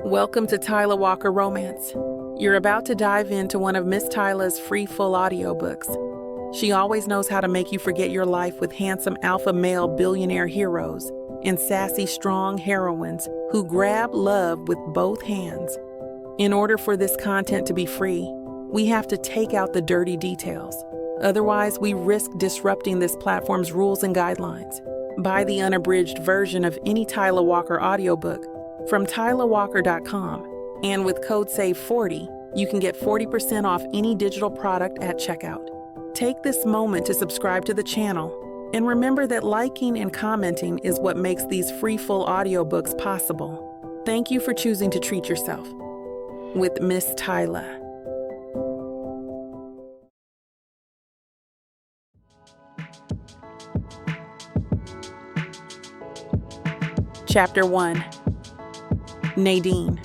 Welcome to Tyla Walker Romance. You're about to dive into one of Miss Tyla's free full audiobooks. She always knows how to make you forget your life with handsome alpha male billionaire heroes and sassy strong heroines who grab love with both hands. In order for this content to be free, we have to take out the dirty details. Otherwise, we risk disrupting this platform's rules and guidelines. Buy the unabridged version of any Tyla Walker audiobook from tylawalker.com, and with code SAVE40, you can get 40% off any digital product at checkout. Take this moment to subscribe to the channel, and remember that liking and commenting is what makes these free full audiobooks possible. Thank you for choosing to treat yourself with Miss Tyla. Chapter 1. Nadine.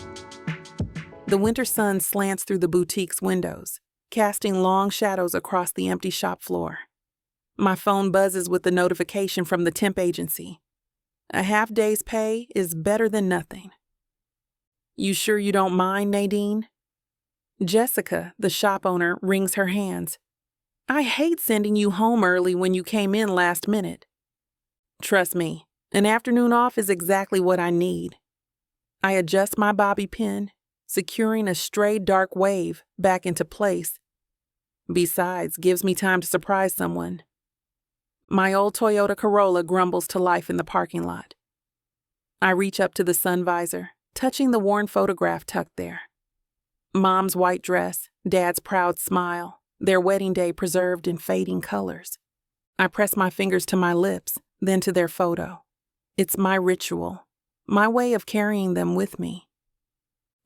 The winter sun slants through the boutique's windows, casting long shadows across the empty shop floor. My phone buzzes with the notification from the temp agency. A half day's pay is better than nothing. You sure you don't mind, Nadine? Jessica, the shop owner, wrings her hands. I hate sending you home early when you came in last minute. Trust me, an afternoon off is exactly what I need. I adjust my bobby pin, securing a stray dark wave back into place. Besides, gives me time to surprise someone. My old Toyota Corolla grumbles to life in the parking lot. I reach up to the sun visor, touching the worn photograph tucked there. Mom's white dress, Dad's proud smile, their wedding day preserved in fading colors. I press my fingers to my lips, then to their photo. It's my ritual. My way of carrying them with me.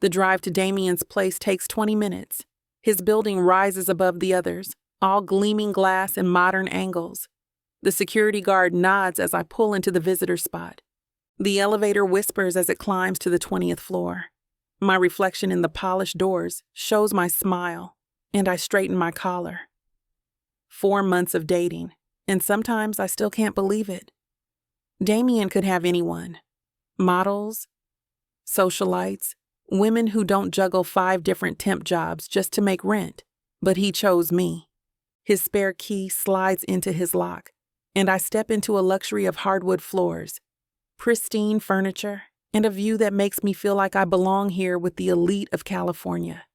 The drive to Damien's place takes 20 minutes. His building rises above the others, all gleaming glass and modern angles. The security guard nods as I pull into the visitor spot. The elevator whispers as it climbs to the 20th floor. My reflection in the polished doors shows my smile, and I straighten my collar. 4 months of dating, and sometimes I still can't believe it. Damien could have anyone. Models, socialites, women who don't juggle 5 different temp jobs just to make rent, but he chose me. His spare key slides into his lock, and I step into a luxury of hardwood floors, pristine furniture, and a view that makes me feel like I belong here with the elite of California.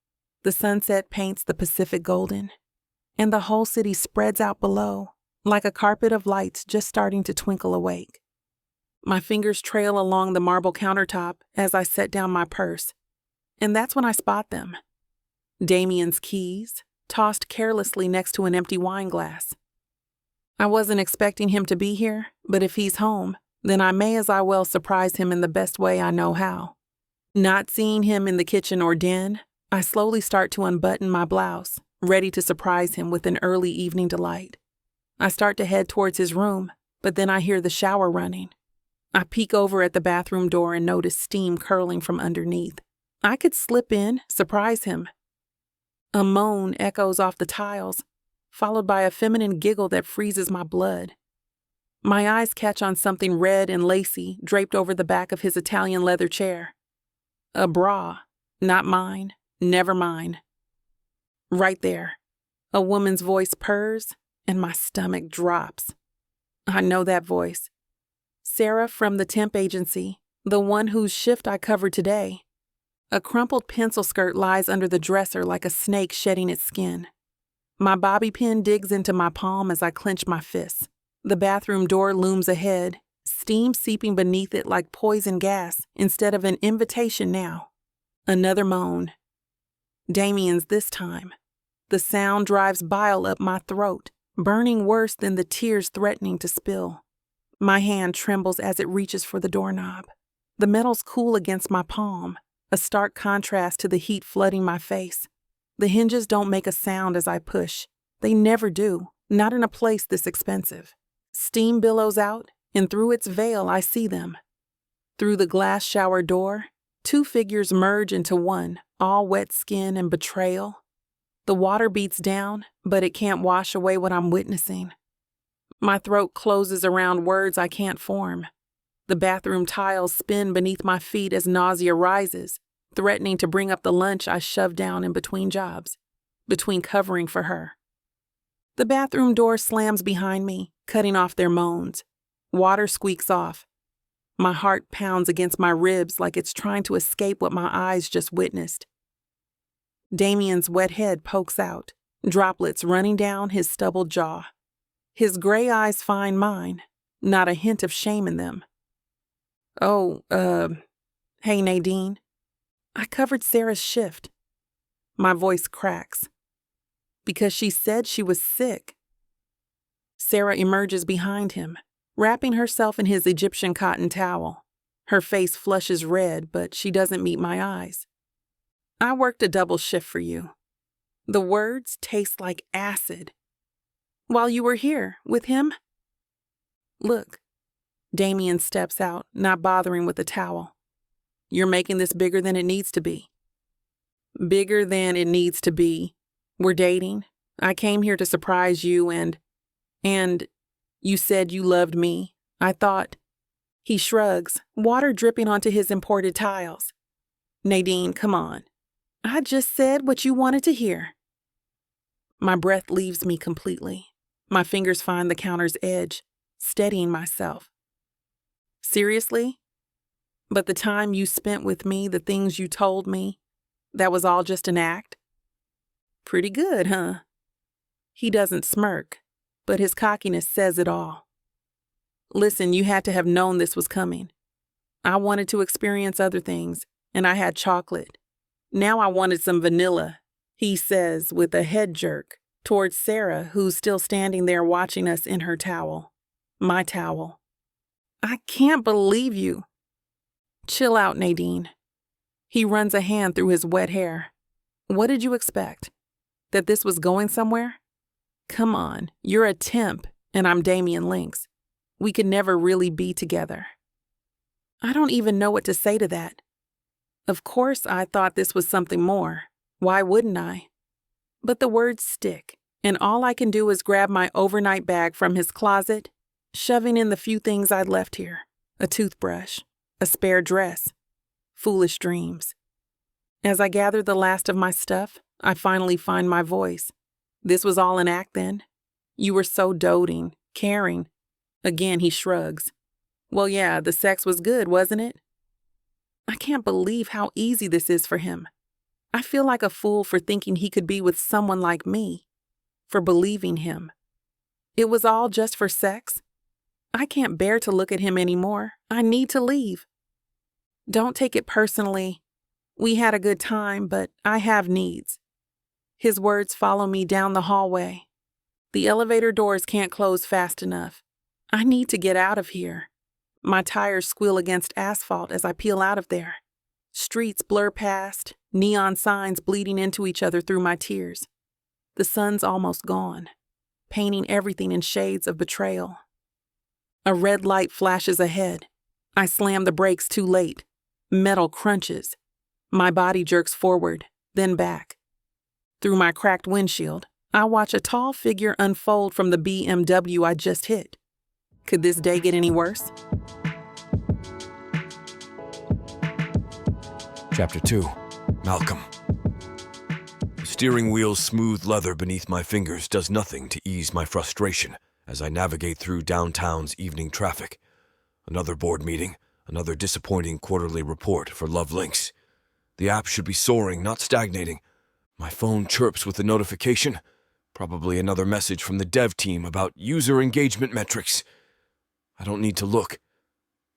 The sunset paints the Pacific golden, and the whole city spreads out below, like a carpet of lights just starting to twinkle awake. My fingers trail along the marble countertop as I set down my purse, and that's when I spot them. Damien's keys, tossed carelessly next to an empty wine glass. I wasn't expecting him to be here, but if he's home, then I may as well surprise him in the best way I know how. Not seeing him in the kitchen or den, I slowly start to unbutton my blouse, ready to surprise him with an early evening delight. I start to head towards his room, but then I hear the shower running. I peek over at the bathroom door and notice steam curling from underneath. I could slip in, surprise him. A moan echoes off the tiles, followed by a feminine giggle that freezes my blood. My eyes catch on something red and lacy draped over the back of his Italian leather chair. A bra, not mine, never mine. Right there, a woman's voice purrs, and my stomach drops. I know that voice. Sarah from the temp agency, the one whose shift I covered today. A crumpled pencil skirt lies under the dresser like a snake shedding its skin. My bobby pin digs into my palm as I clench my fists. The bathroom door looms ahead, steam seeping beneath it like poison gas instead of an invitation now. Another moan. Damien's this time. The sound drives bile up my throat, burning worse than the tears threatening to spill. My hand trembles as it reaches for the doorknob. The metal's cool against my palm, a stark contrast to the heat flooding my face. The hinges don't make a sound as I push. They never do, not in a place this expensive. Steam billows out, and through its veil I see them. Through the glass shower door, 2 figures merge into one, all wet skin and betrayal. The water beats down, but it can't wash away what I'm witnessing. My throat closes around words I can't form. The bathroom tiles spin beneath my feet as nausea rises, threatening to bring up the lunch I shoved down in between jobs, between covering for her. The bathroom door slams behind me, cutting off their moans. Water squeaks off. My heart pounds against my ribs like it's trying to escape what my eyes just witnessed. Damien's wet head pokes out, droplets running down his stubbled jaw. His gray eyes find mine, not a hint of shame in them. "Oh, hey Nadine." I covered Sarah's shift. My voice cracks. Because she said she was sick. Sarah emerges behind him, wrapping herself in his Egyptian cotton towel. Her face flushes red, but she doesn't meet my eyes. "I worked a double shift for you." The words taste like acid. "While you were here, with him?" "Look." Damien steps out, not bothering with the towel. "You're making this bigger than it needs to be." "Bigger than it needs to be. We're dating. I came here to surprise you and you said you loved me. I thought." He shrugs, water dripping onto his imported tiles. "Nadine, come on. I just said what you wanted to hear." My breath leaves me completely. My fingers find the counter's edge, steadying myself. "Seriously? But the time you spent with me, the things you told me, that was all just an act? Pretty good, huh?" He doesn't smirk, but his cockiness says it all. "Listen, you had to have known this was coming. I wanted to experience other things, and I had chocolate. Now I wanted some vanilla," he says with a head jerk towards Sarah, who's still standing there watching us in her towel. My towel. "I can't believe you." "Chill out, Nadine." He runs a hand through his wet hair. "What did you expect? That this was going somewhere? Come on, you're a temp, and I'm Damien Lynx. We could never really be together." I don't even know what to say to that. Of course I thought this was something more. Why wouldn't I? But the words stick, and all I can do is grab my overnight bag from his closet, shoving in the few things I'd left here. A toothbrush, a spare dress, foolish dreams. As I gather the last of my stuff, I finally find my voice. "This was all an act then? You were so doting, caring." Again he shrugs. "Well, yeah, the sex was good, wasn't it?" I can't believe how easy this is for him. I feel like a fool for thinking he could be with someone like me, for believing him. It was all just for sex? I can't bear to look at him anymore. I need to leave. "Don't take it personally. We had a good time, but I have needs." His words follow me down the hallway. The elevator doors can't close fast enough. I need to get out of here. My tires squeal against asphalt as I peel out of there. Streets blur past, neon signs bleeding into each other through my tears. The sun's almost gone, painting everything in shades of betrayal. A red light flashes ahead. I slam the brakes too late. Metal crunches. My body jerks forward, then back. Through my cracked windshield, I watch a tall figure unfold from the BMW I just hit. Could this day get any worse? Chapter 2. Malcolm. The steering wheel's smooth leather beneath my fingers does nothing to ease my frustration as I navigate through downtown's evening traffic. Another board meeting, another disappointing quarterly report for Love Lynx. The app should be soaring, not stagnating. My phone chirps with a notification. Probably another message from the dev team about user engagement metrics. I don't need to look.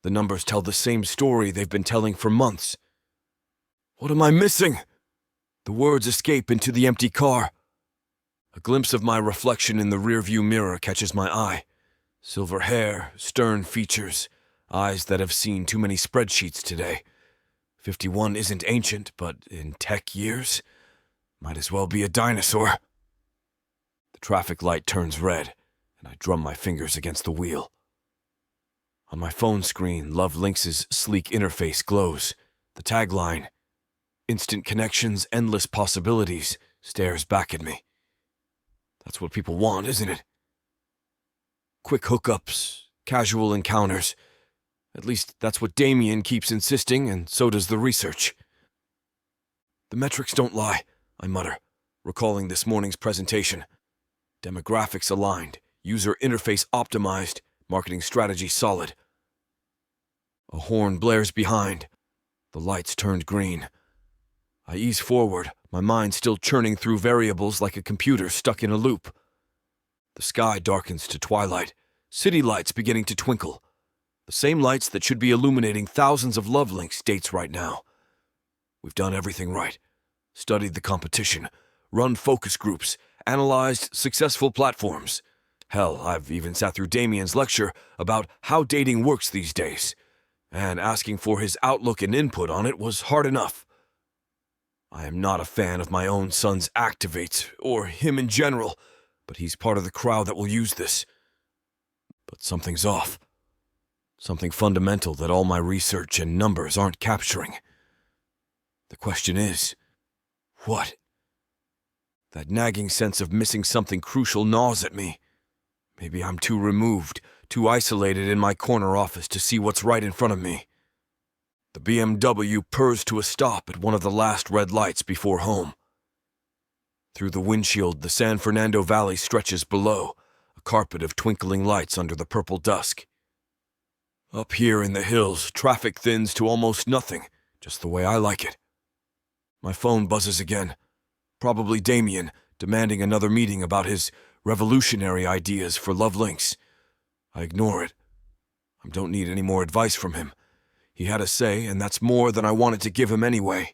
The numbers tell the same story they've been telling for months. What am I missing? The words escape into the empty car. A glimpse of my reflection in the rearview mirror catches my eye. Silver hair, stern features, eyes that have seen too many spreadsheets today. 51 isn't ancient, but in tech years, might as well be a dinosaur. The traffic light turns red, and I drum my fingers against the wheel. On my phone screen, Love Lynx's sleek interface glows. The tagline, "Instant connections, endless possibilities," stares back at me. That's what people want, isn't it? Quick hookups, casual encounters. At least that's what Damien keeps insisting, and so does the research. The metrics don't lie, I mutter, recalling this morning's presentation. Demographics aligned, user interface optimized, marketing strategy solid. A horn blares behind. The lights turned green. I ease forward, my mind still churning through variables like a computer stuck in a loop. The sky darkens to twilight, city lights beginning to twinkle. The same lights that should be illuminating thousands of love Lynx dates right now. We've done everything right. Studied the competition, run focus groups, analyzed successful platforms. Hell, I've even sat through Damien's lecture about how dating works these days. And asking for his outlook and input on it was hard enough. I am not a fan of my own son's activates, or him in general, but he's part of the crowd that will use this. But something's off. Something fundamental that all my research and numbers aren't capturing. The question is, what? That nagging sense of missing something crucial gnaws at me. Maybe I'm too removed, too isolated in my corner office to see what's right in front of me. The BMW purrs to a stop at one of the last red lights before home. Through the windshield, the San Fernando Valley stretches below, a carpet of twinkling lights under the purple dusk. Up here in the hills, traffic thins to almost nothing, just the way I like it. My phone buzzes again. Probably Damien, demanding another meeting about his revolutionary ideas for Love Lynx. I ignore it. I don't need any more advice from him. He had a say, and that's more than I wanted to give him anyway.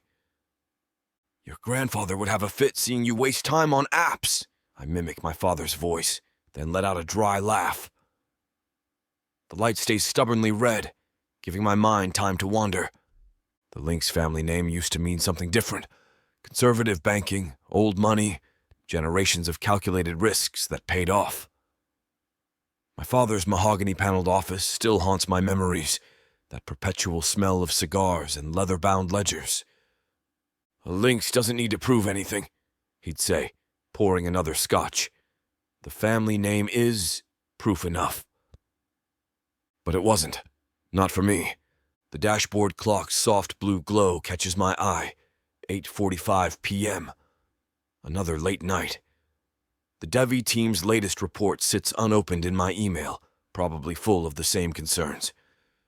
Your grandfather would have a fit seeing you waste time on apps. I mimic my father's voice, then let out a dry laugh. The light stays stubbornly red, giving my mind time to wander. The Lynx family name used to mean something different. Conservative banking, old money, generations of calculated risks that paid off. My father's mahogany-paneled office still haunts my memories, that perpetual smell of cigars and leather-bound ledgers. A Lynx doesn't need to prove anything, he'd say, pouring another scotch. The family name is proof enough. But it wasn't. Not for me. The dashboard clock's soft blue glow catches my eye. 8:45 p.m. Another late night. The Devi team's latest report sits unopened in my email, probably full of the same concerns.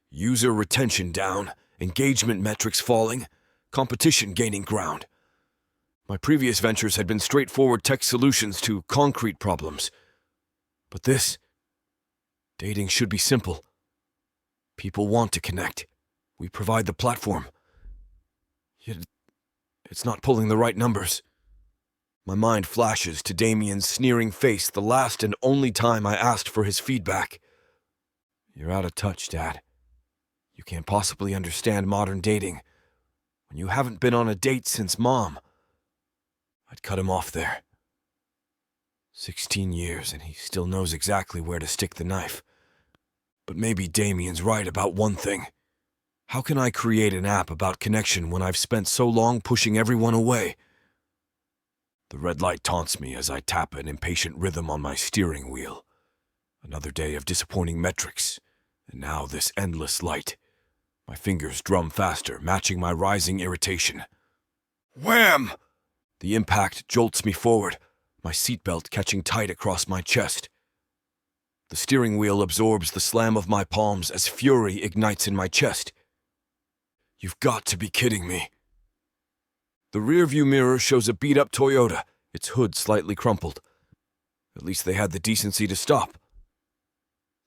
User retention down, engagement metrics falling, competition gaining ground. My previous ventures had been straightforward tech solutions to concrete problems. But this, dating should be simple. People want to connect. We provide the platform. Yet it's not pulling the right numbers. My mind flashes to Damien's sneering face the last and only time I asked for his feedback. You're out of touch, Dad. You can't possibly understand modern dating when you haven't been on a date since Mom. I'd cut him off there. 16 years and he still knows exactly where to stick the knife. But maybe Damien's right about one thing. How can I create an app about connection when I've spent so long pushing everyone away? The red light taunts me as I tap an impatient rhythm on my steering wheel. Another day of disappointing metrics, and now this endless light. My fingers drum faster, matching my rising irritation. Wham! The impact jolts me forward, my seatbelt catching tight across my chest. The steering wheel absorbs the slam of my palms as fury ignites in my chest. You've got to be kidding me. The rearview mirror shows a beat-up Toyota, its hood slightly crumpled. At least they had the decency to stop.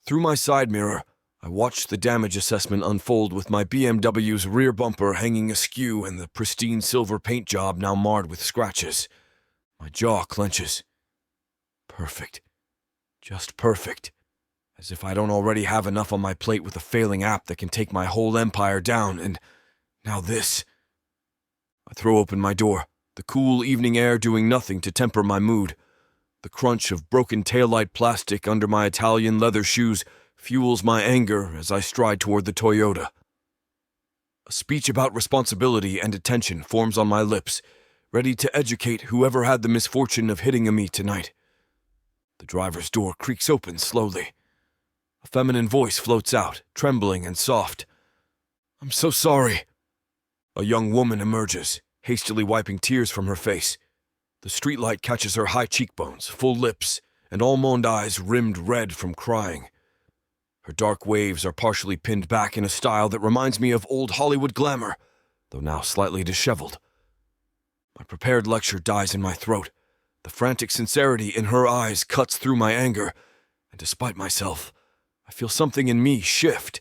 Through my side mirror, I watched the damage assessment unfold with my BMW's rear bumper hanging askew and the pristine silver paint job now marred with scratches. My jaw clenches. Perfect. Just perfect. As if I don't already have enough on my plate with a failing app that can take my whole empire down, and now this. I throw open my door, the cool evening air doing nothing to temper my mood. The crunch of broken taillight plastic under my Italian leather shoes fuels my anger as I stride toward the Toyota. A speech about responsibility and attention forms on my lips, ready to educate whoever had the misfortune of hitting me tonight. The driver's door creaks open slowly. A feminine voice floats out, trembling and soft. I'm so sorry. A young woman emerges, hastily wiping tears from her face. The streetlight catches her high cheekbones, full lips, and almond eyes rimmed red from crying. Her dark waves are partially pinned back in a style that reminds me of old Hollywood glamour, though now slightly disheveled. My prepared lecture dies in my throat. The frantic sincerity in her eyes cuts through my anger, and despite myself, I feel something in me shift.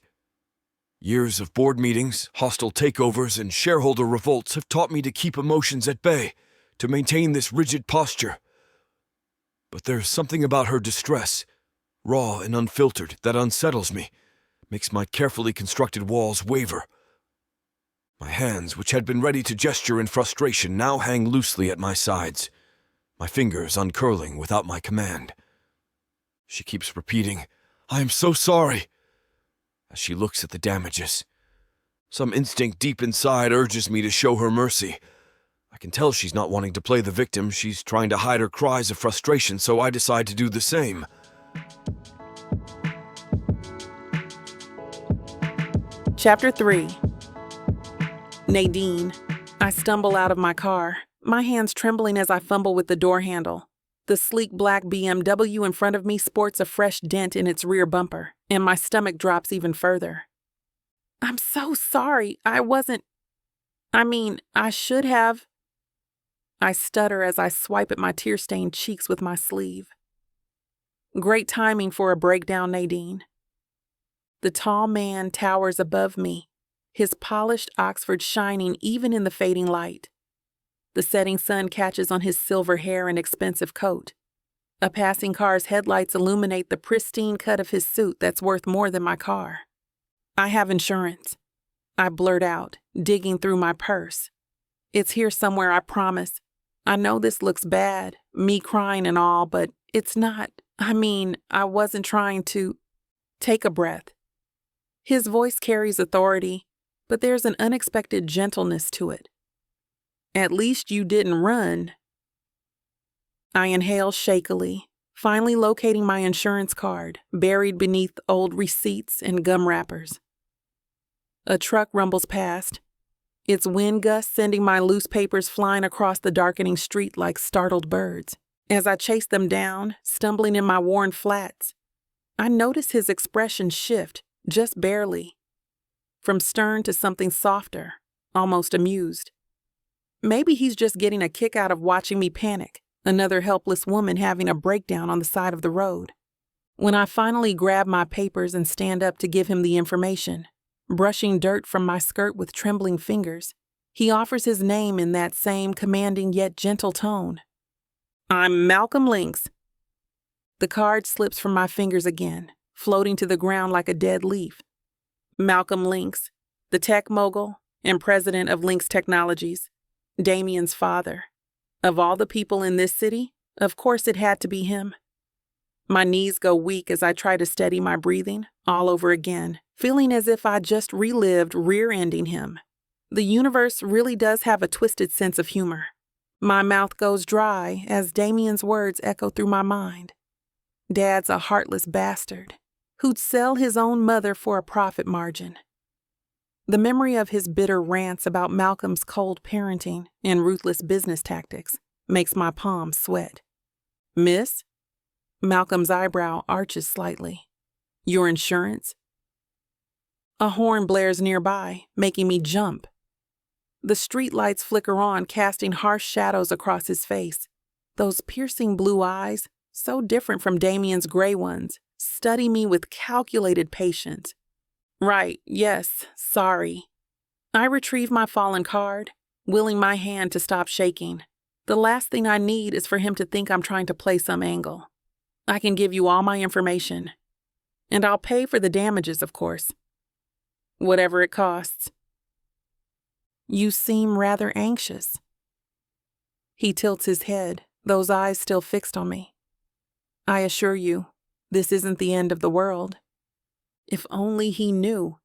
Years of board meetings, hostile takeovers, and shareholder revolts have taught me to keep emotions at bay, to maintain this rigid posture. But there's something about her distress, raw and unfiltered, that unsettles me, makes my carefully constructed walls waver. My hands, which had been ready to gesture in frustration, now hang loosely at my sides, my fingers uncurling without my command. She keeps repeating, "I am so sorry," as she looks at the damages. Some instinct deep inside urges me to show her mercy. I can tell she's not wanting to play the victim. She's trying to hide her cries of frustration, so I decide to do the same. Chapter 3. Nadine. I stumble out of my car, my hands trembling as I fumble with the door handle. The sleek black BMW in front of me sports a fresh dent in its rear bumper, and my stomach drops even further. "I'm so sorry. I should have." I stutter as I swipe at my tear-stained cheeks with my sleeve. Great timing for a breakdown, Nadine. The tall man towers above me, his polished Oxford shining even in the fading light. The setting sun catches on his silver hair and expensive coat. A passing car's headlights illuminate the pristine cut of his suit that's worth more than my car. "I have insurance," I blurt out, digging through my purse. "It's here somewhere, I promise. I know this looks bad, me crying and all, but it's not. I wasn't trying to." Take a breath. His voice carries authority, but there's an unexpected gentleness to it. "At least you didn't run." I inhale shakily, finally locating my insurance card, buried beneath old receipts and gum wrappers. A truck rumbles past, its wind gusts sending my loose papers flying across the darkening street like startled birds. As I chase them down, stumbling in my worn flats, I notice his expression shift, just barely, from stern to something softer, almost amused. Maybe he's just getting a kick out of watching me panic, another helpless woman having a breakdown on the side of the road. When I finally grab my papers and stand up to give him the information, brushing dirt from my skirt with trembling fingers, he offers his name in that same commanding yet gentle tone. "I'm Malcolm Lynx." The card slips from my fingers again, floating to the ground like a dead leaf. Malcolm Lynx, the tech mogul and president of Lynx Technologies, Damien's father. Of all the people in this city, of course it had to be him. My knees go weak as I try to steady my breathing all over again, feeling as if I just relived rear-ending him. The universe really does have a twisted sense of humor. My mouth goes dry as Damien's words echo through my mind. Dad's a heartless bastard who'd sell his own mother for a profit margin. The memory of his bitter rants about Malcolm's cold parenting and ruthless business tactics makes my palms sweat. "Miss?" Malcolm's eyebrow arches slightly. "Your insurance?" A horn blares nearby, making me jump. The street lights flicker on, casting harsh shadows across his face. Those piercing blue eyes, so different from Damien's gray ones, study me with calculated patience. "Right, yes, sorry." I retrieve my fallen card, willing my hand to stop shaking. The last thing I need is for him to think I'm trying to play some angle. I can give you all my information. And I'll pay for the damages, of course. Whatever it costs. "You seem rather anxious." He tilts his head, those eyes still fixed on me. "I assure you, this isn't the end of the world." If only he knew.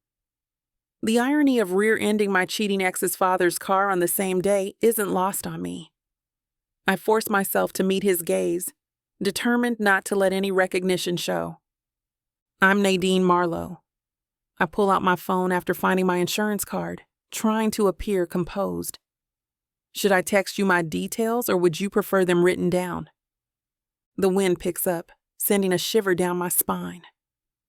The irony of rear-ending my cheating ex's father's car on the same day isn't lost on me. I force myself to meet his gaze, determined not to let any recognition show. "I'm Nadine Marlowe." I pull out my phone after finding my insurance card, trying to appear composed. Should I text you my details or would you prefer them written down? The wind picks up, sending a shiver down my spine.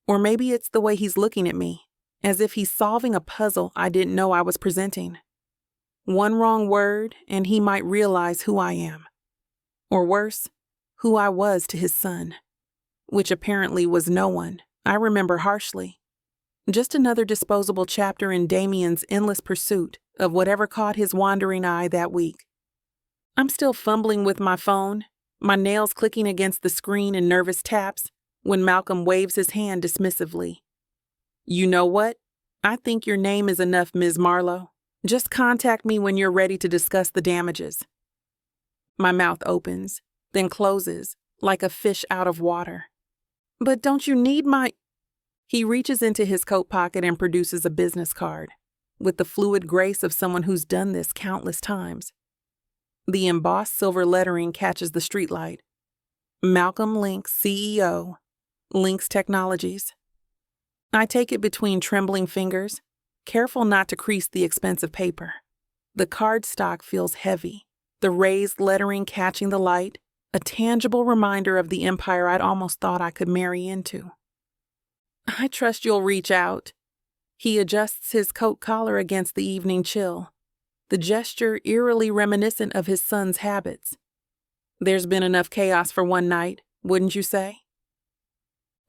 Or maybe it's the way he's looking at me, as if he's solving a puzzle I didn't know I was presenting. One wrong word and he might realize who I am. Or worse, who I was to his son, which apparently was no one. I remember harshly. Just another disposable chapter in Damien's endless pursuit of whatever caught his wandering eye that week. I'm still fumbling with my phone, my nails clicking against the screen in nervous taps, when Malcolm waves his hand dismissively. You know what? I think your name is enough, Ms. Marlowe. Just contact me when you're ready to discuss the damages. My mouth opens, then closes, like a fish out of water. But don't you need my... He reaches into his coat pocket and produces a business card, with the fluid grace of someone who's done this countless times. The embossed silver lettering catches the streetlight. Malcolm Lynx, CEO, Lynx Technologies. I take it between trembling fingers, careful not to crease the expensive paper. The cardstock feels heavy, the raised lettering catching the light, a tangible reminder of the empire I'd almost thought I could marry into. I trust you'll reach out. He adjusts his coat collar against the evening chill, the gesture eerily reminiscent of his son's habits. There's been enough chaos for one night, wouldn't you say?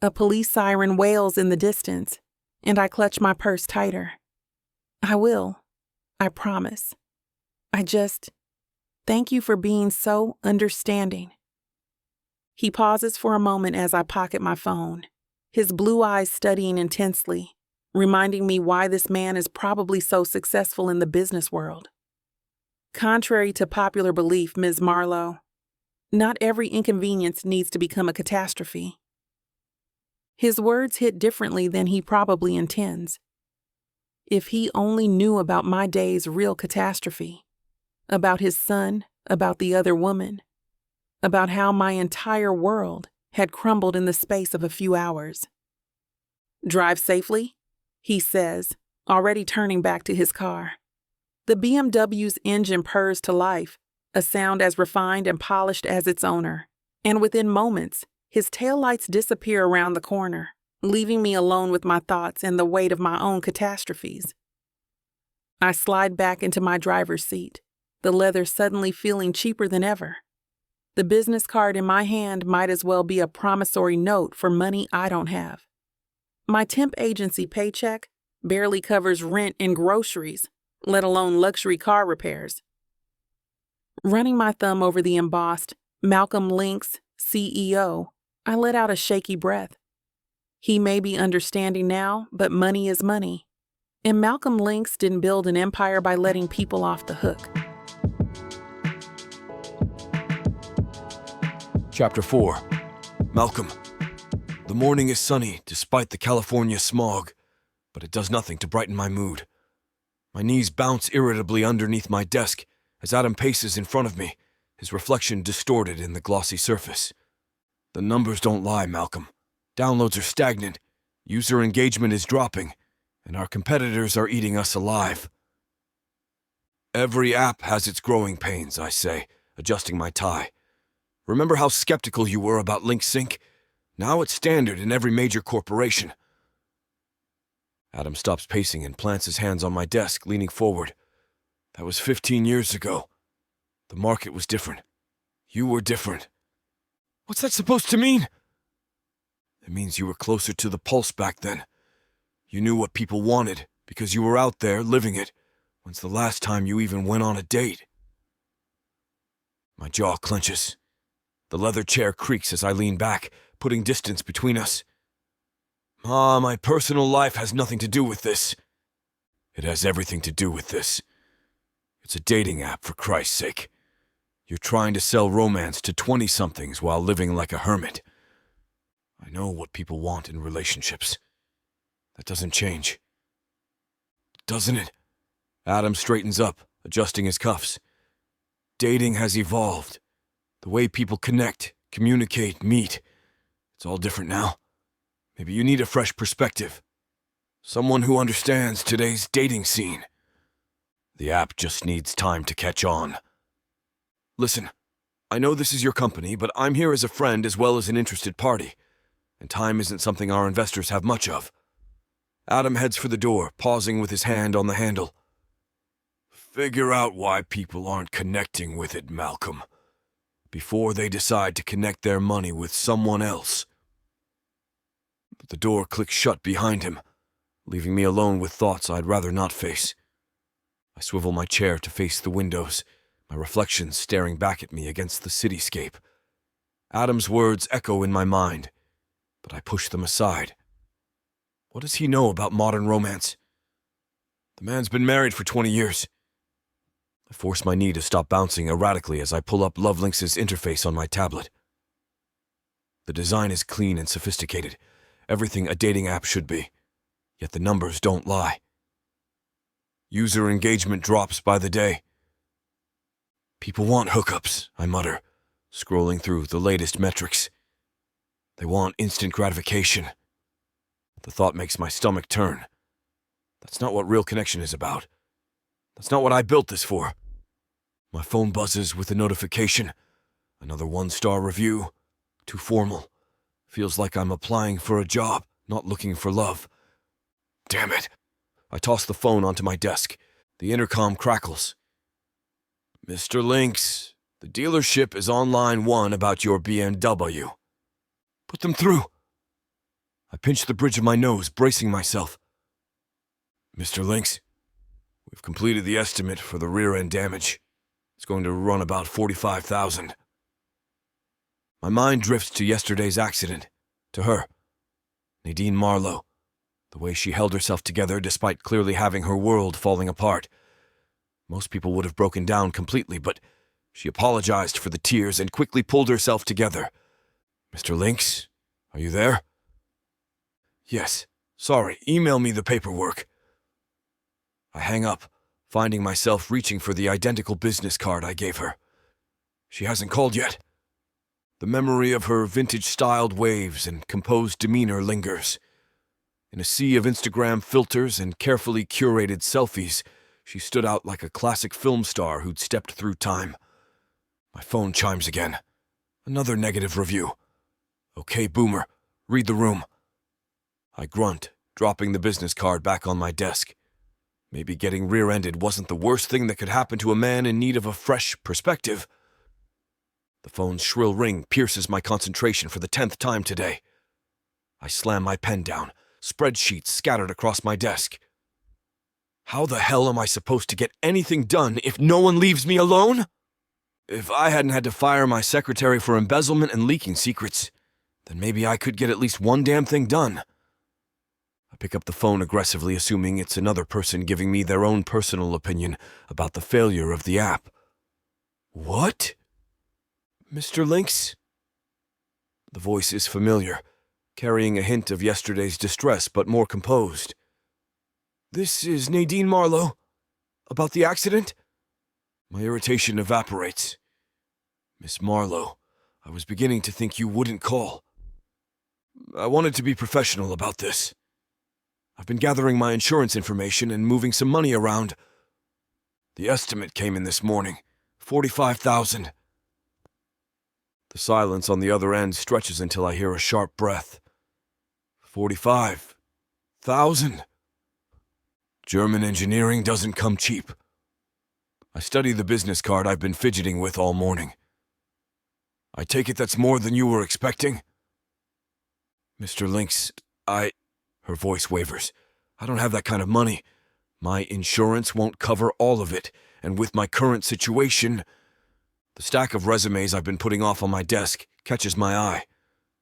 A police siren wails in the distance, and I clutch my purse tighter. I will. I promise. Thank you for being so understanding. He pauses for a moment as I pocket my phone, his blue eyes studying intensely, reminding me why this man is probably so successful in the business world. Contrary to popular belief, Ms. Marlowe, not every inconvenience needs to become a catastrophe. His words hit differently than he probably intends. If he only knew about my day's real catastrophe, about his son, about the other woman, about how my entire world had crumbled in the space of a few hours. Drive safely, he says, already turning back to his car. The BMW's engine purrs to life, a sound as refined and polished as its owner, and within moments, his taillights disappear around the corner, leaving me alone with my thoughts and the weight of my own catastrophes. I slide back into my driver's seat, the leather suddenly feeling cheaper than ever. The business card in my hand might as well be a promissory note for money I don't have. My temp agency paycheck barely covers rent and groceries, let alone luxury car repairs. Running my thumb over the embossed Malcolm Lynx, CEO, I let out a shaky breath. He may be understanding now, but money is money. And Malcolm Lynx didn't build an empire by letting people off the hook. Chapter 4. Malcolm. The morning is sunny despite the California smog, but it does nothing to brighten my mood. My knees bounce irritably underneath my desk as Adam paces in front of me, his reflection distorted in the glossy surface. The numbers don't lie, Malcolm. Downloads are stagnant, user engagement is dropping, and our competitors are eating us alive. Every app has its growing pains, I say, adjusting my tie. Remember how skeptical you were about Lynx Sync? Now it's standard in every major corporation. Adam stops pacing and plants his hands on my desk, leaning forward. That was 15 years ago. The market was different. You were different. What's that supposed to mean? It means you were closer to the pulse back then. You knew what people wanted because you were out there living it. When's the last time you even went on a date? My jaw clenches. The leather chair creaks as I lean back, putting distance between us. My personal life has nothing to do with this. It has everything to do with this. It's a dating app, for Christ's sake. You're trying to sell romance to 20-somethings while living like a hermit. I know what people want in relationships. That doesn't change. Doesn't it? Adam straightens up, adjusting his cuffs. Dating has evolved. The way people connect, communicate, meet. It's all different now. Maybe you need a fresh perspective. Someone who understands today's dating scene. The app just needs time to catch on. Listen, I know this is your company, but I'm here as a friend as well as an interested party, and time isn't something our investors have much of. Adam heads for the door, pausing with his hand on the handle. Figure out why people aren't connecting with it, Malcolm, before they decide to connect their money with someone else. But the door clicks shut behind him, leaving me alone with thoughts I'd rather not face. I swivel my chair to face the windows, my reflection staring back at me against the cityscape. Adam's words echo in my mind, but I push them aside. What does he know about modern romance? The man's been married for 20 years. I force my knee to stop bouncing erratically as I pull up Lynx's interface on my tablet. The design is clean and sophisticated, everything a dating app should be, yet the numbers don't lie. User engagement drops by the day. People want hookups, I mutter, scrolling through the latest metrics. They want instant gratification. The thought makes my stomach turn. That's not what real connection is about. That's not what I built this for. My phone buzzes with a notification. Another 1-star review. Too formal. Feels like I'm applying for a job, not looking for love. Damn it. I toss the phone onto my desk. The intercom crackles. Mr. Lynx, the dealership is on line 1 about your BMW. Put them through. I pinch the bridge of my nose, bracing myself. Mr. Lynx, we've completed the estimate for the rear-end damage. It's going to run about $45,000. My mind drifts to yesterday's accident, to her, Nadine Marlowe, the way she held herself together despite clearly having her world falling apart. Most people would have broken down completely, but she apologized for the tears and quickly pulled herself together. Mr. Lynx, are you there? Yes, sorry, email me the paperwork. I hang up, finding myself reaching for the identical business card I gave her. She hasn't called yet. The memory of her vintage-styled waves and composed demeanor lingers. In a sea of Instagram filters and carefully curated selfies, she stood out like a classic film star who'd stepped through time. My phone chimes again. Another negative review. Okay, boomer, read the room. I grunt, dropping the business card back on my desk. Maybe getting rear-ended wasn't the worst thing that could happen to a man in need of a fresh perspective. The phone's shrill ring pierces my concentration for the 10th time today. I slam my pen down, spreadsheets scattered across my desk. How the hell am I supposed to get anything done if no one leaves me alone? If I hadn't had to fire my secretary for embezzlement and leaking secrets, then maybe I could get at least one damn thing done. I pick up the phone aggressively, assuming it's another person giving me their own personal opinion about the failure of the app. What? Mr. Lynx? The voice is familiar, carrying a hint of yesterday's distress, but more composed. This is Nadine Marlowe. About the accident? My irritation evaporates. Miss Marlowe, I was beginning to think you wouldn't call. I wanted to be professional about this. I've been gathering my insurance information and moving some money around. The estimate came in this morning, $45,000. The silence on the other end stretches until I hear a sharp breath. 45,000. German engineering doesn't come cheap. I study the business card I've been fidgeting with all morning. I take it that's more than you were expecting? Mr. Lynx, Her voice wavers. I don't have that kind of money. My insurance won't cover all of it, and with my current situation, the stack of resumes I've been putting off on my desk catches my eye.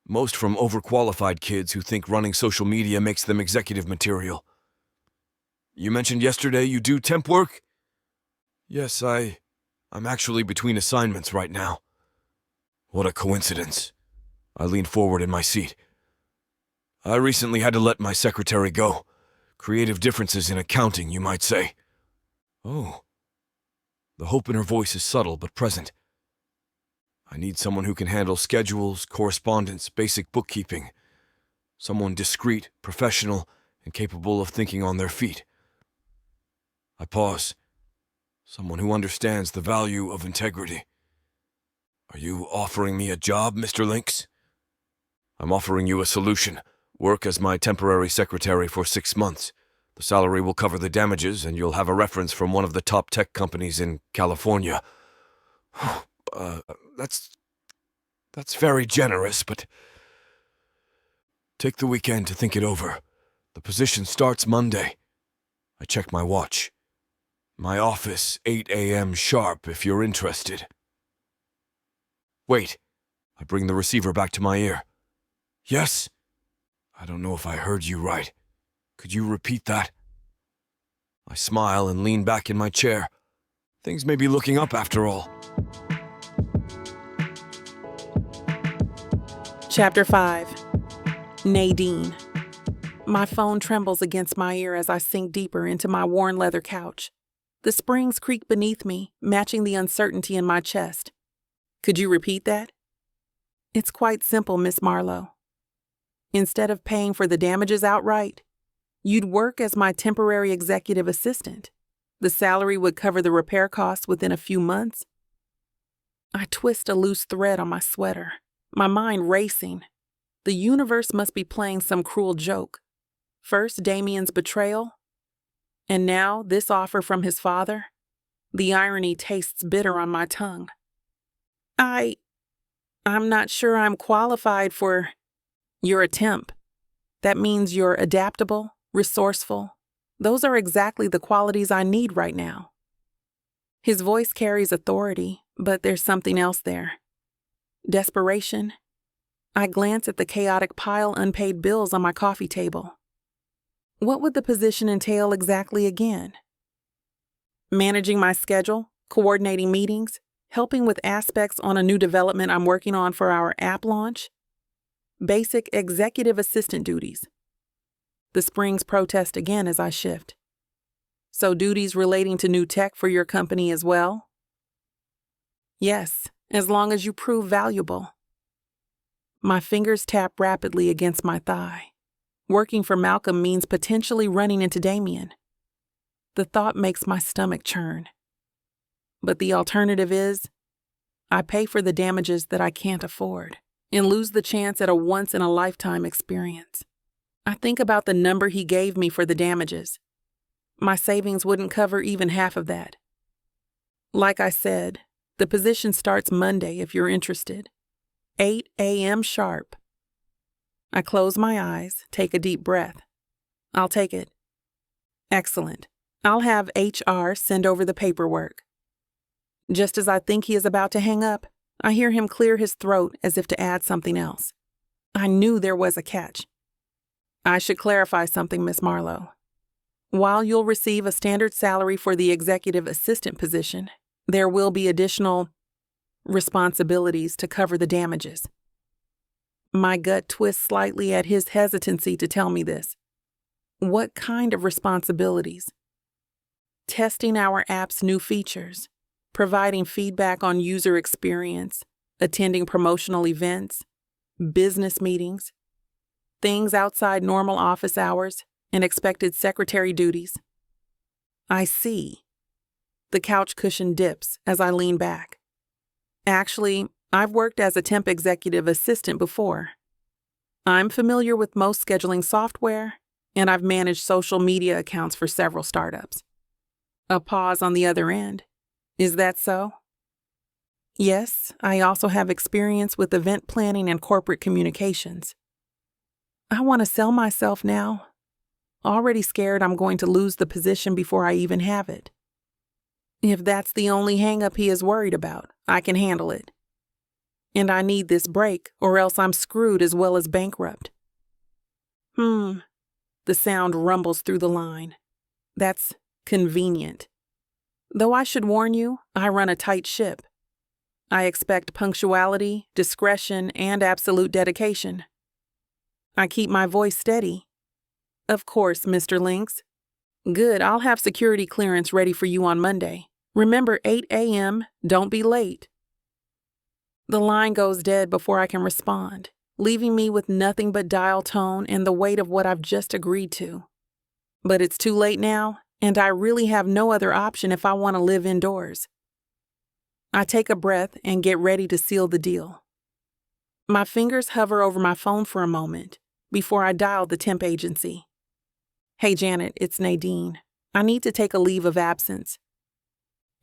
Most from overqualified kids who think running social media makes them executive material. You mentioned yesterday you do temp work? Yes, I'm actually between assignments right now. What a coincidence. I lean forward in my seat. I recently had to let my secretary go. Creative differences in accounting, you might say. Oh. The hope in her voice is subtle but present. I need someone who can handle schedules, correspondence, basic bookkeeping. Someone discreet, professional, and capable of thinking on their feet. I pause, Someone who understands the value of integrity. Are you offering me a job, Mr. Lynx? I'm offering you a solution. Work as my temporary secretary for 6 months. The salary will cover the damages, and you'll have a reference from one of the top tech companies in California. That's very generous, but take the weekend to think it over. The position starts Monday. I checked my watch. My office, 8 a.m. sharp, if you're interested. Wait. I bring the receiver back to my ear. Yes? I don't know if I heard you right. Could you repeat that? I smile and lean back in my chair. Things may be looking up after all. Chapter 5. Nadine. My phone trembles against my ear as I sink deeper into my worn leather couch. The springs creak beneath me, matching the uncertainty in my chest. Could you repeat that? It's quite simple, Miss Marlowe. Instead of paying for the damages outright, you'd work as my temporary executive assistant. The salary would cover the repair costs within a few months. I twist a loose thread on my sweater, my mind racing. The universe must be playing some cruel joke. First, Damien's betrayal, and now this offer from his father. The irony tastes bitter on my tongue. I'm not sure I'm qualified for... You're a temp. That means you're adaptable, resourceful. Those are exactly the qualities I need right now. His voice carries authority, but there's something else there. Desperation. I glance at the chaotic pile unpaid bills on my coffee table. What would the position entail exactly again? Managing my schedule, coordinating meetings, helping with aspects on a new development I'm working on for our app launch. Basic executive assistant duties. The springs protest again as I shift. So duties relating to new tech for your company as well? Yes, as long as you prove valuable. My fingers tap rapidly against my thigh. Working for Malcolm means potentially running into Damien. The thought makes my stomach churn. But the alternative is, I pay for the damages that I can't afford and lose the chance at a once-in-a-lifetime experience. I think about the number he gave me for the damages. My savings wouldn't cover even half of that. Like I said, the position starts Monday if you're interested. 8 a.m. sharp. I close my eyes, take a deep breath. I'll take it. Excellent. I'll have HR send over the paperwork. Just as I think he is about to hang up, I hear him clear his throat as if to add something else. I knew there was a catch. I should clarify something, Miss Marlowe. While you'll receive a standard salary for the executive assistant position, there will be additional responsibilities to cover the damages. My gut twists slightly at his hesitancy to tell me this. What kind of responsibilities? Testing our app's new features, providing feedback on user experience, attending promotional events, business meetings, things outside normal office hours, and expected secretary duties. I see. The couch cushion dips as I lean back. Actually, I've worked as a temp executive assistant before. I'm familiar with most scheduling software, and I've managed social media accounts for several startups. A pause on the other end. Is that so? Yes, I also have experience with event planning and corporate communications. I want to sell myself now. Already scared I'm going to lose the position before I even have it. If that's the only hang-up he is worried about, I can handle it. And I need this break, or else I'm screwed as well as bankrupt. The sound rumbles through the line. That's convenient. Though I should warn you, I run a tight ship. I expect punctuality, discretion, and absolute dedication. I keep my voice steady. Of course, Mr. Lynx. Good, I'll have security clearance ready for you on Monday. Remember 8 a.m., don't be late. The line goes dead before I can respond, leaving me with nothing but dial tone and the weight of what I've just agreed to. But it's too late now, and I really have no other option if I want to live indoors. I take a breath and get ready to seal the deal. My fingers hover over my phone for a moment before I dial the temp agency. Hey Janet, it's Nadine. I need to take a leave of absence.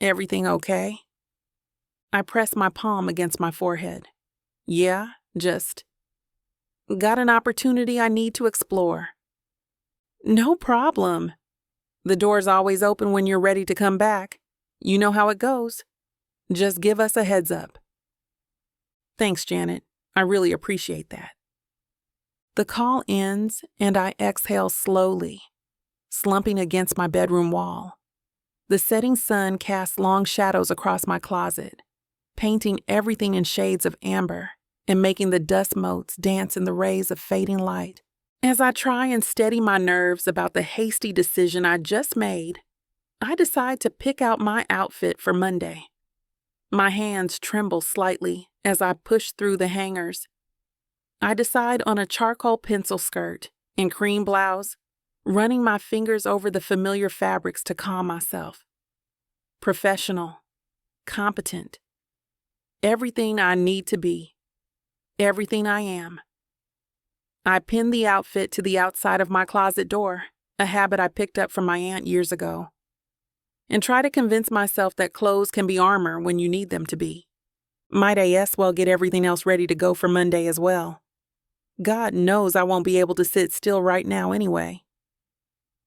Everything okay? I press my palm against my forehead. Yeah, just got an opportunity I need to explore. No problem. The door's always open when you're ready to come back. You know how it goes. Just give us a heads up. Thanks, Janet. I really appreciate that. The call ends and I exhale slowly, slumping against my bedroom wall. The setting sun casts long shadows across my closet, painting everything in shades of amber and making the dust motes dance in the rays of fading light. As I try and steady my nerves about the hasty decision I just made, I decide to pick out my outfit for Monday. My hands tremble slightly as I push through the hangers. I decide on a charcoal pencil skirt and cream blouse, running my fingers over the familiar fabrics to calm myself. Professional, competent, everything I need to be, everything I am. I pin the outfit to the outside of my closet door, a habit I picked up from my aunt years ago, and try to convince myself that clothes can be armor when you need them to be. Might as well get everything else ready to go for Monday as well. God knows I won't be able to sit still right now anyway.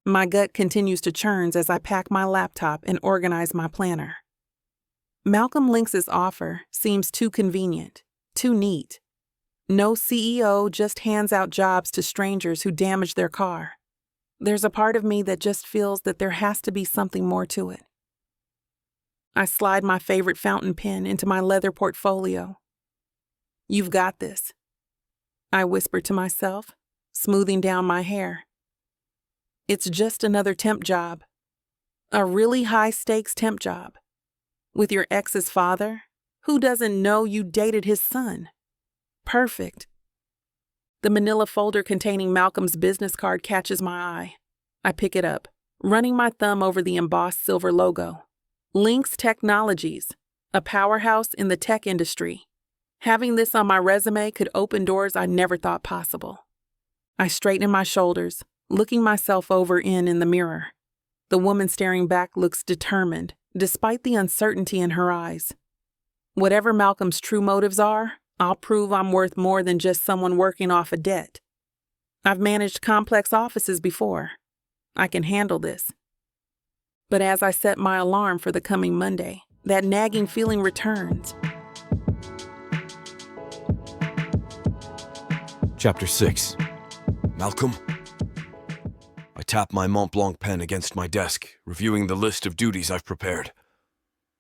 My gut continues to churn as I pack my laptop and organize my planner. Malcolm Lynx's offer seems too convenient, too neat. No CEO just hands out jobs to strangers who damage their car. There's a part of me that just feels that there has to be something more to it. I slide my favorite fountain pen into my leather portfolio. You've got this, I whisper to myself, smoothing down my hair. It's just another temp job. A really high-stakes temp job. With your ex's father, who doesn't know you dated his son. Perfect. The manila folder containing Malcolm's business card catches my eye. I pick it up, running my thumb over the embossed silver logo. Lynx Technologies, a powerhouse in the tech industry. Having this on my resume could open doors I never thought possible. I straighten my shoulders, looking myself over in the mirror. The woman staring back looks determined, despite the uncertainty in her eyes. Whatever Malcolm's true motives are, I'll prove I'm worth more than just someone working off a debt. I've managed complex offices before. I can handle this. But as I set my alarm for the coming Monday, that nagging feeling returns. Chapter 6. Malcolm? I tap my Mont Blanc pen against my desk, reviewing the list of duties I've prepared.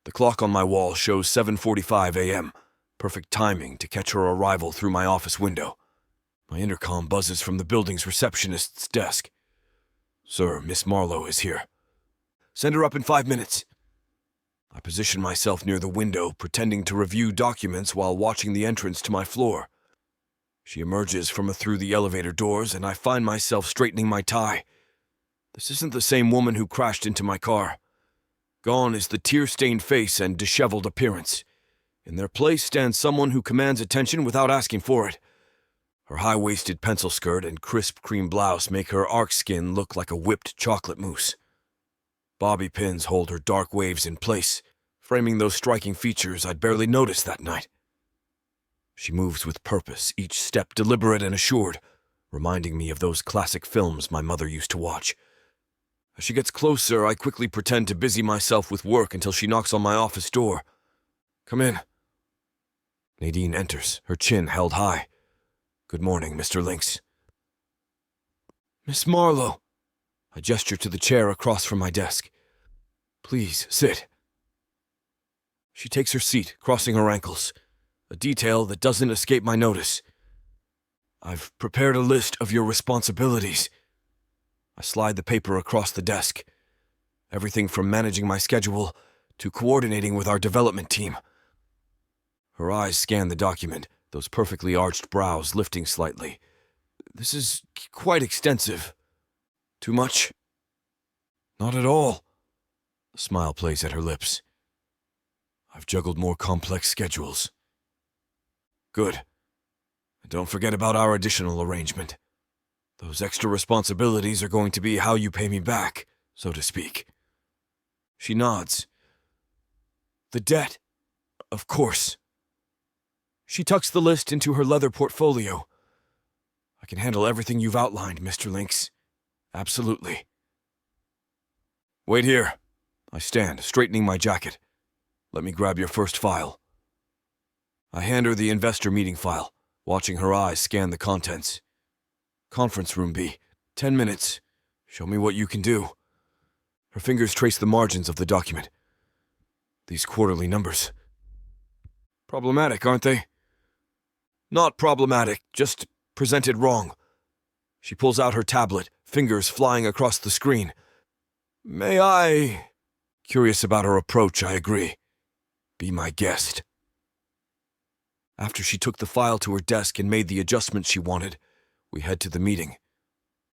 The clock on my wall shows 7:45 a.m., perfect timing to catch her arrival through my office window. My intercom buzzes from the building's receptionist's desk. "Sir, Miss Marlowe is here. Send her up in 5 minutes." I position myself near the window, pretending to review documents while watching the entrance to my floor. She emerges from through the elevator doors, and I find myself straightening my tie. This isn't the same woman who crashed into my car. Gone is the tear-stained face and disheveled appearance. In their place stands someone who commands attention without asking for it. Her high-waisted pencil skirt and crisp cream blouse make her arc skin look like a whipped chocolate mousse. Bobby pins hold her dark waves in place, framing those striking features I'd barely noticed that night. She moves with purpose, each step deliberate and assured, reminding me of those classic films my mother used to watch. As she gets closer, I quickly pretend to busy myself with work until she knocks on my office door. "Come in." Nadine enters, her chin held high. "Good morning, Mr. Lynx." "Miss Marlowe." I gesture to the chair across from my desk. "Please, sit." She takes her seat, crossing her ankles, a detail that doesn't escape my notice. "I've prepared a list of your responsibilities." I slide the paper across the desk. Everything from managing my schedule to coordinating with our development team. Her eyes scan the document, those perfectly arched brows lifting slightly. "This is quite extensive. Too much?" Not at all. A smile plays at her lips. I've juggled more complex schedules. Good. And don't forget about our additional arrangement. Those extra responsibilities are going to be how you pay me back, so to speak. She nods. The debt, of course. She tucks the list into her leather portfolio. I can handle everything you've outlined, Mr. Lynx. Absolutely. Wait here. I stand, straightening my jacket. Let me grab your first file. I hand her the investor meeting file, watching her eyes scan the contents. Conference room B. 10 minutes. Show me what you can do. Her fingers trace the margins of the document. These quarterly numbers. Problematic, aren't they? Not problematic, just presented wrong. She pulls out her tablet, fingers flying across the screen. May I? Curious about her approach, I agree. Be my guest. After she took the file to her desk and made the adjustments she wanted, we head to the meeting.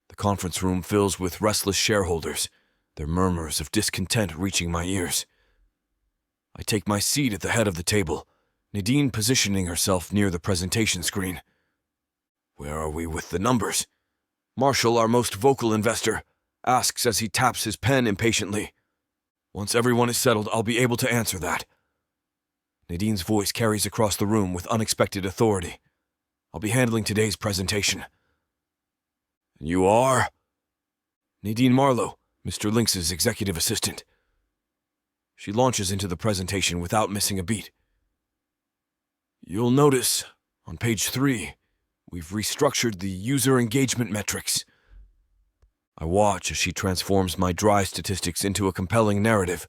The conference room fills with restless shareholders, their murmurs of discontent reaching my ears. I take my seat at the head of the table, Nadine positioning herself near the presentation screen. Where are we with the numbers? Marshall, our most vocal investor, asks as he taps his pen impatiently. Once everyone is settled, I'll be able to answer that. Nadine's voice carries across the room with unexpected authority. I'll be handling today's presentation. You are? Nadine Marlowe, Mr. Lynx's executive assistant. She launches into the presentation without missing a beat. You'll notice, on page 3, we've restructured the user engagement metrics. I watch as she transforms my dry statistics into a compelling narrative.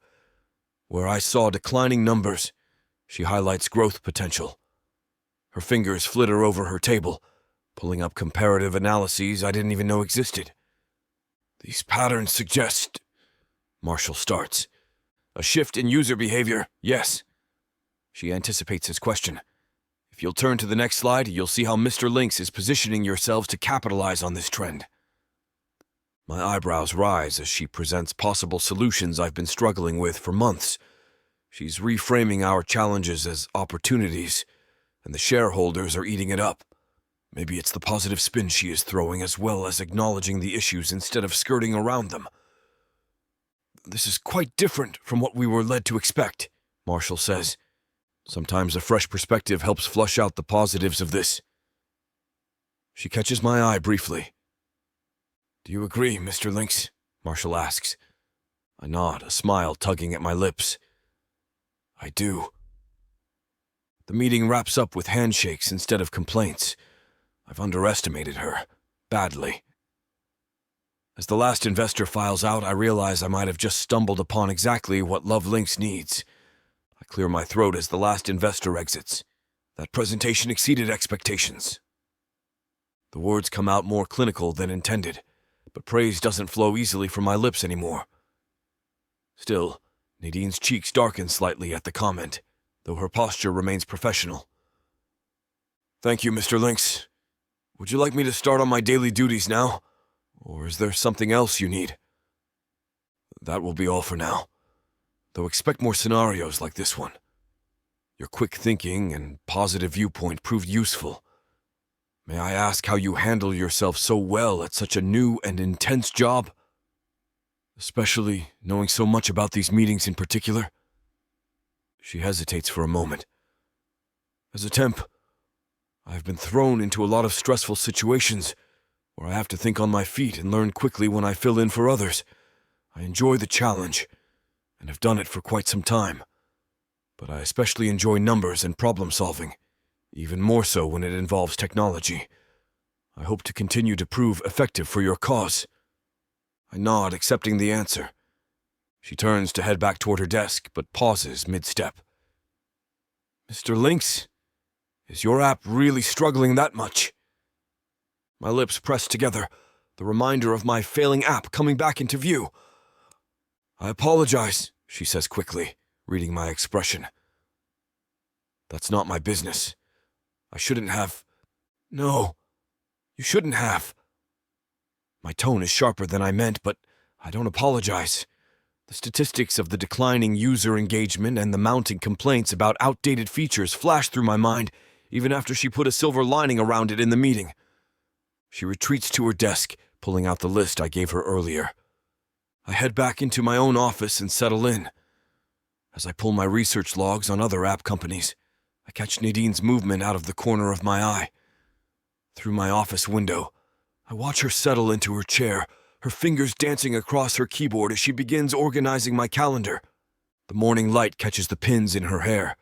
Where I saw declining numbers, she highlights growth potential. Her fingers flitter over her table, pulling up comparative analyses I didn't even know existed. These patterns suggest... Marshall starts. A shift in user behavior, yes. She anticipates his question. If you'll turn to the next slide, you'll see how Mr. Lynx is positioning yourselves to capitalize on this trend. My eyebrows rise as she presents possible solutions I've been struggling with for months. She's reframing our challenges as opportunities, and the shareholders are eating it up. Maybe it's the positive spin she is throwing as well as acknowledging the issues instead of skirting around them. This is quite different from what we were led to expect, Marshall says. Sometimes a fresh perspective helps flush out the positives of this. She catches my eye briefly. Do you agree, Mr. Lynx? Marshall asks. I nod, a smile tugging at my lips. I do. The meeting wraps up with handshakes instead of complaints. I've underestimated her, badly. As the last investor files out, I realize I might have just stumbled upon exactly what Love Lynx needs. I clear my throat as the last investor exits. That presentation exceeded expectations. The words come out more clinical than intended, but praise doesn't flow easily from my lips anymore. Still, Nadine's cheeks darken slightly at the comment, though her posture remains professional. Thank you, Mr. Lynx. Would you like me to start on my daily duties now? Or is there something else you need? That will be all for now. Though expect more scenarios like this one. Your quick thinking and positive viewpoint proved useful. May I ask how you handle yourself so well at such a new and intense job? Especially knowing so much about these meetings in particular? She hesitates for a moment. As a temp, I've been thrown into a lot of stressful situations where I have to think on my feet and learn quickly when I fill in for others. I enjoy the challenge, and have done it for quite some time. But I especially enjoy numbers and problem solving, even more so when it involves technology. I hope to continue to prove effective for your cause. I nod, accepting the answer. She turns to head back toward her desk, but pauses mid-step. Mr. Lynx, is your app really struggling that much? My lips press together, the reminder of my failing app coming back into view. I apologize, she says quickly, reading my expression. That's not my business. I shouldn't have... No, you shouldn't have. My tone is sharper than I meant, but I don't apologize. The statistics of the declining user engagement and the mounting complaints about outdated features flashed through my mind even after she put a silver lining around it in the meeting. She retreats to her desk, pulling out the list I gave her earlier. I head back into my own office and settle in. As I pull my research logs on other app companies, I catch Nadine's movement out of the corner of my eye. Through my office window, I watch her settle into her chair, her fingers dancing across her keyboard as she begins organizing my calendar. The morning light catches the pins in her hair,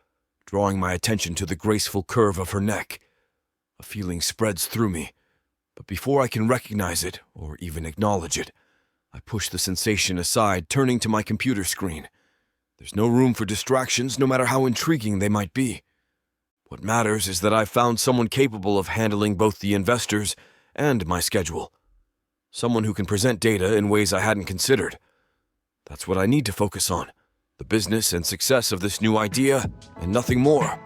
drawing my attention to the graceful curve of her neck. A feeling spreads through me, but before I can recognize it or even acknowledge it, I push the sensation aside, turning to my computer screen. There's no room for distractions, no matter how intriguing they might be. What matters is that I've found someone capable of handling both the investors and my schedule. Someone who can present data in ways I hadn't considered. That's what I need to focus on. The business and success of this new idea, and nothing more.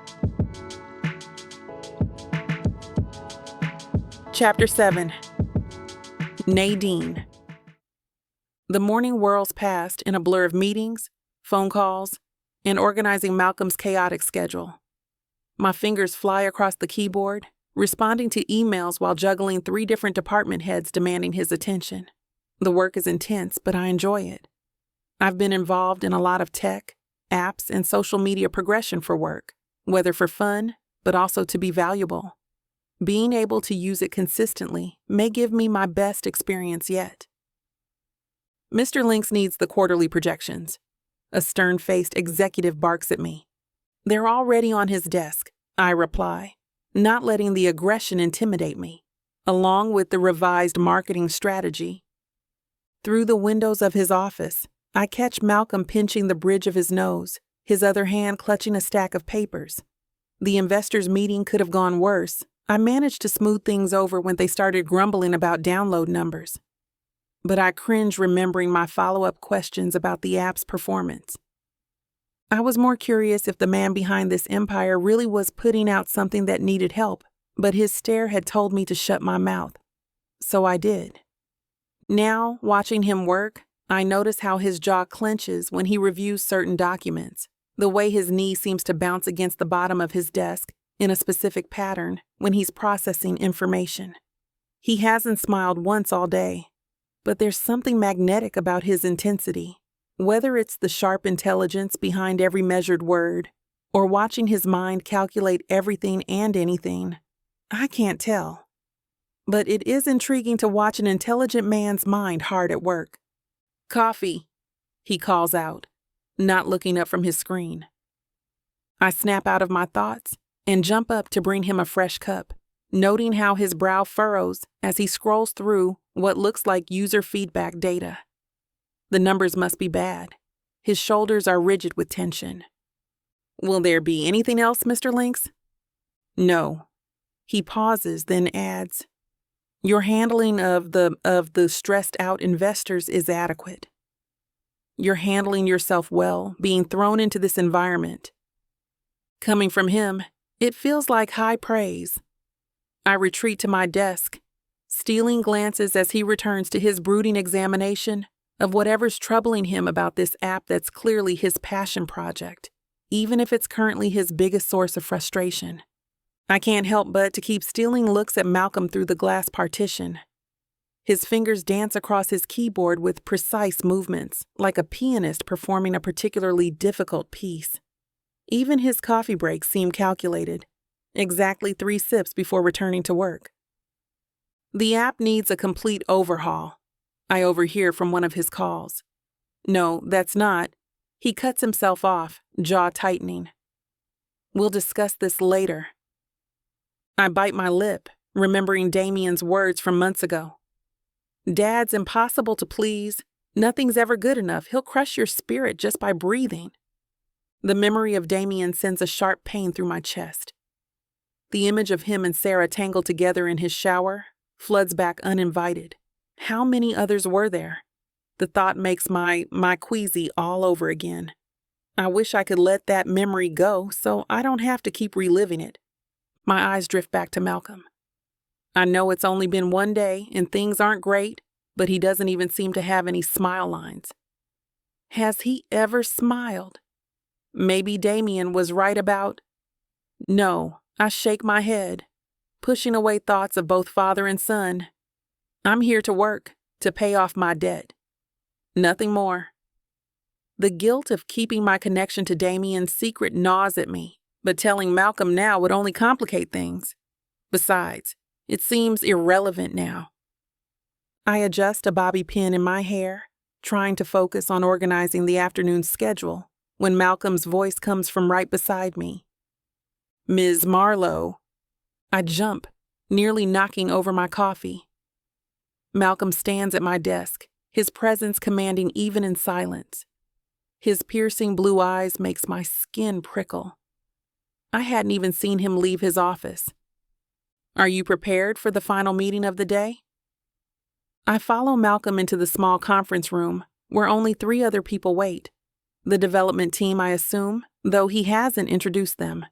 Chapter 7. Nadine. The morning whirls past in a blur of meetings, phone calls, and organizing Malcolm's chaotic schedule. My fingers fly across the keyboard, responding to emails while juggling 3 different department heads demanding his attention. The work is intense, but I enjoy it. I've been involved in a lot of tech, apps, and social media progression for work, whether for fun, but also to be valuable. Being able to use it consistently may give me my best experience yet. Mr. Lynx needs the quarterly projections. A stern-faced executive barks at me. They're already on his desk, I reply, not letting the aggression intimidate me, along with the revised marketing strategy. Through the windows of his office, I catch Malcolm pinching the bridge of his nose, his other hand clutching a stack of papers. The investors' meeting could have gone worse. I managed to smooth things over when they started grumbling about download numbers. But I cringe remembering my follow-up questions about the app's performance. I was more curious if the man behind this empire really was putting out something that needed help, but his stare had told me to shut my mouth. So I did. Now, watching him work, I notice how his jaw clenches when he reviews certain documents, the way his knee seems to bounce against the bottom of his desk in a specific pattern when he's processing information. He hasn't smiled once all day, but there's something magnetic about his intensity. Whether it's the sharp intelligence behind every measured word, or watching his mind calculate everything and anything, I can't tell. But it is intriguing to watch an intelligent man's mind hard at work. "Coffee," he calls out, not looking up from his screen. I snap out of my thoughts and jump up to bring him a fresh cup, noting how his brow furrows as he scrolls through what looks like user feedback data. The numbers must be bad. His shoulders are rigid with tension. "Will there be anything else, Mr. Lynx?" "No." He pauses, then adds, "Your handling of the stressed-out investors is adequate. You're handling yourself well, being thrown into this environment." Coming from him, it feels like high praise. I retreat to my desk, stealing glances as he returns to his brooding examination of whatever's troubling him about this app that's clearly his passion project, even if it's currently his biggest source of frustration. I can't help but to keep stealing looks at Malcolm through the glass partition. His fingers dance across his keyboard with precise movements, like a pianist performing a particularly difficult piece. Even his coffee breaks seem calculated, exactly 3 sips before returning to work. "The app needs a complete overhaul," I overhear from one of his calls. "No, that's not." He cuts himself off, jaw tightening. "We'll discuss this later." I bite my lip, remembering Damien's words from months ago. "Dad's impossible to please. Nothing's ever good enough. He'll crush your spirit just by breathing." The memory of Damien sends a sharp pain through my chest. The image of him and Sarah tangled together in his shower floods back uninvited. How many others were there? The thought makes my queasy all over again. I wish I could let that memory go so I don't have to keep reliving it. My eyes drift back to Malcolm. I know it's only been 1 day and things aren't great, but he doesn't even seem to have any smile lines. Has he ever smiled? Maybe Damien was right about... No, I shake my head, pushing away thoughts of both father and son. I'm here to work, to pay off my debt. Nothing more. The guilt of keeping my connection to Damien's secret gnaws at me, but telling Malcolm now would only complicate things. Besides, it seems irrelevant now. I adjust a bobby pin in my hair, trying to focus on organizing the afternoon's schedule, when Malcolm's voice comes from right beside me. Ms. Marlowe. I jump, nearly knocking over my coffee. Malcolm stands at my desk, his presence commanding even in silence. His piercing blue eyes makes my skin prickle. I hadn't even seen him leave his office. Are you prepared for the final meeting of the day? I follow Malcolm into the small conference room, where only 3 other people wait. The development team, I assume, though he hasn't introduced them.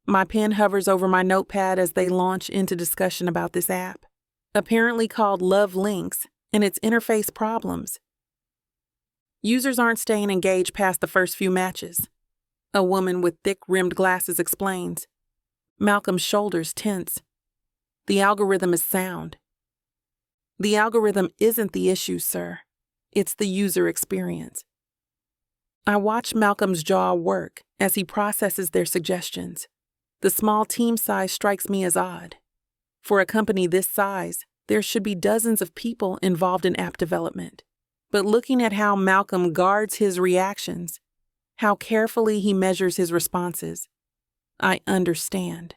My pen hovers over my notepad as they launch into discussion about this app, apparently called Lynx, and its interface problems. Users aren't staying engaged past the first few matches. A woman with thick-rimmed glasses explains. Malcolm's shoulders tense. The algorithm is sound. The algorithm isn't the issue, sir. It's the user experience. I watch Malcolm's jaw work as he processes their suggestions. The small team size strikes me as odd. For a company this size, there should be dozens of people involved in app development. But looking at how Malcolm guards his reactions, how carefully he measures his responses, I understand.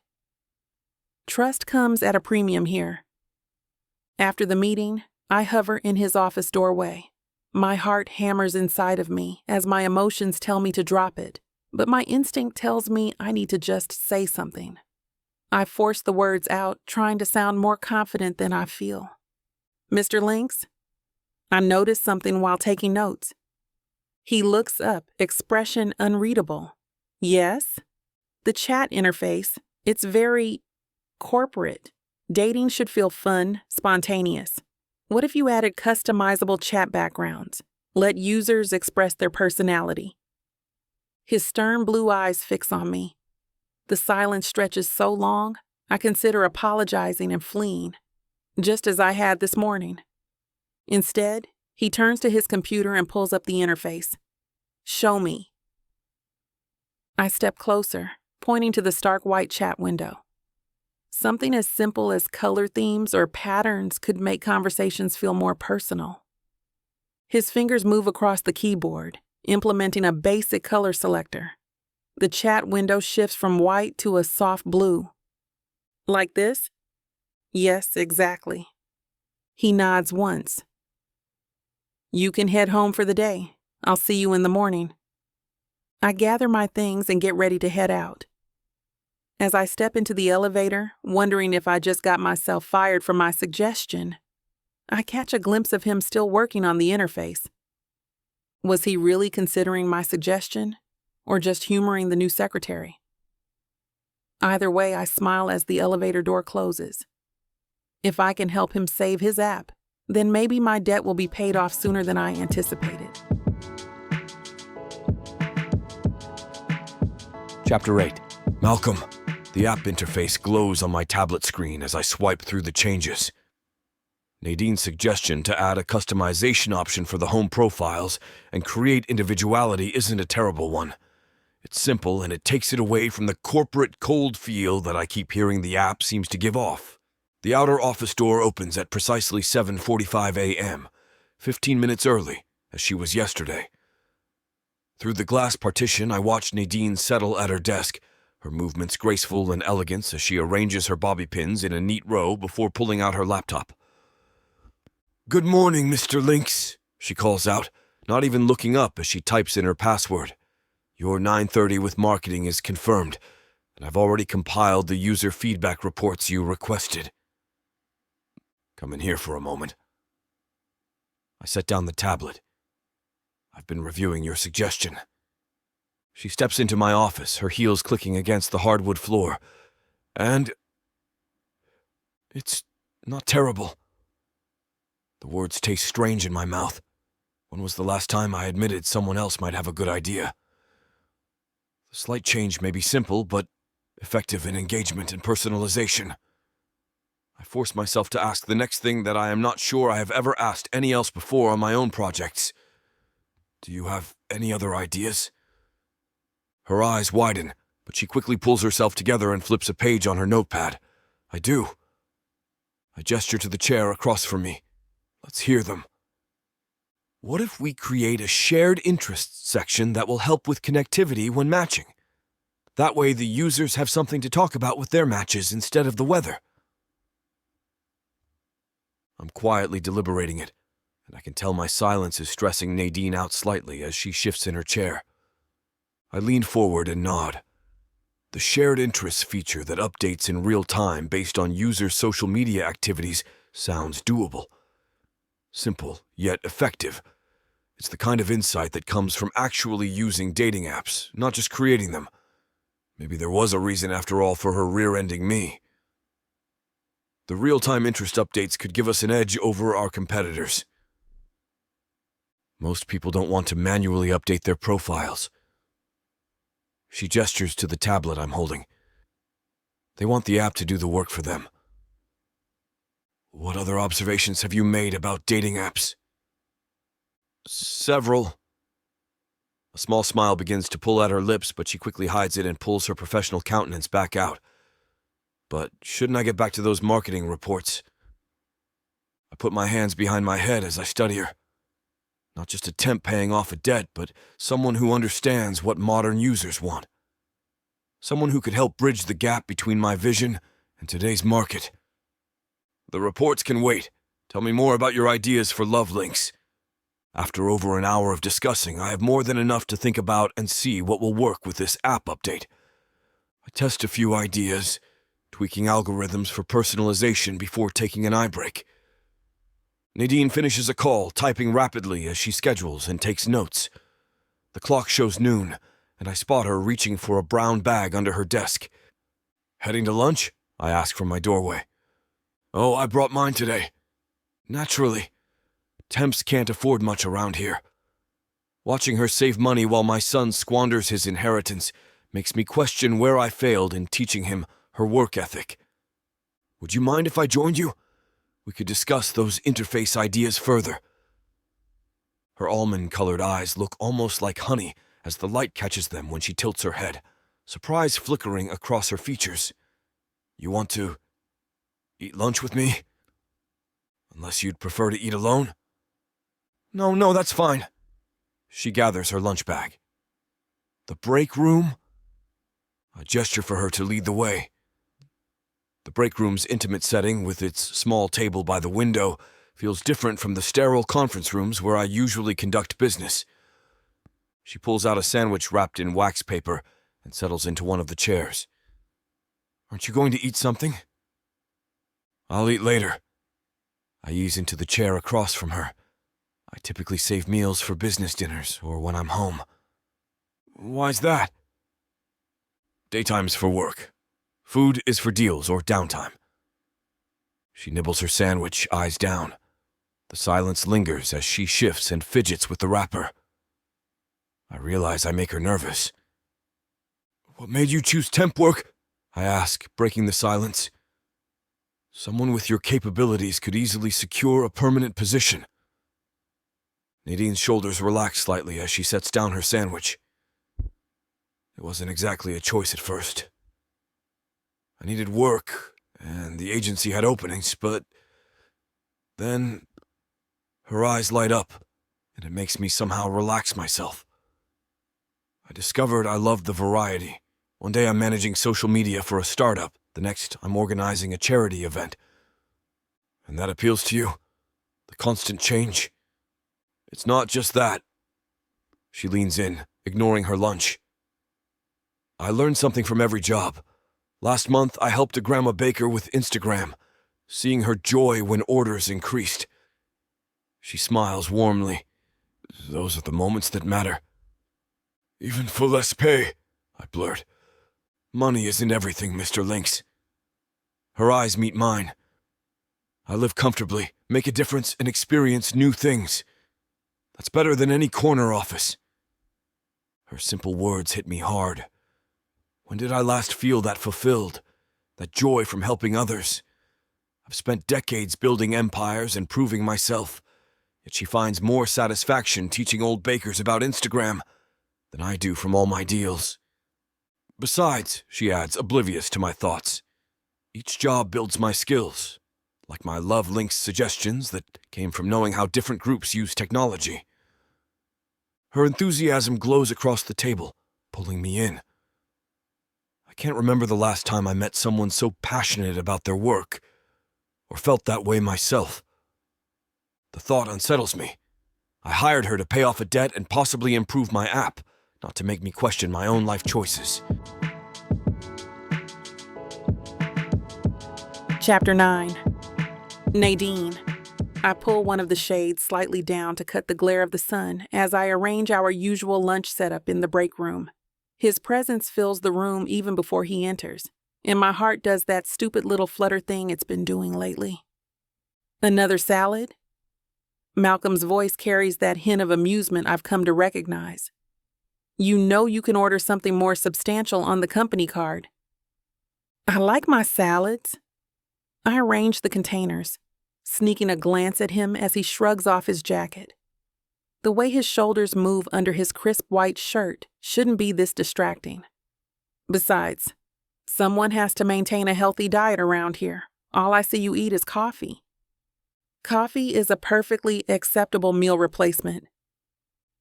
Trust comes at a premium here. After the meeting, I hover in his office doorway. My heart hammers inside of me as my emotions tell me to drop it, but my instinct tells me I need to just say something. I force the words out, trying to sound more confident than I feel. Mr. Lynx? I notice something while taking notes. He looks up, expression unreadable. Yes? The chat interface, it's very corporate. Dating should feel fun, spontaneous. What if you added customizable chat backgrounds? Let users express their personality. His stern blue eyes fix on me. The silence stretches so long, I consider apologizing and fleeing, just as I had this morning. Instead, he turns to his computer and pulls up the interface. Show me. I step closer, pointing to the stark white chat window. Something as simple as color themes or patterns could make conversations feel more personal. His fingers move across the keyboard, implementing a basic color selector. The chat window shifts from white to a soft blue. Like this? Yes, exactly. He nods once. You can head home for the day. I'll see you in the morning. I gather my things and get ready to head out. As I step into the elevator, wondering if I just got myself fired for my suggestion, I catch a glimpse of him still working on the interface. Was he really considering my suggestion, or just humoring the new secretary? Either way, I smile as the elevator door closes. If I can help him save his app, then maybe my debt will be paid off sooner than I anticipated. Chapter 8. Malcolm. The app interface glows on my tablet screen as I swipe through the changes. Nadine's suggestion to add a customization option for the home profiles and create individuality isn't a terrible one. It's simple and it takes it away from the corporate cold feel that I keep hearing the app seems to give off. The outer office door opens at precisely 7:45 a.m., 15 minutes early, as she was yesterday. Through the glass partition, I watch Nadine settle at her desk, her movements graceful and elegant as she arranges her bobby pins in a neat row before pulling out her laptop. "Good morning, Mr. Lynx," she calls out, not even looking up as she types in her password. "Your 9:30 with marketing is confirmed, and I've already compiled the user feedback reports you requested. Come in here for a moment." I set down the tablet. "I've been reviewing your suggestion." She steps into my office, her heels clicking against the hardwood floor. "And it's not terrible." The words taste strange in my mouth. When was the last time I admitted someone else might have a good idea? The slight change may be simple, but effective in engagement and personalization. I force myself to ask the next thing that I am not sure I have ever asked any else before on my own projects. Do you have any other ideas? Her eyes widen, but she quickly pulls herself together and flips a page on her notepad. I do. I gesture to the chair across from me. Let's hear them. What if we create a shared interests section that will help with connectivity when matching? That way the users have something to talk about with their matches instead of the weather. I'm quietly deliberating it, and I can tell my silence is stressing Nadine out slightly as she shifts in her chair. I lean forward and nod. The shared interests feature that updates in real time based on users' social media activities sounds doable. Simple, yet effective. It's the kind of insight that comes from actually using dating apps, not just creating them. Maybe there was a reason after all for her rear-ending me. The real-time interest updates could give us an edge over our competitors. Most people don't want to manually update their profiles. She gestures to the tablet I'm holding. They want the app to do the work for them. What other observations have you made about dating apps? Several. A small smile begins to pull at her lips, but she quickly hides it and pulls her professional countenance back out. But shouldn't I get back to those marketing reports? I put my hands behind my head as I study her. Not just a temp paying off a debt, but someone who understands what modern users want. Someone who could help bridge the gap between my vision and today's market. The reports can wait. Tell me more about your ideas for Love Lynx. After over an hour of discussing, I have more than enough to think about and see what will work with this app update. I test a few ideas, tweaking algorithms for personalization before taking an eye break. Nadine finishes a call, typing rapidly as she schedules and takes notes. The clock shows noon, and I spot her reaching for a brown bag under her desk. Heading to lunch? I ask from my doorway. Oh, I brought mine today. Naturally. Temps can't afford much around here. Watching her save money while my son squanders his inheritance makes me question where I failed in teaching him her work ethic. Would you mind if I joined you? We could discuss those interface ideas further. Her almond-colored eyes look almost like honey as the light catches them when she tilts her head, surprise flickering across her features. You want to eat lunch with me? Unless you'd prefer to eat alone? No, that's fine. She gathers her lunch bag. The break room? I gesture for her to lead the way. The break room's intimate setting, with its small table by the window, feels different from the sterile conference rooms where I usually conduct business. She pulls out a sandwich wrapped in wax paper and settles into one of the chairs. Aren't you going to eat something? I'll eat later. I ease into the chair across from her. I typically save meals for business dinners or when I'm home. Why's that? Daytime's for work. Food is for deals or downtime. She nibbles her sandwich, eyes down. The silence lingers as she shifts and fidgets with the wrapper. I realize I make her nervous. What made you choose temp work? I ask, breaking the silence. Someone with your capabilities could easily secure a permanent position. Nadine's shoulders relax slightly as she sets down her sandwich. It wasn't exactly a choice at first. I needed work, and the agency had openings, but then her eyes light up, and it makes me somehow relax myself. I discovered I loved the variety. One day I'm managing social media for a startup, the next I'm organizing a charity event. And that appeals to you? The constant change? It's not just that. She leans in, ignoring her lunch. I learned something from every job. Last month, I helped a grandma baker with Instagram, seeing her joy when orders increased. She smiles warmly. Those are the moments that matter. Even for less pay, I blurt. Money isn't everything, Mr. Lynx. Her eyes meet mine. I live comfortably, make a difference, and experience new things. That's better than any corner office. Her simple words hit me hard. When did I last feel that fulfilled? That joy from helping others? I've spent decades building empires and proving myself, yet she finds more satisfaction teaching old bakers about Instagram than I do from all my deals. Besides, she adds, oblivious to my thoughts, each job builds my skills, like my love Lynx suggestions that came from knowing how different groups use technology. Her enthusiasm glows across the table, pulling me in. I can't remember the last time I met someone so passionate about their work, or felt that way myself. The thought unsettles me. I hired her to pay off a debt and possibly improve my app, not to make me question my own life choices. Chapter 9. Nadine. I pull one of the shades slightly down to cut the glare of the sun as I arrange our usual lunch setup in the break room. His presence fills the room even before he enters, and my heart does that stupid little flutter thing it's been doing lately. Another salad? Malcolm's voice carries that hint of amusement I've come to recognize. You know you can order something more substantial on the company card. I like my salads. I arrange the containers, sneaking a glance at him as he shrugs off his jacket. The way his shoulders move under his crisp white shirt shouldn't be this distracting. Besides, someone has to maintain a healthy diet around here. All I see you eat is coffee. Coffee is a perfectly acceptable meal replacement,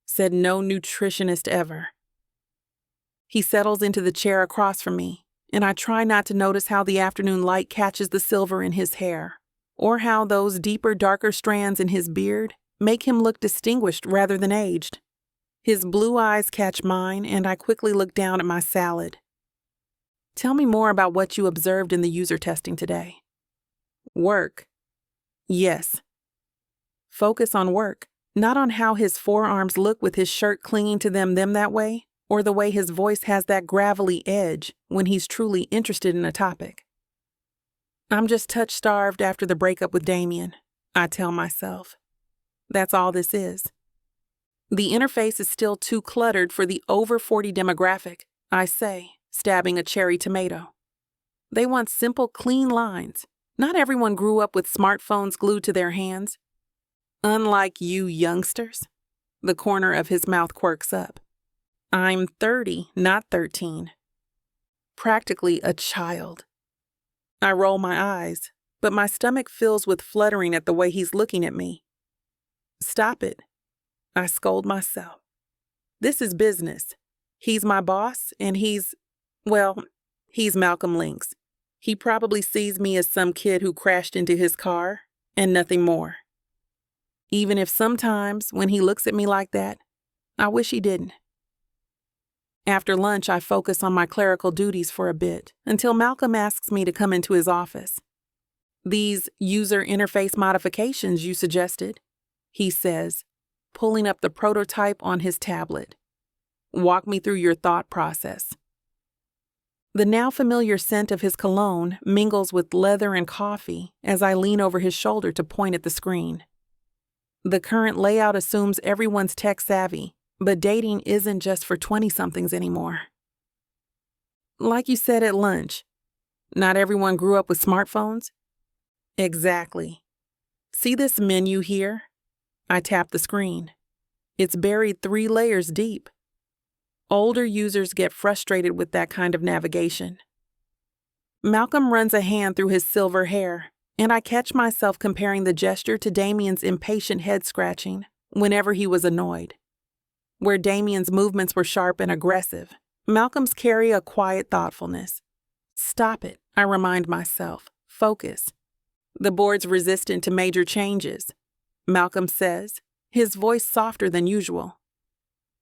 said no nutritionist ever. He settles into the chair across from me, and I try not to notice how the afternoon light catches the silver in his hair, or how those deeper, darker strands in his beard make him look distinguished rather than aged. His blue eyes catch mine, and I quickly look down at my salad. Tell me more about what you observed in the user testing today. Work. Yes. Focus on work, not on how his forearms look with his shirt clinging to them that way, or the way his voice has that gravelly edge when he's truly interested in a topic. I'm just touch-starved after the breakup with Damien, I tell myself. That's all this is. The interface is still too cluttered for the over 40 demographic, I say, stabbing a cherry tomato. They want simple, clean lines. Not everyone grew up with smartphones glued to their hands. Unlike you youngsters. The corner of his mouth quirks up. I'm 30, not 13. Practically a child. I roll my eyes, but my stomach fills with fluttering at the way he's looking at me. Stop it. I scold myself. This is business. He's my boss, and he's Malcolm Lynx. He probably sees me as some kid who crashed into his car, and nothing more. Even if sometimes, when he looks at me like that, I wish he didn't. After lunch, I focus on my clerical duties for a bit, until Malcolm asks me to come into his office. These user interface modifications you suggested, he says, pulling up the prototype on his tablet. Walk me through your thought process. The now familiar scent of his cologne mingles with leather and coffee as I lean over his shoulder to point at the screen. The current layout assumes everyone's tech-savvy, but dating isn't just for 20-somethings anymore. Like you said at lunch, not everyone grew up with smartphones? Exactly. See this menu here? I tap the screen. It's buried 3 layers deep. Older users get frustrated with that kind of navigation. Malcolm runs a hand through his silver hair, and I catch myself comparing the gesture to Damien's impatient head scratching whenever he was annoyed. Where Damien's movements were sharp and aggressive, Malcolm's carry a quiet thoughtfulness. Stop it, I remind myself. Focus. The board's resistant to major changes, Malcolm says, his voice softer than usual.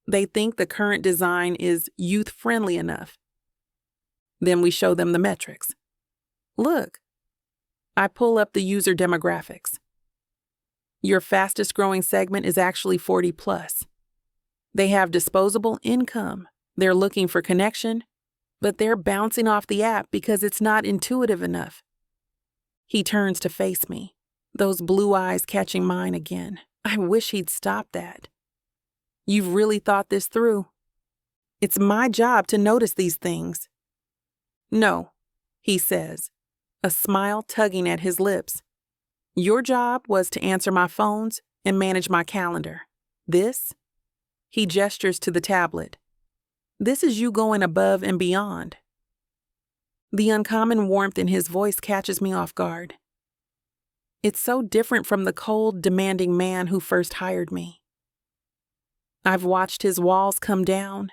They think the current design is youth-friendly enough. Then we show them the metrics. Look. I pull up the user demographics. Your fastest growing segment is actually 40 plus. They have disposable income. They're looking for connection, but they're bouncing off the app because it's not intuitive enough. He turns to face me, those blue eyes catching mine again. I wish he'd stop that. You've really thought this through? It's my job to notice these things. No, he says, a smile tugging at his lips. Your job was to answer my phones and manage my calendar. This? He gestures to the tablet. This is you going above and beyond. The uncommon warmth in his voice catches me off guard. It's so different from the cold, demanding man who first hired me. I've watched his walls come down,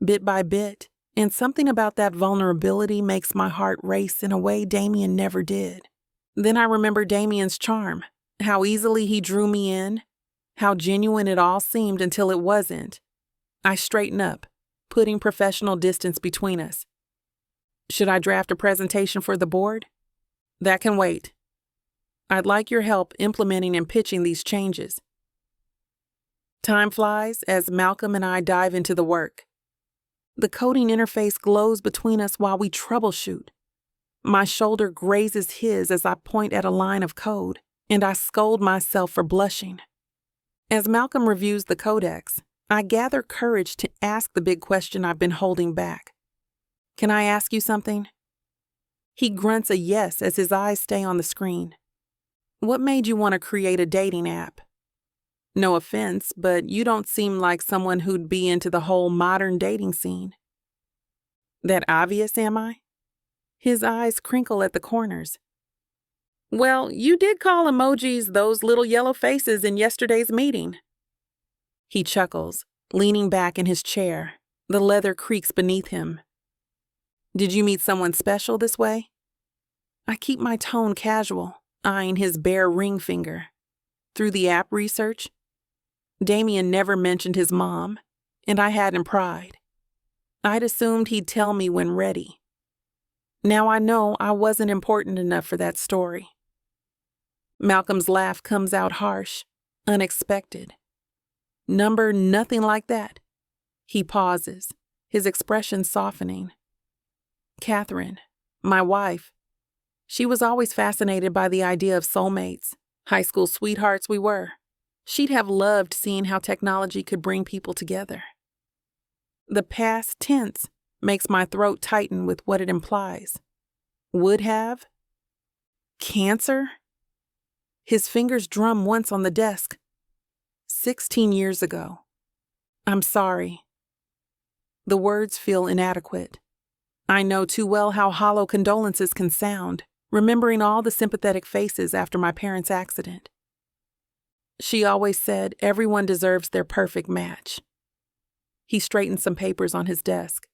bit by bit, and something about that vulnerability makes my heart race in a way Damien never did. Then I remember Damien's charm, how easily he drew me in, how genuine it all seemed until it wasn't. I straighten up, putting professional distance between us. Should I draft a presentation for the board? That can wait. I'd like your help implementing and pitching these changes. Time flies as Malcolm and I dive into the work. The coding interface glows between us while we troubleshoot. My shoulder grazes his as I point at a line of code, and I scold myself for blushing. As Malcolm reviews the codex, I gather courage to ask the big question I've been holding back. Can I ask you something? He grunts a yes as his eyes stay on the screen. What made you want to create a dating app? No offense, but you don't seem like someone who'd be into the whole modern dating scene. That obvious, am I? His eyes crinkle at the corners. Well, you did call emojis those little yellow faces in yesterday's meeting. He chuckles, leaning back in his chair. The leather creaks beneath him. Did you meet someone special this way? I keep my tone casual, eyeing his bare ring finger. Through the app research, Damien never mentioned his mom, and I hadn't pried. I'd assumed he'd tell me when ready. Now I know I wasn't important enough for that story. Malcolm's laugh comes out harsh, unexpected. Number nothing like that. He pauses, his expression softening. Catherine, my wife, she was always fascinated by the idea of soulmates, high school sweethearts we were. She'd have loved seeing how technology could bring people together. The past tense makes my throat tighten with what it implies. Would have? Cancer? His fingers drum once on the desk. 16 years ago. I'm sorry. The words feel inadequate. I know too well how hollow condolences can sound, remembering all the sympathetic faces after my parents' accident. She always said everyone deserves their perfect match. He straightened some papers on his desk.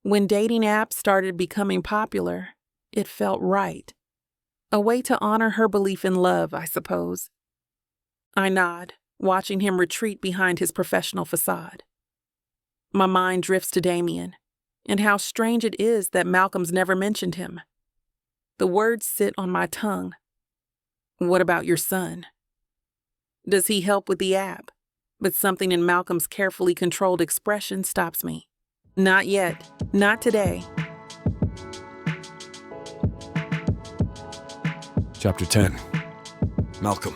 When dating apps started becoming popular, it felt right. A way to honor her belief in love, I suppose. I nod, watching him retreat behind his professional facade. My mind drifts to Damien, and how strange it is that Malcolm's never mentioned him. The words sit on my tongue. What about your son? Does he help with the app? But something in Malcolm's carefully controlled expression stops me. Not yet. Not today. Chapter 10. Malcolm.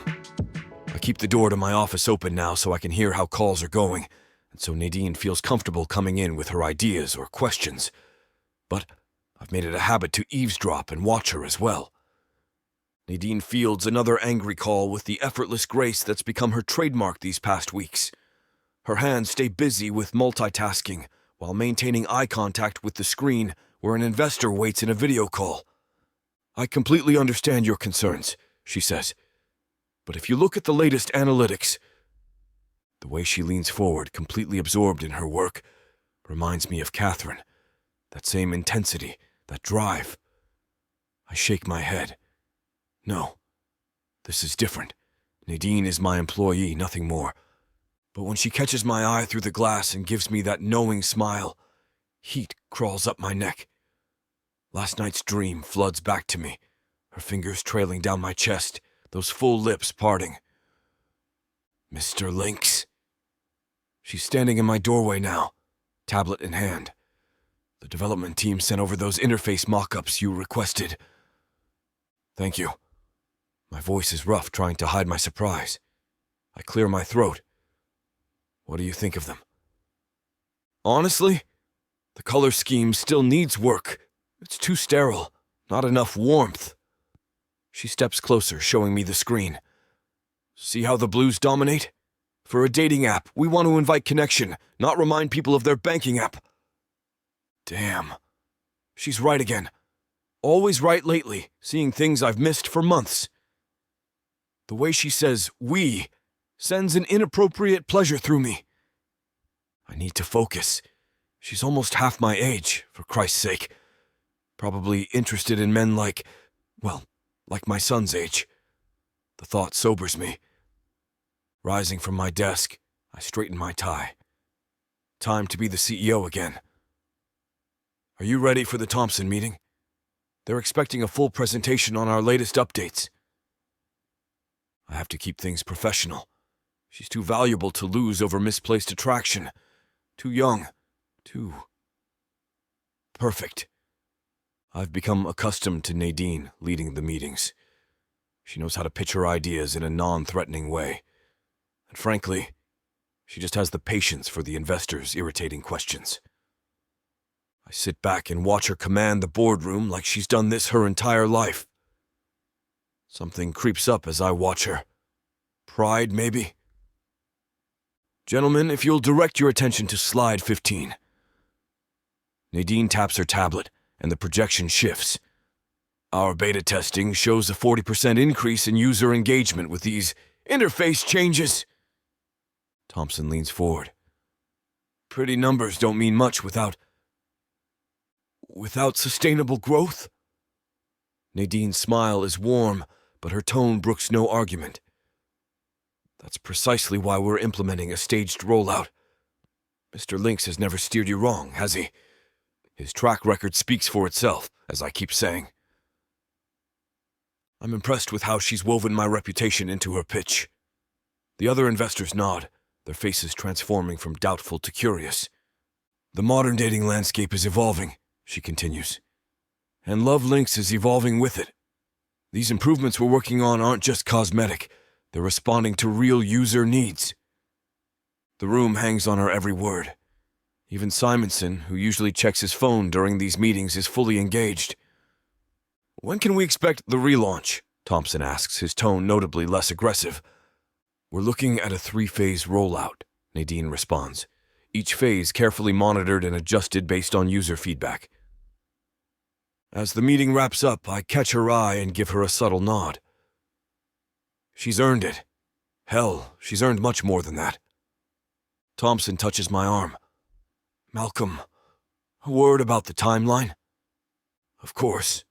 I keep the door to my office open now so I can hear how calls are going, and so Nadine feels comfortable coming in with her ideas or questions. But I've made it a habit to eavesdrop and watch her as well. Nadine fields another angry call with the effortless grace that's become her trademark these past weeks. Her hands stay busy with multitasking while maintaining eye contact with the screen where an investor waits in a video call. I completely understand your concerns, she says. But if you look at the latest analytics, the way she leans forward, completely absorbed in her work, reminds me of Catherine. That same intensity, that drive. I shake my head. No, this is different. Nadine is my employee, nothing more. But when she catches my eye through the glass and gives me that knowing smile, heat crawls up my neck. Last night's dream floods back to me, her fingers trailing down my chest, those full lips parting. Mr. Lynx. She's standing in my doorway now, tablet in hand. The development team sent over those interface mock-ups you requested. Thank you. My voice is rough, trying to hide my surprise. I clear my throat. What do you think of them? Honestly, the color scheme still needs work. It's too sterile, not enough warmth. She steps closer, showing me the screen. See how the blues dominate? For a dating app, we want to invite connection, not remind people of their banking app. Damn. She's right again. Always right lately, seeing things I've missed for months. The way she says "we" sends an inappropriate pleasure through me. I need to focus. She's almost half my age, for Christ's sake. Probably interested in men like my son's age. The thought sobers me. Rising from my desk, I straighten my tie. Time to be the CEO again. Are you ready for the Thompson meeting? They're expecting a full presentation on our latest updates. I have to keep things professional. She's too valuable to lose over misplaced attraction. Too young. Too perfect. I've become accustomed to Nadine leading the meetings. She knows how to pitch her ideas in a non-threatening way. And frankly, she just has the patience for the investors' irritating questions. I sit back and watch her command the boardroom like she's done this her entire life. Something creeps up as I watch her. Pride, maybe? Gentlemen, if you'll direct your attention to slide 15. Nadine taps her tablet, and the projection shifts. Our beta testing shows a 40% increase in user engagement with these interface changes. Thompson leans forward. Pretty numbers don't mean much without sustainable growth? Nadine's smile is warm, but her tone brooks no argument. That's precisely why we're implementing a staged rollout. Mr. Lynx has never steered you wrong, has he? His track record speaks for itself, as I keep saying. I'm impressed with how she's woven my reputation into her pitch. The other investors nod, their faces transforming from doubtful to curious. The modern dating landscape is evolving, she continues. And Love Lynx is evolving with it. These improvements we're working on aren't just cosmetic. They're responding to real user needs. The room hangs on her every word. Even Simonson, who usually checks his phone during these meetings, is fully engaged. When can we expect the relaunch? Thompson asks, his tone notably less aggressive. We're looking at a 3-phase rollout, Nadine responds. Each phase carefully monitored and adjusted based on user feedback. As the meeting wraps up, I catch her eye and give her a subtle nod. She's earned it. Hell, she's earned much more than that. Thompson touches my arm. Malcolm, a word about the timeline? Of course.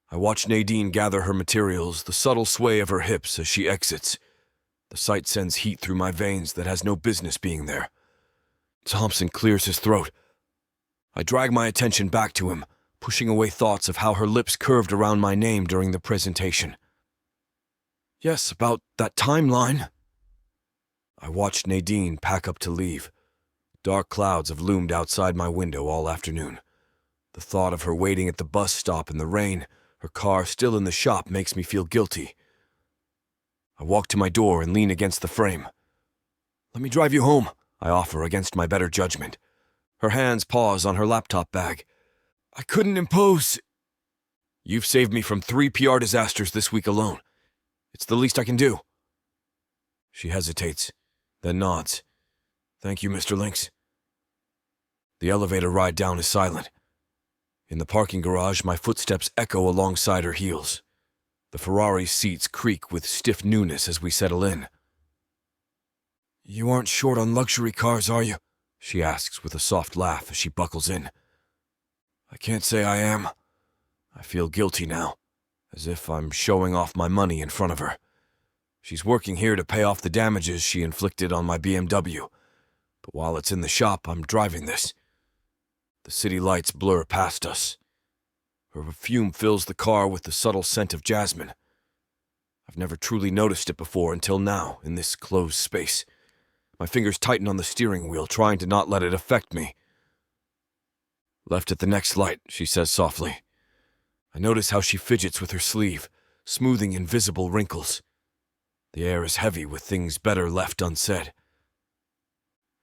I watch Nadine gather her materials, the subtle sway of her hips as she exits. The sight sends heat through my veins that has no business being there. Thompson clears his throat. I drag my attention back to him, pushing away thoughts of how her lips curved around my name during the presentation. Yes, about that timeline. I watched Nadine pack up to leave. Dark clouds have loomed outside my window all afternoon. The thought of her waiting at the bus stop in the rain, her car still in the shop, makes me feel guilty. I walk to my door and lean against the frame. Let me drive you home, I offer against my better judgment. Her hands pause on her laptop bag. I couldn't impose. You've saved me from 3 PR disasters this week alone. It's the least I can do. She hesitates, then nods. Thank you, Mr. Lynx. The elevator ride down is silent. In the parking garage, my footsteps echo alongside her heels. The Ferrari's seats creak with stiff newness as we settle in. You aren't short on luxury cars, are you? She asks with a soft laugh as she buckles in. I can't say I am. I feel guilty now, as if I'm showing off my money in front of her. She's working here to pay off the damages she inflicted on my BMW. But while it's in the shop, I'm driving this. The city lights blur past us. Her perfume fills the car with the subtle scent of jasmine. I've never truly noticed it before until now, in this closed space. My fingers tighten on the steering wheel, trying to not let it affect me. Left at the next light, she says softly. I notice how she fidgets with her sleeve, smoothing invisible wrinkles. The air is heavy with things better left unsaid.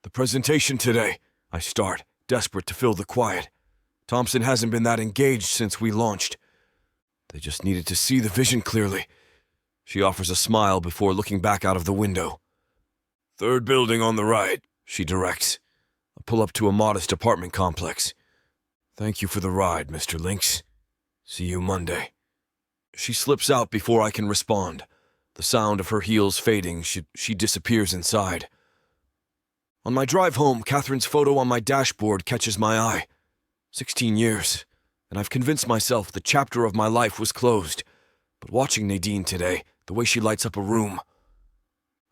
"The presentation today," I start, desperate to fill the quiet. "Thompson hasn't been that engaged since we launched. They just needed to see the vision clearly." She offers a smile before looking back out of the window. "Third building on the right," she directs. I pull up to a modest apartment complex. "Thank you for the ride, Mr. Lynx. See you Monday." She slips out before I can respond. The sound of her heels fading, she disappears inside. On my drive home, Catherine's photo on my dashboard catches my eye. 16 years, and I've convinced myself the chapter of my life was closed. But watching Nadine today, the way she lights up a room...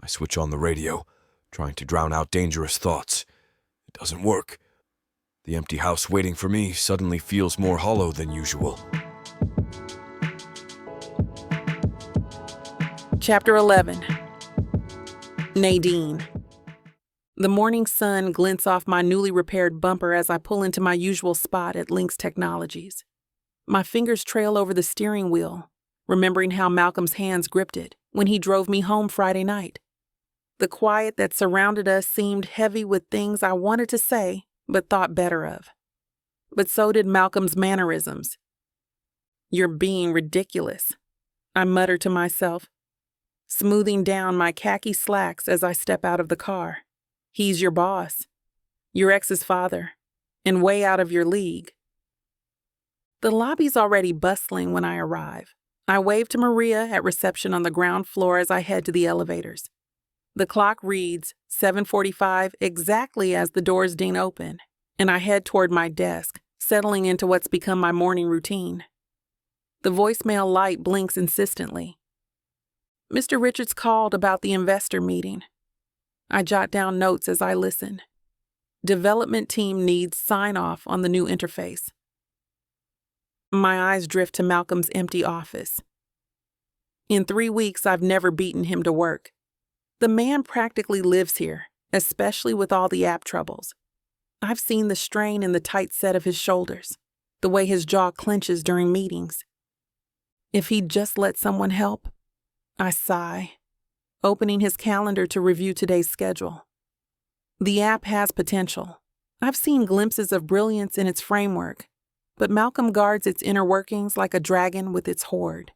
I switch on the radio, trying to drown out dangerous thoughts. It doesn't work. The empty house waiting for me suddenly feels more hollow than usual. Chapter 11. Nadine. The morning sun glints off my newly repaired bumper as I pull into my usual spot at Lynx Technologies. My fingers trail over the steering wheel, remembering how Malcolm's hands gripped it when he drove me home Friday night. The quiet that surrounded us seemed heavy with things I wanted to say but thought better of. But so did Malcolm's mannerisms. "You're being ridiculous," I mutter to myself, smoothing down my khaki slacks as I step out of the car. "He's your boss, your ex's father, and way out of your league." The lobby's already bustling when I arrive. I wave to Maria at reception on the ground floor as I head to the elevators. The clock reads 7:45 exactly as the doors ding open, and I head toward my desk, settling into what's become my morning routine. The voicemail light blinks insistently. Mr. Richards called about the investor meeting. I jot down notes as I listen. Development team needs sign-off on the new interface. My eyes drift to Malcolm's empty office. In 3 weeks, I've never beaten him to work. The man practically lives here, especially with all the app troubles. I've seen the strain in the tight set of his shoulders, the way his jaw clenches during meetings. If he'd just let someone help, I sigh, opening his calendar to review today's schedule. The app has potential. I've seen glimpses of brilliance in its framework, but Malcolm guards its inner workings like a dragon with its hoard.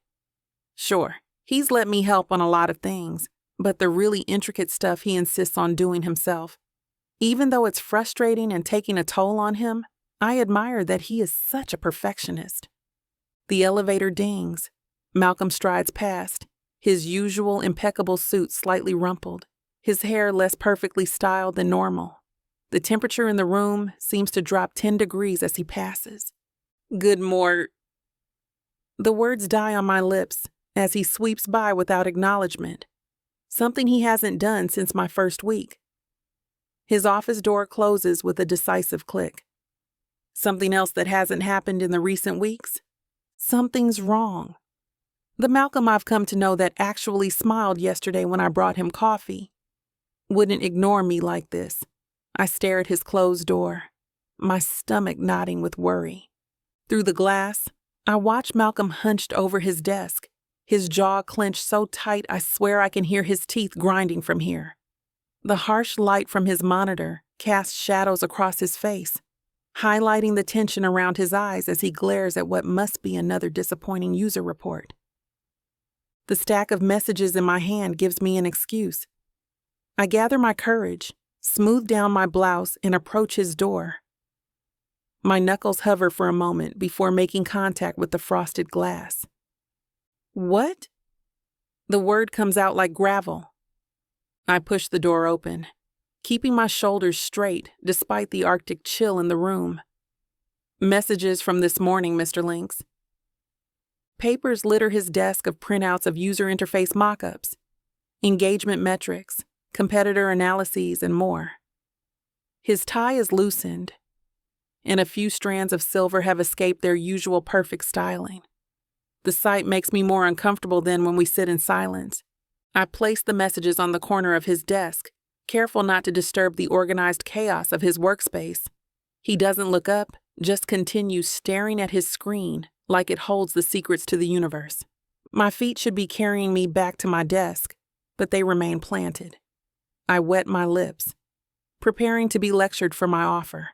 Sure, he's let me help on a lot of things, but the really intricate stuff he insists on doing himself. Even though it's frustrating and taking a toll on him, I admire that he is such a perfectionist. The elevator dings. Malcolm strides past, his usual impeccable suit slightly rumpled, his hair less perfectly styled than normal. The temperature in the room seems to drop 10 degrees as he passes. "Good morning." The words die on my lips as he sweeps by without acknowledgement, something he hasn't done since my first week. His office door closes with a decisive click. Something else that hasn't happened in the recent weeks? Something's wrong. The Malcolm I've come to know that actually smiled yesterday when I brought him coffee wouldn't ignore me like this. I stare at his closed door, my stomach knotting with worry. Through the glass, I watch Malcolm hunched over his desk, his jaw clenched so tight I swear I can hear his teeth grinding from here. The harsh light from his monitor casts shadows across his face, highlighting the tension around his eyes as he glares at what must be another disappointing user report. The stack of messages in my hand gives me an excuse. I gather my courage, smooth down my blouse, and approach his door. My knuckles hover for a moment before making contact with the frosted glass. "What?" The word comes out like gravel. I push the door open, keeping my shoulders straight despite the Arctic chill in the room. "Messages from this morning, Mr. Lynx." Papers litter his desk of printouts of user interface mock-ups, engagement metrics, competitor analyses, and more. His tie is loosened, and a few strands of silver have escaped their usual perfect styling. The sight makes me more uncomfortable than when we sit in silence. I place the messages on the corner of his desk, careful not to disturb the organized chaos of his workspace. He doesn't look up, just continues staring at his screen like it holds the secrets to the universe. My feet should be carrying me back to my desk, but they remain planted. I wet my lips, preparing to be lectured for my offer.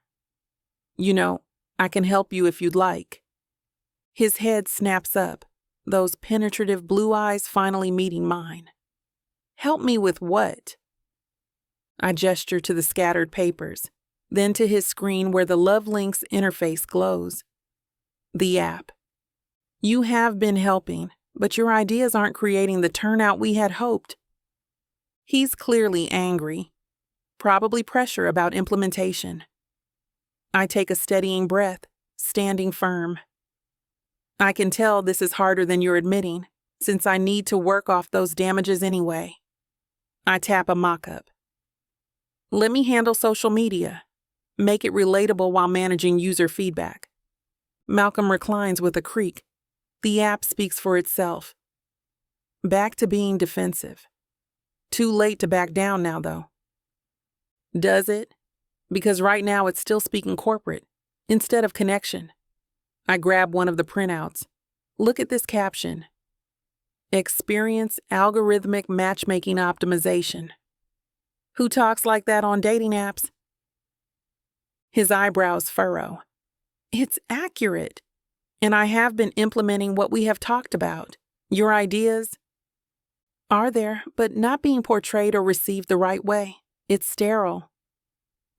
You know, I can help you if you'd like. His head snaps up, those penetrative blue eyes finally meeting mine. Help me with what? I gesture to the scattered papers, then to his screen where the Lynx interface glows. The app. You have been helping, but your ideas aren't creating the turnout we had hoped. He's clearly angry, probably pressure about implementation. I take a steadying breath, standing firm. I can tell this is harder than you're admitting, since I need to work off those damages anyway. I tap a mock-up. Let me handle social media. Make it relatable while managing user feedback. Malcolm reclines with a creak. The app speaks for itself. Back to being defensive. Too late to back down now, though. Does it? Because right now it's still speaking corporate, instead of connection. I grab one of the printouts. Look at this caption. Experience algorithmic matchmaking optimization. Who talks like that on dating apps? His eyebrows furrow. It's accurate. And I have been implementing what we have talked about. Your ideas are there, but not being portrayed or received the right way. It's sterile.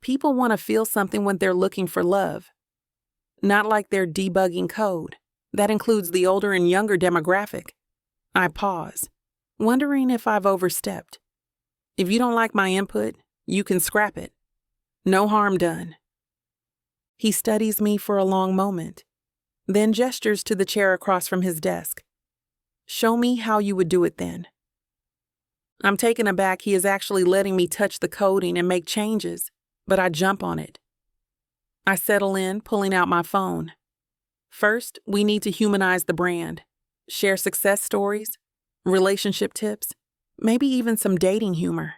People want to feel something when they're looking for love. Not like they're debugging code. That includes the older and younger demographic. I pause, wondering if I've overstepped. If you don't like my input, you can scrap it. No harm done. He studies me for a long moment, then gestures to the chair across from his desk. Show me how you would do it then. I'm taken aback he is actually letting me touch the coding and make changes, but I jump on it. I settle in, pulling out my phone. First, we need to humanize the brand, share success stories, relationship tips, maybe even some dating humor.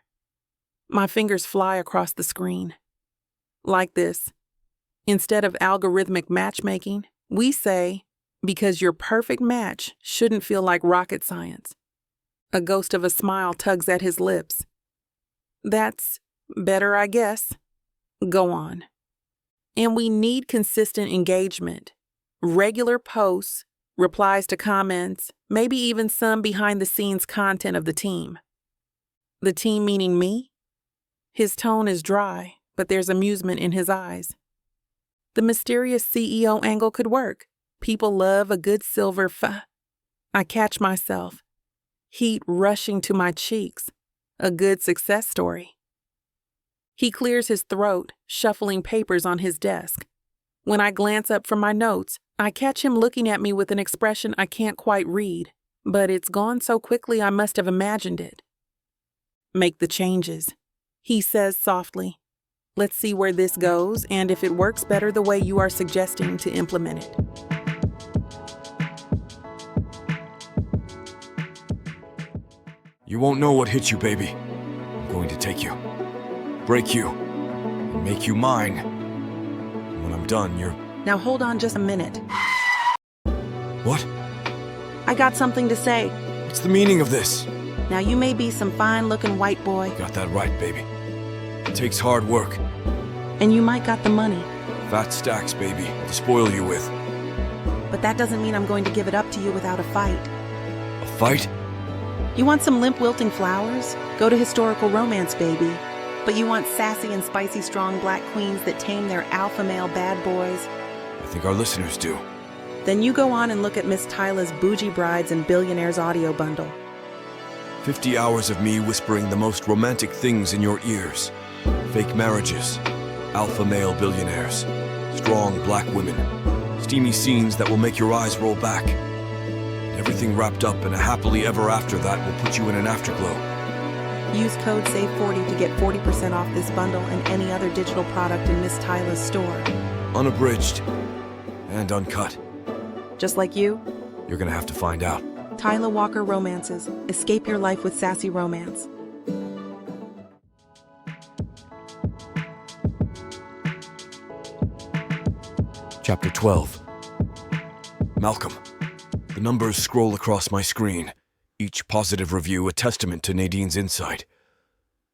My fingers fly across the screen. Like this. Instead of algorithmic matchmaking, we say, because your perfect match shouldn't feel like rocket science. A ghost of a smile tugs at his lips. That's better, I guess. Go on. And we need consistent engagement. Regular posts, replies to comments, maybe even some behind-the-scenes content of the team. The team meaning me? His tone is dry, but there's amusement in his eyes. The mysterious CEO angle could work. People love a good silver I catch myself. Heat rushing to my cheeks. A good success story. He clears his throat, shuffling papers on his desk. When I glance up from my notes, I catch him looking at me with an expression I can't quite read, but it's gone so quickly I must have imagined it. Make the changes, he says softly. Let's see where this goes and if it works better the way you are suggesting to implement it. You won't know what hit you, baby. I'm going to take you, break you, and make you mine. When I'm done, you're... Now hold on just a minute. What? I got something to say. What's the meaning of this? Now you may be some fine-looking white boy. Got that right, baby. It takes hard work. And you might got the money. Fat stacks, baby, to spoil you with. But that doesn't mean I'm going to give it up to you without a fight. A fight? You want some limp wilting flowers? Go to historical romance, baby. But you want sassy and spicy strong black queens that tame their alpha male bad boys? I think our listeners do. Then you go on and look at Miss Tyla's Bougie Brides and Billionaires audio bundle. 50 hours of me whispering the most romantic things in your ears. Fake marriages, alpha male billionaires, strong black women, steamy scenes that will make your eyes roll back. Everything wrapped up in a happily ever after that will put you in an afterglow. Use code SAVE40 to get 40% off this bundle and any other digital product in Miss Tyla's store. Unabridged and uncut. Just like you? You're gonna have to find out. Tyla Walker Romances. Escape your life with sassy romance. Chapter 12. Malcolm. The numbers scroll across my screen, each positive review a testament to Nadine's insight.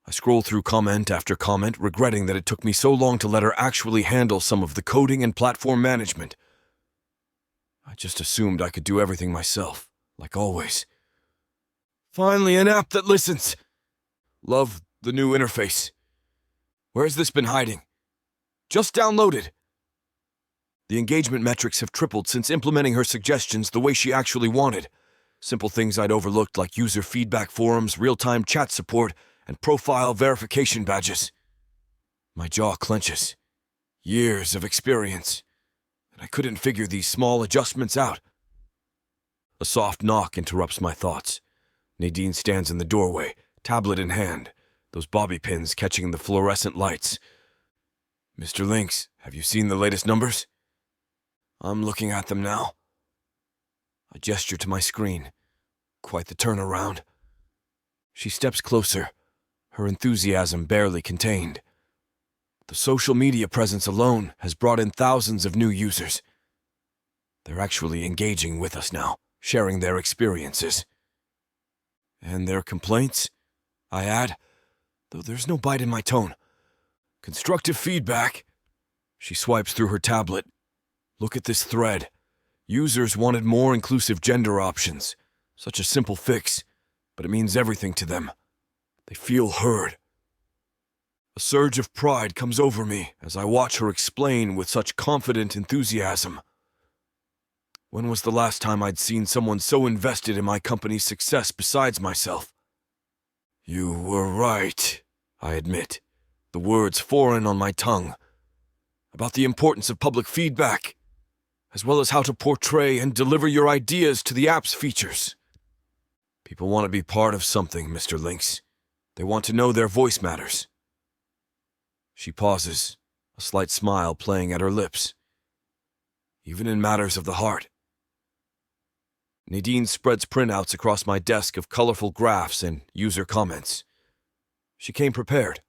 I scroll through comment after comment, regretting that it took me so long to let her actually handle some of the coding and platform management. I just assumed I could do everything myself, like always. Finally, an app that listens. Love the new interface. Where's this been hiding? Just downloaded. The engagement metrics have tripled since implementing her suggestions the way she actually wanted. Simple things I'd overlooked like user feedback forums, real-time chat support, and profile verification badges. My jaw clenches. Years of experience. And I couldn't figure these small adjustments out. A soft knock interrupts my thoughts. Nadine stands in the doorway, tablet in hand, those bobby pins catching the fluorescent lights. Mr. Lynx, have you seen the latest numbers? I'm looking at them now. I gesture to my screen. Quite the turnaround. She steps closer, her enthusiasm barely contained. The social media presence alone has brought in thousands of new users. They're actually engaging with us now, sharing their experiences. And their complaints, I add, though there's no bite in my tone. Constructive feedback. She swipes through her tablet. Look at this thread. Users wanted more inclusive gender options. Such a simple fix, but it means everything to them. They feel heard. A surge of pride comes over me as I watch her explain with such confident enthusiasm. When was the last time I'd seen someone so invested in my company's success besides myself? You were right, I admit, the words foreign on my tongue, about the importance of public feedback, as well as how to portray and deliver your ideas to the app's features. People want to be part of something, Mr. Lynx. They want to know their voice matters. She pauses, a slight smile playing at her lips. Even in matters of the heart. Nadine spreads printouts across my desk of colorful graphs and user comments. She came prepared.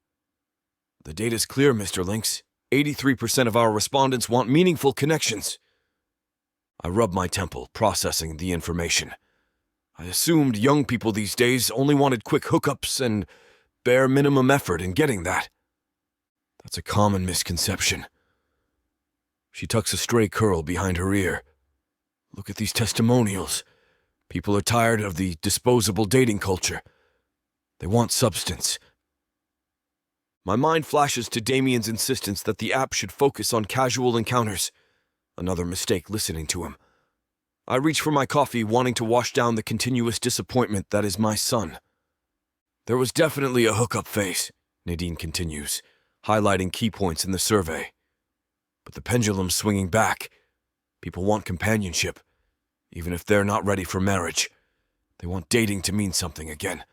The data's clear, Mr. Lynx. 83% of our respondents want meaningful connections. I rub my temple, processing the information. I assumed young people these days only wanted quick hookups and bare minimum effort in getting that. That's a common misconception. She tucks a stray curl behind her ear. Look at these testimonials. People are tired of the disposable dating culture. They want substance. My mind flashes to Damien's insistence that the app should focus on casual encounters. Another mistake listening to him. I reach for my coffee, wanting to wash down the continuous disappointment that is my son. There was definitely a hookup phase, Nadine continues, highlighting key points in the survey. But the pendulum's swinging back. People want companionship, even if they're not ready for marriage. They want dating to mean something again.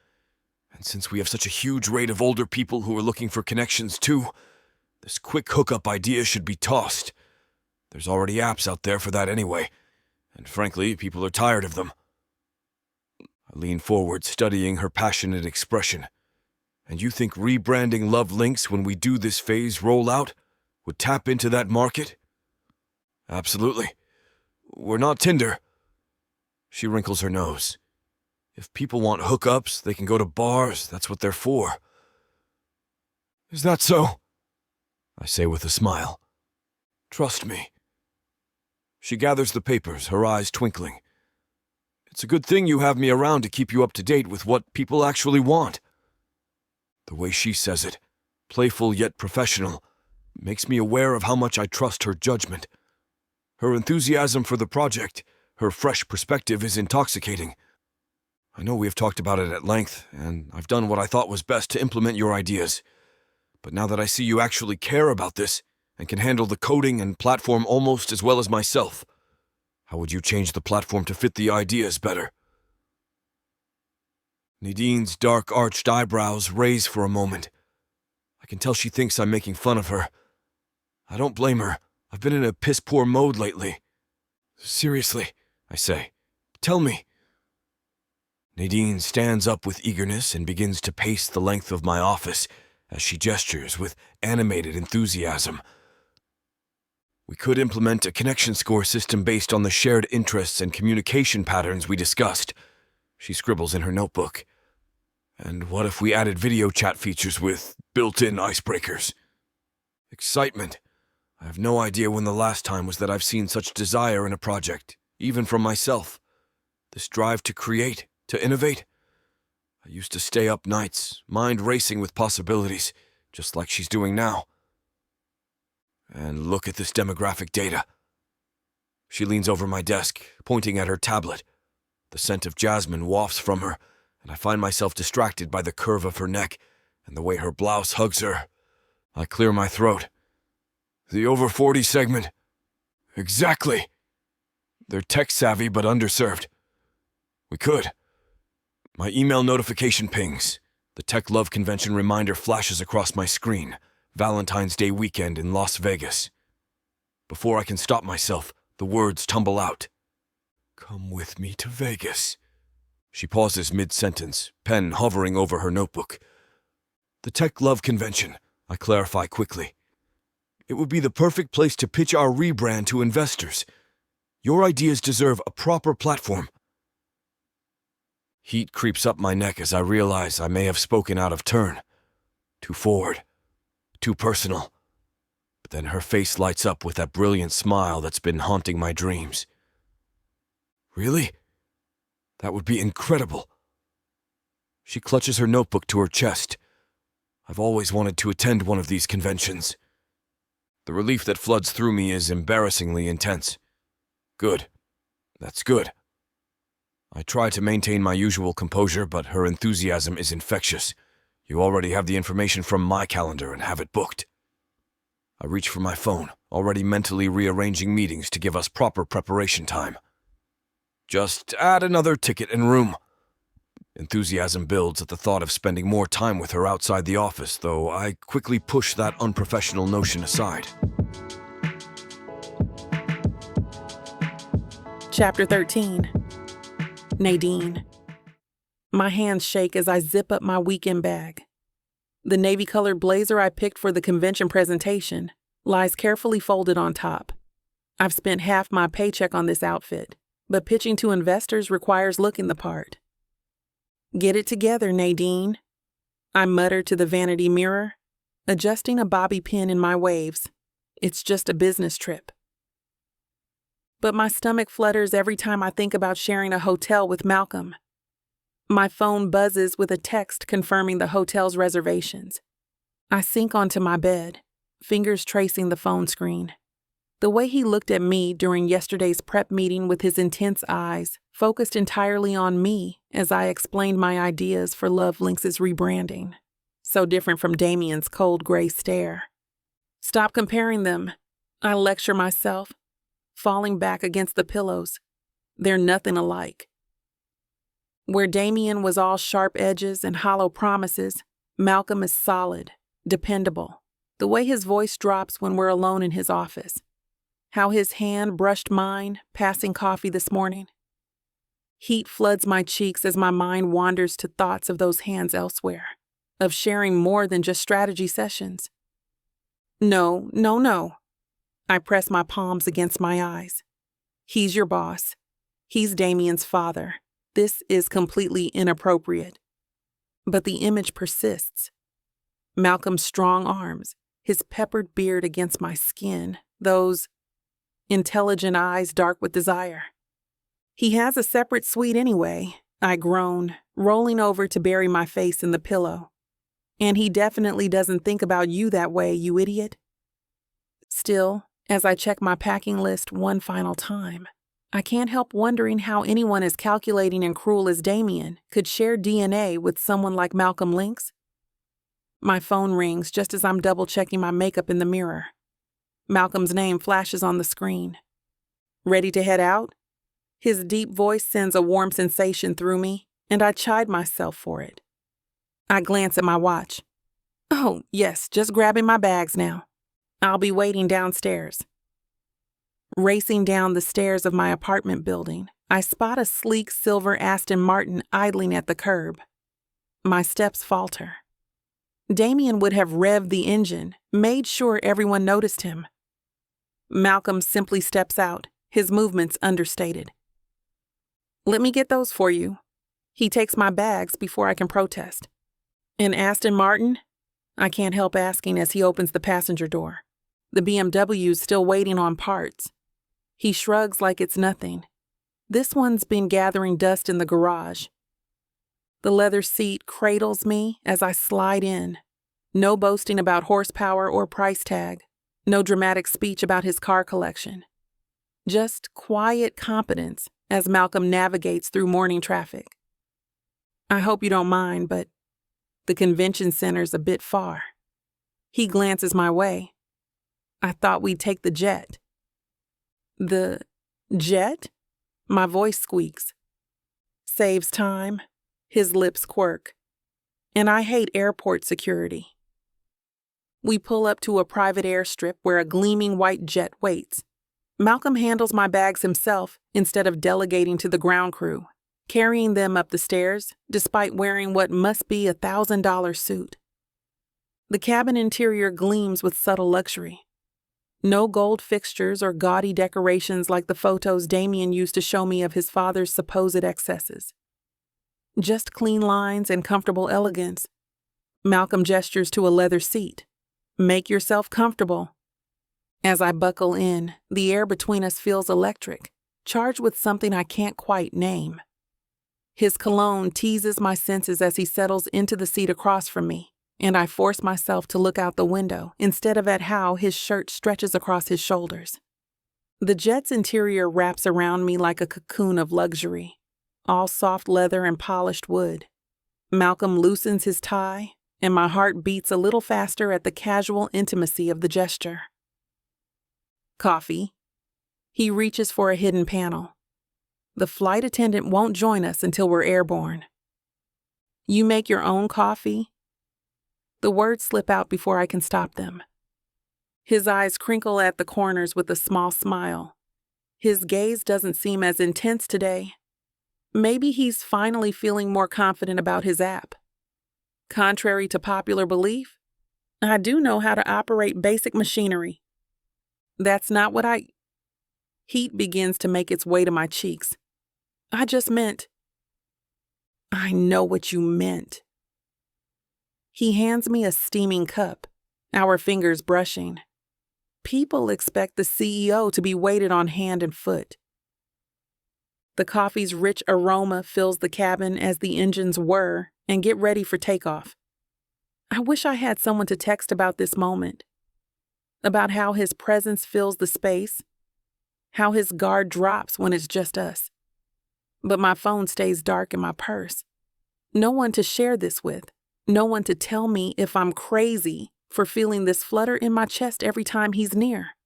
And since we have such a huge rate of older people who are looking for connections too, this quick hookup idea should be tossed. There's already apps out there for that anyway, and frankly, people are tired of them. I lean forward, studying her passionate expression. And you think rebranding Love Lynx when we do this phase rollout would tap into that market? Absolutely. We're not Tinder. She wrinkles her nose. If people want hookups, they can go to bars. That's what they're for. Is that so? I say with a smile. Trust me. She gathers the papers, her eyes twinkling. It's a good thing you have me around to keep you up to date with what people actually want. The way she says it, playful yet professional, makes me aware of how much I trust her judgment. Her enthusiasm for the project, her fresh perspective is intoxicating. I know we have talked about it at length, and I've done what I thought was best to implement your ideas. But now that I see you actually care about this, and can handle the coding and platform almost as well as myself, how would you change the platform to fit the ideas better? Nadine's dark arched eyebrows raise for a moment. I can tell she thinks I'm making fun of her. I don't blame her. I've been in a piss-poor mode lately. Seriously, I say. Tell me. Nadine stands up with eagerness and begins to pace the length of my office as she gestures with animated enthusiasm. We could implement a connection score system based on the shared interests and communication patterns we discussed. She scribbles in her notebook. And what if we added video chat features with built-in icebreakers? Excitement. I have no idea when the last time was that I've seen such desire in a project, even from myself. This drive to create, to innovate. I used to stay up nights, mind racing with possibilities, just like she's doing now. And look at this demographic data. She leans over my desk, pointing at her tablet. The scent of jasmine wafts from her, and I find myself distracted by the curve of her neck and the way her blouse hugs her. I clear my throat. The over 40 segment. Exactly. They're tech-savvy but underserved. We could. My email notification pings. The Tech Love Convention reminder flashes across my screen. Valentine's Day weekend in Las Vegas. Before I can stop myself, the words tumble out. Come with me to Vegas. She pauses mid-sentence, pen hovering over her notebook. The Tech Love Convention, I clarify quickly. It would be the perfect place to pitch our rebrand to investors. Your ideas deserve a proper platform. Heat creeps up my neck as I realize I may have spoken out of turn. Too forward. Too personal. But then her face lights up with that brilliant smile that's been haunting my dreams. Really? That would be incredible. She clutches her notebook to her chest. I've always wanted to attend one of these conventions. The relief that floods through me is embarrassingly intense. Good. That's good. I try to maintain my usual composure, but her enthusiasm is infectious. You already have the information from my calendar and have it booked. I reach for my phone, already mentally rearranging meetings to give us proper preparation time. Just add another ticket and room. Enthusiasm builds at the thought of spending more time with her outside the office, though I quickly push that unprofessional notion aside. Chapter 13. Nadine. My hands shake as I zip up my weekend bag. The navy-colored blazer I picked for the convention presentation lies carefully folded on top. I've spent half my paycheck on this outfit, but pitching to investors requires looking the part. Get it together, Nadine, I mutter to the vanity mirror, adjusting a bobby pin in my waves. It's just a business trip. But my stomach flutters every time I think about sharing a hotel with Malcolm. My phone buzzes with a text confirming the hotel's reservations. I sink onto my bed, fingers tracing the phone screen. The way he looked at me during yesterday's prep meeting with his intense eyes focused entirely on me as I explained my ideas for Lynx's rebranding. So different from Damien's cold gray stare. Stop comparing them, I lecture myself, falling back against the pillows. They're nothing alike. Where Damien was all sharp edges and hollow promises, Malcolm is solid, dependable. The way his voice drops when we're alone in his office. How his hand brushed mine, passing coffee this morning. Heat floods my cheeks as my mind wanders to thoughts of those hands elsewhere, of sharing more than just strategy sessions. No. I press my palms against my eyes. He's your boss. He's Damien's father. This is completely inappropriate. But the image persists. Malcolm's strong arms, his peppered beard against my skin, those intelligent eyes dark with desire. He has a separate suite anyway, I groan, rolling over to bury my face in the pillow. And he definitely doesn't think about you that way, you idiot. Still, as I check my packing list one final time, I can't help wondering how anyone as calculating and cruel as Damien could share DNA with someone like Malcolm Lynx. My phone rings just as I'm double-checking my makeup in the mirror. Malcolm's name flashes on the screen. Ready to head out? His deep voice sends a warm sensation through me, and I chide myself for it. I glance at my watch. Oh, yes, just grabbing my bags now. I'll be waiting downstairs. Racing down the stairs of my apartment building, I spot a sleek silver Aston Martin idling at the curb. My steps falter. Damien would have revved the engine, made sure everyone noticed him. Malcolm simply steps out, his movements understated. "Let me get those for you." He takes my bags before I can protest. "An Aston Martin?" I can't help asking as he opens the passenger door. The BMW's still waiting on parts. He shrugs like it's nothing. This one's been gathering dust in the garage. The leather seat cradles me as I slide in. No boasting about horsepower or price tag. No dramatic speech about his car collection. Just quiet competence as Malcolm navigates through morning traffic. "I hope you don't mind, but the convention center's a bit far." He glances my way. "I thought we'd take the jet." "The jet?" My voice squeaks. Saves time. His lips quirk. And I hate airport security. We pull up to a private airstrip where a gleaming white jet waits. Malcolm handles my bags himself instead of delegating to the ground crew, carrying them up the stairs despite wearing what must be a $1,000 suit. The cabin interior gleams with subtle luxury. No gold fixtures or gaudy decorations like the photos Damien used to show me of his father's supposed excesses. Just clean lines and comfortable elegance. Malcolm gestures to a leather seat. "Make yourself comfortable." As I buckle in, the air between us feels electric, charged with something I can't quite name. His cologne teases my senses as he settles into the seat across from me, and I force myself to look out the window instead of at how his shirt stretches across his shoulders. The jet's interior wraps around me like a cocoon of luxury, all soft leather and polished wood. Malcolm loosens his tie, and my heart beats a little faster at the casual intimacy of the gesture. "Coffee." He reaches for a hidden panel. The flight attendant won't join us until we're airborne. "You make your own coffee?" The words slip out before I can stop them. His eyes crinkle at the corners with a small smile. His gaze doesn't seem as intense today. Maybe he's finally feeling more confident about his app. Contrary to popular belief, I do know how to operate basic machinery. That's not what Heat begins to make its way to my cheeks. "I just meant." "I know what you meant." He hands me a steaming cup, our fingers brushing. People expect the CEO to be waited on hand and foot. The coffee's rich aroma fills the cabin as the engines whir and get ready for takeoff. I wish I had someone to text about this moment, about how his presence fills the space, how his guard drops when it's just us. But my phone stays dark in my purse. No one to share this with, no one to tell me if I'm crazy for feeling this flutter in my chest every time he's near.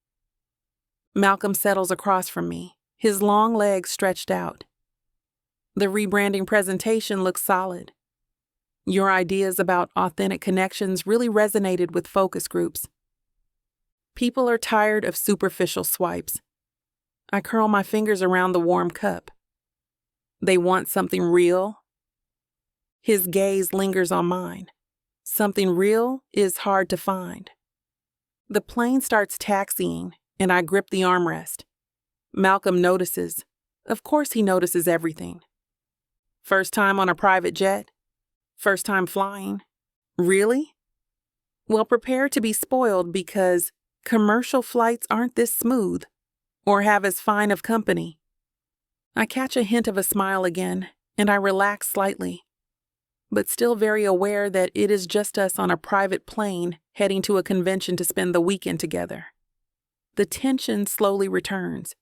Malcolm settles across from me, his long legs stretched out. The rebranding presentation looks solid. Your ideas about authentic connections really resonated with focus groups. People are tired of superficial swipes. I curl my fingers around the warm cup. They want something real. His gaze lingers on mine. Something real is hard to find. The plane starts taxiing, and I grip the armrest. Malcolm notices. Of course he notices everything. First time on a private jet? First time flying? Really? Well, prepare to be spoiled because commercial flights aren't this smooth or have as fine of company. I catch a hint of a smile again, and I relax slightly, but still very aware that it is just us on a private plane heading to a convention to spend the weekend together. The tension slowly returns.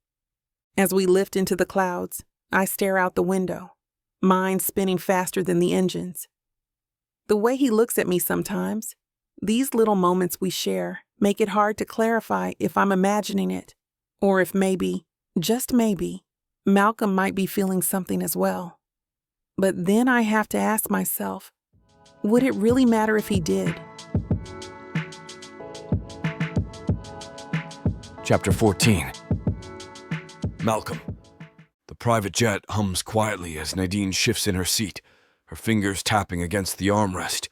As we lift into the clouds, I stare out the window, mind spinning faster than the engines. The way he looks at me sometimes, these little moments we share, make it hard to clarify if I'm imagining it, or if maybe, just maybe, Malcolm might be feeling something as well. But then I have to ask myself, would it really matter if he did? Chapter 14. Malcolm. The private jet hums quietly as Nadine shifts in her seat, her fingers tapping against the armrest.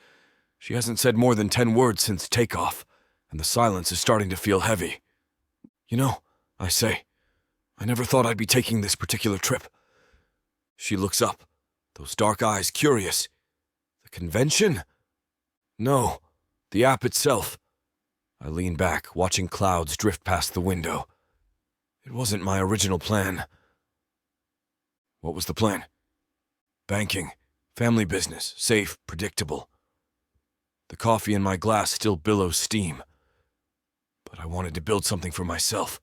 She hasn't said more than 10 words since takeoff, and the silence is starting to feel heavy. You know, I say, I never thought I'd be taking this particular trip. She looks up, those dark eyes curious. The convention? No, the app itself. I lean back, watching clouds drift past the window. It wasn't my original plan. What was the plan? Banking, family business, safe, predictable. The coffee in my glass still billows steam. But I wanted to build something for myself,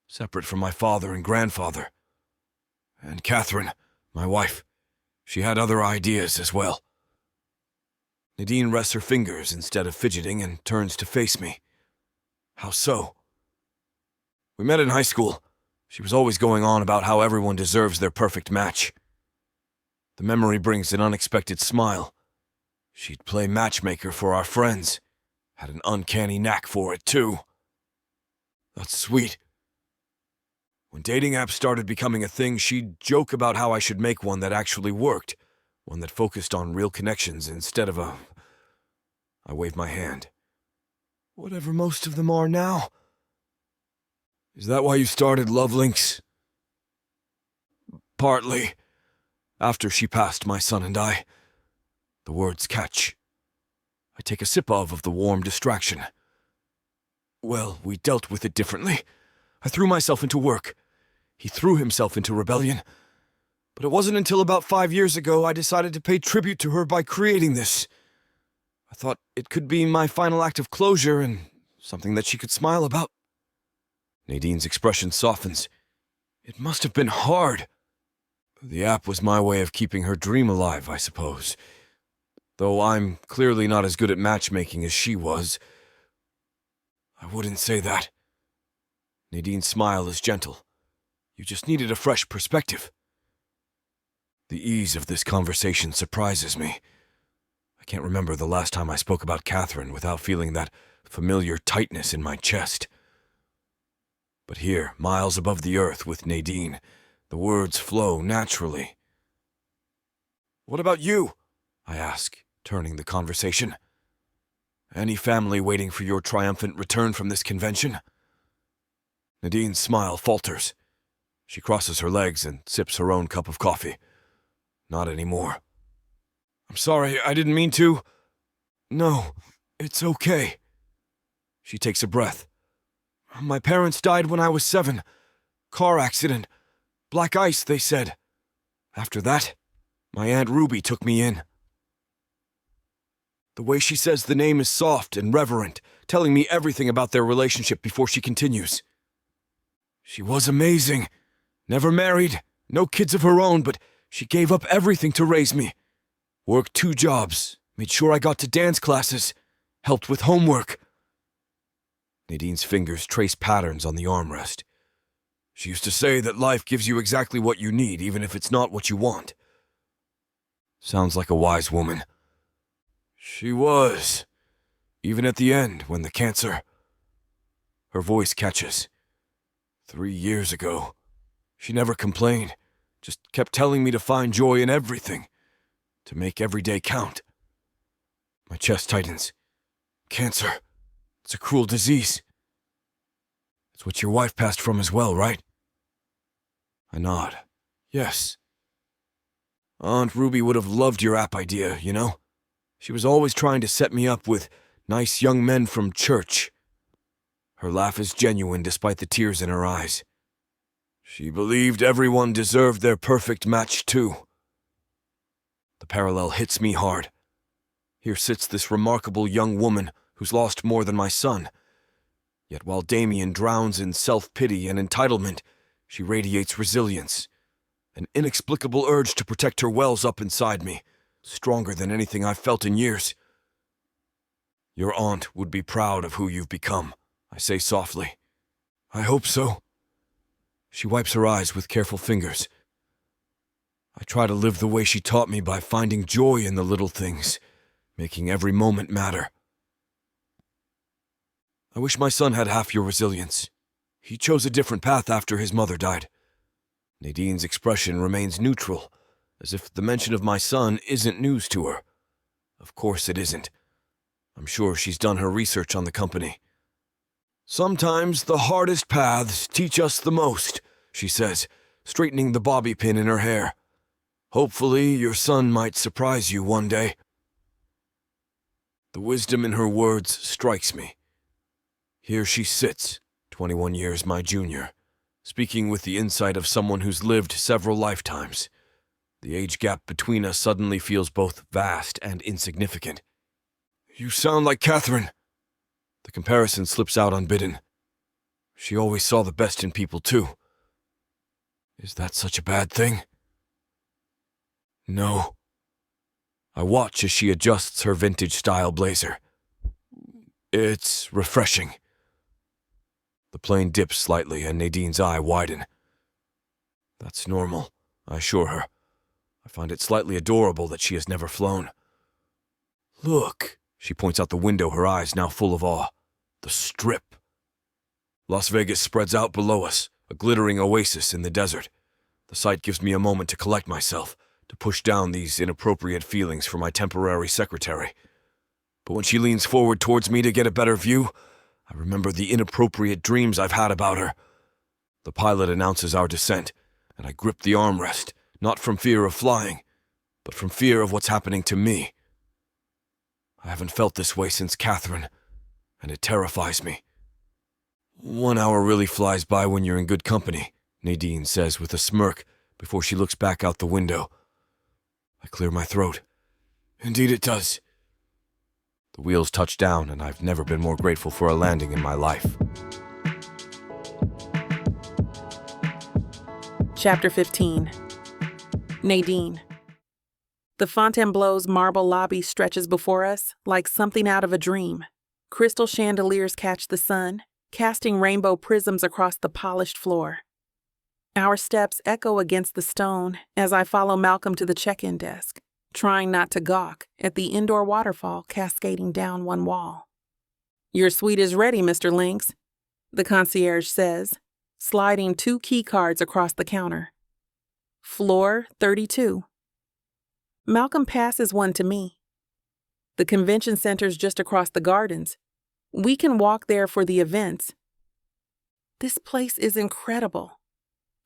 separate from my father and grandfather. And Catherine, my wife, she had other ideas as well. Nadine rests her fingers instead of fidgeting and turns to face me. How so? We met in high school. She was always going on about how everyone deserves their perfect match. The memory brings an unexpected smile. She'd play matchmaker for our friends. Had an uncanny knack for it, too. That's sweet. When dating apps started becoming a thing, she'd joke about how I should make one that actually worked, one that focused on real connections instead of a... I waved my hand. Whatever most of them are now. Is that why you started Love Lynx? Partly. After she passed my son and I, the words catch. I take a sip of the warm distraction. Well, we dealt with it differently. I threw myself into work. He threw himself into rebellion. But it wasn't until about 5 years ago I decided to pay tribute to her by creating this. I thought it could be my final act of closure and something that she could smile about. Nadine's expression softens. It must have been hard. The app was my way of keeping her dream alive, I suppose. Though I'm clearly not as good at matchmaking as she was. I wouldn't say that. Nadine's smile is gentle. You just needed a fresh perspective. The ease of this conversation surprises me. I can't remember the last time I spoke about Catherine without feeling that familiar tightness in my chest. But here, miles above the earth with Nadine, the words flow naturally. What about you? I ask, turning the conversation. Any family waiting for your triumphant return from this convention? Nadine's smile falters. She crosses her legs and sips her own cup of coffee. Not anymore. I'm sorry, I didn't mean to. No, it's okay. She takes a breath. My parents died when I was 7. Car accident. Black ice, they said. After that, my Aunt Ruby took me in. The way she says the name is soft and reverent, telling me everything about their relationship before she continues. She was amazing. Never married, no kids of her own, but she gave up everything to raise me. Worked 2 jobs, made sure I got to dance classes, helped with homework. Nadine's fingers trace patterns on the armrest. She used to say that life gives you exactly what you need, even if it's not what you want. Sounds like a wise woman. She was. Even at the end, when the cancer... Her voice catches. 3 years ago. She never complained, just kept telling me to find joy in everything, to make every day count. My chest tightens. Cancer. It's a cruel disease. It's what your wife passed from as well, right? I nod. Yes. Aunt Ruby would have loved your app idea, you know? She was always trying to set me up with nice young men from church. Her laugh is genuine despite the tears in her eyes. She believed everyone deserved their perfect match too. The parallel hits me hard. Here sits this remarkable young woman who's lost more than my son. Yet while Damien drowns in self-pity and entitlement, she radiates resilience. An inexplicable urge to protect her wells up inside me, stronger than anything I've felt in years. Your aunt would be proud of who you've become, I say softly. I hope so. She wipes her eyes with careful fingers. I try to live the way she taught me by finding joy in the little things, making every moment matter. I wish my son had half your resilience. He chose a different path after his mother died. Nadine's expression remains neutral, as if the mention of my son isn't news to her. Of course it isn't. I'm sure she's done her research on the company. Sometimes the hardest paths teach us the most, she says, straightening the bobby pin in her hair. Hopefully your son might surprise you one day. The wisdom in her words strikes me. Here she sits, 21 years my junior, speaking with the insight of someone who's lived several lifetimes. The age gap between us suddenly feels both vast and insignificant. You sound like Catherine. The comparison slips out unbidden. She always saw the best in people, too. Is that such a bad thing? No. I watch as she adjusts her vintage-style blazer. It's refreshing. The plane dips slightly and Nadine's eye widen. That's normal, I assure her. I find it slightly adorable that she has never flown. Look, she points out the window, her eyes now full of awe. The Strip. Las Vegas spreads out below us, a glittering oasis in the desert. The sight gives me a moment to collect myself, to push down these inappropriate feelings for my temporary secretary. But when she leans forward towards me to get a better view, I remember the inappropriate dreams I've had about her. The pilot announces our descent, and I grip the armrest, not from fear of flying, but from fear of what's happening to me. I haven't felt this way since Catherine, and it terrifies me. 1 hour really flies by when you're in good company, Nadine says with a smirk before she looks back out the window. I clear my throat. Indeed it does. The wheels touch down, and I've never been more grateful for a landing in my life. Chapter 15. Nadine. The Fontainebleau's marble lobby stretches before us like something out of a dream. Crystal chandeliers catch the sun, casting rainbow prisms across the polished floor. Our steps echo against the stone as I follow Malcolm to the check-in desk, trying not to gawk at the indoor waterfall cascading down one wall. Your suite is ready, Mr. Lynx, the concierge says, sliding 2 key cards across the counter. Floor 32. Malcolm passes one to me. The convention center's just across the gardens. We can walk there for the events. This place is incredible.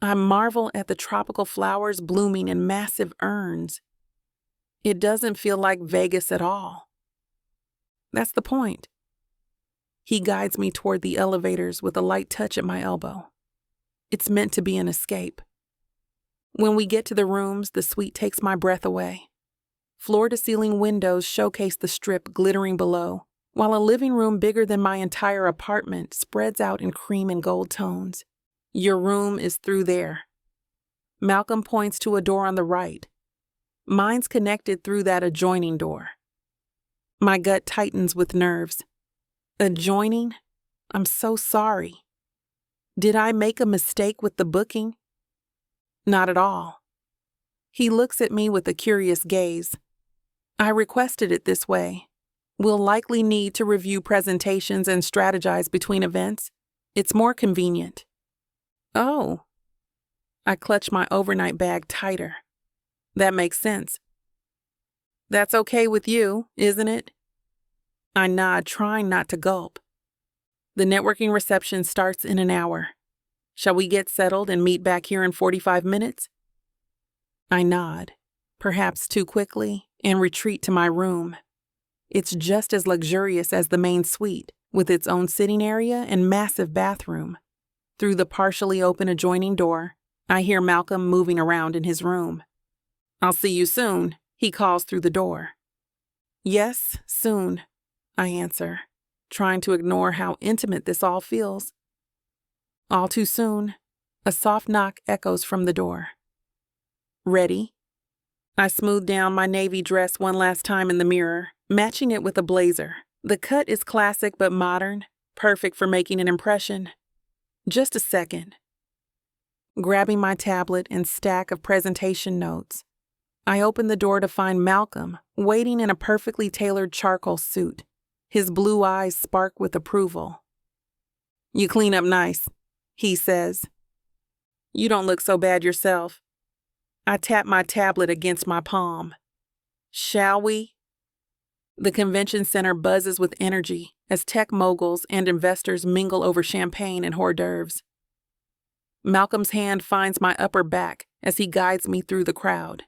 I marvel at the tropical flowers blooming in massive urns. It doesn't feel like Vegas at all. That's the point. He guides me toward the elevators with a light touch at my elbow. It's meant to be an escape. When we get to the rooms, the suite takes my breath away. Floor-to-ceiling windows showcase the Strip glittering below, while a living room bigger than my entire apartment spreads out in cream and gold tones. Your room is through there. Malcolm points to a door on the right. Mine's connected through that adjoining door. My gut tightens with nerves. Adjoining? I'm so sorry. Did I make a mistake with the booking? Not at all. He looks at me with a curious gaze. I requested it this way. We'll likely need to review presentations and strategize between events. It's more convenient. Oh. I clutch my overnight bag tighter. That makes sense. That's okay with you, isn't it? I nod, trying not to gulp. The networking reception starts in an hour. Shall we get settled and meet back here in 45 minutes? I nod, perhaps too quickly, and retreat to my room. It's just as luxurious as the main suite, with its own sitting area and massive bathroom. Through the partially open adjoining door, I hear Malcolm moving around in his room. I'll see you soon, he calls through the door. Yes, soon, I answer, trying to ignore how intimate this all feels. All too soon, a soft knock echoes from the door. Ready? I smooth down my navy dress one last time in the mirror, matching it with a blazer. The cut is classic but modern, perfect for making an impression. Just a second. Grabbing my tablet and stack of presentation notes, I open the door to find Malcolm waiting in a perfectly tailored charcoal suit. His blue eyes spark with approval. You clean up nice, he says. You don't look so bad yourself. I tap my tablet against my palm. Shall we? The convention center buzzes with energy as tech moguls and investors mingle over champagne and hors d'oeuvres. Malcolm's hand finds my upper back as he guides me through the crowd.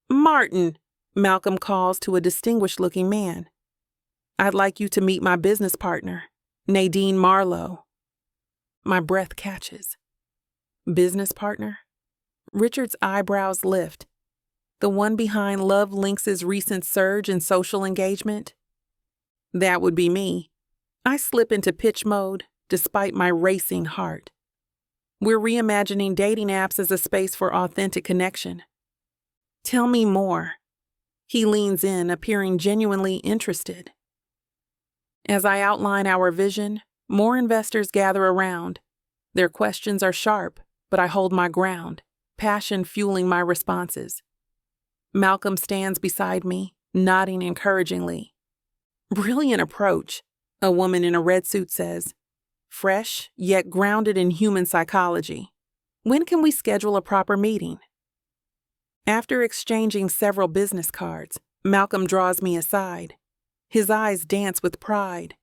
"Martin," Malcolm calls to a distinguished-looking man. "I'd like you to meet my business partner, Nadine Marlowe." My breath catches. Business partner? Richard's eyebrows lift. The one behind Love Lynx's recent surge in social engagement? That would be me. I slip into pitch mode despite my racing heart. We're reimagining dating apps as a space for authentic connection. Tell me more. He leans in, appearing genuinely interested. As I outline our vision, more investors gather around. Their questions are sharp, but I hold my ground, passion fueling my responses. Malcolm stands beside me, nodding encouragingly. "Brilliant approach," a woman in a red suit says. "Fresh, yet grounded in human psychology. When can we schedule a proper meeting?" After exchanging several business cards, Malcolm draws me aside. His eyes dance with pride.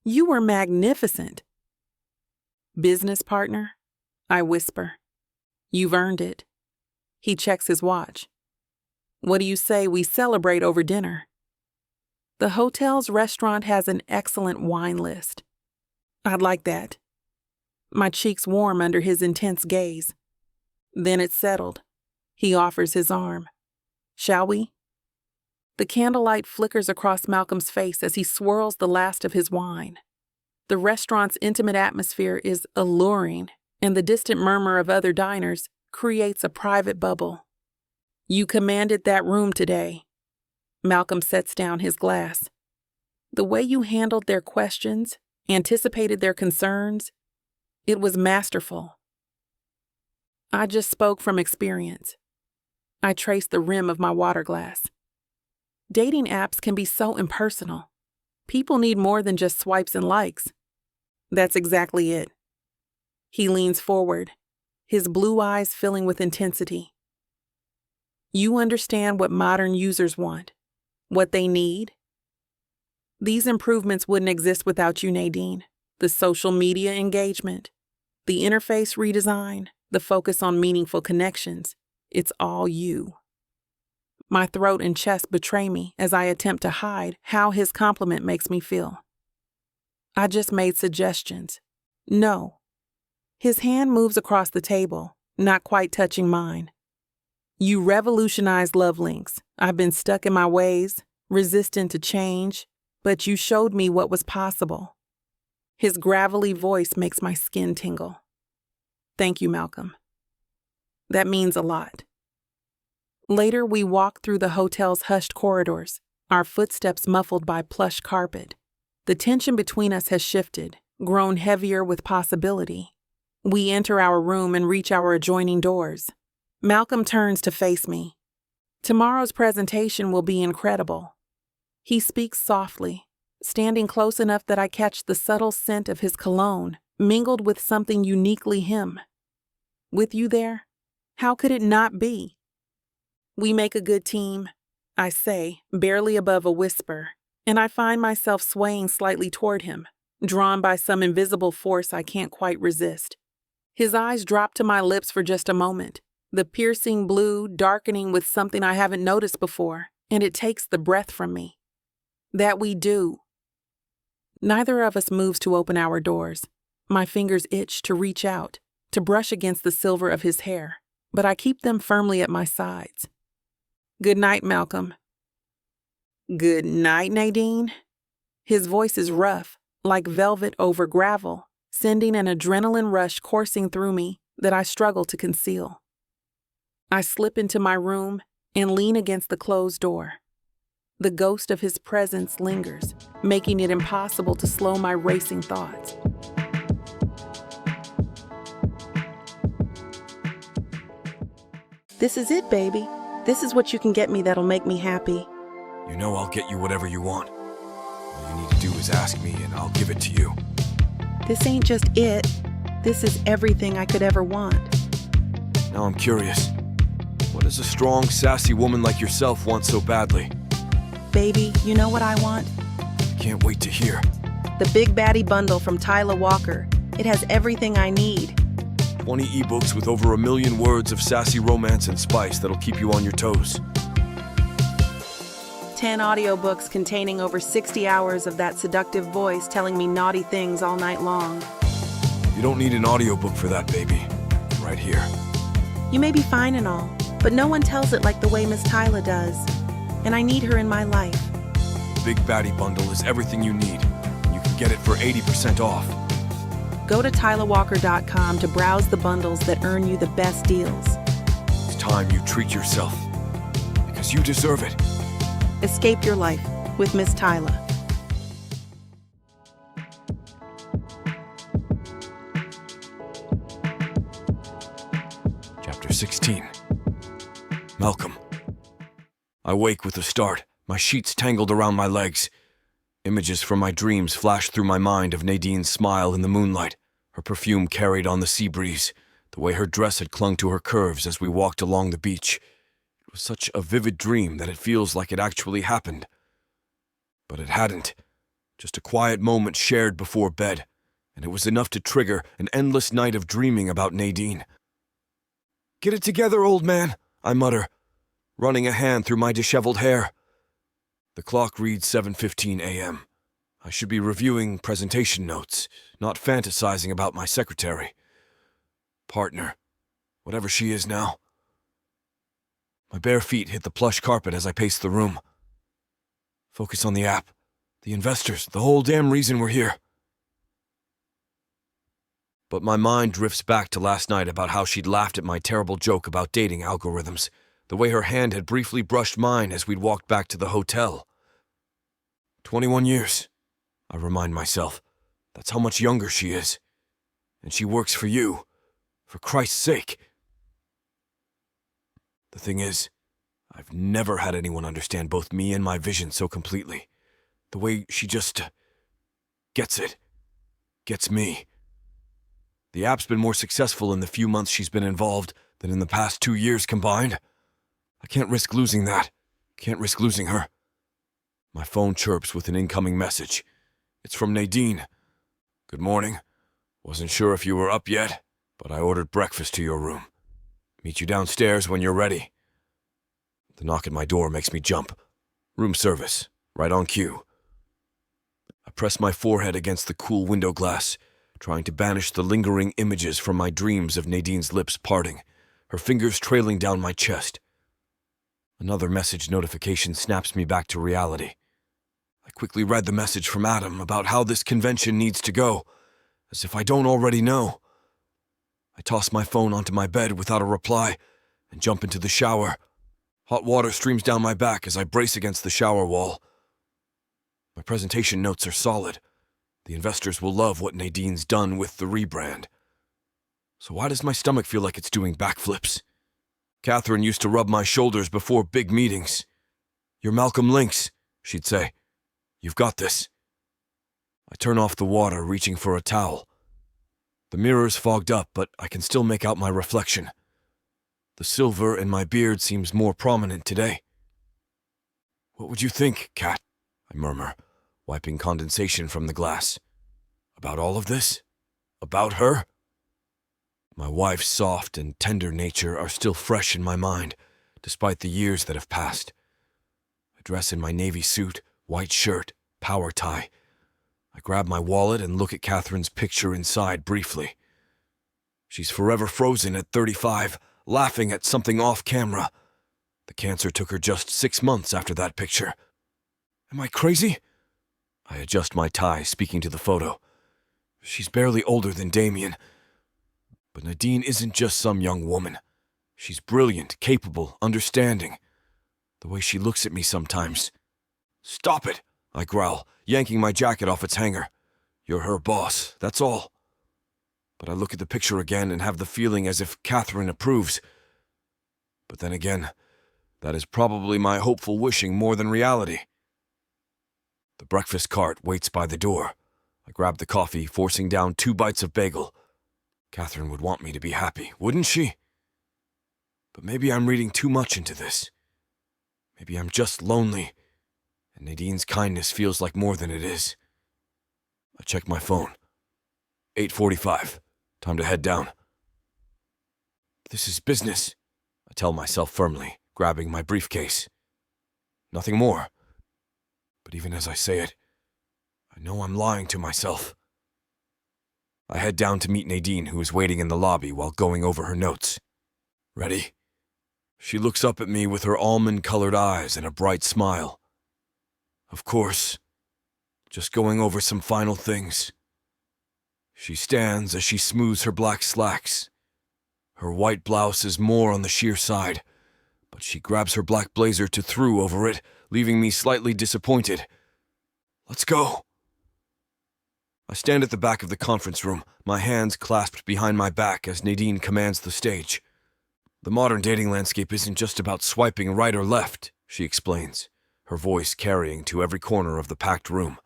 "You were magnificent." "Business partner?" I whisper. "You've earned it." He checks his watch. "What do you say we celebrate over dinner?" The hotel's restaurant has an excellent wine list. I'd like that. My cheeks warm under his intense gaze. Then it's settled. He offers his arm. "Shall we?" The candlelight flickers across Malcolm's face as he swirls the last of his wine. The restaurant's intimate atmosphere is alluring, and the distant murmur of other diners creates a private bubble. "You commanded that room today." Malcolm sets down his glass. "The way you handled their questions, anticipated their concerns, it was masterful." I just spoke from experience. I trace the rim of my water glass. Dating apps can be so impersonal. People need more than just swipes and likes. That's exactly it. He leans forward, his blue eyes filling with intensity. "You understand what modern users want, what they need? These improvements wouldn't exist without you, Nadine. The social media engagement, the interface redesign, the focus on meaningful connections. It's all you." My throat and chest betray me as I attempt to hide how his compliment makes me feel. I just made suggestions. No. His hand moves across the table, not quite touching mine. "You revolutionized Love Lynx. I've been stuck in my ways, resistant to change, but you showed me what was possible." His gravelly voice makes my skin tingle. "Thank you, Malcolm. That means a lot." Later, we walk through the hotel's hushed corridors, our footsteps muffled by plush carpet. The tension between us has shifted, grown heavier with possibility. We enter our room and reach our adjoining doors. Malcolm turns to face me. "Tomorrow's presentation will be incredible." He speaks softly, standing close enough that I catch the subtle scent of his cologne, mingled with something uniquely him. "With you there? How could it not be?" "We make a good team," I say, barely above a whisper, and I find myself swaying slightly toward him, drawn by some invisible force I can't quite resist. His eyes drop to my lips for just a moment, the piercing blue darkening with something I haven't noticed before, and it takes the breath from me. "That we do." Neither of us moves to open our doors. My fingers itch to reach out, to brush against the silver of his hair, but I keep them firmly at my sides. "Good night, Malcolm." "Good night, Nadine." His voice is rough, like velvet over gravel, sending an adrenaline rush coursing through me that I struggle to conceal. I slip into my room and lean against the closed door. The ghost of his presence lingers, making it impossible to slow my racing thoughts. "This is it, baby. This is what you can get me that'll make me happy." You know I'll get you whatever you want. All you need to do is ask me and I'll give it to you. This ain't just it. This is everything I could ever want. Now I'm curious. What does a strong, sassy woman like yourself want so badly? Baby, you know what I want? I can't wait to hear. The Big Baddie bundle from Tyla Walker. It has everything I need. 20 ebooks with over 1 million words of sassy romance and spice that'll keep you on your toes. 10 audiobooks containing over 60 hours of that seductive voice telling me naughty things all night long. You don't need an audiobook for that, baby. Right here. You may be fine and all, but no one tells it like the way Miss Tyla does. And I need her in my life. The Big Baddie bundle is everything you need. You can get it for 80% off. Go to TylaWalker.com to browse the bundles that earn you the best deals. It's time you treat yourself. Because you deserve it. Escape your life with Miss Tyla. Chapter 16. Malcolm. I wake with a start, my sheets tangled around my legs. Images from my dreams flash through my mind of Nadine's smile in the moonlight, her perfume carried on the sea breeze, the way her dress had clung to her curves as we walked along the beach. It was such a vivid dream that it feels like it actually happened. But it hadn't. Just a quiet moment shared before bed, and it was enough to trigger an endless night of dreaming about Nadine. "Get it together, old man," I mutter, running a hand through my disheveled hair. The clock reads 7:15 a.m. I should be reviewing presentation notes, not fantasizing about my secretary. Partner, whatever she is now. My bare feet hit the plush carpet as I pace the room. Focus on the app, the investors, the whole damn reason we're here. But my mind drifts back to last night about how she'd laughed at my terrible joke about dating algorithms, the way her hand had briefly brushed mine as we'd walked back to the hotel. 21 years, I remind myself. That's how much younger she is. And she works for you. For Christ's sake. The thing is, I've never had anyone understand both me and my vision so completely. The way she just gets it. Gets me. The app's been more successful in the few months she's been involved than in the past 2 years combined. I can't risk losing that. Can't risk losing her. My phone chirps with an incoming message. It's from Nadine. "Good morning. Wasn't sure if you were up yet, but I ordered breakfast to your room. Meet you downstairs when you're ready." The knock at my door makes me jump. Room service, right on cue. I press my forehead against the cool window glass, trying to banish the lingering images from my dreams of Nadine's lips parting, her fingers trailing down my chest. Another message notification snaps me back to reality. I quickly read the message from Adam about how this convention needs to go, as if I don't already know. I toss my phone onto my bed without a reply and jump into the shower. Hot water streams down my back as I brace against the shower wall. My presentation notes are solid. The investors will love what Nadine's done with the rebrand. So why does my stomach feel like it's doing backflips? Catherine used to rub my shoulders before big meetings. "You're Malcolm Lynx," she'd say. "You've got this." I turn off the water, reaching for a towel. The mirror's fogged up, but I can still make out my reflection. The silver in my beard seems more prominent today. "What would you think, Cat?" I murmur, wiping condensation from the glass. "About all of this? About her?" My wife's soft and tender nature are still fresh in my mind, despite the years that have passed. I dress in my navy suit, white shirt, power tie. I grab my wallet and look at Catherine's picture inside briefly. She's forever frozen at 35, laughing at something off camera. The cancer took her just 6 months after that picture. Am I crazy? I adjust my tie, speaking to the photo. She's barely older than Damien. But Nadine isn't just some young woman. She's brilliant, capable, understanding. The way she looks at me sometimes. "Stop it," I growl, yanking my jacket off its hanger. "You're her boss, that's all." But I look at the picture again and have the feeling as if Catherine approves. But then again, that is probably my hopeful wishing more than reality. The breakfast cart waits by the door. I grab the coffee, forcing down 2 bites of bagel. Catherine would want me to be happy, wouldn't she? But maybe I'm reading too much into this. Maybe I'm just lonely, and Nadine's kindness feels like more than it is. I check my phone. 8:45. Time to head down. This is business, I tell myself firmly, grabbing my briefcase. Nothing more. But even as I say it, I know I'm lying to myself. I head down to meet Nadine, who is waiting in the lobby while going over her notes. Ready? She looks up at me with her almond-colored eyes and a bright smile. Of course. Just going over some final things. She stands as she smooths her black slacks. Her white blouse is more on the sheer side, but she grabs her black blazer to throw over it, leaving me slightly disappointed. Let's go. I stand at the back of the conference room, my hands clasped behind my back as Nadine commands the stage. The modern dating landscape isn't just about swiping right or left, she explains, her voice carrying to every corner of the packed room.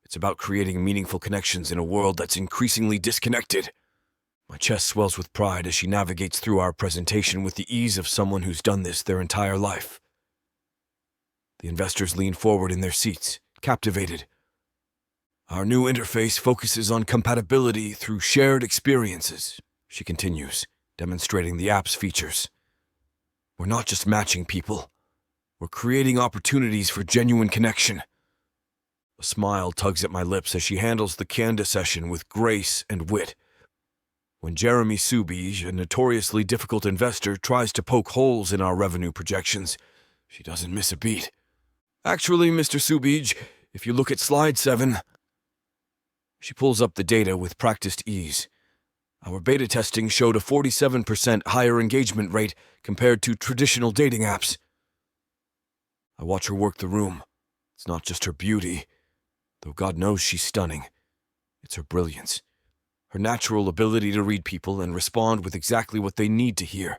It's about creating meaningful connections in a world that's increasingly disconnected. My chest swells with pride as she navigates through our presentation with the ease of someone who's done this their entire life. The investors lean forward in their seats, captivated. Our new interface focuses on compatibility through shared experiences, she continues, demonstrating the app's features. We're not just matching people. We're creating opportunities for genuine connection. A smile tugs at my lips as she handles the Canada session with grace and wit. When Jeremy Subij, a notoriously difficult investor, tries to poke holes in our revenue projections, she doesn't miss a beat. Actually, Mr. Subij, if you look at slide 7... She pulls up the data with practiced ease. Our beta testing showed a 47% higher engagement rate compared to traditional dating apps. I watch her work the room. It's not just her beauty, though God knows she's stunning. It's her brilliance, her natural ability to read people and respond with exactly what they need to hear.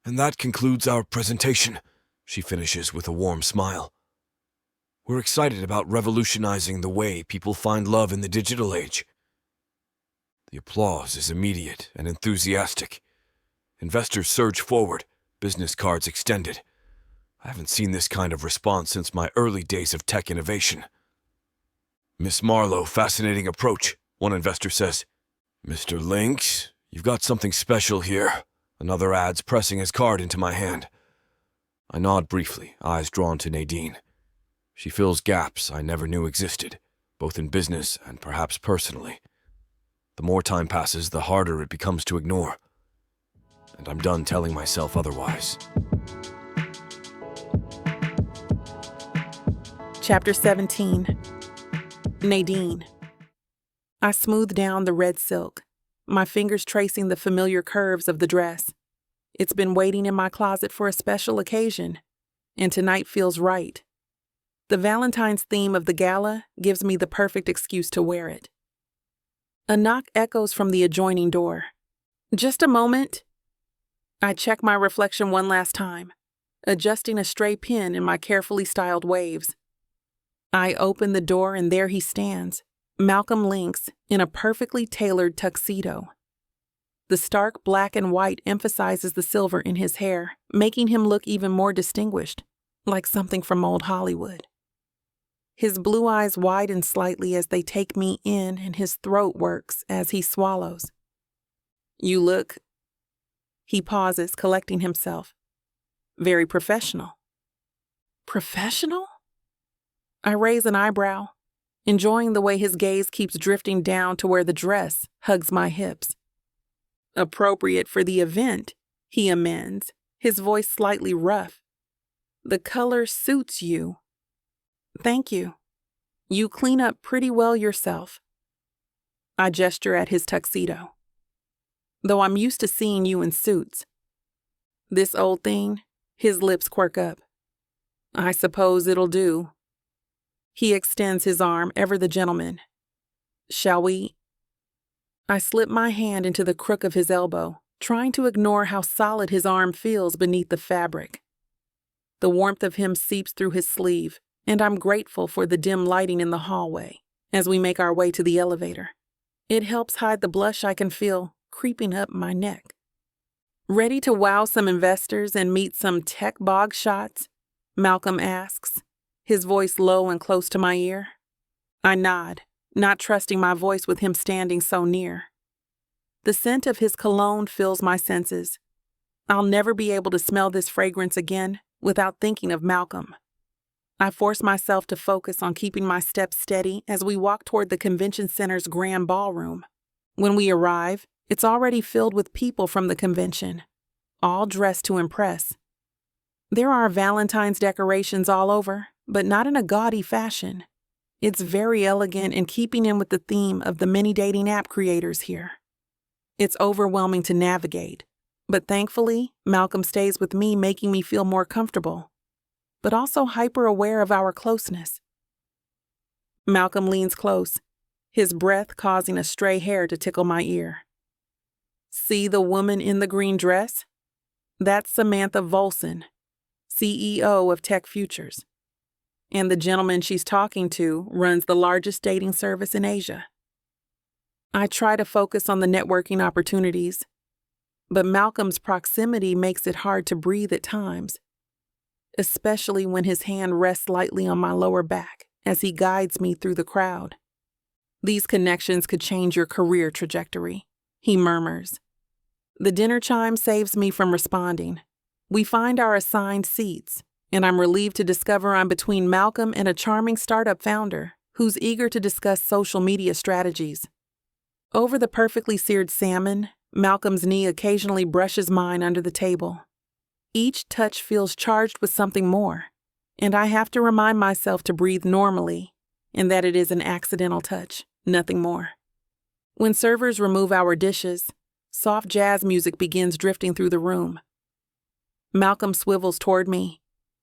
And that concludes our presentation, she finishes with a warm smile. We're excited about revolutionizing the way people find love in the digital age. The applause is immediate and enthusiastic. Investors surge forward, business cards extended. I haven't seen this kind of response since my early days of tech innovation. Miss Marlowe, fascinating approach, one investor says. Mr. Lynx, you've got something special here, another adds, pressing his card into my hand. I nod briefly, eyes drawn to Nadine. She fills gaps I never knew existed, both in business and perhaps personally. The more time passes, the harder it becomes to ignore. And I'm done telling myself otherwise. Chapter 17. Nadine. I smooth down the red silk, my fingers tracing the familiar curves of the dress. It's been waiting in my closet for a special occasion, and tonight feels right. The Valentine's theme of the gala gives me the perfect excuse to wear it. A knock echoes from the adjoining door. Just a moment. I check my reflection one last time, adjusting a stray pin in my carefully styled waves. I open the door and there he stands, Malcolm Lynx, in a perfectly tailored tuxedo. The stark black and white emphasizes the silver in his hair, making him look even more distinguished, like something from old Hollywood. His blue eyes widen slightly as they take me in, and his throat works as he swallows. You look... He pauses, collecting himself. Very professional. Professional? I raise an eyebrow, enjoying the way his gaze keeps drifting down to where the dress hugs my hips. Appropriate for the event, he amends, his voice slightly rough. The color suits you. Thank you. You clean up pretty well yourself. I gesture at his tuxedo. Though I'm used to seeing you in suits. This old thing, his lips quirk up. I suppose it'll do. He extends his arm, ever the gentleman. Shall we? I slip my hand into the crook of his elbow, trying to ignore how solid his arm feels beneath the fabric. The warmth of him seeps through his sleeve, and I'm grateful for the dim lighting in the hallway as we make our way to the elevator. It helps hide the blush I can feel creeping up my neck. Ready to wow some investors and meet some tech bog shots? Malcolm asks, his voice low and close to my ear. I nod, not trusting my voice with him standing so near. The scent of his cologne fills my senses. I'll never be able to smell this fragrance again without thinking of Malcolm. I force myself to focus on keeping my steps steady as we walk toward the convention center's grand ballroom. When we arrive, it's already filled with people from the convention, all dressed to impress. There are Valentine's decorations all over, but not in a gaudy fashion. It's very elegant and keeping in with the theme of the many dating app creators here. It's overwhelming to navigate, but thankfully, Malcolm stays with me, making me feel more comfortable, but also hyper-aware of our closeness. Malcolm leans close, his breath causing a stray hair to tickle my ear. See the woman in the green dress? That's Samantha Volson, CEO of Tech Futures. And the gentleman she's talking to runs the largest dating service in Asia. I try to focus on the networking opportunities, but Malcolm's proximity makes it hard to breathe at times, especially when his hand rests lightly on my lower back as he guides me through the crowd. These connections could change your career trajectory, he murmurs. The dinner chime saves me from responding. We find our assigned seats, and I'm relieved to discover I'm between Malcolm and a charming startup founder who's eager to discuss social media strategies. Over the perfectly seared salmon, Malcolm's knee occasionally brushes mine under the table. Each touch feels charged with something more, and I have to remind myself to breathe normally and that it is an accidental touch, nothing more. When servers remove our dishes, soft jazz music begins drifting through the room. Malcolm swivels toward me,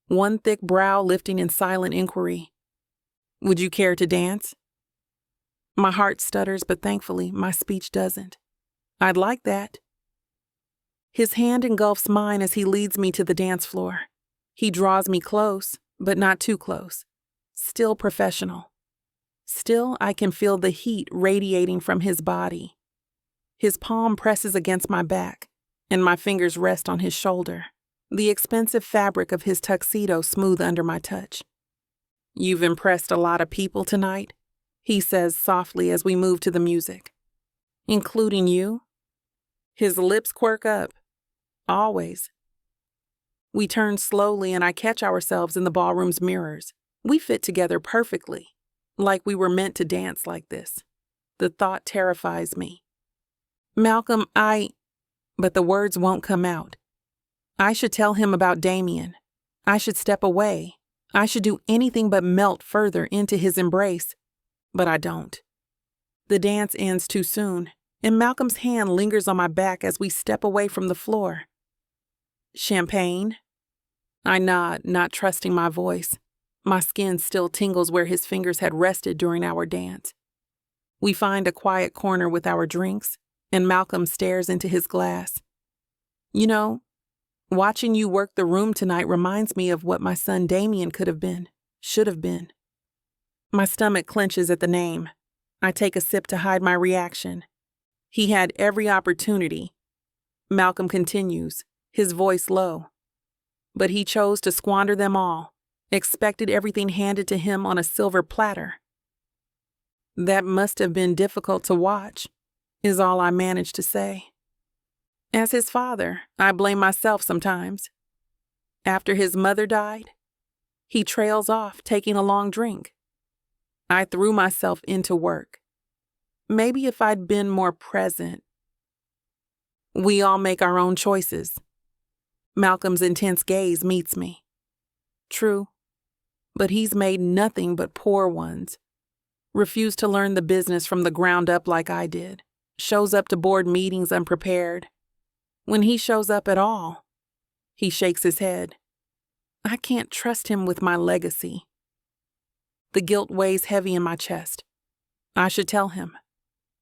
one thick brow lifting in silent inquiry. Would you care to dance? My heart stutters, but thankfully my speech doesn't. I'd like that. His hand engulfs mine as he leads me to the dance floor. He draws me close, but not too close. Still professional. Still, I can feel the heat radiating from his body. His palm presses against my back, and my fingers rest on his shoulder, the expensive fabric of his tuxedo smooth under my touch. You've impressed a lot of people tonight, he says softly as we move to the music. Including you? His lips quirk up. Always. We turn slowly and I catch ourselves in the ballroom's mirrors. We fit together perfectly, like we were meant to dance like this. The thought terrifies me. Malcolm, But the words won't come out. I should tell him about Damien. I should step away. I should do anything but melt further into his embrace. But I don't. The dance ends too soon, and Malcolm's hand lingers on my back as we step away from the floor. Champagne? I nod, not trusting my voice. My skin still tingles where his fingers had rested during our dance. We find a quiet corner with our drinks, and Malcolm stares into his glass. You know, watching you work the room tonight reminds me of what my son Damien could have been, should have been. My stomach clenches at the name. I take a sip to hide my reaction. He had every opportunity. Malcolm continues, his voice low. But he chose to squander them all, expected everything handed to him on a silver platter. That must have been difficult to watch, is all I managed to say. As his father, I blame myself sometimes. After his mother died, he trails off, taking a long drink. I threw myself into work. Maybe if I'd been more present. We all make our own choices. Malcolm's intense gaze meets me. True, but he's made nothing but poor ones. Refused to learn the business from the ground up like I did. Shows up to board meetings unprepared. When he shows up at all, he shakes his head. I can't trust him with my legacy. The guilt weighs heavy in my chest. I should tell him.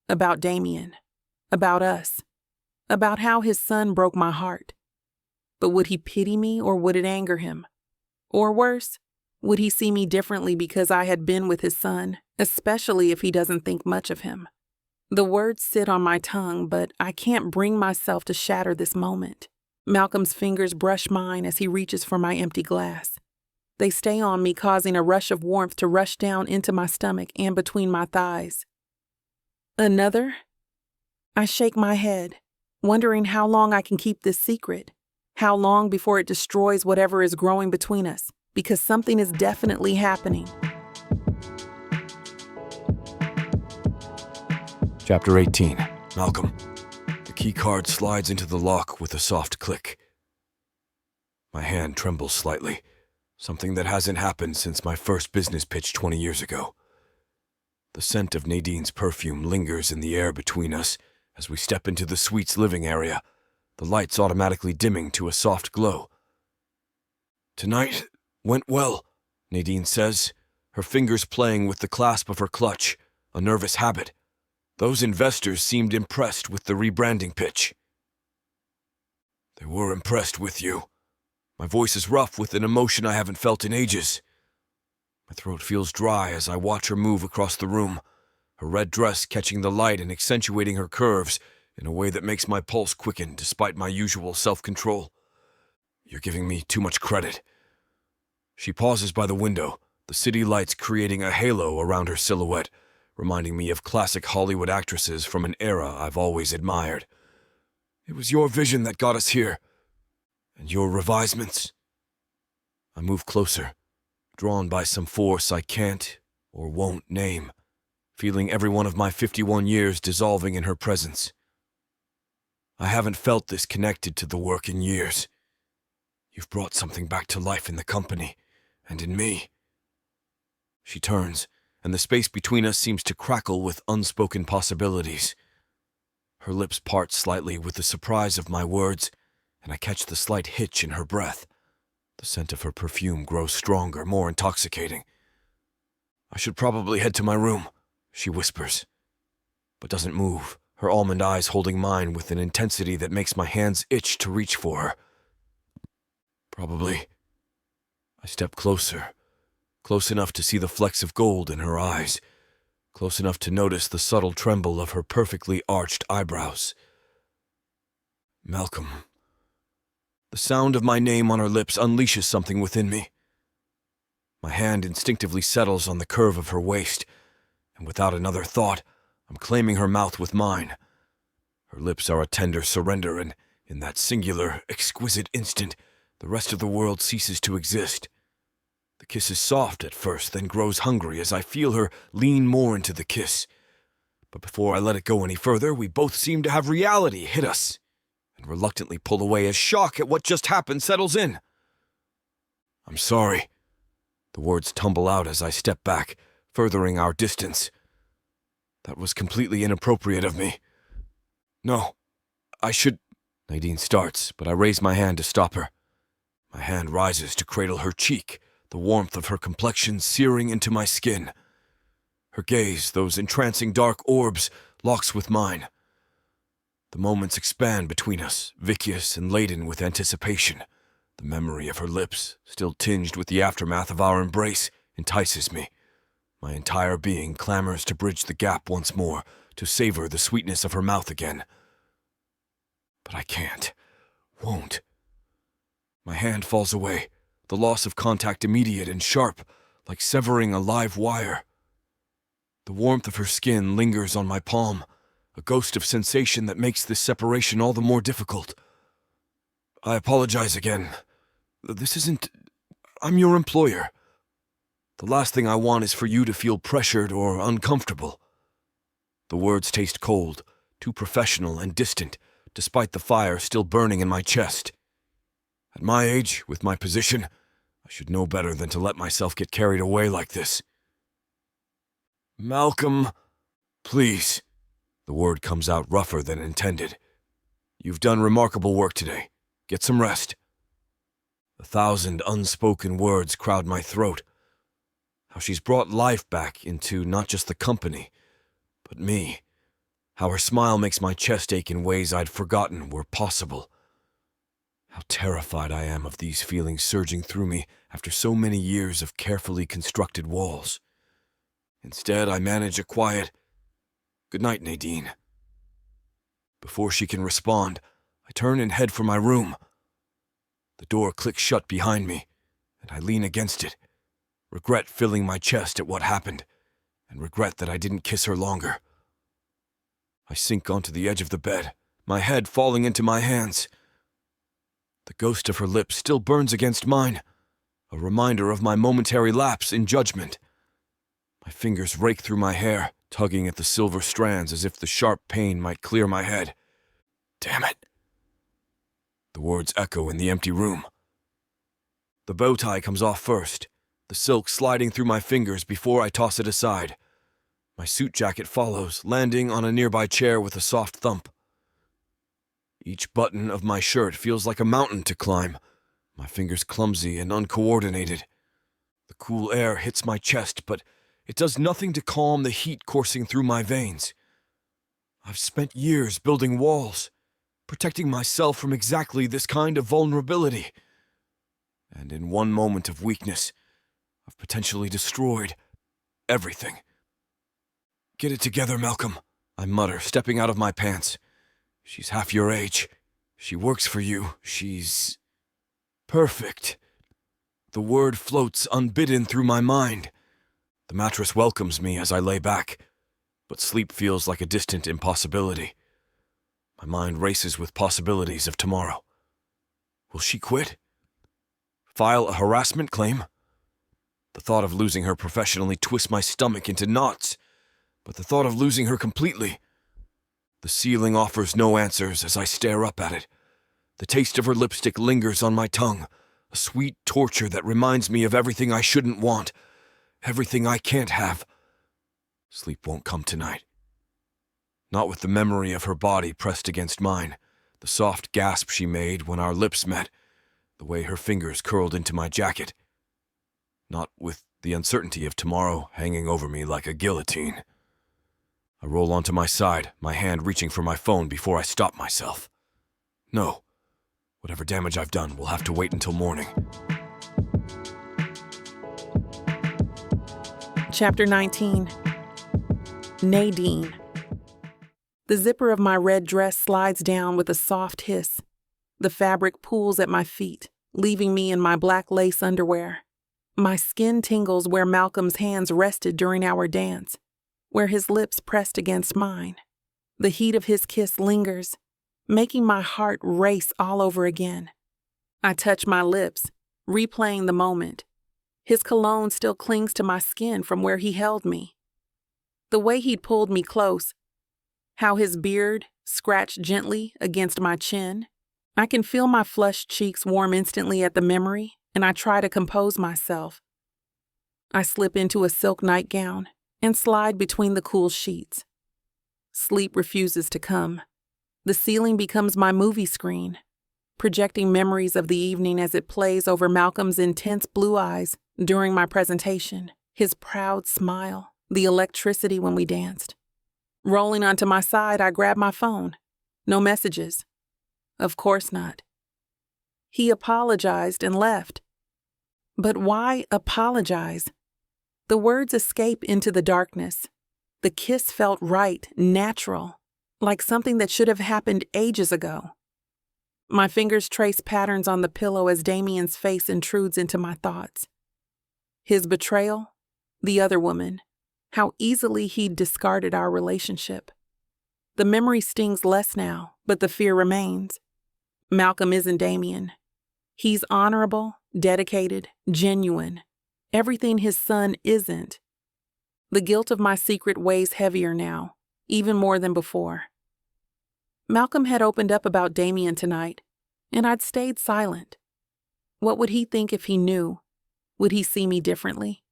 About Damien. About us. About how his son broke my heart. But would he pity me or would it anger him? Or worse, would he see me differently because I had been with his son, especially if he doesn't think much of him? The words sit on my tongue, but I can't bring myself to shatter this moment. Malcolm's fingers brush mine as he reaches for my empty glass. They stay on me, causing a rush of warmth to rush down into my stomach and between my thighs. Another? I shake my head, wondering how long I can keep this secret. How long before it destroys whatever is growing between us, because something is definitely happening. Chapter 18. Malcolm. The key card slides into the lock with a soft click. My hand trembles slightly, something that hasn't happened since my first business pitch 20 years ago. The scent of Nadine's perfume lingers in the air between us as we step into the suite's living area, the lights automatically dimming to a soft glow. "Tonight went well," Nadine says, her fingers playing with the clasp of her clutch, a nervous habit. Those investors seemed impressed with the rebranding pitch. "They were impressed with you." My voice is rough with an emotion I haven't felt in ages. My throat feels dry as I watch her move across the room, her red dress catching the light and accentuating her curves in a way that makes my pulse quicken despite my usual self-control. "You're giving me too much credit." She pauses by the window, the city lights creating a halo around her silhouette, reminding me of classic Hollywood actresses from an era I've always admired. "It was your vision that got us here. And your revisements?" I move closer, drawn by some force I can't or won't name, feeling every one of my 51 years dissolving in her presence. I haven't felt this connected to the work in years. You've brought something back to life in the company, and in me. She turns, and the space between us seems to crackle with unspoken possibilities. Her lips part slightly with the surprise of my words, and I catch the slight hitch in her breath. The scent of her perfume grows stronger, more intoxicating. "I should probably head to my room," she whispers, but doesn't move, her almond eyes holding mine with an intensity that makes my hands itch to reach for her. "Probably." I step closer, close enough to see the flecks of gold in her eyes, close enough to notice the subtle tremble of her perfectly arched eyebrows. "Malcolm." The sound of my name on her lips unleashes something within me. My hand instinctively settles on the curve of her waist, and without another thought, I'm claiming her mouth with mine. Her lips are a tender surrender, and in that singular, exquisite instant, the rest of the world ceases to exist. The kiss is soft at first, then grows hungry as I feel her lean more into the kiss. But before I let it go any further, we both seem to have reality hit us, and reluctantly pull away as shock at what just happened settles in. "I'm sorry." The words tumble out as I step back, furthering our distance. "That was completely inappropriate of me." "No, I should—" Nadine starts, but I raise my hand to stop her. My hand rises to cradle her cheek, the warmth of her complexion searing into my skin. Her gaze, those entrancing dark orbs, locks with mine. The moments expand between us, viscous and laden with anticipation. The memory of her lips, still tinged with the aftermath of our embrace, entices me. My entire being clamors to bridge the gap once more, to savor the sweetness of her mouth again. But I can't, won't. My hand falls away, the loss of contact immediate and sharp, like severing a live wire. The warmth of her skin lingers on my palm, a ghost of sensation that makes this separation all the more difficult. "I apologize again. This isn't... I'm your employer. The last thing I want is for you to feel pressured or uncomfortable." The words taste cold, too professional and distant, despite the fire still burning in my chest. At my age, with my position, I should know better than to let myself get carried away like this. "Malcolm, please." The word comes out rougher than intended. "You've done remarkable work today. Get some rest." 1,000 unspoken words crowd my throat. How she's brought life back into not just the company, but me. How her smile makes my chest ache in ways I'd forgotten were possible. How terrified I am of these feelings surging through me after so many years of carefully constructed walls. Instead, I manage a quiet, "Good night, Nadine." Before she can respond, I turn and head for my room. The door clicks shut behind me, and I lean against it, regret filling my chest at what happened, and regret that I didn't kiss her longer. I sink onto the edge of the bed, my head falling into my hands. The ghost of her lips still burns against mine, a reminder of my momentary lapse in judgment. My fingers rake through my hair, tugging at the silver strands as if the sharp pain might clear my head. Damn it! The words echo in the empty room. The bow tie comes off first, the silk sliding through my fingers before I toss it aside. My suit jacket follows, landing on a nearby chair with a soft thump. Each button of my shirt feels like a mountain to climb, my fingers clumsy and uncoordinated. The cool air hits my chest, but it does nothing to calm the heat coursing through my veins. I've spent years building walls, protecting myself from exactly this kind of vulnerability. And in one moment of weakness, I've potentially destroyed everything. Get it together, Malcolm, I mutter, stepping out of my pants. She's half your age. She works for you. She's perfect. The word floats unbidden through my mind. The mattress welcomes me as I lay back, but sleep feels like a distant impossibility. My mind races with possibilities of tomorrow. Will she quit? File a harassment claim? The thought of losing her professionally twists my stomach into knots, but the thought of losing her completely... The ceiling offers no answers as I stare up at it. The taste of her lipstick lingers on my tongue, a sweet torture that reminds me of everything I shouldn't want, everything I can't have. Sleep won't come tonight. Not with the memory of her body pressed against mine, the soft gasp she made when our lips met, the way her fingers curled into my jacket. Not with the uncertainty of tomorrow hanging over me like a guillotine. I roll onto my side, my hand reaching for my phone before I stop myself. No. Whatever damage I've done will have to wait until morning. Chapter 19. Nadine. The zipper of my red dress slides down with a soft hiss. The fabric pools at my feet, leaving me in my black lace underwear. My skin tingles where Malcolm's hands rested during our dance, where his lips pressed against mine. The heat of his kiss lingers, making my heart race all over again. I touch my lips, replaying the moment. His cologne still clings to my skin from where he held me. The way he'd pulled me close, how his beard scratched gently against my chin. I can feel my flushed cheeks warm instantly at the memory, and I try to compose myself. I slip into a silk nightgown and slide between the cool sheets. Sleep refuses to come. The ceiling becomes my movie screen, projecting memories of the evening as it plays over Malcolm's intense blue eyes during my presentation, his proud smile, the electricity when we danced. Rolling onto my side, I grab my phone. No messages. Of course not. He apologized and left. But why apologize? The words escape into the darkness. The kiss felt right, natural, like something that should have happened ages ago. My fingers trace patterns on the pillow as Damien's face intrudes into my thoughts. His betrayal, the other woman, how easily he'd discarded our relationship. The memory stings less now, but the fear remains. Malcolm isn't Damien. He's honorable, dedicated, genuine. Everything his son isn't. The guilt of my secret weighs heavier now, even more than before. Malcolm had opened up about Damien tonight, and I'd stayed silent. What would he think if he knew? Would he see me differently?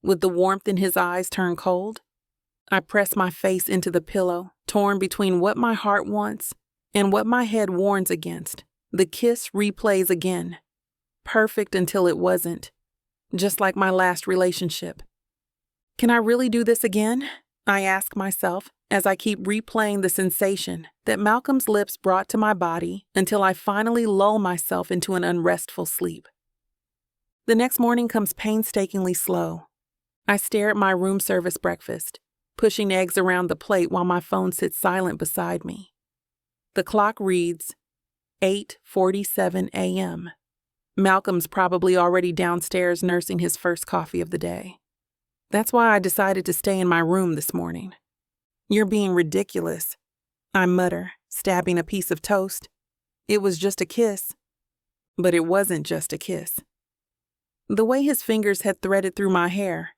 Would the warmth in his eyes turn cold? I press my face into the pillow, torn between what my heart wants and what my head warns against. The kiss replays again. Perfect until it wasn't. Just like my last relationship. Can I really do this again? I ask myself as I keep replaying the sensation that Malcolm's lips brought to my body until I finally lull myself into an unrestful sleep. The next morning comes painstakingly slow. I stare at my room service breakfast, pushing eggs around the plate while my phone sits silent beside me. The clock reads 8:47 a.m. Malcolm's probably already downstairs nursing his first coffee of the day. That's why I decided to stay in my room this morning. You're being ridiculous, I mutter, stabbing a piece of toast. It was just a kiss. But it wasn't just a kiss. The way his fingers had threaded through my hair,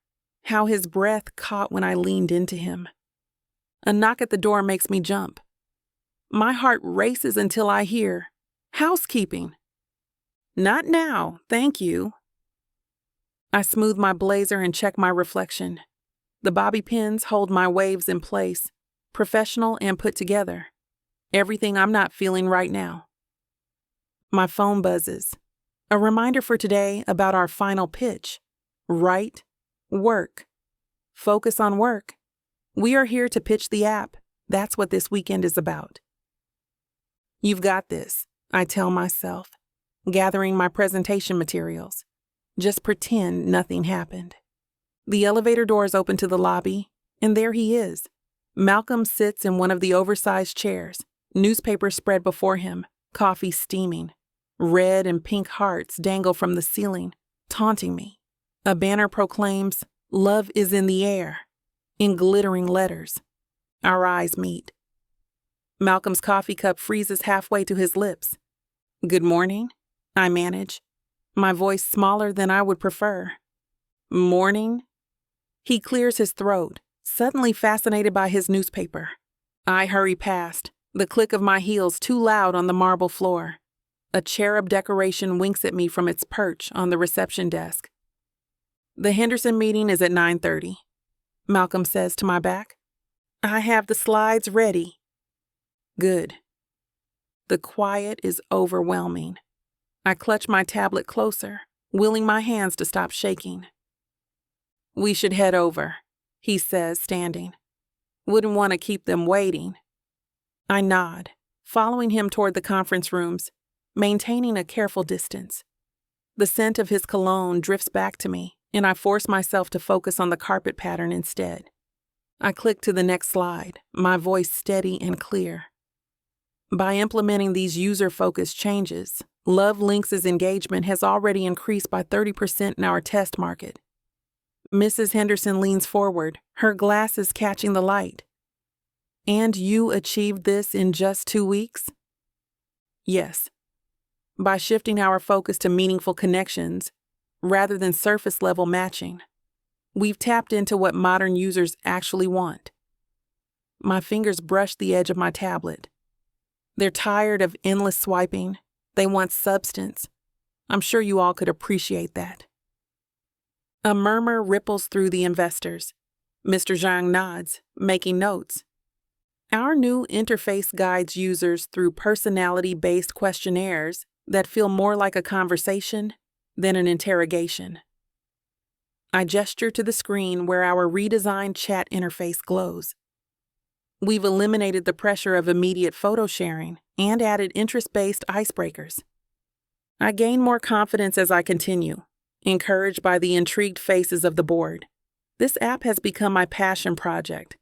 how his breath caught when I leaned into him. A knock at the door makes me jump. My heart races until I hear, "Housekeeping." "Not now, thank you." I smooth my blazer and check my reflection. The bobby pins hold my waves in place, professional and put together. Everything I'm not feeling right now. My phone buzzes. A reminder for today about our final pitch. Write, work. Focus on work. We are here to pitch the app. That's what this weekend is about. You've got this, I tell myself, gathering my presentation materials. Just pretend nothing happened. The elevator doors open to the lobby, and there he is. Malcolm sits in one of the oversized chairs, newspaper spread before him, coffee steaming. Red and pink hearts dangle from the ceiling, taunting me. A banner proclaims, "Love is in the air," in glittering letters. Our eyes meet. Malcolm's coffee cup freezes halfway to his lips. "Good morning," I manage, my voice smaller than I would prefer. "Morning?" He clears his throat, suddenly fascinated by his newspaper. I hurry past, the click of my heels too loud on the marble floor. A cherub decoration winks at me from its perch on the reception desk. "The Henderson meeting is at 9:30, Malcolm says to my back. "I have the slides ready." Good. The quiet is overwhelming. I clutch my tablet closer, willing my hands to stop shaking. "We should head over," he says, standing. "Wouldn't want to keep them waiting." I nod, following him toward the conference rooms, maintaining a careful distance. The scent of his cologne drifts back to me, and I force myself to focus on the carpet pattern instead. I click to the next slide, my voice steady and clear. By implementing these user-focused changes, Lynx's engagement has already increased by 30% in our test market. Mrs. Henderson leans forward, her glasses catching the light. "And you achieved this in just 2 weeks?" "Yes. By shifting our focus to meaningful connections, rather than surface-level matching, we've tapped into what modern users actually want." My fingers brush the edge of my tablet. They're tired of endless swiping. They want substance. I'm sure you all could appreciate that. A murmur ripples through the investors. Mr. Zhang nods, making notes. Our new interface guides users through personality-based questionnaires that feel more like a conversation than an interrogation. I gesture to the screen where our redesigned chat interface glows. We've eliminated the pressure of immediate photo sharing and added interest-based icebreakers. I gain more confidence as I continue, encouraged by the intrigued faces of the board. This app has become my passion project,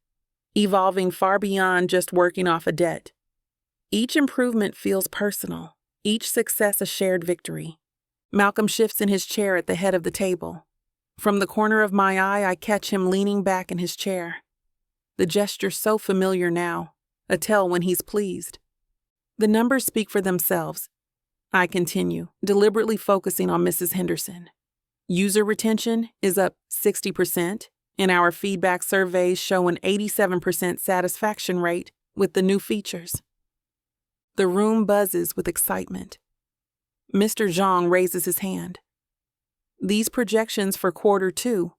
evolving far beyond just working off a debt. Each improvement feels personal, each success a shared victory. Malcolm shifts in his chair at the head of the table. From the corner of my eye, I catch him leaning back in his chair. The gesture so familiar now, a tell when he's pleased. The numbers speak for themselves. I continue, deliberately focusing on Mrs. Henderson. User retention is up 60%, and our feedback surveys show an 87% satisfaction rate with the new features. The room buzzes with excitement. Mr. Zhang raises his hand. "These projections for Q2.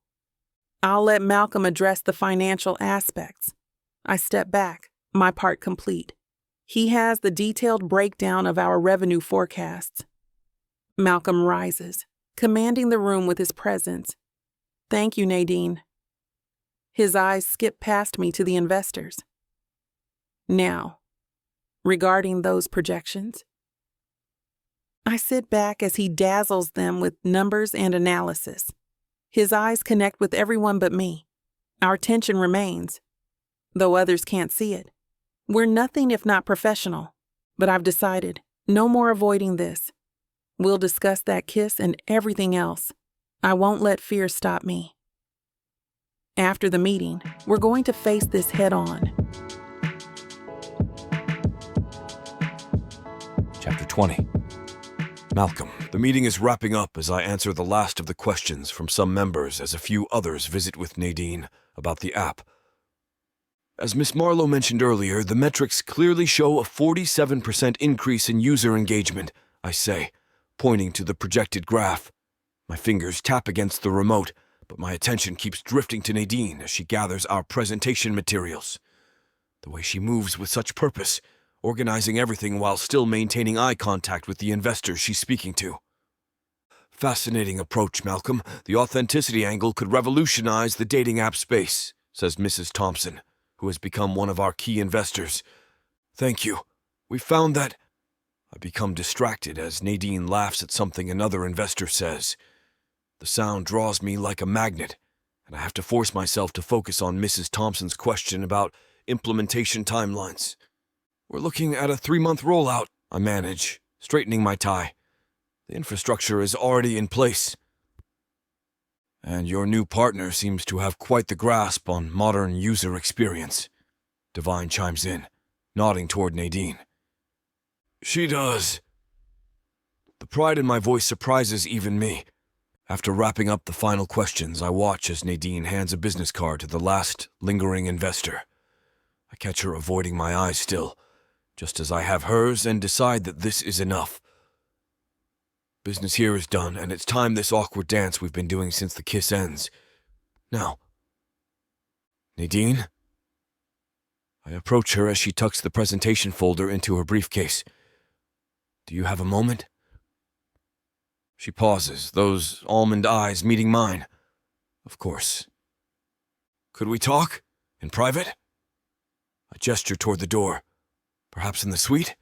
I'll let Malcolm address the financial aspects." I step back, my part complete. He has the detailed breakdown of our revenue forecasts. Malcolm rises, commanding the room with his presence. "Thank you, Nadine." His eyes skip past me to the investors. "Now, regarding those projections?" I sit back as he dazzles them with numbers and analysis. His eyes connect with everyone but me. Our tension remains, though others can't see it. We're nothing if not professional, but I've decided no more avoiding this. We'll discuss that kiss and everything else. I won't let fear stop me. After the meeting, we're going to face this head on. Chapter 20. Malcolm. The meeting is wrapping up as I answer the last of the questions from some members as a few others visit with Nadine about the app. As Miss Marlowe mentioned earlier, the metrics clearly show a 47% increase in user engagement, I say, pointing to the projected graph. My fingers tap against the remote, but my attention keeps drifting to Nadine as she gathers our presentation materials. The way she moves with such purpose, organizing everything while still maintaining eye contact with the investors she's speaking to. Fascinating approach, Malcolm. The authenticity angle could revolutionize the dating app space, says Mrs. Thompson, who has become one of our key investors. Thank you. We found that... I become distracted as Nadine laughs at something another investor says. The sound draws me like a magnet, and I have to force myself to focus on Mrs. Thompson's question about implementation timelines. We're looking at a 3-month rollout, I manage, straightening my tie. The infrastructure is already in place. And your new partner seems to have quite the grasp on modern user experience. Divine chimes in, nodding toward Nadine. She does. The pride in my voice surprises even me. After wrapping up the final questions, I watch as Nadine hands a business card to the last lingering investor. I catch her avoiding my eyes still, just as I have hers, and decide that this is enough. Business here is done, and it's time this awkward dance we've been doing since the kiss ends. Now, Nadine? I approach her as she tucks the presentation folder into her briefcase. Do you have a moment? She pauses, those almond eyes meeting mine. Of course. Could we talk? In private? I gesture toward the door. Perhaps in the suite?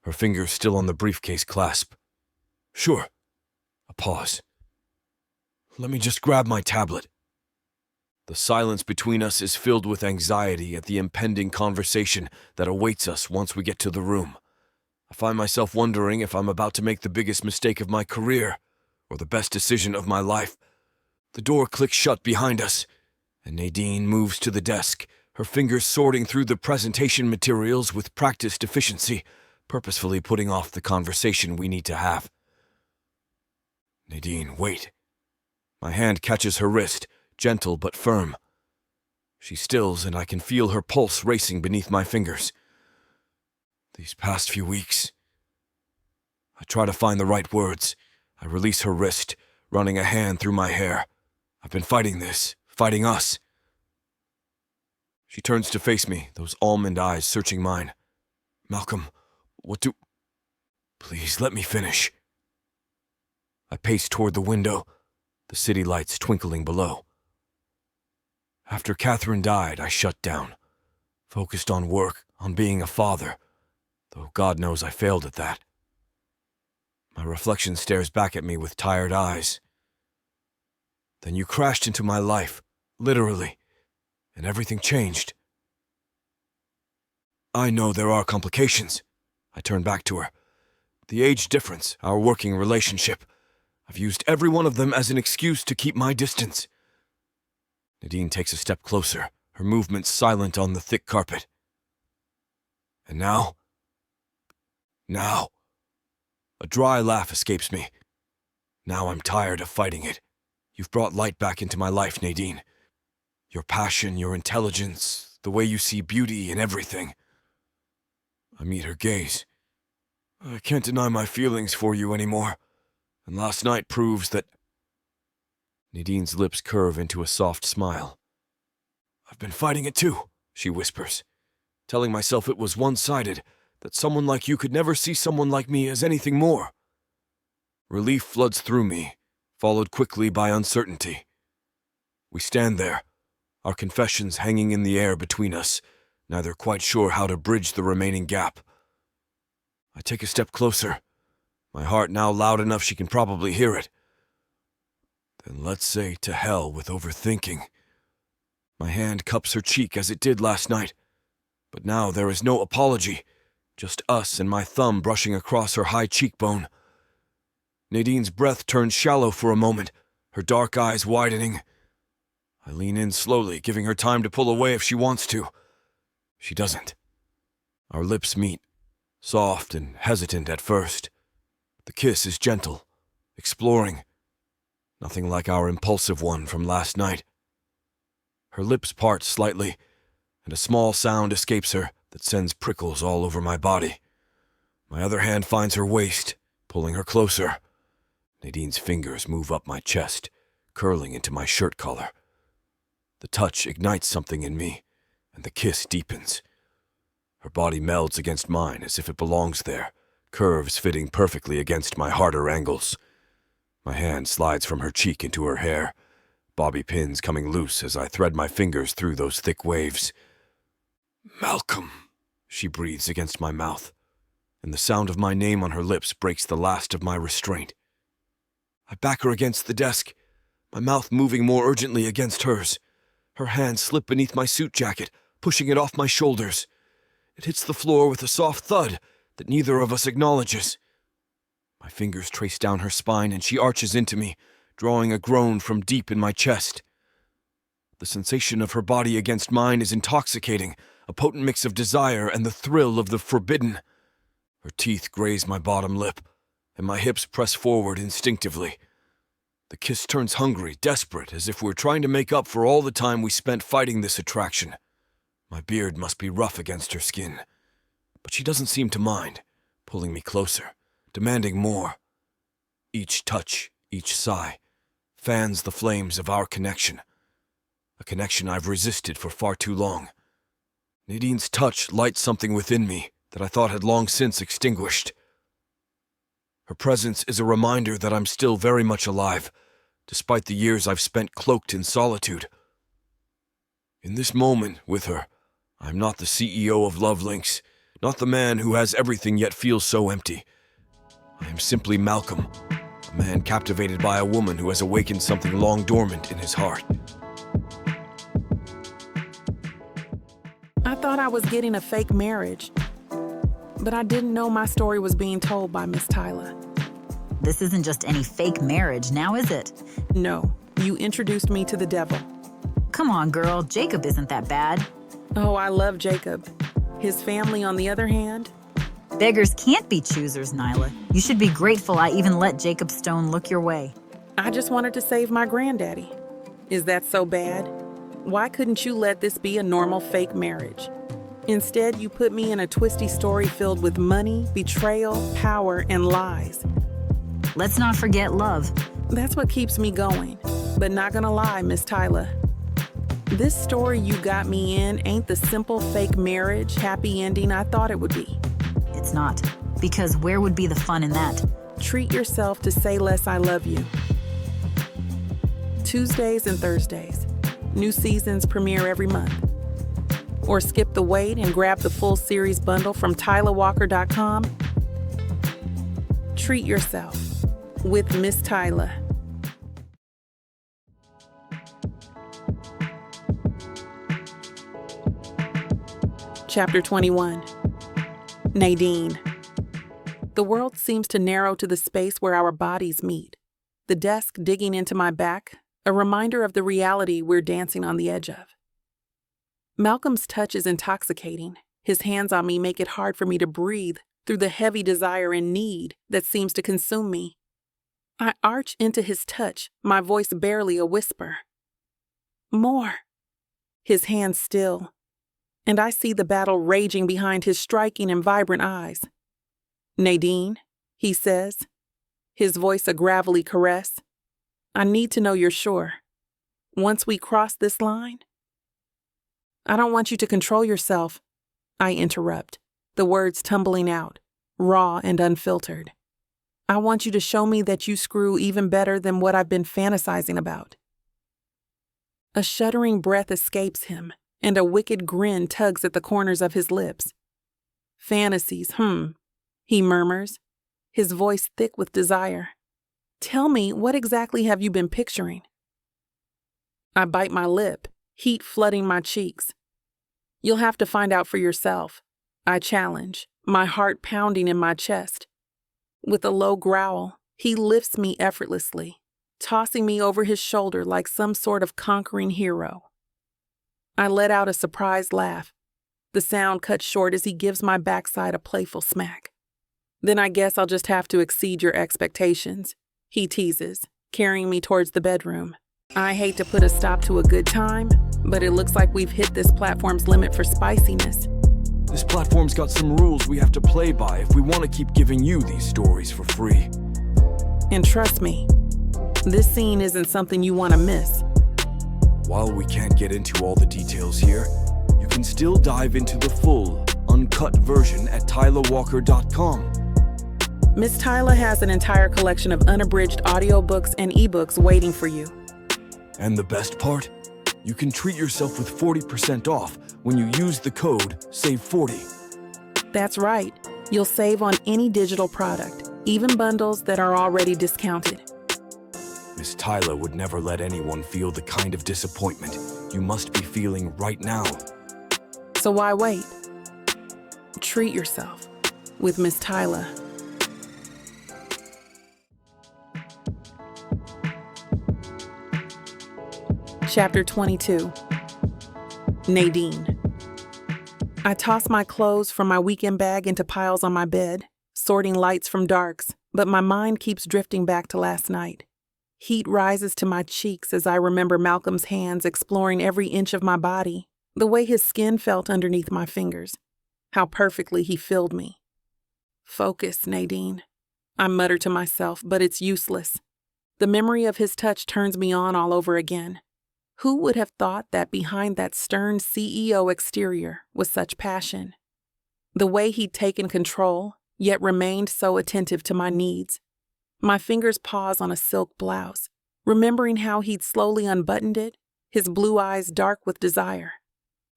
Her fingers still on the briefcase clasp. Sure. A pause. Let me just grab my tablet. The silence between us is filled with anxiety at the impending conversation that awaits us once we get to the room. I find myself wondering if I'm about to make the biggest mistake of my career, or the best decision of my life. The door clicks shut behind us, and Nadine moves to the desk, her fingers sorting through the presentation materials with practiced efficiency, purposefully putting off the conversation we need to have. Nadine, wait. My hand catches her wrist, gentle but firm. She stills, and I can feel her pulse racing beneath my fingers. These past few weeks... I try to find the right words. I release her wrist, running a hand through my hair. I've been fighting this, fighting us. She turns to face me, those almond eyes searching mine. Malcolm, Please, let me finish. I pace toward the window, the city lights twinkling below. After Catherine died, I shut down, focused on work, on being a father, though God knows I failed at that. My reflection stares back at me with tired eyes. Then you crashed into my life, literally, and everything changed. I know there are complications. I turn back to her. The age difference, our working relationship. I've used every one of them as an excuse to keep my distance. Nadine takes a step closer, her movements silent on the thick carpet. And now? Now. A dry laugh escapes me. Now I'm tired of fighting it. You've brought light back into my life, Nadine. Your passion, your intelligence, the way you see beauty in everything. I meet her gaze. I can't deny my feelings for you anymore, and last night proves that... Nadine's lips curve into a soft smile. I've been fighting it too, she whispers, telling myself it was one-sided, that someone like you could never see someone like me as anything more. Relief floods through me, followed quickly by uncertainty. We stand there, our confessions hanging in the air between us, neither quite sure how to bridge the remaining gap. I take a step closer, my heart now loud enough she can probably hear it. Then let's say to hell with overthinking. My hand cups her cheek as it did last night, but now there is no apology, just us and my thumb brushing across her high cheekbone. Nadine's breath turns shallow for a moment, her dark eyes widening. I lean in slowly, giving her time to pull away if she wants to. She doesn't. Our lips meet, soft and hesitant at first. The kiss is gentle, exploring, nothing like our impulsive one from last night. Her lips part slightly, and a small sound escapes her that sends prickles all over my body. My other hand finds her waist, pulling her closer. Nadine's fingers move up my chest, curling into my shirt collar. The touch ignites something in me, and the kiss deepens. Her body melds against mine as if it belongs there, curves fitting perfectly against my harder angles. My hand slides from her cheek into her hair, bobby pins coming loose as I thread my fingers through those thick waves. "Malcolm," she breathes against my mouth, and the sound of my name on her lips breaks the last of my restraint. I back her against the desk, my mouth moving more urgently against hers. Her hands slip beneath my suit jacket, pushing it off my shoulders. It hits the floor with a soft thud that neither of us acknowledges. My fingers trace down her spine and she arches into me, drawing a groan from deep in my chest. The sensation of her body against mine is intoxicating, a potent mix of desire and the thrill of the forbidden. Her teeth graze my bottom lip, and my hips press forward instinctively. The kiss turns hungry, desperate, as if we're trying to make up for all the time we spent fighting this attraction. My beard must be rough against her skin, but she doesn't seem to mind, pulling me closer, demanding more. Each touch, each sigh, fans the flames of our connection, a connection I've resisted for far too long. Nadine's touch lights something within me that I thought had long since extinguished. Her presence is a reminder that I'm still very much alive, despite the years I've spent cloaked in solitude. In this moment with her, I'm not the CEO of Lynx, not the man who has everything yet feels so empty. I am simply Malcolm, a man captivated by a woman who has awakened something long dormant in his heart. I thought I was getting a fake marriage, but I didn't know my story was being told by Miss Tyla. This isn't just any fake marriage, now is it? No, you introduced me to the devil. Come on, girl, Jacob isn't that bad. Oh, I love Jacob. His family, on the other hand? Beggars can't be choosers, Nyla. You should be grateful I even let Jacob Stone look your way. I just wanted to save my granddaddy. Is that so bad? Why couldn't you let this be a normal fake marriage? Instead, you put me in a twisty story filled with money, betrayal, power, and lies. Let's not forget love. That's what keeps me going. But not gonna lie, Miss Tyla. This story you got me in ain't the simple fake marriage, happy ending I thought it would be. It's not. Because where would be the fun in that? Treat yourself to Say Less I Love You. Tuesdays and Thursdays. New seasons premiere every month. Or skip the wait and grab the full series bundle from TylaWalker.com. Treat yourself with Miss Tyla. Chapter 21. Nadine. The world seems to narrow to the space where our bodies meet. The desk digging into my back, a reminder of the reality we're dancing on the edge of. Malcolm's touch is intoxicating. His hands on me make it hard for me to breathe through the heavy desire and need that seems to consume me. I arch into his touch, my voice barely a whisper. More. His hands still, and I see the battle raging behind his striking and vibrant eyes. Nadine, he says, his voice a gravelly caress. I need to know you're sure. Once we cross this line? I don't want you to control yourself, I interrupt, the words tumbling out, raw and unfiltered. I want you to show me that you screw even better than what I've been fantasizing about. A shuddering breath escapes him, and a wicked grin tugs at the corners of his lips. Fantasies, he murmurs, his voice thick with desire. Tell me, what exactly have you been picturing? I bite my lip, heat flooding my cheeks. You'll have to find out for yourself, I challenge, my heart pounding in my chest. With a low growl, He lifts me effortlessly, tossing me over his shoulder like some sort of conquering hero. I let out a surprised laugh. The sound cuts short as he gives my backside a playful smack. Then I guess I'll just have to exceed your expectations, he teases, carrying me towards the bedroom. I hate to put a stop to a good time, but it looks like we've hit this platform's limit for spiciness. This platform's got some rules we have to play by if we want to keep giving you these stories for free. And trust me, this scene isn't something you want to miss. While we can't get into all the details here, you can still dive into the full, uncut version at TylaWalker.com. Miss Tyla has an entire collection of unabridged audiobooks and ebooks waiting for you. And the best part? You can treat yourself with 40% off when you use the code SAVE40. That's right. You'll save on any digital product, even bundles that are already discounted. Miss Tyla would never let anyone feel the kind of disappointment you must be feeling right now. So why wait? Treat yourself with Miss Tyla. Chapter 22. Nadine. I toss my clothes from my weekend bag into piles on my bed, sorting lights from darks, but my mind keeps drifting back to last night. Heat rises to my cheeks as I remember Malcolm's hands exploring every inch of my body, the way his skin felt underneath my fingers, how perfectly he filled me. Focus, Nadine, I mutter to myself, but it's useless. The memory of his touch turns me on all over again. Who would have thought that behind that stern CEO exterior was such passion? The way he'd taken control, yet remained so attentive to my needs. My fingers pause on a silk blouse, remembering how he'd slowly unbuttoned it, his blue eyes dark with desire.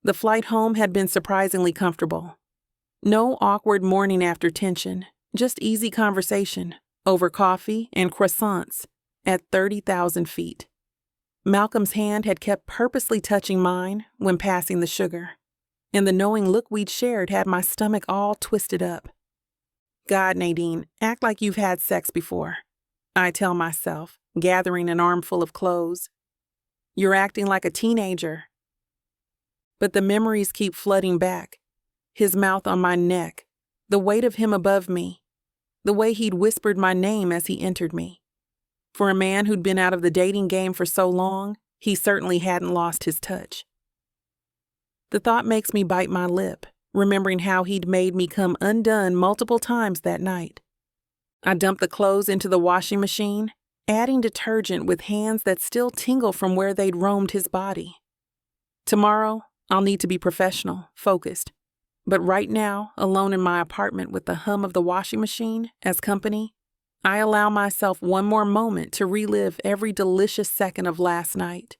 The flight home had been surprisingly comfortable. No awkward morning after tension, just easy conversation over coffee and croissants at 30,000 feet. Malcolm's hand had kept purposely touching mine when passing the sugar, and the knowing look we'd shared had my stomach all twisted up. God, Nadine, act like you've had sex before, I tell myself, gathering an armful of clothes. You're acting like a teenager. But the memories keep flooding back. His mouth on my neck, the weight of him above me, the way he'd whispered my name as he entered me. For a man who'd been out of the dating game for so long, he certainly hadn't lost his touch. The thought makes me bite my lip, remembering how he'd made me come undone multiple times that night. I dump the clothes into the washing machine, adding detergent with hands that still tingle from where they'd roamed his body. Tomorrow, I'll need to be professional, focused. But right now, alone in my apartment with the hum of the washing machine as company, I allow myself one more moment to relive every delicious second of last night.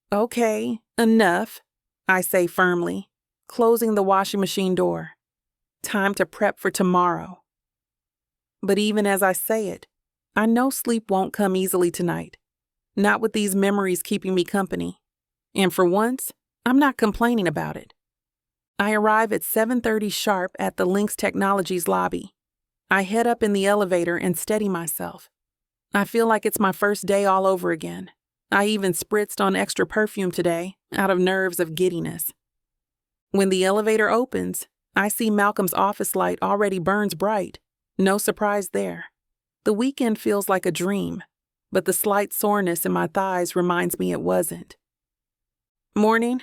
Okay, enough, I say firmly, closing the washing machine door. Time to prep for tomorrow. But even as I say it, I know sleep won't come easily tonight, not with these memories keeping me company. And for once, I'm not complaining about it. I arrive at 7:30 sharp at the Lynx Technologies lobby. I head up in the elevator and steady myself. I feel like it's my first day all over again. I even spritzed on extra perfume today, out of nerves of giddiness. When the elevator opens, I see Malcolm's office light already burns bright. No surprise there. The weekend feels like a dream, but the slight soreness in my thighs reminds me it wasn't. Morning,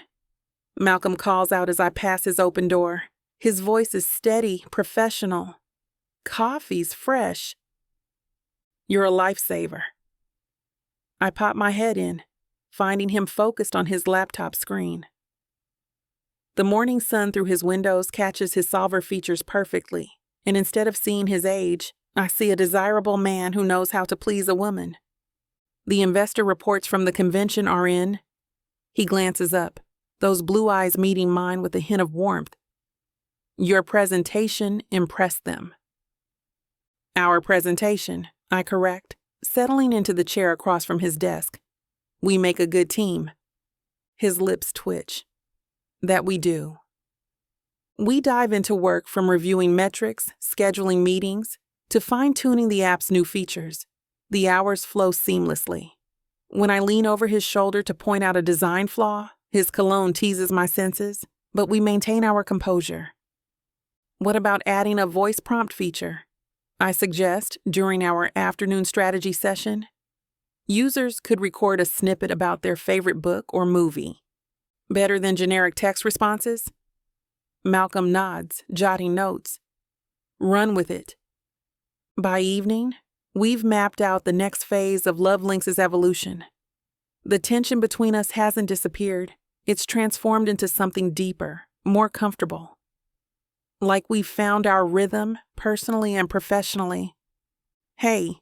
Malcolm calls out as I pass his open door. His voice is steady, professional. Coffee's fresh. You're a lifesaver. I pop my head in, finding him focused on his laptop screen. The morning sun through his windows catches his solver features perfectly, and instead of seeing his age, I see a desirable man who knows how to please a woman. The investor reports from the convention are in. He glances up, those blue eyes meeting mine with a hint of warmth. Your presentation impressed them. Our presentation, I correct, settling into the chair across from his desk. We make a good team. His lips twitch. That we do. We dive into work from reviewing metrics, scheduling meetings, to fine-tuning the app's new features. The hours flow seamlessly. When I lean over his shoulder to point out a design flaw, his cologne teases my senses, but we maintain our composure. What about adding a voice prompt feature? I suggest during our afternoon strategy session. Users could record a snippet about their favorite book or movie. Better than generic text responses? Malcolm nods, jotting notes. Run with it. By evening, we've mapped out the next phase of Lynx's evolution. The tension between us hasn't disappeared. It's transformed into something deeper, more comfortable. Like we've found our rhythm, personally and professionally. Hey.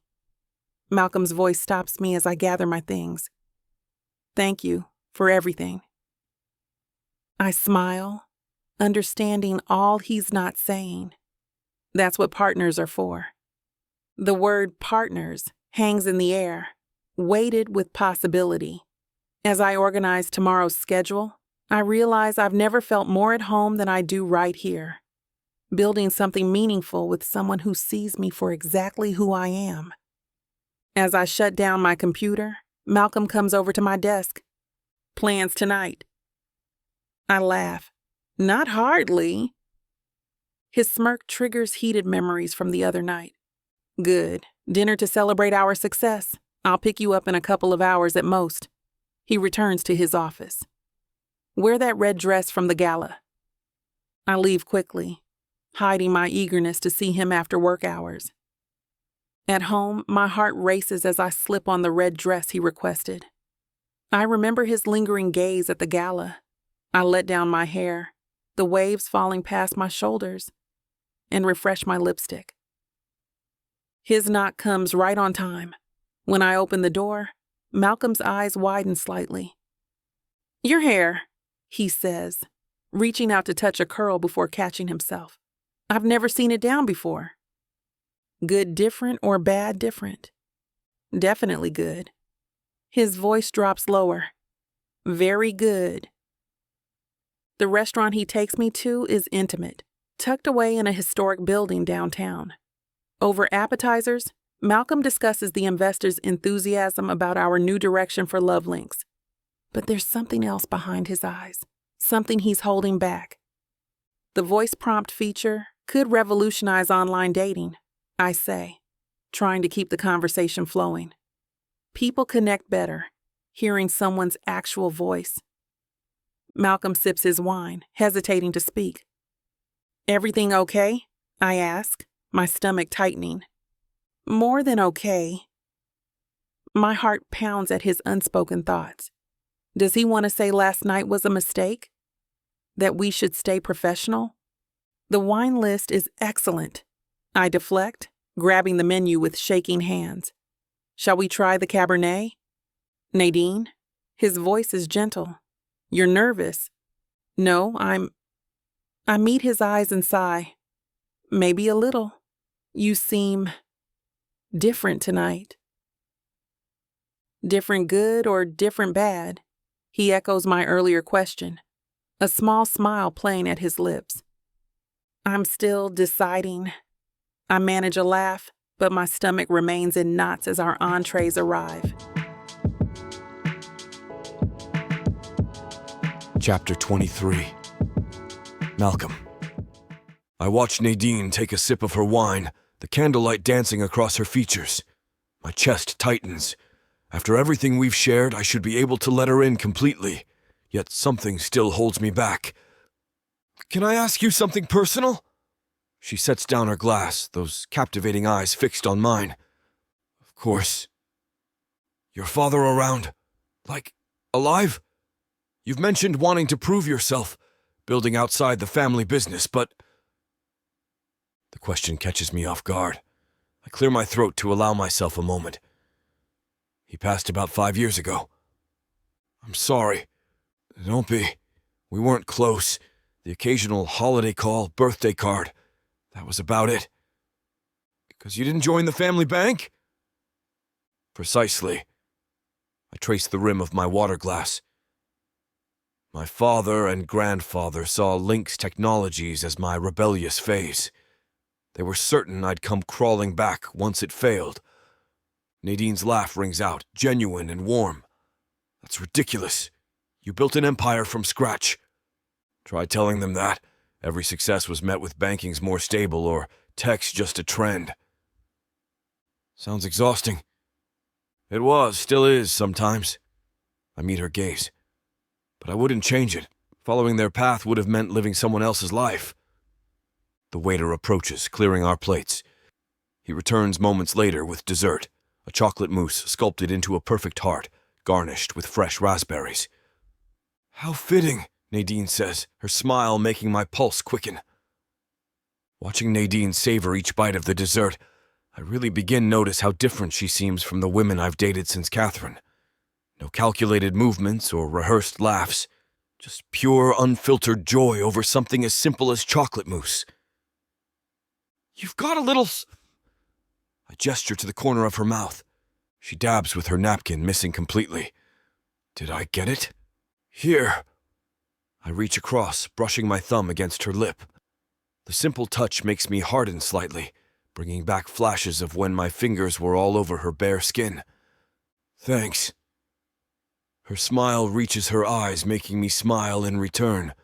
Malcolm's voice stops me as I gather my things. Thank you for everything. I smile, understanding all he's not saying. That's what partners are for. The word partners hangs in the air, weighted with possibility. As I organize tomorrow's schedule, I realize I've never felt more at home than I do right here, building something meaningful with someone who sees me for exactly who I am. As I shut down my computer, Malcolm comes over to my desk. Plans tonight? I laugh. Not hardly. His smirk triggers heated memories from the other night. Good. Dinner to celebrate our success. I'll pick you up in a couple of hours at most. He returns to his office. Wear that red dress from the gala. I leave quickly, hiding my eagerness to see him after work hours. At home, my heart races as I slip on the red dress he requested. I remember his lingering gaze at the gala. I let down my hair, the waves falling past my shoulders, and refresh my lipstick. His knock comes right on time. When I open the door, Malcolm's eyes widen slightly. Your hair, he says, reaching out to touch a curl before catching himself. I've never seen it down before. Good different or bad different? Definitely good. His voice drops lower. Very good. The restaurant he takes me to is intimate, tucked away in a historic building downtown. Over appetizers, Malcolm discusses the investors' enthusiasm about our new direction for Lynx. But there's something else behind his eyes, something he's holding back. The voice prompt feature could revolutionize online dating, I say, trying to keep the conversation flowing. People connect better, hearing someone's actual voice. Malcolm sips his wine, hesitating to speak. Everything okay? I ask, my stomach tightening. More than okay. My heart pounds at his unspoken thoughts. Does he want to say last night was a mistake? That we should stay professional? The wine list is excellent. I deflect, grabbing the menu with shaking hands. Shall we try the Cabernet? Nadine? His voice is gentle. You're nervous. No, I meet his eyes and sigh. Maybe a little. You seem different tonight. Different good or different bad? He echoes my earlier question, a small smile playing at his lips. I'm still deciding. I manage a laugh, but my stomach remains in knots as our entrees arrive. Chapter 23. Malcolm. I watch Nadine take a sip of her wine, the candlelight dancing across her features. My chest tightens. After everything we've shared, I should be able to let her in completely, yet something still holds me back. Can I ask you something personal? She sets down her glass, those captivating eyes fixed on mine. Of course. Your father around? Like, alive? You've mentioned wanting to prove yourself, building outside the family business, but... The question catches me off guard. I clear my throat to allow myself a moment. He passed about 5 years ago. I'm sorry. Don't be. We weren't close. The occasional holiday call, birthday card. That was about it. Because you didn't join the family bank? Precisely. I trace the rim of my water glass. My father and grandfather saw Lynx Technologies as my rebellious phase. They were certain I'd come crawling back once it failed. Nadine's laugh rings out, genuine and warm. That's ridiculous. You built an empire from scratch. Try telling them that. Every success was met with banking's more stable or tech's just a trend. Sounds exhausting. It was, still is sometimes. I meet her gaze. But I wouldn't change it. Following their path would have meant living someone else's life. The waiter approaches, clearing our plates. He returns moments later with dessert, a chocolate mousse sculpted into a perfect heart, garnished with fresh raspberries. How fitting, Nadine says, her smile making my pulse quicken. Watching Nadine savor each bite of the dessert, I really begin notice how different she seems from the women I've dated since Catherine. No calculated movements or rehearsed laughs, just pure, unfiltered joy over something as simple as chocolate mousse. You've got a little... I gesture to the corner of her mouth. She dabs with her napkin, missing completely. Did I get it? Here. I reach across, brushing my thumb against her lip. The simple touch makes me harden slightly, bringing back flashes of when my fingers were all over her bare skin. Thanks. Her smile reaches her eyes, making me smile in return.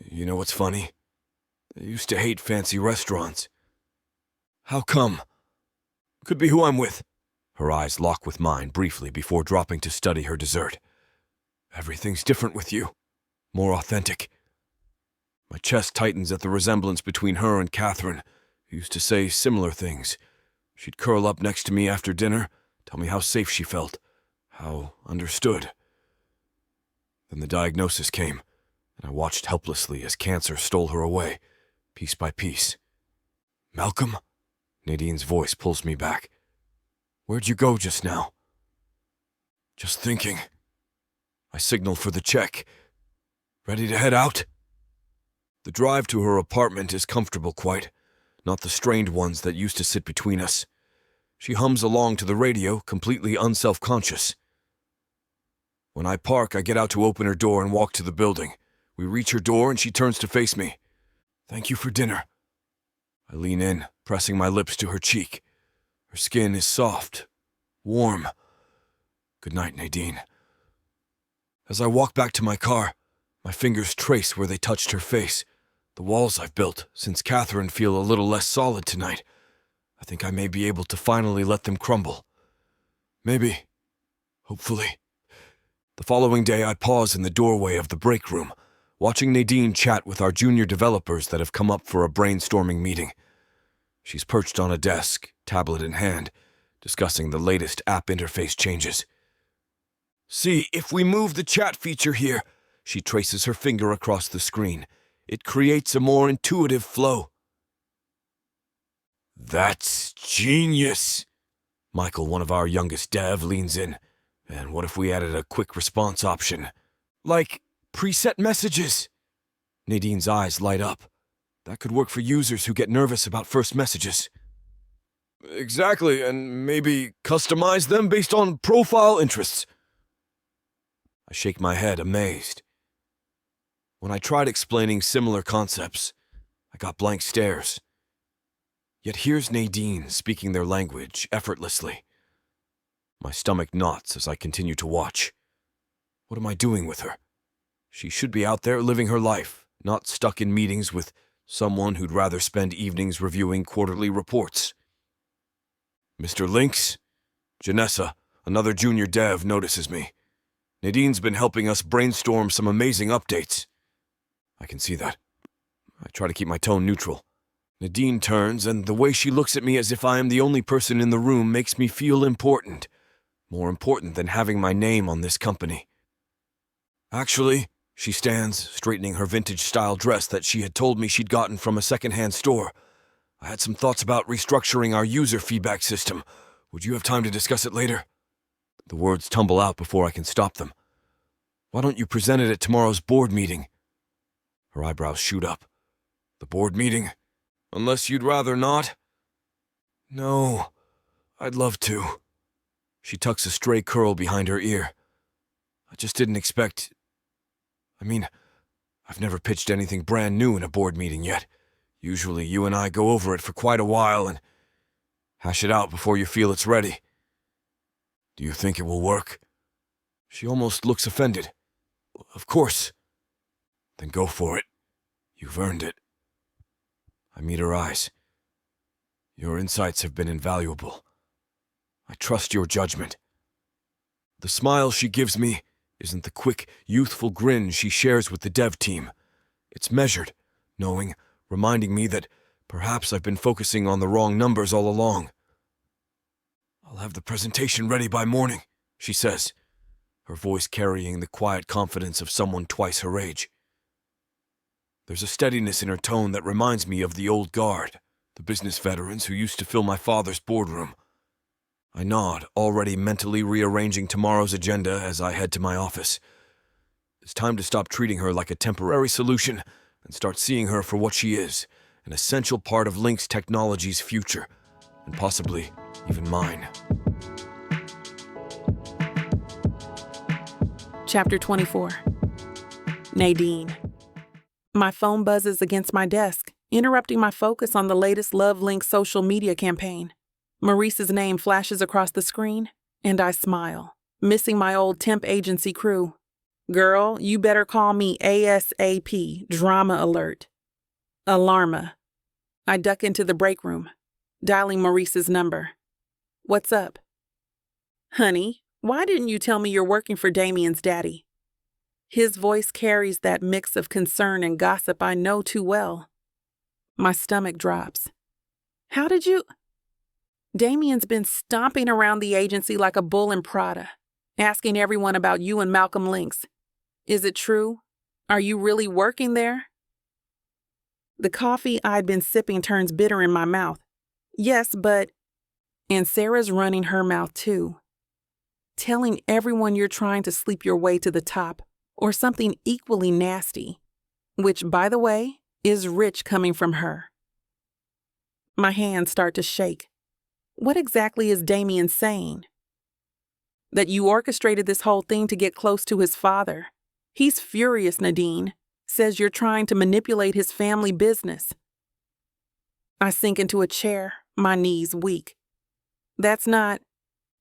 You know what's funny? I used to hate fancy restaurants. How come? Could be who I'm with. Her eyes lock with mine briefly before dropping to study her dessert. Everything's different with you. More authentic. My chest tightens at the resemblance between her and Catherine, who used to say similar things. She'd curl up next to me after dinner, tell me how safe she felt, how understood. Then the diagnosis came, and I watched helplessly as cancer stole her away, piece by piece. Malcolm? Nadine's voice pulls me back. Where'd you go just now? Just thinking. I signal for the check. Ready to head out? The drive to her apartment is comfortable quite, not the strained ones that used to sit between us. She hums along to the radio, completely unself-conscious. When I park, I get out to open her door and walk to the building. We reach her door and she turns to face me. Thank you for dinner. I lean in, pressing my lips to her cheek. Her skin is soft, warm. Good night, Nadine. As I walk back to my car, my fingers trace where they touched her face. The walls I've built since Catherine feel a little less solid tonight. I think I may be able to finally let them crumble. Maybe. Hopefully. The following day, I pause in the doorway of the break room, watching Nadine chat with our junior developers that have come up for a brainstorming meeting. She's perched on a desk, tablet in hand, discussing the latest app interface changes. See, if we move the chat feature here, she traces her finger across the screen. It creates a more intuitive flow. That's genius! Michael, one of our youngest dev, leans in. And what if we added a quick response option? Like preset messages? Nadine's eyes light up. That could work for users who get nervous about first messages. Exactly, and maybe customize them based on profile interests. I shake my head, amazed. When I tried explaining similar concepts, I got blank stares. Yet here's Nadine speaking their language effortlessly. My stomach knots as I continue to watch. What am I doing with her? She should be out there living her life, not stuck in meetings with someone who'd rather spend evenings reviewing quarterly reports. Mr. Lynx? Janessa, another junior dev, notices me. Nadine's been helping us brainstorm some amazing updates. I can see that. I try to keep my tone neutral. Nadine turns, and the way she looks at me as if I am the only person in the room makes me feel important. More important than having my name on this company. Actually, she stands, straightening her vintage-style dress that she had told me she'd gotten from a second-hand store. I had some thoughts about restructuring our user feedback system. Would you have time to discuss it later? The words tumble out before I can stop them. Why don't you present it at tomorrow's board meeting? Her eyebrows shoot up. The board meeting? Unless you'd rather not? No, I'd love to. She tucks a stray curl behind her ear. I just didn't expect... I've never pitched anything brand new in a board meeting yet. Usually you and I go over it for quite a while and hash it out before you feel it's ready. Do you think it will work? She almost looks offended. Of course. Then go for it. You've earned it. I meet her eyes. Your insights have been invaluable. I trust your judgment. The smile she gives me isn't the quick, youthful grin she shares with the dev team. It's measured, knowing, reminding me that perhaps I've been focusing on the wrong numbers all along. I'll have the presentation ready by morning, she says, her voice carrying the quiet confidence of someone twice her age. There's a steadiness in her tone that reminds me of the old guard, the business veterans who used to fill my father's boardroom. I nod, already mentally rearranging tomorrow's agenda as I head to my office. It's time to stop treating her like a temporary solution and start seeing her for what she is, an essential part of Lynx technology's future, and possibly even mine. Chapter 24. Nadine. My phone buzzes against my desk, interrupting my focus on the latest Love Lynx social media campaign. Maurice's name flashes across the screen, and I smile, missing my old temp agency crew. Girl, you better call me ASAP, drama alert. Alarma. I duck into the break room, dialing Maurice's number. What's up? Honey, why didn't you tell me you're working for Damien's daddy? His voice carries that mix of concern and gossip I know too well. My stomach drops. How did you... Damien's been stomping around the agency like a bull in Prada, asking everyone about you and Malcolm Lynx. Is it true? Are you really working there? The coffee I'd been sipping turns bitter in my mouth. Yes, but... And Sarah's running her mouth too. Telling everyone you're trying to sleep your way to the top, or something equally nasty, which, by the way, is rich coming from her. My hands start to shake. What exactly is Damien saying? That you orchestrated this whole thing to get close to his father. He's furious, Nadine. Says you're trying to manipulate his family business. I sink into a chair, my knees weak. That's not...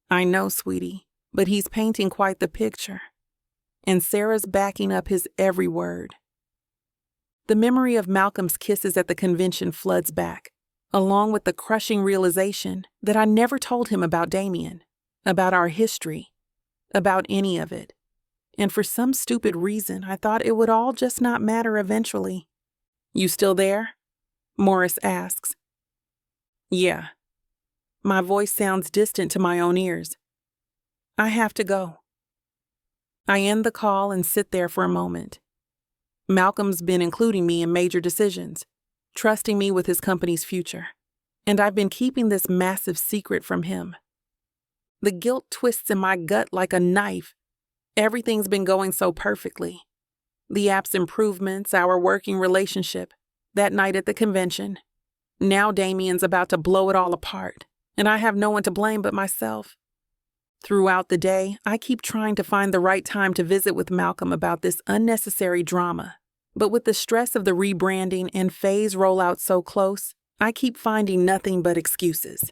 I know, sweetie, but he's painting quite the picture. And Sarah's backing up his every word. The memory of Malcolm's kisses at the convention floods back, along with the crushing realization that I never told him about Damien, about our history, about any of it. And for some stupid reason, I thought it would all just not matter eventually. You still there? Morris asks. Yeah. My voice sounds distant to my own ears. I have to go. I end the call and sit there for a moment. Malcolm's been including me in major decisions, trusting me with his company's future, and I've been keeping this massive secret from him. The guilt twists in my gut like a knife. Everything's been going so perfectly. The app's improvements, our working relationship, that night at the convention. Now Damien's about to blow it all apart, and I have no one to blame but myself. Throughout the day, I keep trying to find the right time to visit with Malcolm about this unnecessary drama. But with the stress of the rebranding and phase rollout so close, I keep finding nothing but excuses.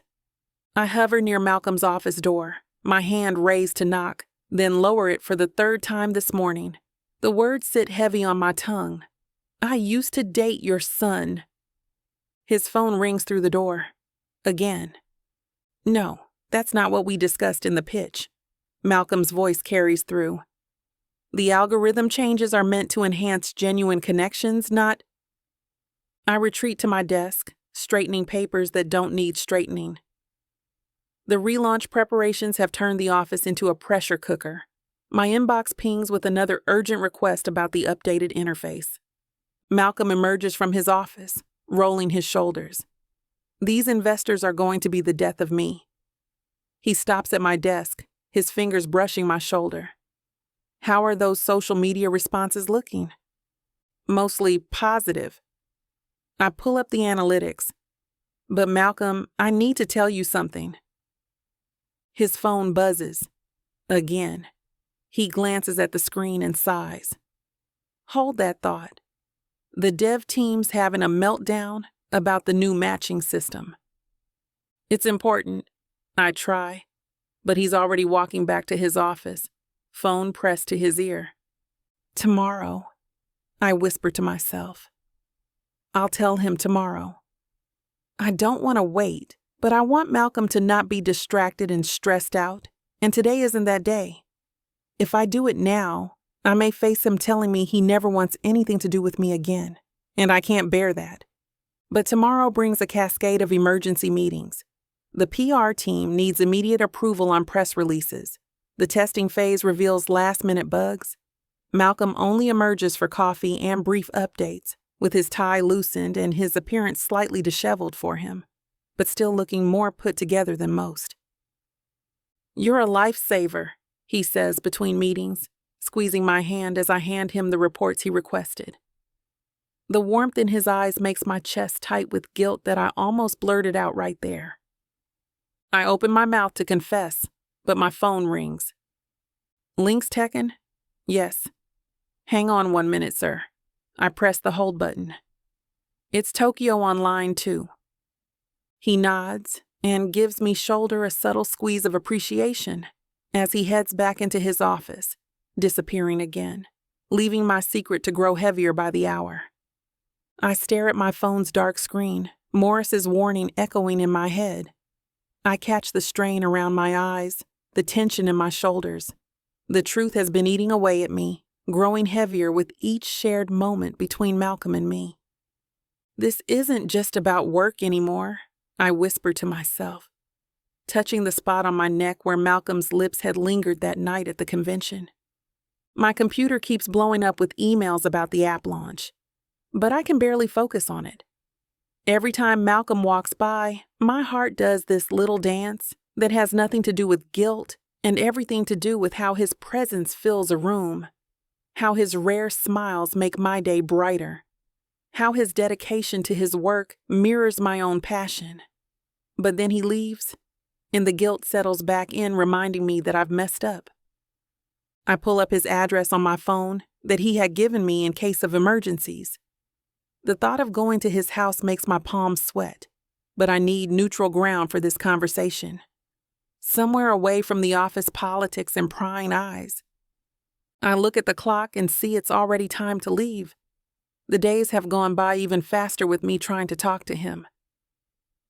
I hover near Malcolm's office door, my hand raised to knock, then lower it for the third time this morning. The words sit heavy on my tongue. I used to date your son. His phone rings through the door. Again. No. That's not what we discussed in the pitch. Malcolm's voice carries through. The algorithm changes are meant to enhance genuine connections, not... I retreat to my desk, straightening papers that don't need straightening. The relaunch preparations have turned the office into a pressure cooker. My inbox pings with another urgent request about the updated interface. Malcolm emerges from his office, rolling his shoulders. These investors are going to be the death of me. He stops at my desk, his fingers brushing my shoulder. How are those social media responses looking? Mostly positive. I pull up the analytics. But Malcolm, I need to tell you something. His phone buzzes. Again. He glances at the screen and sighs. Hold that thought. The dev team's having a meltdown, about the new matching system. It's important, I try, but he's already walking back to his office, phone pressed to his ear. Tomorrow, I whisper to myself. I'll tell him tomorrow. I don't want to wait, but I want Malcolm to not be distracted and stressed out, and today isn't that day. If I do it now, I may face him telling me he never wants anything to do with me again, and I can't bear that. But tomorrow brings a cascade of emergency meetings. The PR team needs immediate approval on press releases. The testing phase reveals last-minute bugs. Malcolm only emerges for coffee and brief updates, with his tie loosened and his appearance slightly disheveled for him, but still looking more put together than most. "You're a lifesaver," he says between meetings, squeezing my hand as I hand him the reports he requested. The warmth in his eyes makes my chest tight with guilt that I almost blurted out right there. I open my mouth to confess, but my phone rings. "Lynx Tekken?" "Yes." "Hang on 1 minute, sir." I press the hold button. "It's Tokyo on line 2. He nods and gives me shoulder a subtle squeeze of appreciation as he heads back into his office, disappearing again, leaving my secret to grow heavier by the hour. I stare at my phone's dark screen, Morris's warning echoing in my head. I catch the strain around my eyes, the tension in my shoulders. The truth has been eating away at me, growing heavier with each shared moment between Malcolm and me. This isn't just about work anymore, I whisper to myself, touching the spot on my neck where Malcolm's lips had lingered that night at the convention. My computer keeps blowing up with emails about the app launch, but I can barely focus on it. Every time Malcolm walks by, my heart does this little dance that has nothing to do with guilt and everything to do with how his presence fills a room, how his rare smiles make my day brighter, how his dedication to his work mirrors my own passion. But then he leaves, and the guilt settles back in, reminding me that I've messed up. I pull up his address on my phone that he had given me in case of emergencies. The thought of going to his house makes my palms sweat, but I need neutral ground for this conversation. Somewhere away from the office politics and prying eyes. I look at the clock and see it's already time to leave. The days have gone by even faster with me trying to talk to him.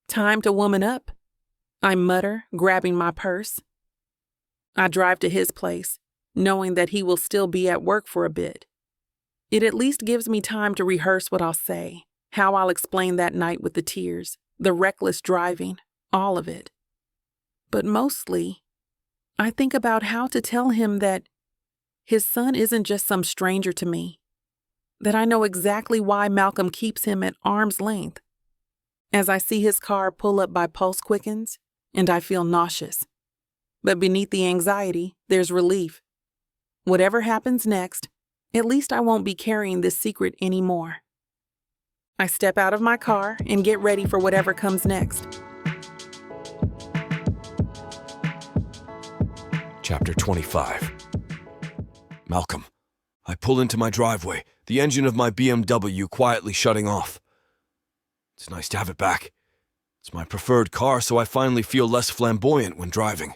"Time to woman up," I mutter, grabbing my purse. I drive to his place, knowing that he will still be at work for a bit. It at least gives me time to rehearse what I'll say, how I'll explain that night with the tears, the reckless driving, all of it. But mostly, I think about how to tell him that his son isn't just some stranger to me, that I know exactly why Malcolm keeps him at arm's length. As I see his car pull up by Pulse Quickens, and I feel nauseous. But beneath the anxiety, there's relief. Whatever happens next, at least I won't be carrying this secret anymore. I step out of my car and get ready for whatever comes next. Chapter 25. Malcolm. I pull into my driveway, the engine of my BMW quietly shutting off. It's nice to have it back. It's my preferred car, so I finally feel less flamboyant when driving.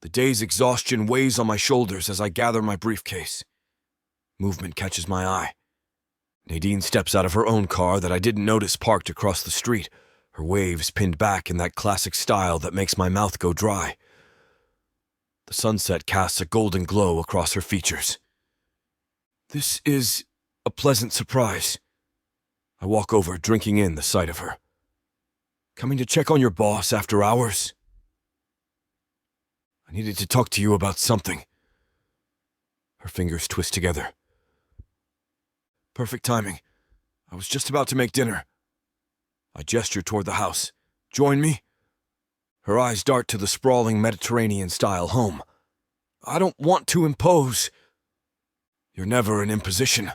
The day's exhaustion weighs on my shoulders as I gather my briefcase. Movement catches my eye. Nadine steps out of her own car that I didn't notice parked across the street, her waves pinned back in that classic style that makes my mouth go dry. The sunset casts a golden glow across her features. This is a pleasant surprise. I walk over, drinking in the sight of her. Coming to check on your boss after hours? I needed to talk to you about something. Her fingers twist together. Perfect timing. I was just about to make dinner. I gesture toward the house. Join me? Her eyes dart to the sprawling Mediterranean-style home. I don't want to impose. You're never an imposition.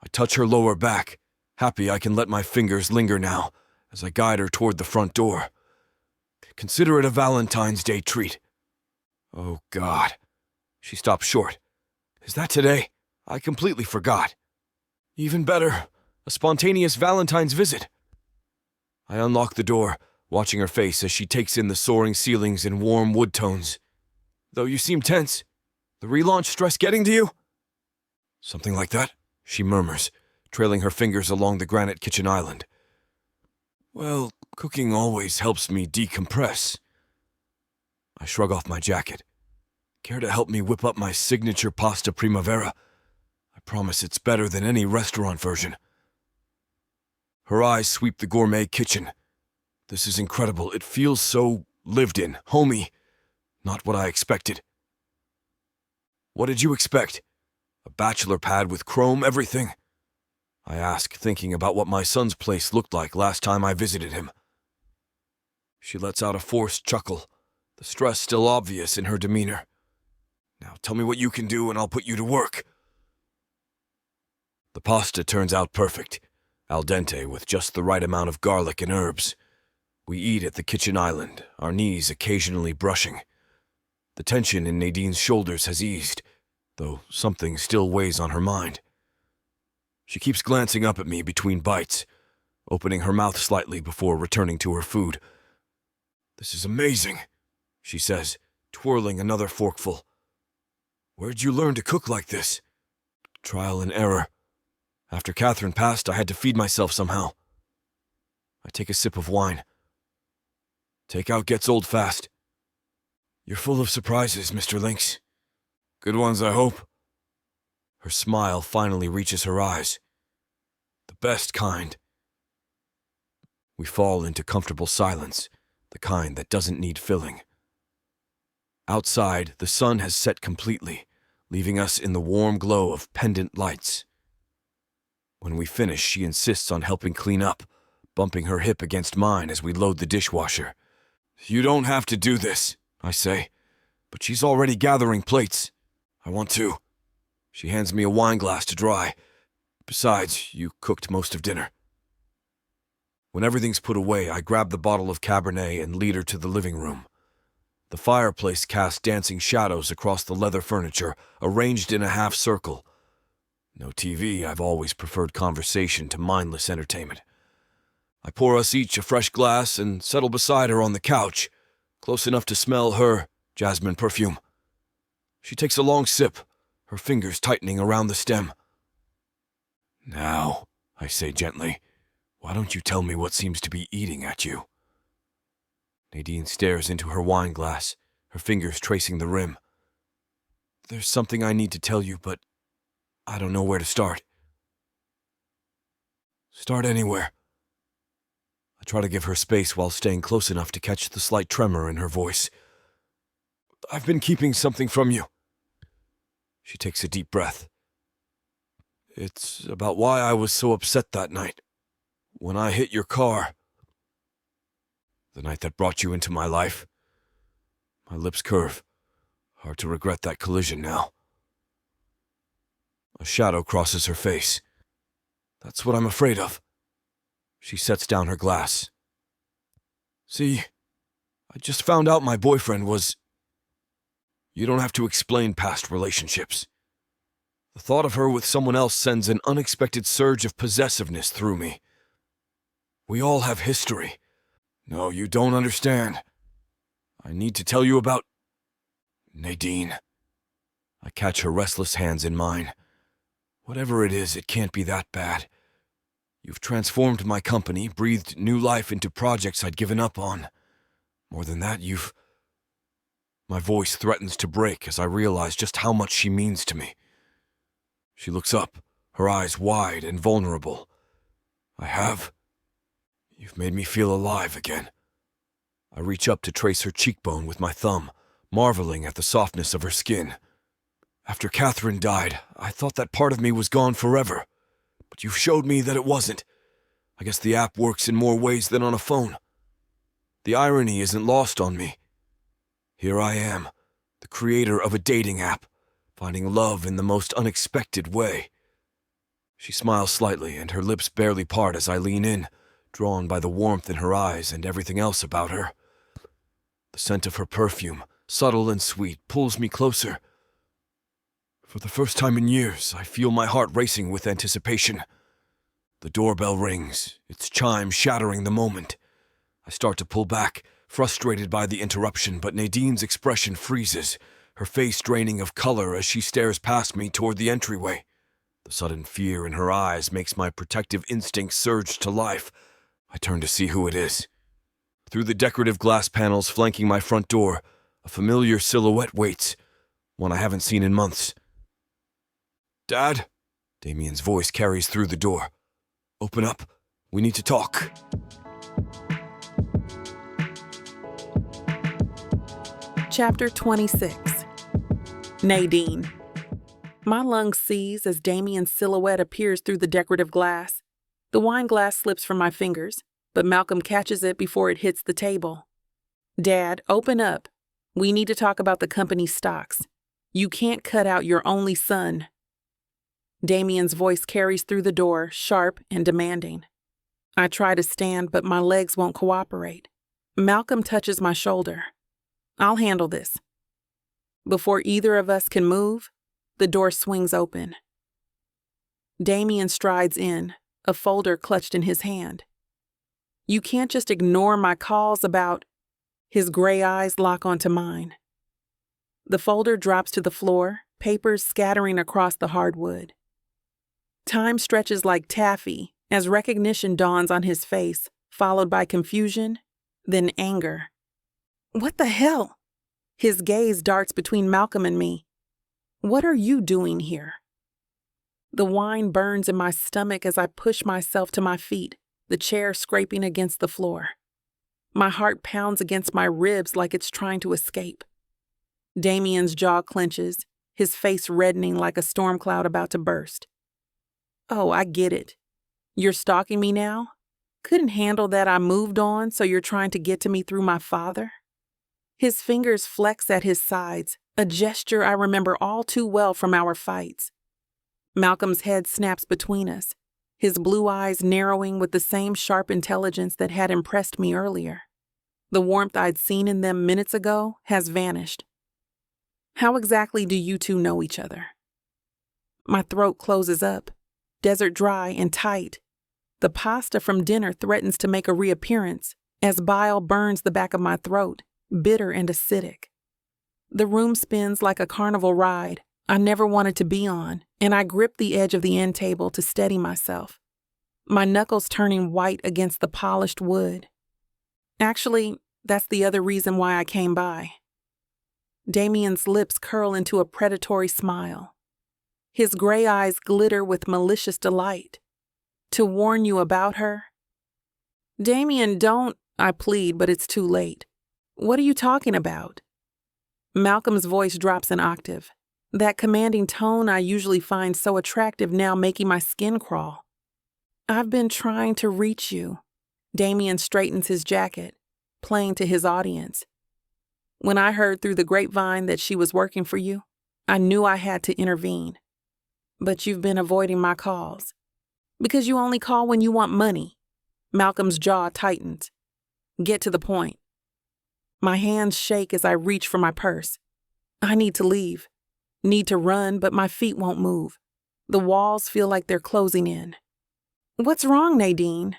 I touch her lower back, happy I can let my fingers linger now as I guide her toward the front door. Consider it a Valentine's Day treat. Oh, God. She stops short. Is that today? I completely forgot. Even better. A spontaneous Valentine's visit. I unlock the door, watching her face as she takes in the soaring ceilings and warm wood tones. Though you seem tense. The relaunch stress getting to you? Something like that, she murmurs, trailing her fingers along the granite kitchen island. Well, cooking always helps me decompress. I shrug off my jacket. Care to help me whip up my signature pasta primavera? I promise it's better than any restaurant version. Her eyes sweep the gourmet kitchen. This is incredible. It feels so lived in, homey. Not what I expected. What did you expect? A bachelor pad with chrome everything? I ask, thinking about what my son's place looked like last time I visited him. She lets out a forced chuckle, the stress still obvious in her demeanor. Now tell me what you can do and I'll put you to work. The pasta turns out perfect, al dente with just the right amount of garlic and herbs. We eat at the kitchen island, our knees occasionally brushing. The tension in Nadine's shoulders has eased, though something still weighs on her mind. She keeps glancing up at me between bites, opening her mouth slightly before returning to her food. This is amazing, she says, twirling another forkful. Where'd you learn to cook like this? Trial and error. After Catherine passed, I had to feed myself somehow. I take a sip of wine. Takeout gets old fast. You're full of surprises, Mr. Lynx. Good ones, I hope. Her smile finally reaches her eyes. The best kind. We fall into comfortable silence, the kind that doesn't need filling. Outside, the sun has set completely, leaving us in the warm glow of pendant lights. When we finish, she insists on helping clean up, bumping her hip against mine as we load the dishwasher. You don't have to do this, I say, but she's already gathering plates. I want to. She hands me a wine glass to dry. Besides, you cooked most of dinner. When everything's put away, I grab the bottle of Cabernet and lead her to the living room. The fireplace casts dancing shadows across the leather furniture, arranged in a half circle. No TV, I've always preferred conversation to mindless entertainment. I pour us each a fresh glass and settle beside her on the couch, close enough to smell her jasmine perfume. She takes a long sip, her fingers tightening around the stem. Now, I say gently, why don't you tell me what seems to be eating at you? Nadine stares into her wine glass, her fingers tracing the rim. There's something I need to tell you, but I don't know where to start. Start anywhere. I try to give her space while staying close enough to catch the slight tremor in her voice. I've been keeping something from you. She takes a deep breath. It's about why I was so upset that night, when I hit your car. The night that brought you into my life. My lips curve. Hard to regret that collision now. A shadow crosses her face. That's what I'm afraid of. She sets down her glass. See, I just found out my boyfriend was... You don't have to explain past relationships. The thought of her with someone else sends an unexpected surge of possessiveness through me. We all have history. No, you don't understand. I need to tell you about... Nadine. I catch her restless hands in mine. Whatever it is, it can't be that bad. You've transformed my company, breathed new life into projects I'd given up on. More than that, you've... My voice threatens to break as I realize just how much she means to me. She looks up, her eyes wide and vulnerable. I have. You've made me feel alive again. I reach up to trace her cheekbone with my thumb, marveling at the softness of her skin. After Catherine died, I thought that part of me was gone forever. But you've showed me that it wasn't. I guess the app works in more ways than on a phone. The irony isn't lost on me. Here I am, the creator of a dating app, finding love in the most unexpected way. She smiles slightly, and her lips barely part as I lean in, drawn by the warmth in her eyes and everything else about her. The scent of her perfume, subtle and sweet, pulls me closer. For the first time in years, I feel my heart racing with anticipation. The doorbell rings, its chime shattering the moment. I start to pull back, frustrated by the interruption, but Nadine's expression freezes, her face draining of color as she stares past me toward the entryway. The sudden fear in her eyes makes my protective instincts surge to life. I turn to see who it is. Through the decorative glass panels flanking my front door, a familiar silhouette waits, one I haven't seen in months. "Dad?" Damien's voice carries through the door. "Open up. We need to talk." Chapter 26. Nadine. My lungs seize as Damien's silhouette appears through the decorative glass. The wine glass slips from my fingers, but Malcolm catches it before it hits the table. "Dad, open up. We need to talk about the company's stocks. You can't cut out your only son." Damien's voice carries through the door, sharp and demanding. I try to stand, but my legs won't cooperate. Malcolm touches my shoulder. "I'll handle this." Before either of us can move, the door swings open. Damien strides in, a folder clutched in his hand. "You can't just ignore my calls about—" His gray eyes lock onto mine. The folder drops to the floor, papers scattering across the hardwood. Time stretches like taffy as recognition dawns on his face, followed by confusion, then anger. "What the hell?" His gaze darts between Malcolm and me. "What are you doing here?" The wine burns in my stomach as I push myself to my feet, the chair scraping against the floor. My heart pounds against my ribs like it's trying to escape. Damien's jaw clenches, his face reddening like a storm cloud about to burst. "Oh, I get it. You're stalking me now? Couldn't handle that I moved on, so you're trying to get to me through my father?" His fingers flex at his sides, a gesture I remember all too well from our fights. Malcolm's head snaps between us, his blue eyes narrowing with the same sharp intelligence that had impressed me earlier. The warmth I'd seen in them minutes ago has vanished. "How exactly do you two know each other?" My throat closes up, desert dry and tight. The pasta from dinner threatens to make a reappearance as bile burns the back of my throat, bitter and acidic. The room spins like a carnival ride I never wanted to be on, and I grip the edge of the end table to steady myself, my knuckles turning white against the polished wood. Actually, that's the other reason why I came by. Damien's lips curl into a predatory smile. His gray eyes glitter with malicious delight. "To warn you about her?" "Damien, don't," I plead, but it's too late. "What are you talking about?" Malcolm's voice drops an octave, that commanding tone I usually find so attractive now making my skin crawl. "I've been trying to reach you." Damien straightens his jacket, playing to his audience. "When I heard through the grapevine that she was working for you, I knew I had to intervene. But you've been avoiding my calls. Because you only call when you want money." Malcolm's jaw tightens. "Get to the point." My hands shake as I reach for my purse. I need to leave. Need to run, but my feet won't move. The walls feel like they're closing in. "What's wrong, Nadine?"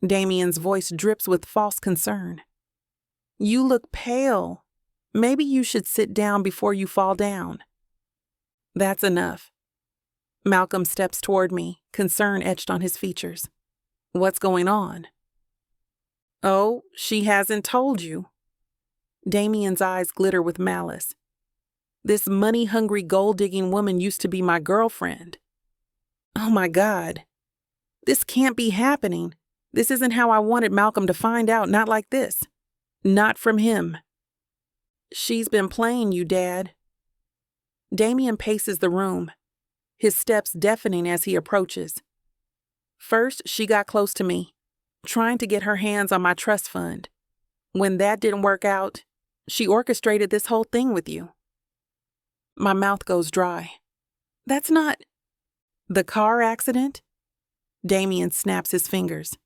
Damien's voice drips with false concern. "You look pale. Maybe you should sit down before you fall down." That's enough. Malcolm steps toward me, concern etched on his features. "What's going on?" "Oh, she hasn't told you." Damien's eyes glitter with malice. "This money-hungry, gold-digging woman used to be my girlfriend." Oh my God. This can't be happening. This isn't how I wanted Malcolm to find out, not like this. Not from him. "She's been playing you, Dad." Damien paces the room, his steps deafening as he approaches. "First, she got close to me, trying to get her hands on my trust fund. When that didn't work out, she orchestrated this whole thing with you." My mouth goes dry. "That's not—" "The car accident?" Damien snaps his fingers.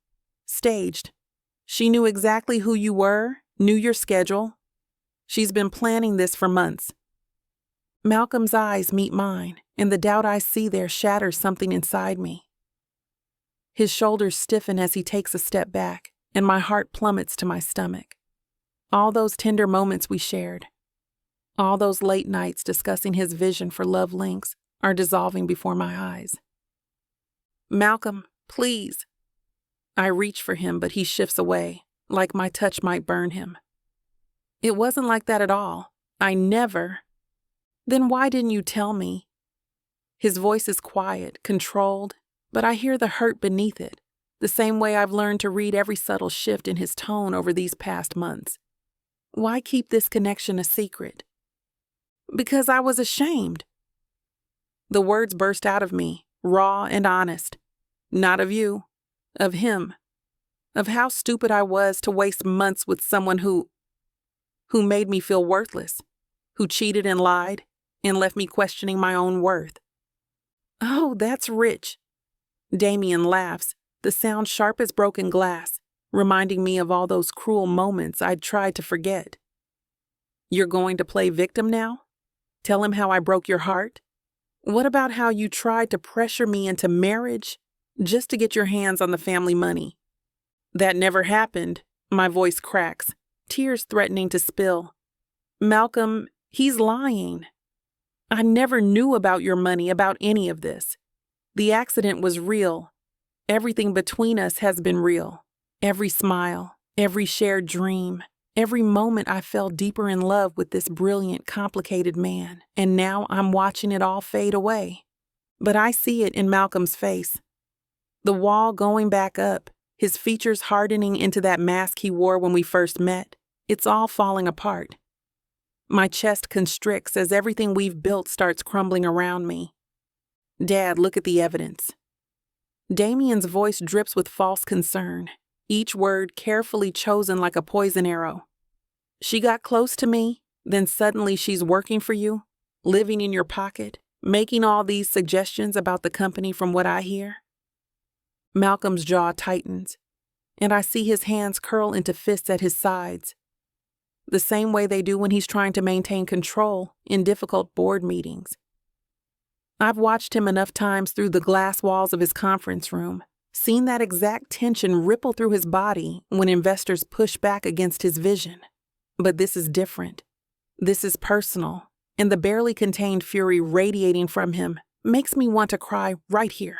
"Staged. She knew exactly who you were, knew your schedule. She's been planning this for months." Malcolm's eyes meet mine, and the doubt I see there shatters something inside me. His shoulders stiffen as he takes a step back, and my heart plummets to my stomach. All those tender moments we shared, all those late nights discussing his vision for Love Lynx are dissolving before my eyes. Malcolm, please. I reach for him, but he shifts away, like my touch might burn him. It wasn't like that at all. I never. Then why didn't you tell me? His voice is quiet, controlled, but I hear the hurt beneath it, the same way I've learned to read every subtle shift in his tone over these past months. Why keep this connection a secret? Because I was ashamed. The words burst out of me, raw and honest. Not of you, of him. Of how stupid I was to waste months with someone who made me feel worthless, who cheated and lied, and left me questioning my own worth. Oh, that's rich. Damien laughs, the sound sharp as broken glass, reminding me of all those cruel moments I'd tried to forget. You're going to play victim now? Tell him how I broke your heart? What about how you tried to pressure me into marriage just to get your hands on the family money? That never happened. My voice cracks, tears threatening to spill. Malcolm, he's lying. I never knew about your money, about any of this. The accident was real. Everything between us has been real. Every smile, every shared dream, every moment I fell deeper in love with this brilliant, complicated man, and now I'm watching it all fade away. But I see it in Malcolm's face. The wall going back up, his features hardening into that mask he wore when we first met. It's all falling apart. My chest constricts as everything we've built starts crumbling around me. Dad, look at the evidence. Damien's voice drips with false concern, each word carefully chosen like a poison arrow. She got close to me, then suddenly she's working for you, living in your pocket, making all these suggestions about the company from what I hear. Malcolm's jaw tightens, and I see his hands curl into fists at his sides, the same way they do when he's trying to maintain control in difficult board meetings. I've watched him enough times through the glass walls of his conference room, seen that exact tension ripple through his body when investors push back against his vision. But this is different. This is personal, and the barely contained fury radiating from him makes me want to cry right here.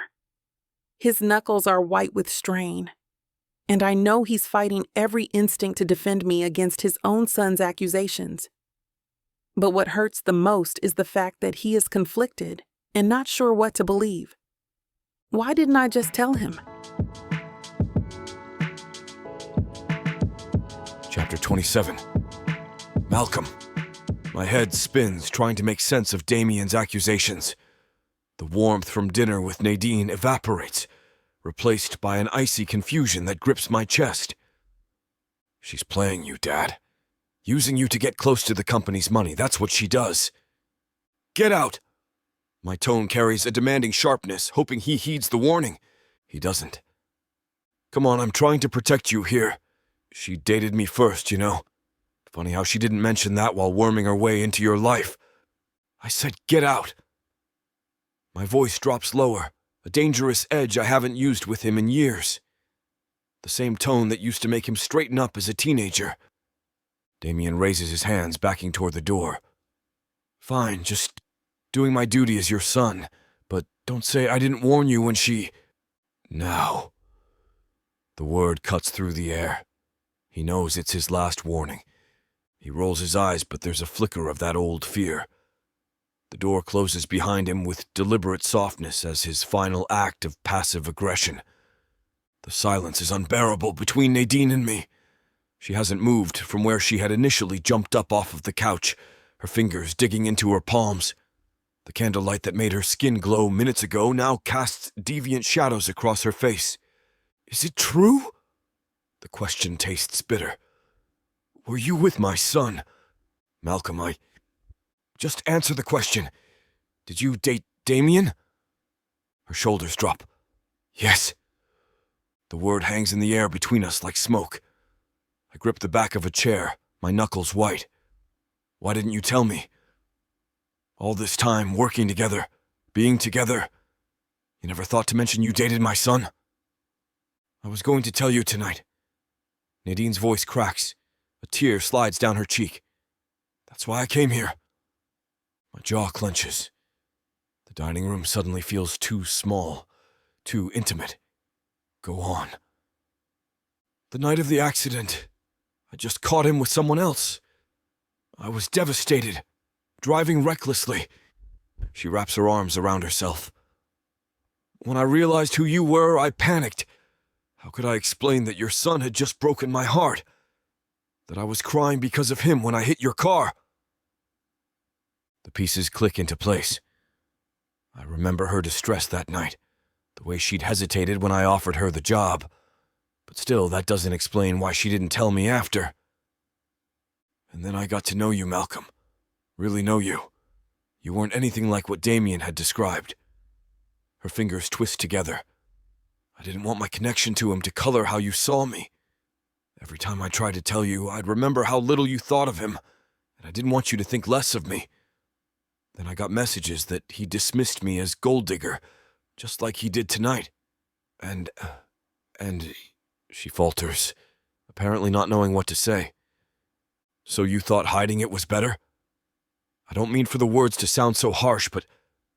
His knuckles are white with strain, and I know he's fighting every instinct to defend me against his own son's accusations. But what hurts the most is the fact that he is conflicted and not sure what to believe. Why didn't I just tell him? Chapter 27. Malcolm. My head spins trying to make sense of Damien's accusations. The warmth from dinner with Nadine evaporates, replaced by an icy confusion that grips my chest. She's playing you, Dad. Using you to get close to the company's money, that's what she does. Get out! My tone carries a demanding sharpness, hoping he heeds the warning. He doesn't. Come on, I'm trying to protect you here. She dated me first, you know. Funny how she didn't mention that while worming her way into your life. I said get out. My voice drops lower, a dangerous edge I haven't used with him in years. The same tone that used to make him straighten up as a teenager. Damien raises his hands, backing toward the door. Fine, just doing my duty as your son, but don't say I didn't warn you when she... Now. The word cuts through the air. He knows it's his last warning. He rolls his eyes, but there's a flicker of that old fear. The door closes behind him with deliberate softness as his final act of passive aggression. The silence is unbearable between Nadine and me. She hasn't moved from where she had initially jumped up off of the couch, her fingers digging into her palms. The candlelight that made her skin glow minutes ago now casts deviant shadows across her face. Is it true? The question tastes bitter. Were you with my son? Malcolm, Just answer the question. Did you date Damien? Her shoulders drop. Yes. The word hangs in the air between us like smoke. I grip the back of a chair, my knuckles white. Why didn't you tell me? All this time, working together, being together. You never thought to mention you dated my son? I was going to tell you tonight. Nadine's voice cracks. A tear slides down her cheek. That's why I came here. My jaw clenches. The dining room suddenly feels too small, too intimate. Go on. The night of the accident, I just caught him with someone else. I was devastated, driving recklessly. She wraps her arms around herself. When I realized who you were, I panicked. How could I explain that your son had just broken my heart? That I was crying because of him when I hit your car? The pieces click into place. I remember her distress that night, the way she'd hesitated when I offered her the job. But still, that doesn't explain why she didn't tell me after. And then I got to know you, Malcolm. Really know you. You weren't anything like what Damien had described. Her fingers twist together. I didn't want my connection to him to color how you saw me. Every time I tried to tell you, I'd remember how little you thought of him, and I didn't want you to think less of me. Then I got messages that he dismissed me as gold digger, just like he did tonight. And she falters, apparently not knowing what to say. So you thought hiding it was better? I don't mean for the words to sound so harsh, but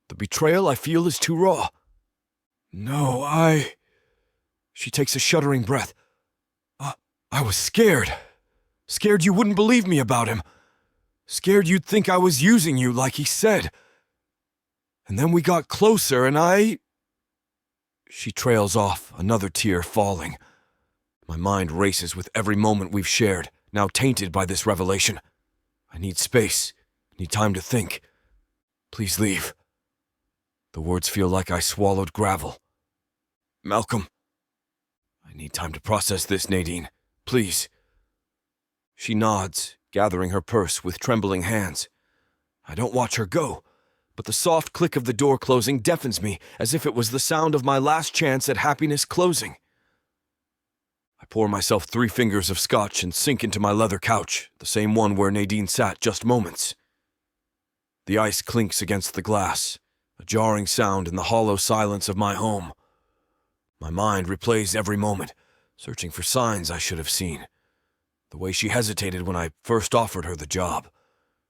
the betrayal I feel is too raw. No, She takes a shuddering breath. I was scared. Scared you wouldn't believe me about him. Scared you'd think I was using you like he said. And then we got closer and She trails off, another tear falling. My mind races with every moment we've shared, now tainted by this revelation. I need space, need time to think. Please leave. The words feel like I swallowed gravel. Malcolm. I need time to process this, Nadine. Please. She nods, gathering her purse with trembling hands. I don't watch her go, but the soft click of the door closing deafens me as if it was the sound of my last chance at happiness closing. I pour myself 3 fingers of scotch and sink into my leather couch, the same one where Nadine sat just moments. The ice clinks against the glass, a jarring sound in the hollow silence of my home. My mind replays every moment, searching for signs I should have seen. The way she hesitated when I first offered her the job,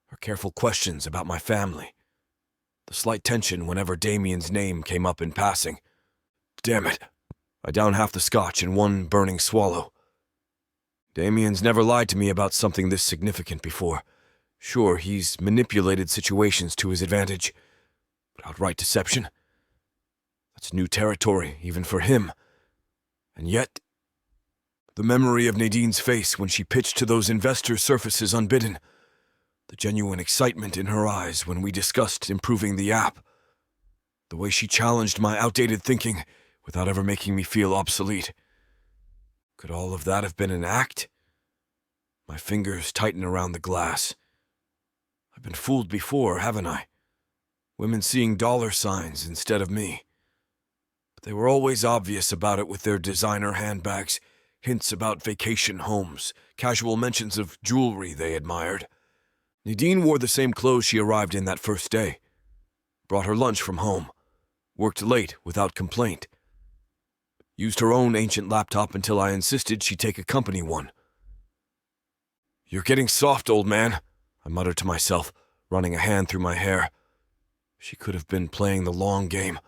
her careful questions about my family, the slight tension whenever Damien's name came up in passing. Damn it. I down half the scotch in one burning swallow. Damien's never lied to me about something this significant before. Sure, he's manipulated situations to his advantage, but outright deception? That's new territory, even for him. And yet, the memory of Nadine's face when she pitched to those investors surfaces unbidden. The genuine excitement in her eyes when we discussed improving the app. The way she challenged my outdated thinking without ever making me feel obsolete. Could all of that have been an act? My fingers tighten around the glass. I've been fooled before, haven't I? Women seeing dollar signs instead of me. But they were always obvious about it with their designer handbags, hints about vacation homes, casual mentions of jewelry they admired. Nadine wore the same clothes she arrived in that first day. Brought her lunch from home. Worked late without complaint. Used her own ancient laptop until I insisted she take a company one. You're getting soft, old man, I muttered to myself, running a hand through my hair. She could have been playing the long game.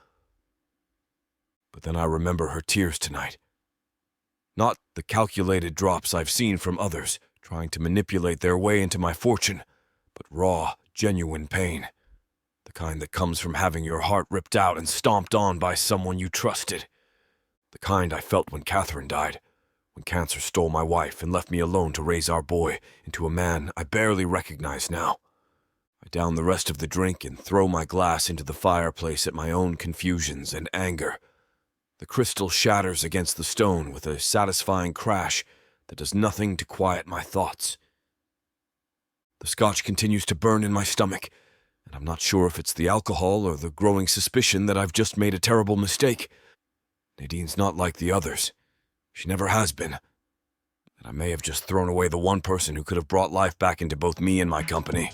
But then I remember her tears tonight. Not the calculated drops I've seen from others, trying to manipulate their way into my fortune, but raw, genuine pain. The kind that comes from having your heart ripped out and stomped on by someone you trusted. The kind I felt when Catherine died, when cancer stole my wife and left me alone to raise our boy into a man I barely recognize now. I down the rest of the drink and throw my glass into the fireplace at my own confusions and anger. The crystal shatters against the stone with a satisfying crash that does nothing to quiet my thoughts. The scotch continues to burn in my stomach, and I'm not sure if it's the alcohol or the growing suspicion that I've just made a terrible mistake. Nadine's not like the others. She never has been. And I may have just thrown away the one person who could have brought life back into both me and my company.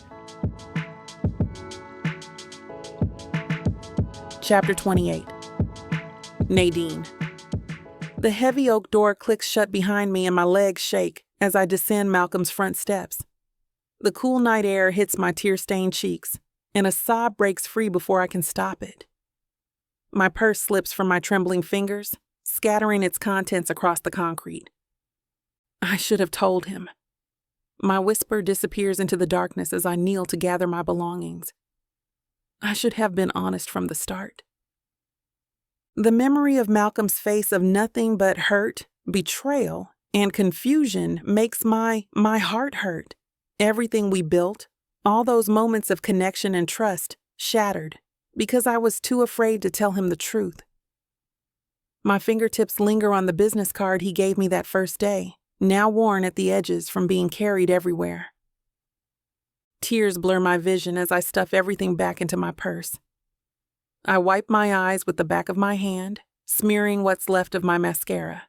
Chapter 28. Nadine. The heavy oak door clicks shut behind me and my legs shake as I descend Malcolm's front steps. The cool night air hits my tear-stained cheeks, and a sob breaks free before I can stop it. My purse slips from my trembling fingers, scattering its contents across the concrete. I should have told him. My whisper disappears into the darkness as I kneel to gather my belongings. I should have been honest from the start. The memory of Malcolm's face of nothing but hurt, betrayal, and confusion makes my heart hurt. Everything we built, all those moments of connection and trust, shattered because I was too afraid to tell him the truth. My fingertips linger on the business card he gave me that first day, now worn at the edges from being carried everywhere. Tears blur my vision as I stuff everything back into my purse. I wipe my eyes with the back of my hand, smearing what's left of my mascara.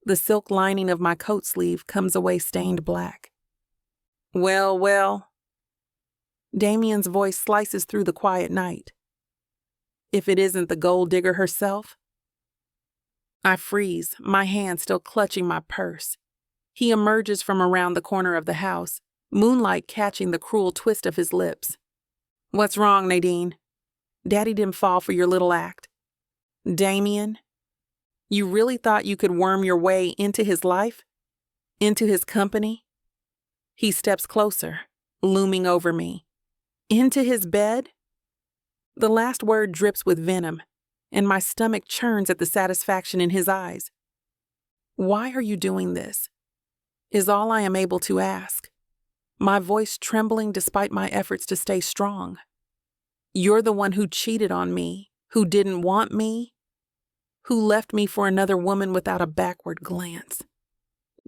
The silk lining of my coat sleeve comes away stained black. Well. Damien's voice slices through the quiet night. If it isn't the gold digger herself? I freeze, my hand still clutching my purse. He emerges from around the corner of the house, moonlight catching the cruel twist of his lips. What's wrong, Nadine? Daddy didn't fall for your little act. Damien, you really thought you could worm your way into his life? Into his company? He steps closer, looming over me. Into his bed? The last word drips with venom, and my stomach churns at the satisfaction in his eyes. Why are you doing this? Is all I am able to ask, my voice trembling despite my efforts to stay strong. You're the one who cheated on me, who didn't want me, who left me for another woman without a backward glance.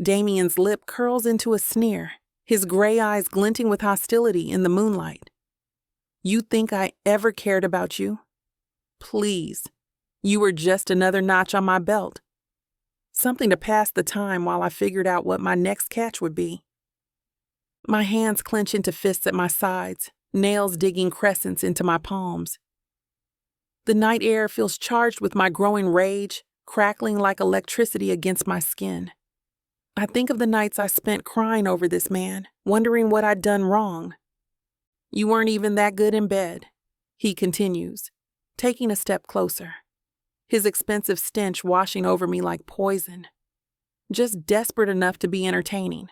Damien's lip curls into a sneer, his gray eyes glinting with hostility in the moonlight. You think I ever cared about you? Please, you were just another notch on my belt. Something to pass the time while I figured out what my next catch would be. My hands clench into fists at my sides, nails digging crescents into my palms. The night air feels charged with my growing rage, crackling like electricity against my skin. I think of the nights I spent crying over this man, wondering what I'd done wrong. You weren't even that good in bed, he continues, taking a step closer, his expensive stench washing over me like poison. Just desperate enough to be entertaining.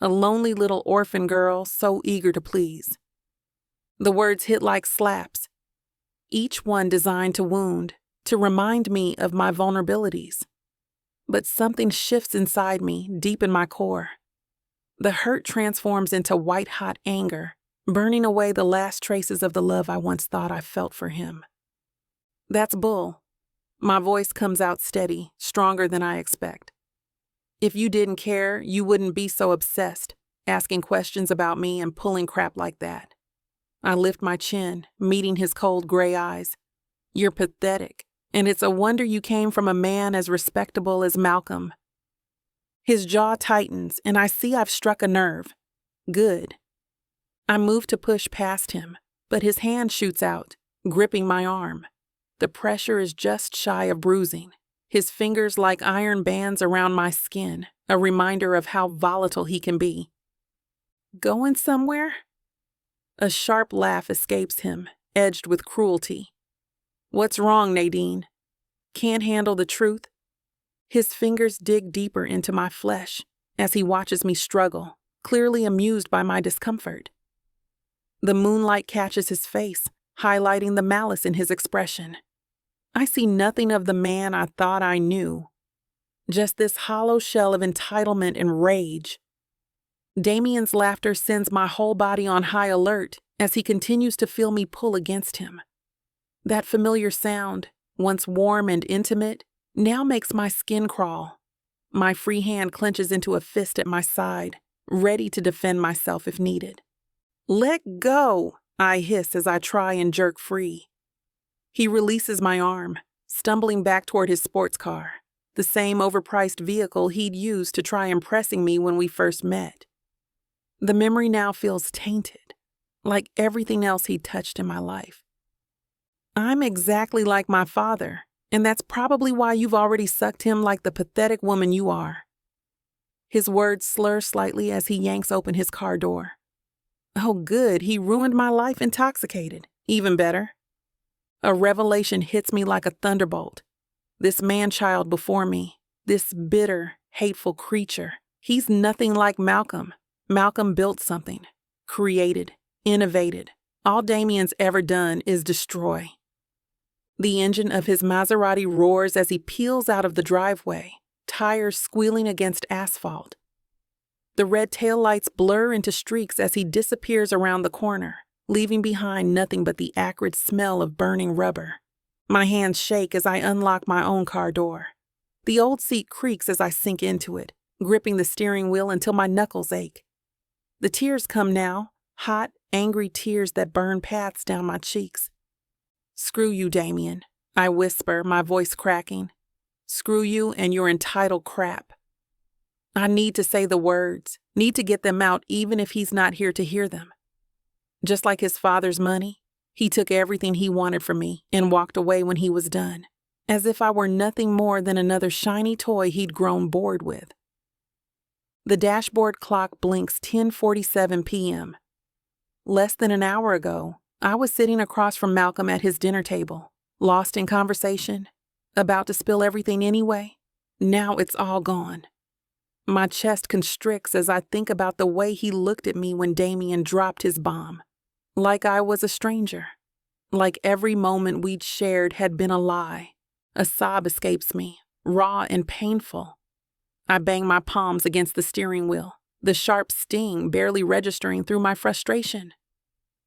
A lonely little orphan girl so eager to please. The words hit like slaps, each one designed to wound, to remind me of my vulnerabilities. But something shifts inside me, deep in my core. The hurt transforms into white-hot anger, burning away the last traces of the love I once thought I felt for him. That's bull. My voice comes out steady, stronger than I expect. If you didn't care, you wouldn't be so obsessed, asking questions about me and pulling crap like that. I lift my chin, meeting his cold gray eyes. You're pathetic, and it's a wonder you came from a man as respectable as Malcolm. His jaw tightens, and I see I've struck a nerve. Good. I move to push past him, but his hand shoots out, gripping my arm. The pressure is just shy of bruising, his fingers like iron bands around my skin, a reminder of how volatile he can be. Going somewhere? A sharp laugh escapes him, edged with cruelty. What's wrong, Nadine? Can't handle the truth? His fingers dig deeper into my flesh as he watches me struggle, clearly amused by my discomfort. The moonlight catches his face, highlighting the malice in his expression. I see nothing of the man I thought I knew, just this hollow shell of entitlement and rage. Damien's laughter sends my whole body on high alert as he continues to feel me pull against him. That familiar sound, once warm and intimate, now makes my skin crawl. My free hand clenches into a fist at my side, ready to defend myself if needed. Let go, I hiss as I try and jerk free. He releases my arm, stumbling back toward his sports car, the same overpriced vehicle he'd used to try impressing me when we first met. The memory now feels tainted, like everything else he'd touched in my life. I'm exactly like my father, And that's probably why you've already sucked him like the pathetic woman you are. His words slur slightly as he yanks open his car door. Oh, good, he ruined my life intoxicated. Even better. A revelation hits me like a thunderbolt. This man-child before me, this bitter, hateful creature, he's nothing like Malcolm. Malcolm built something, created, innovated. All Damien's ever done is destroy. The engine of his Maserati roars as he peels out of the driveway, tires squealing against asphalt. The red taillights blur into streaks as he disappears around the corner, leaving behind nothing but the acrid smell of burning rubber. My hands shake as I unlock my own car door. The old seat creaks as I sink into it, gripping the steering wheel until my knuckles ache. The tears come now, hot, angry tears that burn paths down my cheeks. Screw you, Damien, I whisper, my voice cracking. Screw you and your entitled crap. I need to say the words, need to get them out even if he's not here to hear them. Just like his father's money, he took everything he wanted from me and walked away when he was done, as if I were nothing more than another shiny toy he'd grown bored with. The dashboard clock blinks 10:47 p.m. Less than an hour ago, I was sitting across from Malcolm at his dinner table, lost in conversation, about to spill everything anyway. Now it's all gone. My chest constricts as I think about the way he looked at me when Damien dropped his bomb. Like I was a stranger. Like every moment we'd shared had been a lie. A sob escapes me, raw and painful. I bang my palms against the steering wheel, the sharp sting barely registering through my frustration.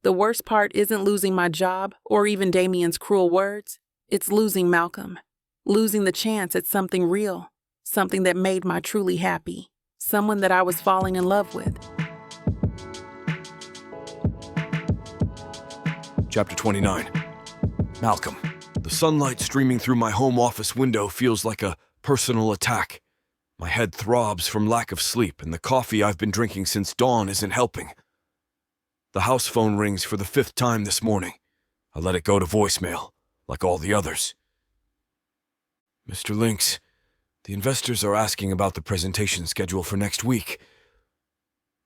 The worst part isn't losing my job or even Damien's cruel words. It's losing Malcolm. Losing the chance at something real. Something that made my truly happy. Someone that I was falling in love with. Chapter 29. Malcolm. The sunlight streaming through my home office window feels like a personal attack. My head throbs from lack of sleep, and the coffee I've been drinking since dawn isn't helping. The house phone rings for the 5th time this morning. I let it go to voicemail, like all the others. Mr. Lynx, the investors are asking about the presentation schedule for next week.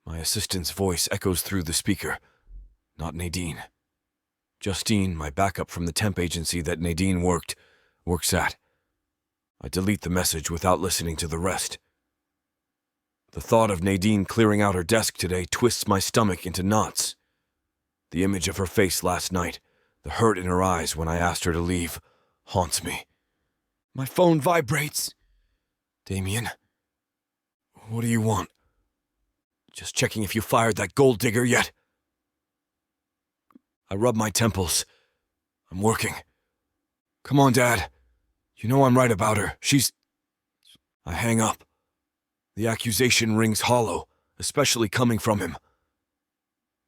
My assistant's voice echoes through the speaker. Not Nadine. Justine, my backup from the temp agency that Nadine works at. I delete the message without listening to the rest. The thought of Nadine clearing out her desk today twists my stomach into knots. The image of her face last night, the hurt in her eyes when I asked her to leave, haunts me. My phone vibrates. Damien, what do you want? Just checking if you fired that gold digger yet. I rub my temples. I'm working. Come on, Dad. You know I'm right about her. I hang up. The accusation rings hollow, especially coming from him.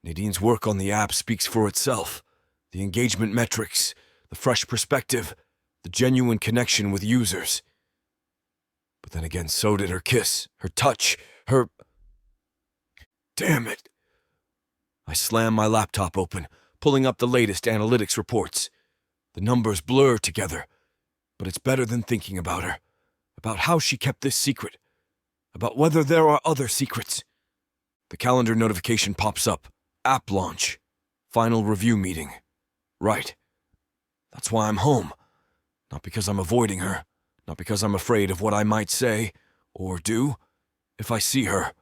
Nadine's work on the app speaks for itself. The engagement metrics, the fresh perspective, the genuine connection with users. But then again, so did her kiss, her touch, her... Damn it. I slam my laptop open, pulling up the latest analytics reports. The numbers blur together, but it's better than thinking about her, about how she kept this secret, about whether there are other secrets. The calendar notification pops up. App launch. Final review meeting. Right. That's why I'm home. Not because I'm avoiding her, not because I'm afraid of what I might say or do if I see her.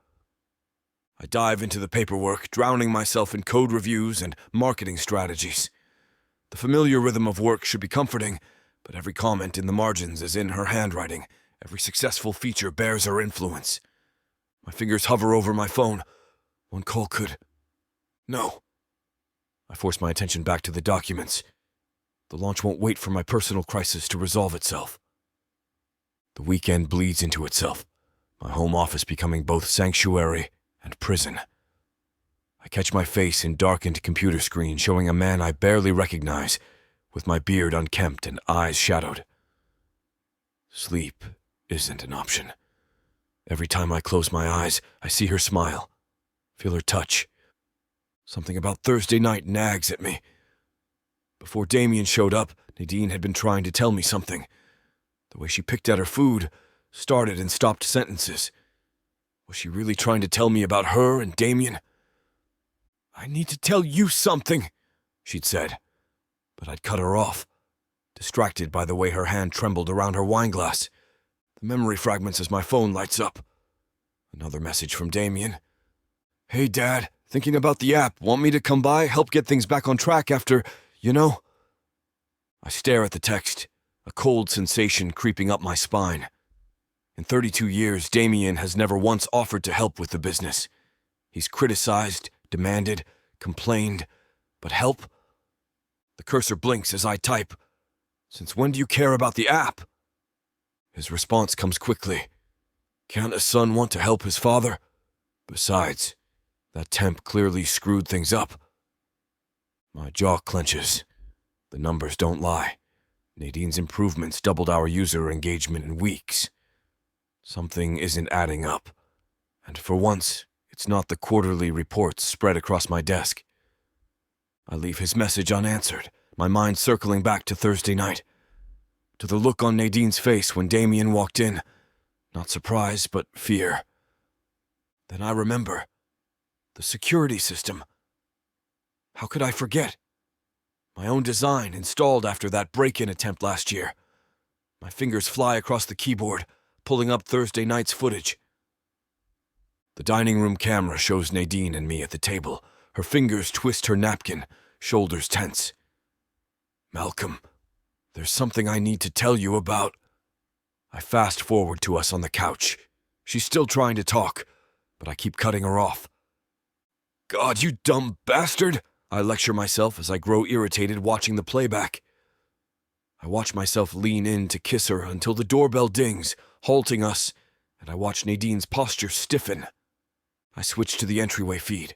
I dive into the paperwork, drowning myself in code reviews and marketing strategies. The familiar rhythm of work should be comforting, but every comment in the margins is in her handwriting. Every successful feature bears her influence. My fingers hover over my phone. One call could... No. I force my attention back to the documents. The launch won't wait for my personal crisis to resolve itself. The weekend bleeds into itself, my home office becoming both sanctuary and prison. I catch my face in darkened computer screen showing a man I barely recognize, with my beard unkempt and eyes shadowed. Sleep isn't an option. Every time I close my eyes, I see her smile, feel her touch. Something about Thursday night nags at me. Before Damien showed up, Nadine had been trying to tell me something, The way she picked at her food, started and stopped sentences. Was she really trying to tell me about her and Damien? "I need to tell you something," she'd said, but I'd cut her off, distracted by the way her hand trembled around her wineglass. The memory fragments as my phone lights up. Another message from Damien. "Hey, Dad, thinking about the app. Want me to come by, help get things back on track after, you know?" I stare at the text, a cold sensation creeping up my spine. In 32 years, Damien has never once offered to help with the business. He's criticized, demanded, complained, but help? The cursor blinks as I type, "Since when do you care about the app?" His response comes quickly. Can't a son want to help his father? Besides, that temp clearly screwed things up. My jaw clenches. The numbers don't lie. Nadine's improvements doubled our user engagement in weeks. Something isn't adding up. And for once, it's not the quarterly reports spread across my desk. I leave his message unanswered, my mind circling back to Thursday night. To the look on Nadine's face when Damien walked in. Not surprise, but fear. Then I remember. The security system. How could I forget? My own design, installed after that break-in attempt last year. My fingers fly across the keyboard, pulling up Thursday night's footage. The dining room camera shows Nadine and me at the table. Her fingers twist her napkin, shoulders tense. "Malcolm, there's something I need to tell you about." I fast forward to us on the couch. She's still trying to talk, but I keep cutting her off. "God, you dumb bastard!" I lecture myself as I grow irritated watching the playback. I watch myself lean in to kiss her until the doorbell dings, halting us, and I watch Nadine's posture stiffen. I switch to the entryway feed.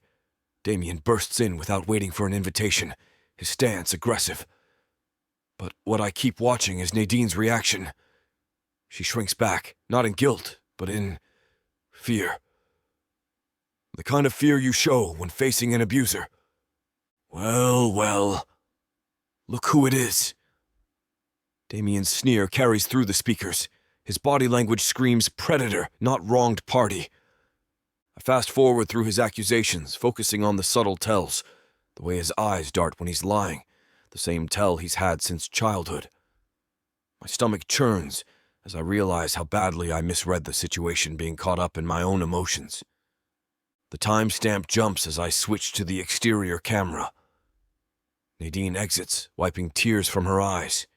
Damien bursts in without waiting for an invitation, his stance aggressive. But what I keep watching is Nadine's reaction. She shrinks back, not in guilt, but in fear. The kind of fear you show when facing an abuser. Well, look who it is. Damien's sneer carries through the speakers. His body language screams predator, not wronged party. I fast forward through his accusations, focusing on the subtle tells, the way his eyes dart when he's lying, the same tell he's had since childhood. My stomach churns as I realize how badly I misread the situation, being caught up in my own emotions. The timestamp jumps as I switch to the exterior camera. Nadine exits, wiping tears from her eyes.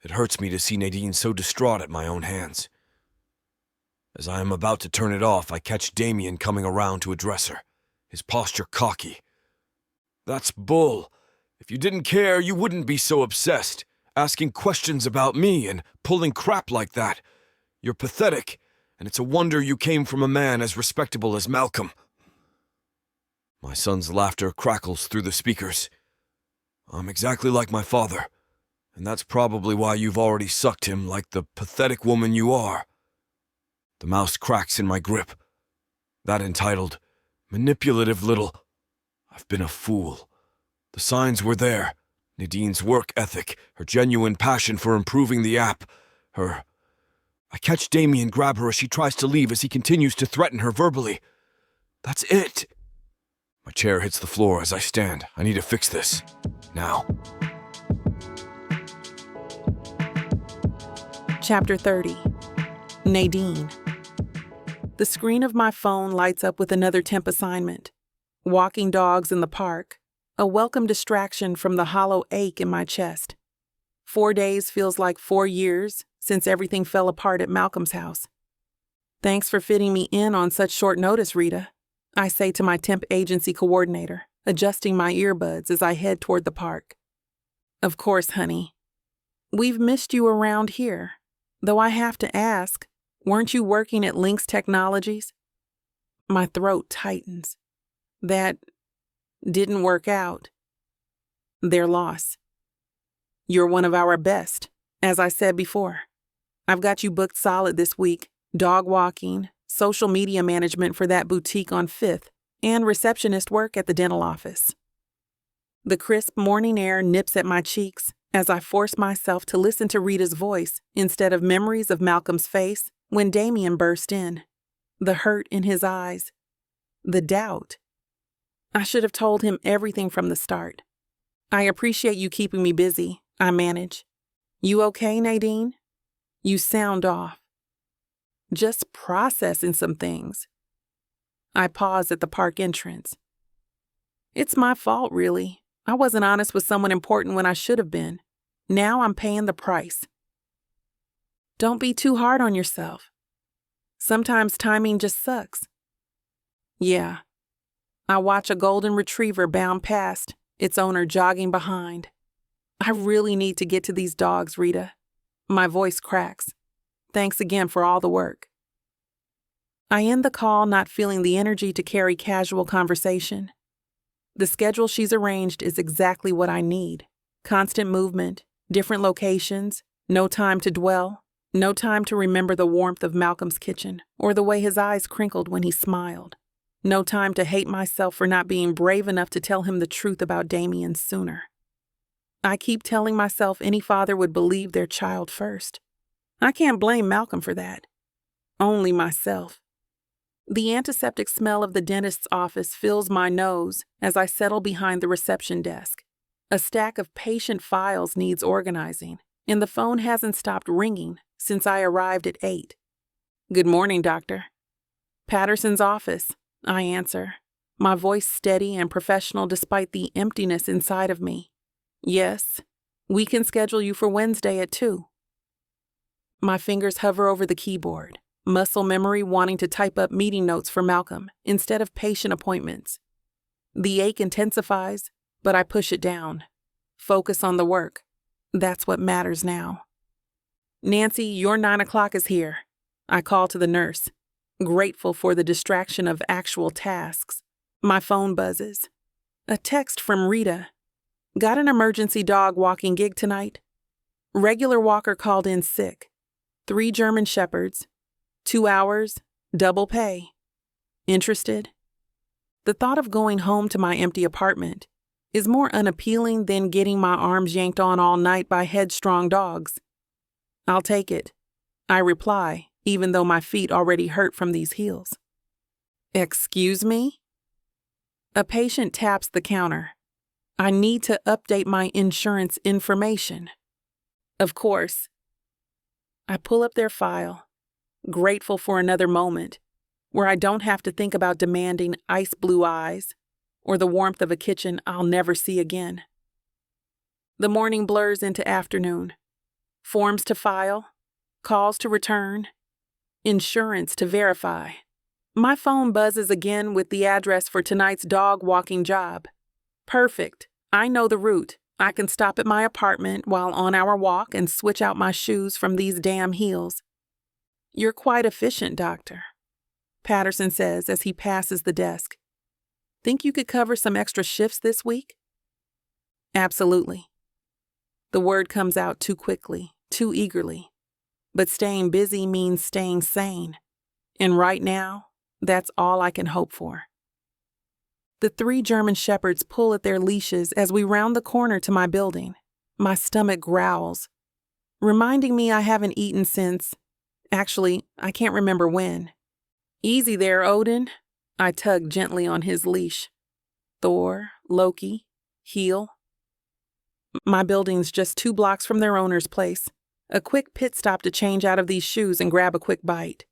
It hurts me to see Nadine so distraught at my own hands. As I am about to turn it off, I catch Damien coming around to address her, his posture cocky. "That's bull. If you didn't care, you wouldn't be so obsessed, asking questions about me and pulling crap like that. You're pathetic, and it's a wonder you came from a man as respectable as Malcolm." My son's laughter crackles through the speakers. "I'm exactly like my father, and that's probably why you've already sucked him like the pathetic woman you are." The mouse cracks in my grip. That entitled, manipulative little... I've been a fool. The signs were there. Nadine's work ethic, her genuine passion for improving the app, her... I catch Damien grab her as she tries to leave as he continues to threaten her verbally. "That's it." My chair hits the floor as I stand. I need to fix this. Now. Chapter 30. Nadine. The screen of my phone lights up with another temp assignment. Walking dogs in the park, a welcome distraction from the hollow ache in my chest. 4 days feels like 4 years since everything fell apart at Malcolm's house. "Thanks for fitting me in on such short notice, Rita," I say to my temp agency coordinator, adjusting my earbuds as I head toward the park. "Of course, honey. We've missed you around here, though I have to ask, weren't you working at Lynx Technologies?" My throat tightens. That didn't work out. Their loss. "You're one of our best, as I said before. I've got you booked solid this week, dog walking, social media management for that boutique on 5th, and receptionist work at the dental office." The crisp morning air nips at my cheeks, as I force myself to listen to Rita's voice instead of memories of Malcolm's face when Damien burst in. The hurt in his eyes. The doubt. I should have told him everything from the start. I appreciate you keeping me busy, I manage. You okay, Nadine? You sound off. Just processing some things. I pause at the park entrance. It's my fault, really. I wasn't honest with someone important when I should have been. Now I'm paying the price. Don't be too hard on yourself. Sometimes timing just sucks. Yeah. I watch a golden retriever bound past, its owner jogging behind. I really need to get to these dogs, Rita. My voice cracks. Thanks again for all the work. I end the call not feeling the energy to carry casual conversation. The schedule she's arranged is exactly what I need. Constant movement, different locations, no time to dwell, no time to remember the warmth of Malcolm's kitchen or the way his eyes crinkled when he smiled. No time to hate myself for not being brave enough to tell him the truth about Damien sooner. I keep telling myself any father would believe their child first. I can't blame Malcolm for that. Only myself. The antiseptic smell of the dentist's office fills my nose as I settle behind the reception desk. A stack of patient files needs organizing, and the phone hasn't stopped ringing since I arrived at 8. Good morning, doctor. Patterson's office, I answer, my voice steady and professional despite the emptiness inside of me. Yes, we can schedule you for Wednesday at 2. My fingers hover over the keyboard. Muscle memory wanting to type up meeting notes for Malcolm instead of patient appointments. The ache intensifies, but I push it down. Focus on the work. That's what matters now. Nancy, your 9 o'clock is here. I call to the nurse, grateful for the distraction of actual tasks. My phone buzzes. A text from Rita. Got an emergency dog walking gig tonight? Regular walker called in sick. 3 German Shepherds. 2 hours, double pay. Interested? The thought of going home to my empty apartment is more unappealing than getting my arms yanked on all night by headstrong dogs. I'll take it, I reply, even though my feet already hurt from these heels. Excuse me? A patient taps the counter. I need to update my insurance information. Of course. I pull up their file. Grateful for another moment where I don't have to think about demanding ice blue eyes or the warmth of a kitchen I'll never see again. The morning blurs into afternoon. Forms to file, calls to return, insurance to verify. My phone buzzes again with the address for tonight's dog walking job. Perfect. I know the route. I can stop at my apartment while on our walk and switch out my shoes from these damn heels. You're quite efficient, doctor, Patterson says as he passes the desk. Think you could cover some extra shifts this week? Absolutely. The word comes out too quickly, too eagerly. But staying busy means staying sane. And right now, that's all I can hope for. The 3 German Shepherds pull at their leashes as we round the corner to my building. My stomach growls, reminding me I haven't eaten since... Actually, I can't remember when. Easy there, Odin. I tug gently on his leash. Thor, Loki, heel. My building's just 2 blocks from their owner's place. A quick pit stop to change out of these shoes and grab a quick bite.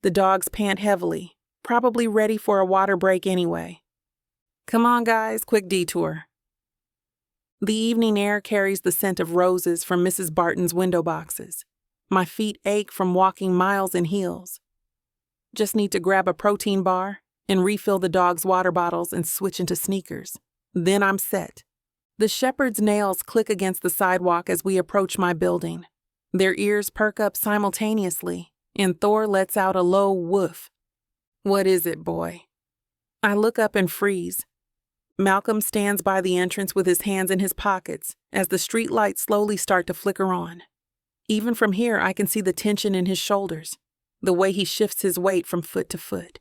The dogs pant heavily, probably ready for a water break anyway. Come on, guys, quick detour. The evening air carries the scent of roses from Mrs. Barton's window boxes. My feet ache from walking miles in heels. Just need to grab a protein bar and refill the dog's water bottles and switch into sneakers. Then I'm set. The shepherd's nails click against the sidewalk as we approach my building. Their ears perk up simultaneously, and Thor lets out a low woof. What is it, boy? I look up and freeze. Malcolm stands by the entrance with his hands in his pockets as the street lights slowly start to flicker on. Even from here, I can see the tension in his shoulders, the way he shifts his weight from foot to foot.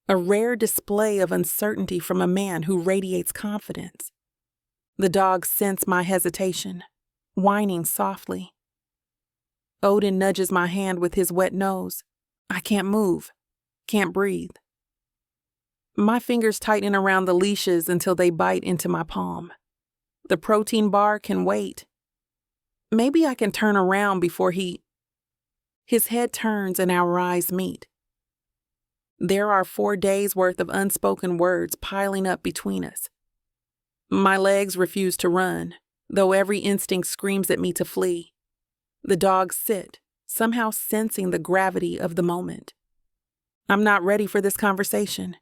A rare display of uncertainty from a man who radiates confidence. The dogs sense my hesitation. whining softly. Odin nudges my hand with his wet nose. I can't move, can't breathe. My fingers tighten around the leashes until they bite into my palm. The protein bar can wait. Maybe I can turn around before His head turns and our eyes meet. There are 4 days' worth of unspoken words piling up between us. My legs refuse to run, though every instinct screams at me to flee. The dogs sit, somehow sensing the gravity of the moment. I'm not ready for this conversation.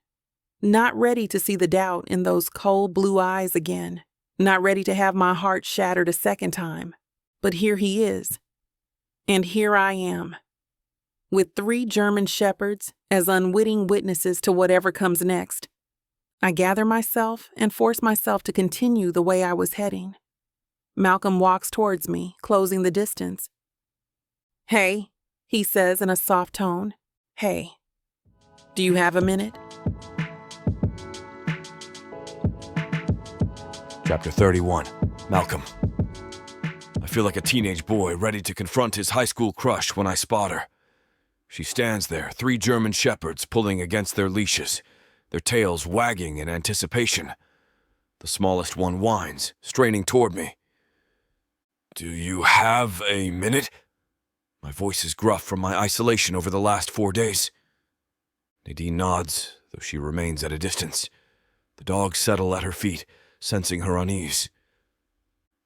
Not ready to see the doubt in those cold blue eyes again. Not ready to have my heart shattered a second time. But here he is. And here I am. With 3 German shepherds as unwitting witnesses to whatever comes next. I gather myself and force myself to continue the way I was heading. Malcolm walks towards me, closing the distance. "Hey," he says in a soft tone. "Hey. Do you have a minute?" Chapter 31. Malcolm. I feel like a teenage boy ready to confront his high school crush when I spot her. She stands there, 3 German shepherds pulling against their leashes, their tails wagging in anticipation. The smallest one whines, straining toward me. "Do you have a minute?" My voice is gruff from my isolation over the last 4 days. Nadine nods, though she remains at a distance. The dogs settle at her feet, sensing her unease.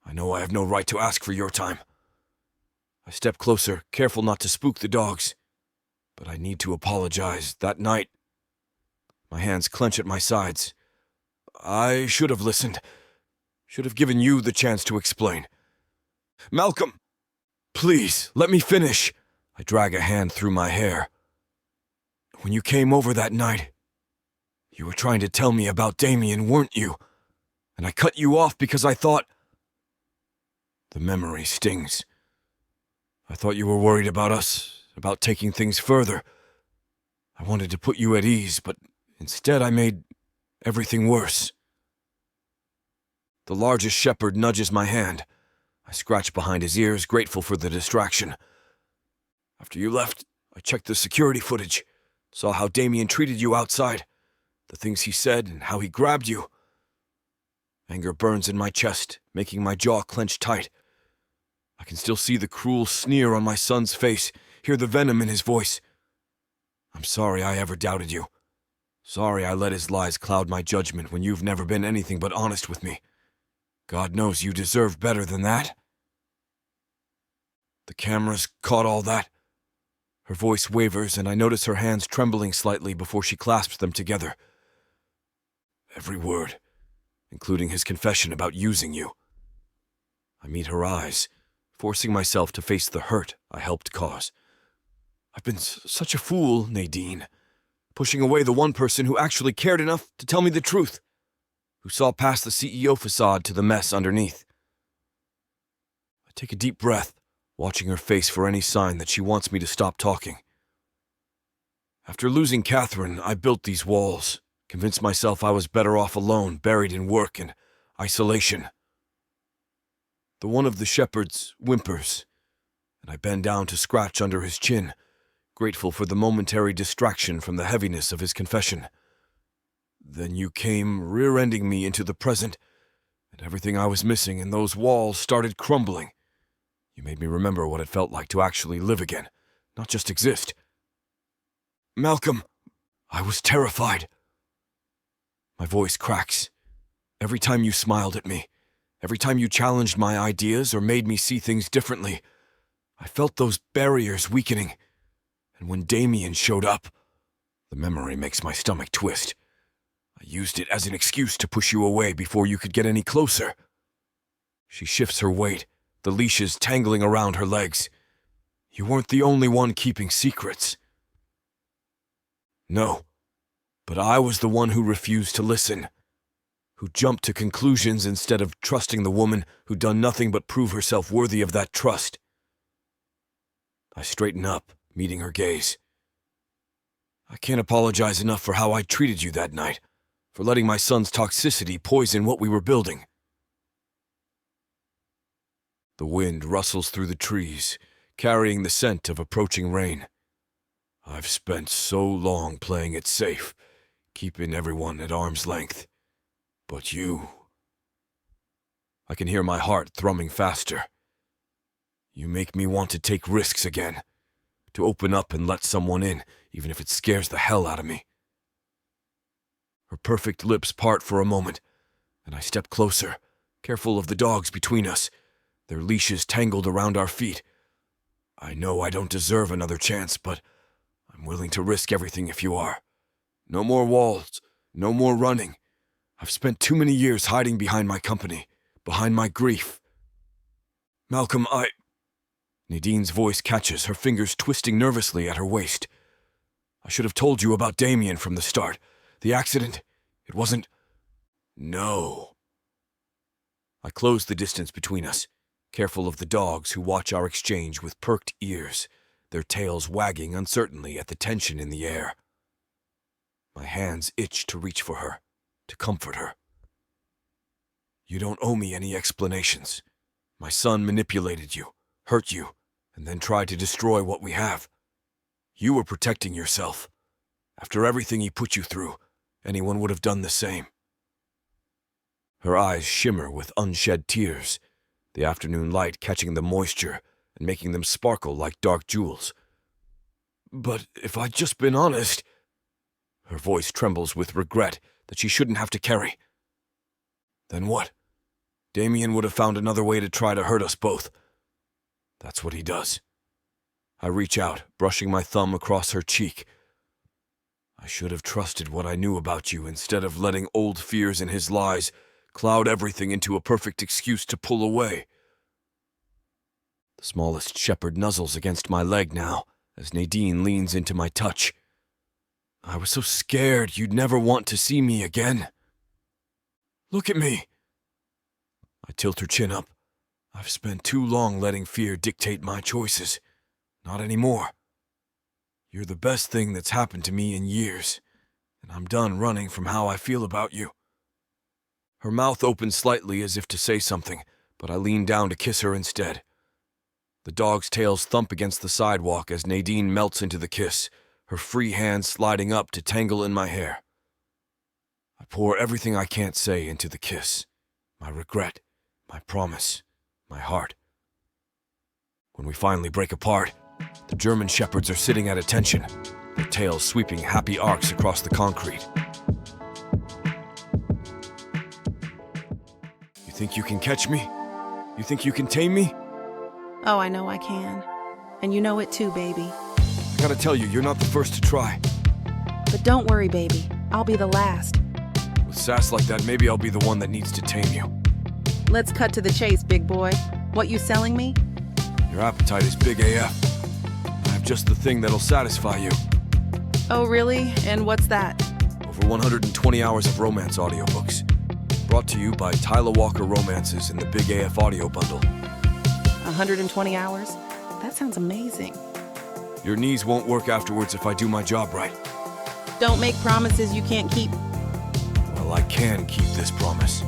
I know I have no right to ask for your time. I step closer, careful not to spook the dogs. But I need to apologize. That night, my hands clench at my sides. I should have listened. Should have given you the chance to explain. Malcolm! Please, let me finish. I drag a hand through my hair. When you came over that night, you were trying to tell me about Damien, weren't you? And I cut you off because I thought... The memory stings. I thought you were worried about us, about taking things further. I wanted to put you at ease, but instead I made everything worse. The largest shepherd nudges my hand. I scratch behind his ears, grateful for the distraction. After you left, I checked the security footage, saw how Damien treated you outside, the things he said and how he grabbed you. Anger burns in my chest, making my jaw clench tight. I can still see the cruel sneer on my son's face, hear the venom in his voice. I'm sorry I ever doubted you. Sorry I let his lies cloud my judgment when you've never been anything but honest with me. God knows you deserve better than that. The cameras caught all that. Her voice wavers, and I notice her hands trembling slightly before she clasps them together. Every word, including his confession about using you. I meet her eyes, forcing myself to face the hurt I helped cause. I've been such a fool, Nadine, pushing away the one person who actually cared enough to tell me the truth, who saw past the CEO facade to the mess underneath. I take a deep breath, watching her face for any sign that she wants me to stop talking. After losing Catherine, I built these walls, convinced myself I was better off alone, buried in work and isolation. The one of the shepherds whimpers, and I bend down to scratch under his chin, grateful for the momentary distraction from the heaviness of his confession. Then you came rear-ending me into the present, and everything I was missing in those walls started crumbling. You made me remember what it felt like to actually live again, not just exist. Malcolm, I was terrified. My voice cracks. Every time you smiled at me, every time you challenged my ideas or made me see things differently, I felt those barriers weakening. And when Damien showed up, the memory makes my stomach twist. I used it as an excuse to push you away before you could get any closer. She shifts her weight, the leashes tangling around her legs. You weren't the only one keeping secrets. No, but I was the one who refused to listen, who jumped to conclusions instead of trusting the woman who'd done nothing but prove herself worthy of that trust. I straighten up, meeting her gaze. I can't apologize enough for how I treated you that night, for letting my son's toxicity poison what we were building. The wind rustles through the trees, carrying the scent of approaching rain. I've spent so long playing it safe, keeping everyone at arm's length. But you... I can hear my heart thrumming faster. You make me want to take risks again, to open up and let someone in, even if it scares the hell out of me. Her perfect lips part for a moment, and I step closer, careful of the dogs between us, their leashes tangled around our feet. I know I don't deserve another chance, but I'm willing to risk everything if you are. No more walls, no more running. I've spent too many years hiding behind my company, behind my grief. Malcolm, Nadine's voice catches, her fingers twisting nervously at her waist. I should have told you about Damien from the start. The accident, it wasn't... No. I close the distance between us, careful of the dogs who watch our exchange with perked ears, their tails wagging uncertainly at the tension in the air. My hands itch to reach for her, to comfort her. You don't owe me any explanations. My son manipulated you, hurt you, and then tried to destroy what we have. You were protecting yourself. After everything he put you through, anyone would have done the same. Her eyes shimmer with unshed tears, the afternoon light catching the moisture and making them sparkle like dark jewels. But if I'd just been honest... Her voice trembles with regret that she shouldn't have to carry. Then what? Damien would have found another way to try to hurt us both. That's what he does. I reach out, brushing my thumb across her cheek. I should have trusted what I knew about you instead of letting old fears and his lies cloud everything into a perfect excuse to pull away. The smallest shepherd nuzzles against my leg now as Nadine leans into my touch. I was so scared you'd never want to see me again. Look at me. I tilt her chin up. I've spent too long letting fear dictate my choices. Not anymore. You're the best thing that's happened to me in years, and I'm done running from how I feel about you. Her mouth opens slightly as if to say something, but I lean down to kiss her instead. The dog's tails thump against the sidewalk as Nadine melts into the kiss, her free hand sliding up to tangle in my hair. I pour everything I can't say into the kiss. My regret, my promise, my heart. When we finally break apart, the German shepherds are sitting at attention, their tails sweeping happy arcs across the concrete. You think you can catch me? You think you can tame me? Oh, I know I can. And you know it too, baby. I gotta tell you, you're not the first to try. But don't worry, baby. I'll be the last. With sass like that, maybe I'll be the one that needs to tame you. Let's cut to the chase, big boy. What you selling me? Your appetite is big AF. I have just the thing that'll satisfy you. Oh, really? And what's that? Over 120 hours of romance audiobooks. Brought to you by Tyla Walker Romances in the Big AF audio bundle. 120 hours? That sounds amazing. Your knees won't work afterwards if I do my job right. Don't make promises you can't keep. Well, I can keep this promise.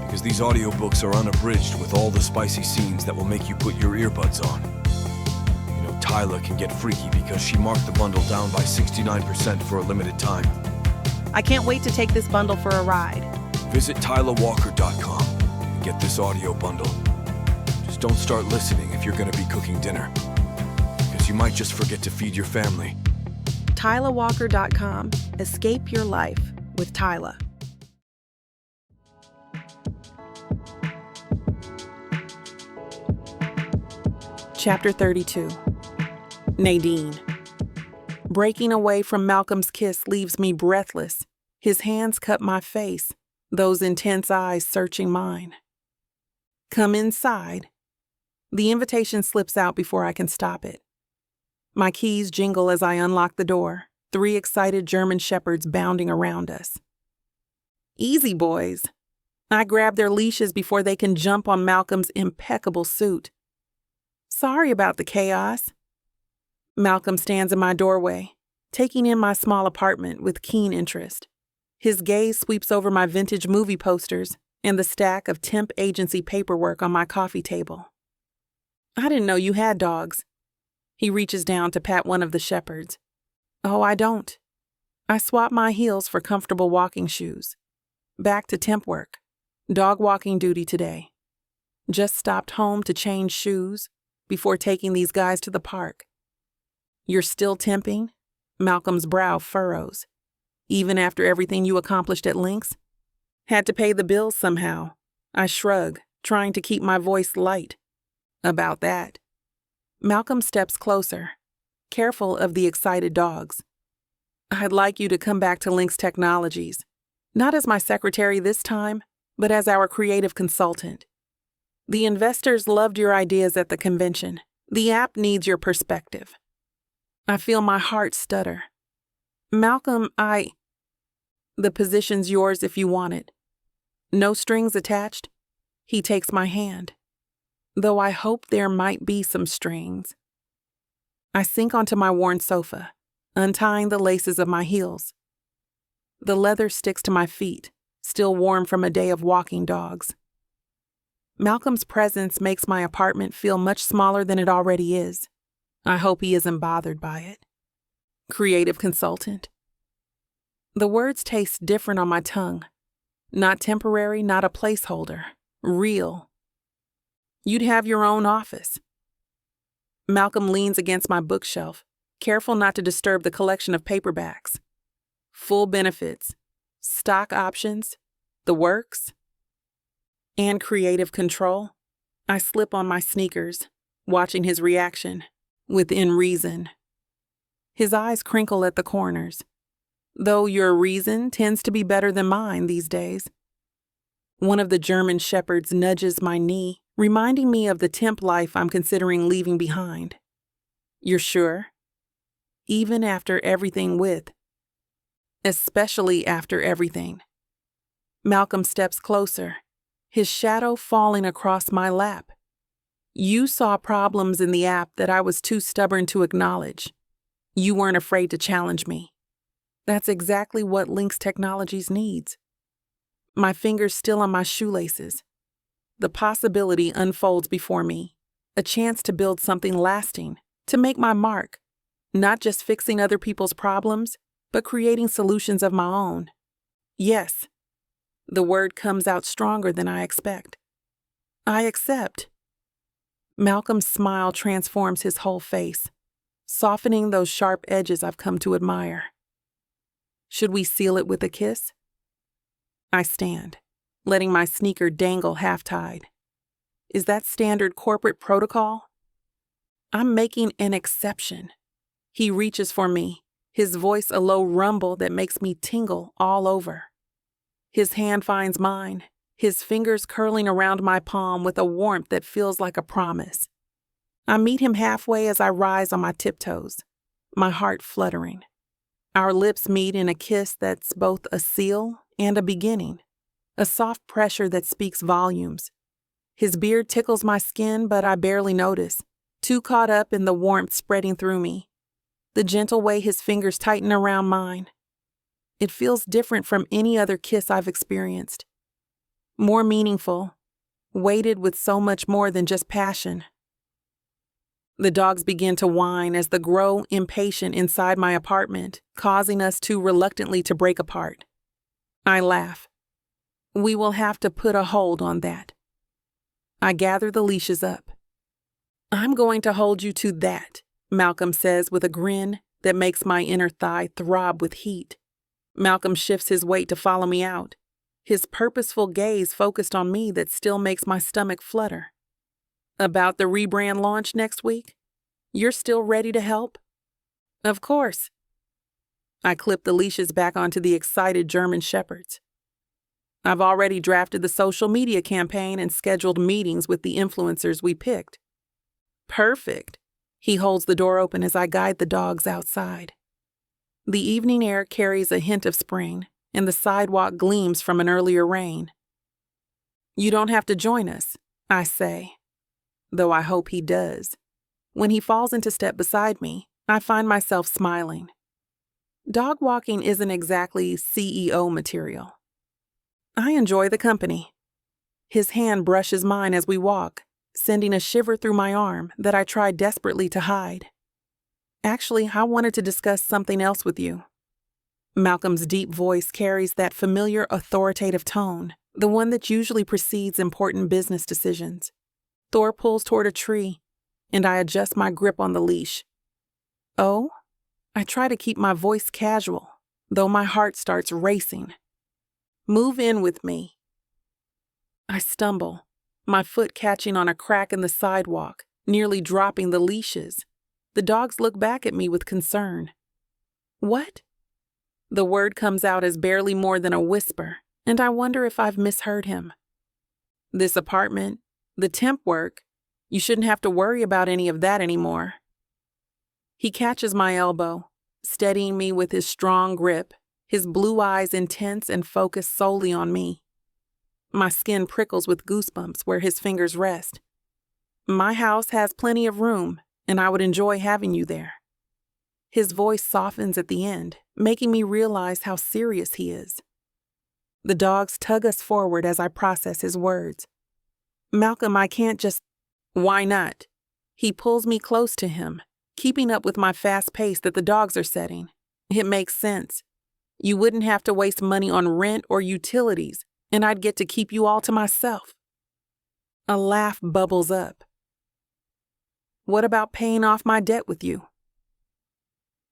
Because these audiobooks are unabridged with all the spicy scenes that will make you put your earbuds on. You know, Tyla can get freaky because she marked the bundle down by 69% for a limited time. I can't wait to take this bundle for a ride. Visit TylaWalker.com and get this audio bundle. Just don't start listening if you're going to be cooking dinner. Because you might just forget to feed your family. TylaWalker.com. Escape your life with Tyla. Chapter 32. Nadine. Breaking away from Malcolm's kiss leaves me breathless. His hands cut my face, those intense eyes searching mine. Come inside. The invitation slips out before I can stop it. My keys jingle as I unlock the door, 3 excited German shepherds bounding around us. Easy, boys. I grab their leashes before they can jump on Malcolm's impeccable suit. Sorry about the chaos. Malcolm stands in my doorway, taking in my small apartment with keen interest. His gaze sweeps over my vintage movie posters and the stack of temp agency paperwork on my coffee table. I didn't know you had dogs. He reaches down to pat one of the shepherds. Oh, I don't. I swap my heels for comfortable walking shoes. Back to temp work. Dog walking duty today. Just stopped home to change shoes before taking these guys to the park. You're still temping? Malcolm's brow furrows. Even after everything you accomplished at Lynx? Had to pay the bills somehow. I shrug, trying to keep my voice light. About that. Malcolm steps closer, careful of the excited dogs. I'd like you to come back to Lynx Technologies. Not as my secretary this time, but as our creative consultant. The investors loved your ideas at the convention. The app needs your perspective. I feel my heart stutter. Malcolm, The position's yours if you want it. No strings attached. He takes my hand. Though I hope there might be some strings. I sink onto my worn sofa, untying the laces of my heels. The leather sticks to my feet, still warm from a day of walking dogs. Malcolm's presence makes my apartment feel much smaller than it already is. I hope he isn't bothered by it. Creative consultant. The words taste different on my tongue. Not temporary, not a placeholder. Real. You'd have your own office. Malcolm leans against my bookshelf, careful not to disturb the collection of paperbacks. Full benefits, stock options, the works, and creative control. I slip on my sneakers, watching his reaction, within reason. His eyes crinkle at the corners, though your reason tends to be better than mine these days. One of the German shepherds nudges my knee, reminding me of the temp life I'm considering leaving behind. You're sure? Even after everything especially after everything. Malcolm steps closer, his shadow falling across my lap. You saw problems in the app that I was too stubborn to acknowledge. You weren't afraid to challenge me. That's exactly what Lynx Technologies needs. My fingers still on my shoelaces. The possibility unfolds before me, a chance to build something lasting, to make my mark, not just fixing other people's problems, but creating solutions of my own. Yes, the word comes out stronger than I expect. I accept. Malcolm's smile transforms his whole face, softening those sharp edges I've come to admire. Should we seal it with a kiss? I stand, letting my sneaker dangle half-tied. Is that standard corporate protocol? I'm making an exception. He reaches for me, his voice a low rumble that makes me tingle all over. His hand finds mine, his fingers curling around my palm with a warmth that feels like a promise. I meet him halfway as I rise on my tiptoes, my heart fluttering. Our lips meet in a kiss that's both a seal and a beginning, a soft pressure that speaks volumes. His beard tickles my skin, but I barely notice, too caught up in the warmth spreading through me. The gentle way his fingers tighten around mine. It feels different from any other kiss I've experienced. More meaningful, weighted with so much more than just passion. The dogs begin to whine as they grow impatient inside my apartment, causing us to reluctantly to break apart. I laugh. We will have to put a hold on that. I gather the leashes up. I'm going to hold you to that, Malcolm says with a grin that makes my inner thigh throb with heat. Malcolm shifts his weight to follow me out, his purposeful gaze focused on me that still makes my stomach flutter. About the rebrand launch next week? You're still ready to help? Of course. I clip the leashes back onto the excited German shepherds. I've already drafted the social media campaign and scheduled meetings with the influencers we picked. Perfect. He holds the door open as I guide the dogs outside. The evening air carries a hint of spring, and the sidewalk gleams from an earlier rain. You don't have to join us, I say, though I hope he does. When he falls into step beside me, I find myself smiling. Dog walking isn't exactly CEO material. I enjoy the company. His hand brushes mine as we walk, sending a shiver through my arm that I tried desperately to hide. Actually, I wanted to discuss something else with you. Malcolm's deep voice carries that familiar authoritative tone, the one that usually precedes important business decisions. Thor pulls toward a tree, and I adjust my grip on the leash. Oh? I try to keep my voice casual, though my heart starts racing. Move in with me. I stumble, my foot catching on a crack in the sidewalk, nearly dropping the leashes. The dogs look back at me with concern. What? The word comes out as barely more than a whisper, and I wonder if I've misheard him. This apartment, the temp work, you shouldn't have to worry about any of that anymore. He catches my elbow, steadying me with his strong grip, his blue eyes intense and focused solely on me. My skin prickles with goosebumps where his fingers rest. My house has plenty of room, and I would enjoy having you there. His voice softens at the end, making me realize how serious he is. The dogs tug us forward as I process his words. Malcolm, I can't just... Why not? He pulls me close to him, keeping up with my fast pace that the dogs are setting. It makes sense. You wouldn't have to waste money on rent or utilities, and I'd get to keep you all to myself. A laugh bubbles up. What about paying off my debt with you?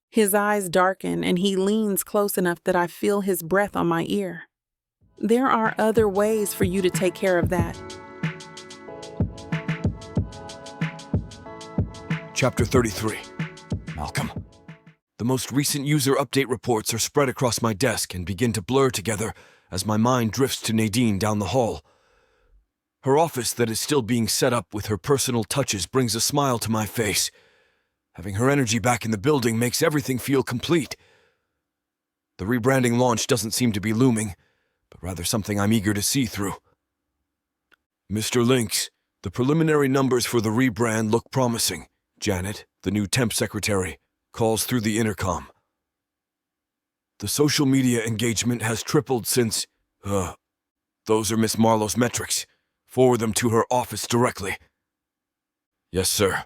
His eyes darken and he leans close enough that I feel his breath on my ear. There are other ways for you to take care of that. Chapter 33. Malcolm. The most recent user update reports are spread across my desk and begin to blur together as my mind drifts to Nadine down the hall. Her office that is still being set up with her personal touches brings a smile to my face. Having her energy back in the building makes everything feel complete. The rebranding launch doesn't seem to be looming, but rather something I'm eager to see through. Mr. Lynx, the preliminary numbers for the rebrand look promising. Janet, the new temp secretary, calls through the intercom. The social media engagement has tripled since... those are Miss Marlowe's metrics. Forward them to her office directly. Yes, sir.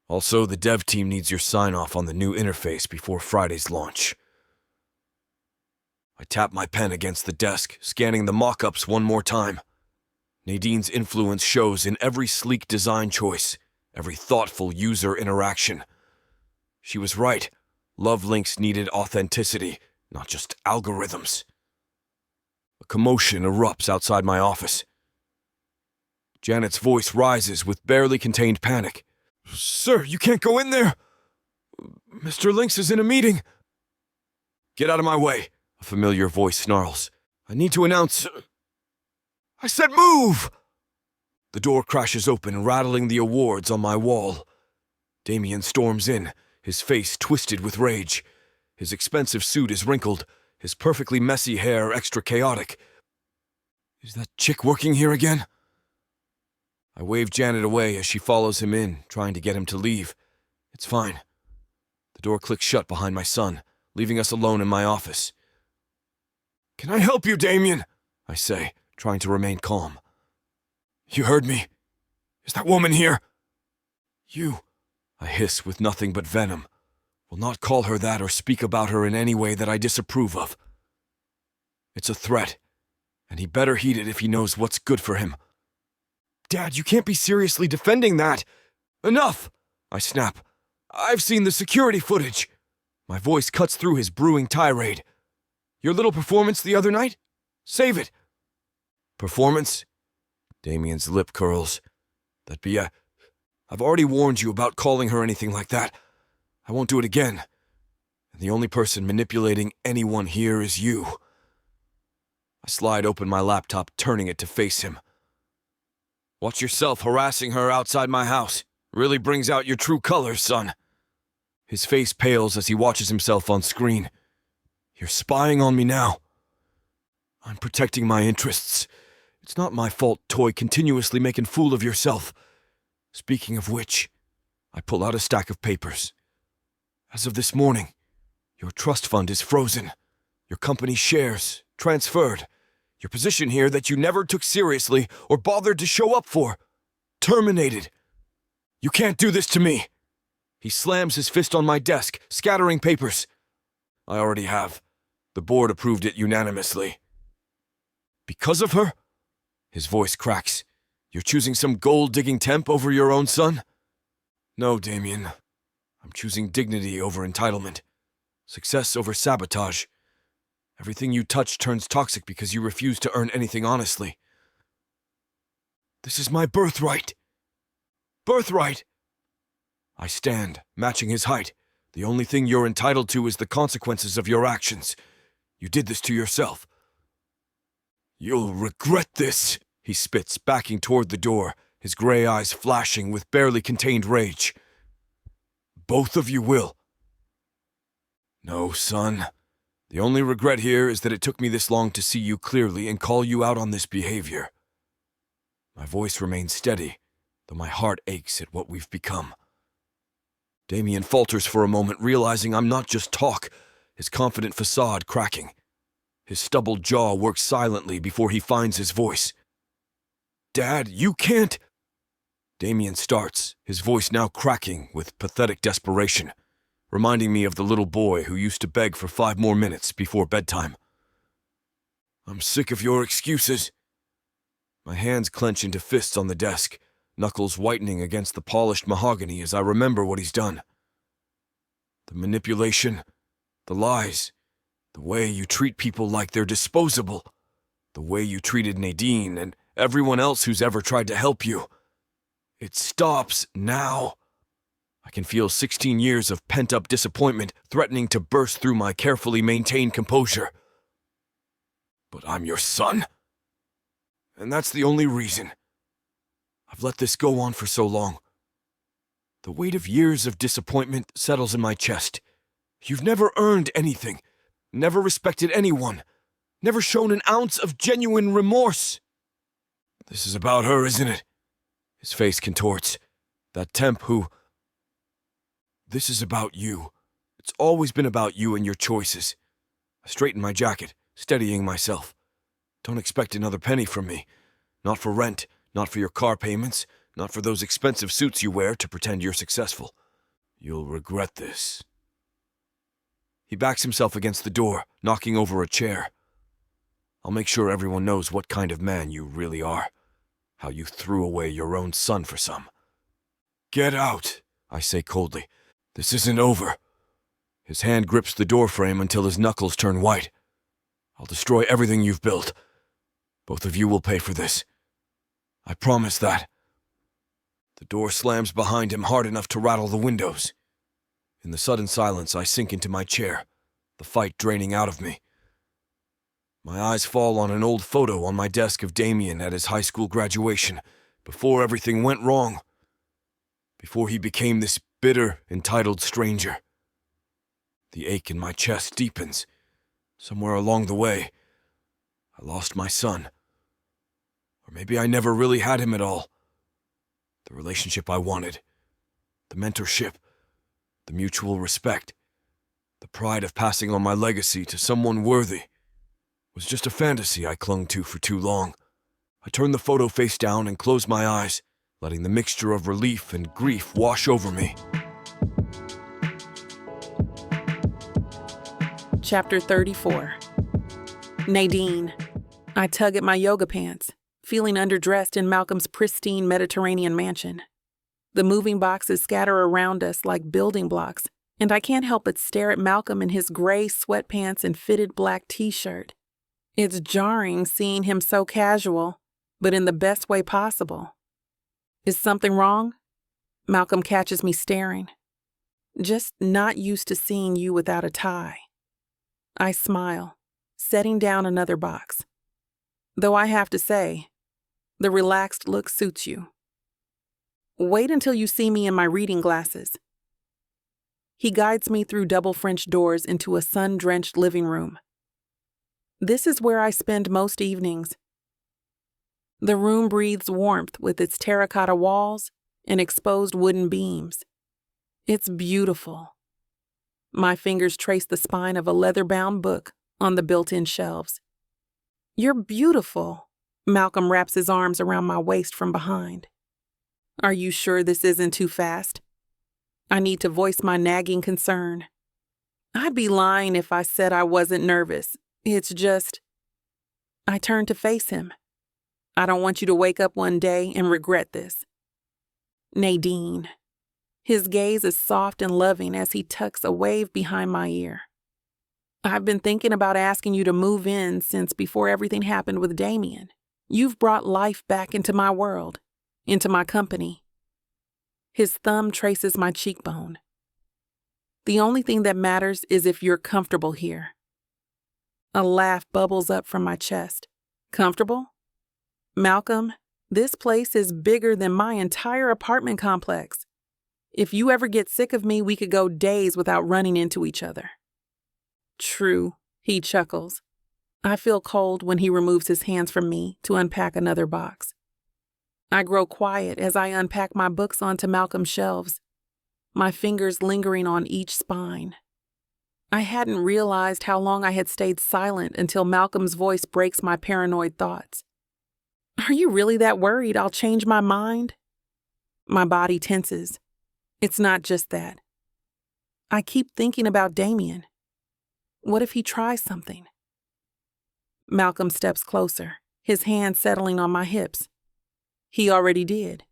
Also, the dev team needs your sign-off on the new interface before Friday's launch. I tap my pen against the desk, scanning the mock-ups one more time. Nadine's influence shows in every sleek design choice, every thoughtful user interaction. She was right. Love Lynx needed authenticity, not just algorithms. A commotion erupts outside my office. Janet's voice rises with barely contained panic. Sir, you can't go in there! Mr. Lynx is in a meeting. Get out of my way, a familiar voice snarls. I need to announce... I said move! The door crashes open, rattling the awards on my wall. Damien storms in, his face twisted with rage. His expensive suit is wrinkled, his perfectly messy hair extra chaotic. Is that chick working here again? I wave Janet away as she follows him in, trying to get him to leave. It's fine. The door clicks shut behind my son, leaving us alone in my office. Can I help you, Damien? I say, trying to remain calm. You heard me. Is that woman here? You, I hiss with nothing but venom, will not call her that or speak about her in any way that I disapprove of. It's a threat, and he better heed it if he knows what's good for him. Dad, you can't be seriously defending that. Enough! I snap. I've seen the security footage. My voice cuts through his brewing tirade. Your little performance the other night? Save it. Performance? Damien's lip curls. That'd be I've already warned you about calling her anything like that. I won't do it again. And the only person manipulating anyone here is you. I slide open my laptop, turning it to face him. Watch yourself harassing her outside my house. Really brings out your true colors, son. His face pales as he watches himself on screen. You're spying on me now. I'm protecting my interests. It's not my fault, Toy, continuously making fool of yourself. Speaking of which, I pull out a stack of papers. As of this morning, your trust fund is frozen. Your company's shares transferred. Your position here that you never took seriously or bothered to show up for. terminated. You can't do this to me. He slams his fist on my desk, scattering papers. I already have. The board approved it unanimously. Because of her? His voice cracks. You're choosing some gold-digging temp over your own son? No, Damien. I'm choosing dignity over entitlement. Success over sabotage. Everything you touch turns toxic because you refuse to earn anything honestly. This is my birthright. Birthright! I stand, matching his height. The only thing you're entitled to is the consequences of your actions. You did this to yourself. You'll regret this, he spits, backing toward the door, his gray eyes flashing with barely contained rage. Both of you will. No, son. The only regret here is that it took me this long to see you clearly and call you out on this behavior. My voice remains steady, though my heart aches at what we've become. Damien falters for a moment, realizing I'm not just talk, his confident facade cracking. His stubbled jaw works silently before he finds his voice. Dad, you can't... Damien starts, his voice now cracking with pathetic desperation, reminding me of the little boy who used to beg for 5 more minutes before bedtime. I'm sick of your excuses. My hands clench into fists on the desk, knuckles whitening against the polished mahogany as I remember what he's done. The manipulation, the lies, the way you treat people like they're disposable, the way you treated Nadine and everyone else who's ever tried to help you. It stops now. I can feel 16 years of pent-up disappointment threatening to burst through my carefully maintained composure. But I'm your son. And that's the only reason. I've let this go on for so long. The weight of years of disappointment settles in my chest. You've never earned anything, never respected anyone, never shown an ounce of genuine remorse. This is about her, isn't it? His face contorts. That temp who... This is about you. It's always been about you and your choices. I straighten my jacket, steadying myself. Don't expect another penny from me. Not for rent, not for your car payments, not for those expensive suits you wear to pretend you're successful. You'll regret this. He backs himself against the door, knocking over a chair. I'll make sure everyone knows what kind of man you really are. How you threw away your own son for some. Get out, I say coldly. This isn't over. His hand grips the doorframe until his knuckles turn white. I'll destroy everything you've built. Both of you will pay for this. I promise that. The door slams behind him hard enough to rattle the windows. In the sudden silence, I sink into my chair, the fight draining out of me. My eyes fall on an old photo on my desk of Damien at his high school graduation, before everything went wrong. Before he became this bitter, entitled stranger. The ache in my chest deepens. Somewhere along the way, I lost my son. Or maybe I never really had him at all. The relationship I wanted. The mentorship. The mutual respect. The pride of passing on my legacy to someone worthy. Was just a fantasy I clung to for too long. I turned the photo face down and closed my eyes, letting the mixture of relief and grief wash over me. Chapter 34. Nadine. I tug at my yoga pants, feeling underdressed in Malcolm's pristine Mediterranean mansion. The moving boxes scatter around us like building blocks, and I can't help but stare at Malcolm in his gray sweatpants and fitted black t-shirt. It's jarring seeing him so casual, but in the best way possible. Is something wrong? Malcolm catches me staring. Just not used to seeing you without a tie. I smile, setting down another box. Though I have to say, the relaxed look suits you. Wait until you see me in my reading glasses. He guides me through double French doors into a sun-drenched living room. This is where I spend most evenings. The room breathes warmth with its terracotta walls and exposed wooden beams. It's beautiful. My fingers trace the spine of a leather-bound book on the built-in shelves. You're beautiful. Malcolm wraps his arms around my waist from behind. Are you sure this isn't too fast? I need to voice my nagging concern. I'd be lying if I said I wasn't nervous. It's just... I turn to face him. I don't want you to wake up one day and regret this. Nadine. His gaze is soft and loving as he tucks a wave behind my ear. I've been thinking about asking you to move in since before everything happened with Damien. You've brought life back into my world, into my company. His thumb traces my cheekbone. The only thing that matters is if you're comfortable here. A laugh bubbles up from my chest. Comfortable? Malcolm, this place is bigger than my entire apartment complex. If you ever get sick of me, we could go days without running into each other. True, he chuckles. I feel cold when he removes his hands from me to unpack another box. I grow quiet as I unpack my books onto Malcolm's shelves, my fingers lingering on each spine. I hadn't realized how long I had stayed silent until Malcolm's voice breaks my paranoid thoughts. Are you really that worried I'll change my mind? My body tenses. It's not just that. I keep thinking about Damien. What if he tries something? Malcolm steps closer, his hand settling on my hips. He already did.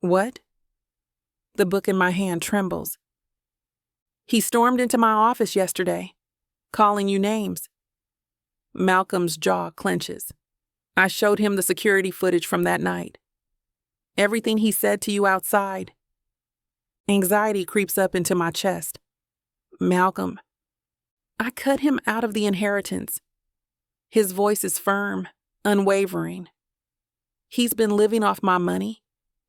What? The book in my hand trembles. He stormed into my office yesterday, calling you names. Malcolm's jaw clenches. I showed him the security footage from that night. Everything he said to you outside. Anxiety creeps up into my chest. Malcolm. I cut him out of the inheritance. His voice is firm, unwavering. He's been living off my money,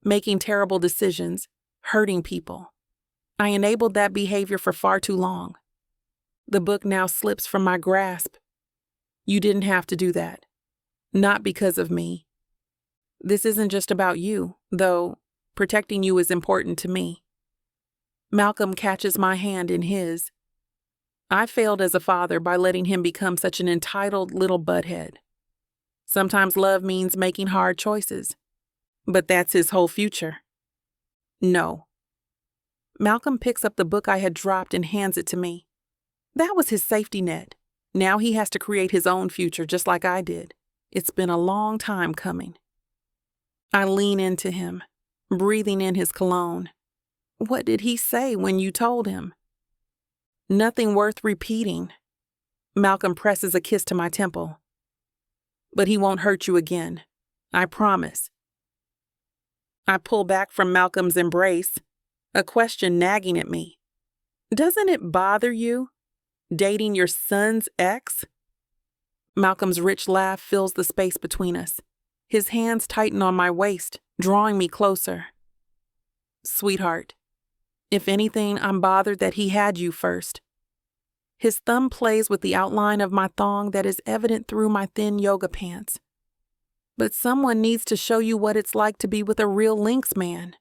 making terrible decisions, hurting people. I enabled that behavior for far too long. The book now slips from my grasp. You didn't have to do that. Not because of me. This isn't just about you, though protecting you is important to me. Malcolm catches my hand in his. I failed as a father by letting him become such an entitled little butthead. Sometimes love means making hard choices. But that's his whole future. No. Malcolm picks up the book I had dropped and hands it to me. That was his safety net. Now he has to create his own future just like I did. It's been a long time coming. I lean into him, breathing in his cologne. What did he say when you told him? Nothing worth repeating. Malcolm presses a kiss to my temple. But he won't hurt you again. I promise. I pull back from Malcolm's embrace, a question nagging at me. Doesn't it bother you, dating your son's ex? Malcolm's rich laugh fills the space between us. His hands tighten on my waist, drawing me closer. Sweetheart, if anything, I'm bothered that he had you first. His thumb plays with the outline of my thong that is evident through my thin yoga pants. But someone needs to show you what it's like to be with a real Lynx man.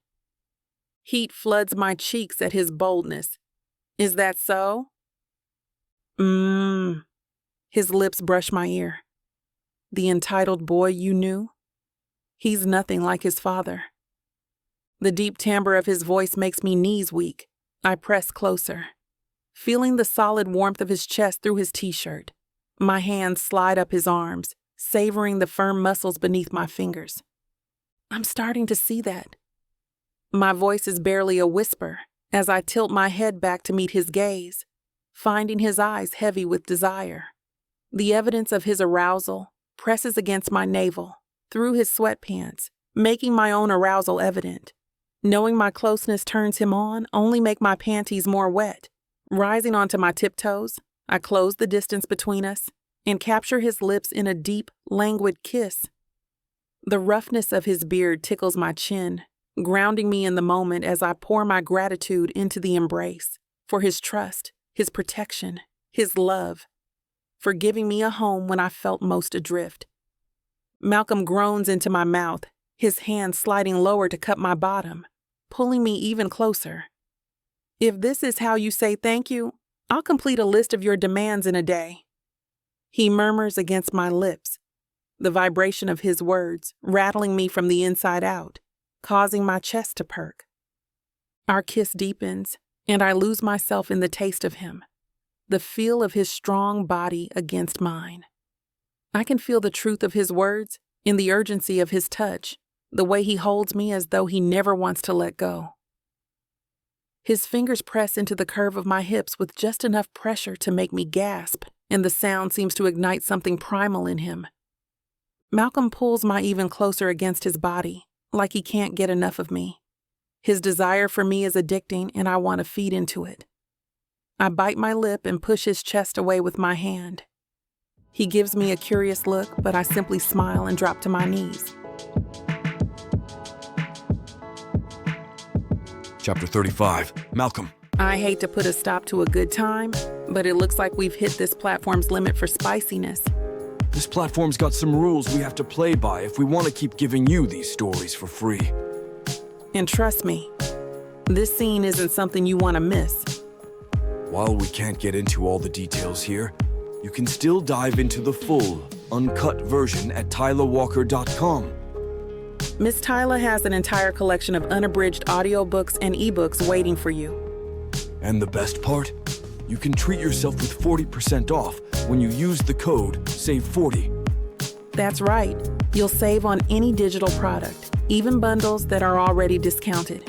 Heat floods my cheeks at his boldness. Is that so? His lips brush my ear. The entitled boy you knew? He's nothing like his father. The deep timbre of his voice makes me knees weak. I press closer, feeling the solid warmth of his chest through his t-shirt. My hands slide up his arms, savoring the firm muscles beneath my fingers. I'm starting to see that. My voice is barely a whisper as I tilt my head back to meet his gaze, finding his eyes heavy with desire. The evidence of his arousal presses against my navel, through his sweatpants, making my own arousal evident. Knowing my closeness turns him on only make my panties more wet. Rising onto my tiptoes, I close the distance between us and capture his lips in a deep, languid kiss. The roughness of his beard tickles my chin, grounding me in the moment as I pour my gratitude into the embrace, for his trust, his protection, his love, for giving me a home when I felt most adrift. Malcolm groans into my mouth, his hand sliding lower to cut my bottom, pulling me even closer. If this is how you say thank you, I'll complete a list of your demands in a day. He murmurs against my lips, the vibration of his words rattling me from the inside out, causing my chest to perk. Our kiss deepens, and I lose myself in the taste of him, the feel of his strong body against mine. I can feel the truth of his words in the urgency of his touch, the way he holds me as though he never wants to let go. His fingers press into the curve of my hips with just enough pressure to make me gasp, and the sound seems to ignite something primal in him. Malcolm pulls my even closer against his body, like he can't get enough of me. His desire for me is addicting, and I want to feed into it. I bite my lip and push his chest away with my hand. He gives me a curious look, but I simply smile and drop to my knees. Chapter 35. Malcolm. I hate to put a stop to a good time, but it looks like we've hit this platform's limit for spiciness. This platform's got some rules we have to play by if we want to keep giving you these stories for free. And trust me, this scene isn't something you want to miss. While we can't get into all the details here, you can still dive into the full, uncut version at tylawalker.com. Miss Tyla has an entire collection of unabridged audiobooks and ebooks waiting for you. And the best part? You can treat yourself with 40% off when you use the code SAVE40. That's right. You'll save on any digital product, even bundles that are already discounted.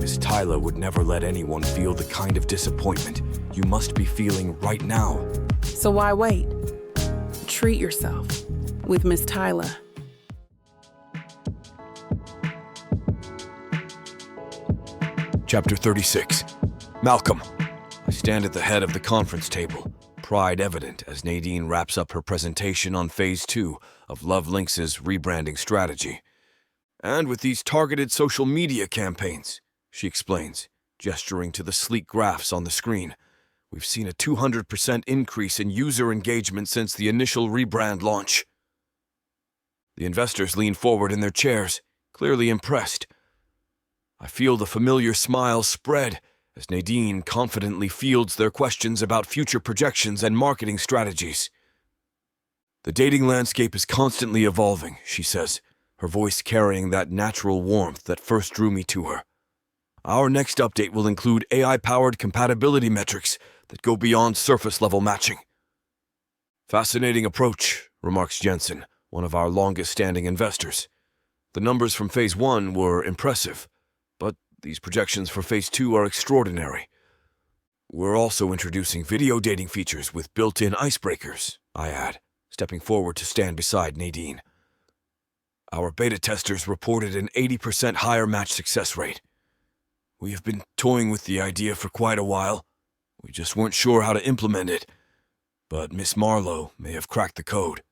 Miss Tyla would never let anyone feel the kind of disappointment you must be feeling right now. So why wait? Treat yourself with Miss Tyla. Chapter 36. Malcolm. I stand at the head of the conference table, pride evident as Nadine wraps up her presentation on Phase 2 of Lynx's rebranding strategy. And with these targeted social media campaigns, she explains, gesturing to the sleek graphs on the screen, we've seen a 200% increase in user engagement since the initial rebrand launch. The investors lean forward in their chairs, clearly impressed. I feel the familiar smile spread as Nadine confidently fields their questions about future projections and marketing strategies. The dating landscape is constantly evolving, she says, her voice carrying that natural warmth that first drew me to her. Our next update will include AI-powered compatibility metrics that go beyond surface-level matching. Fascinating approach, remarks Jensen, one of our longest-standing investors. The numbers from Phase 1 were impressive, but these projections for Phase 2 are extraordinary. We're also introducing video dating features with built-in icebreakers, I add, stepping forward to stand beside Nadine. Our beta testers reported an 80% higher match success rate. We have been toying with the idea for quite a while. We just weren't sure how to implement it, but Miss Marlowe may have cracked the code.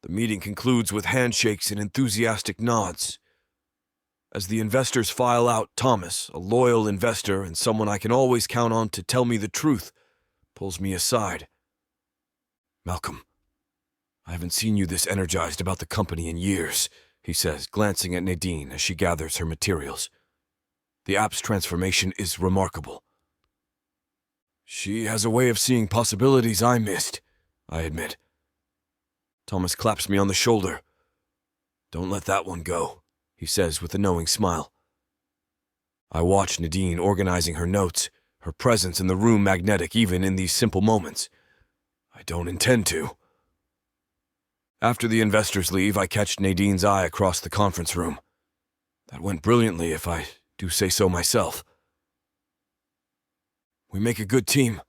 The meeting concludes with handshakes and enthusiastic nods. As the investors file out, Thomas, a loyal investor and someone I can always count on to tell me the truth, pulls me aside. Malcolm, I haven't seen you this energized about the company in years, he says, glancing at Nadine as she gathers her materials. The app's transformation is remarkable. She has a way of seeing possibilities I missed, I admit. Thomas claps me on the shoulder. Don't let that one go, he says with a knowing smile. I watch Nadine organizing her notes, her presence in the room magnetic even in these simple moments. I don't intend to. After the investors leave, I catch Nadine's eye across the conference room. That went brilliantly, if I do say so myself. We make a good team.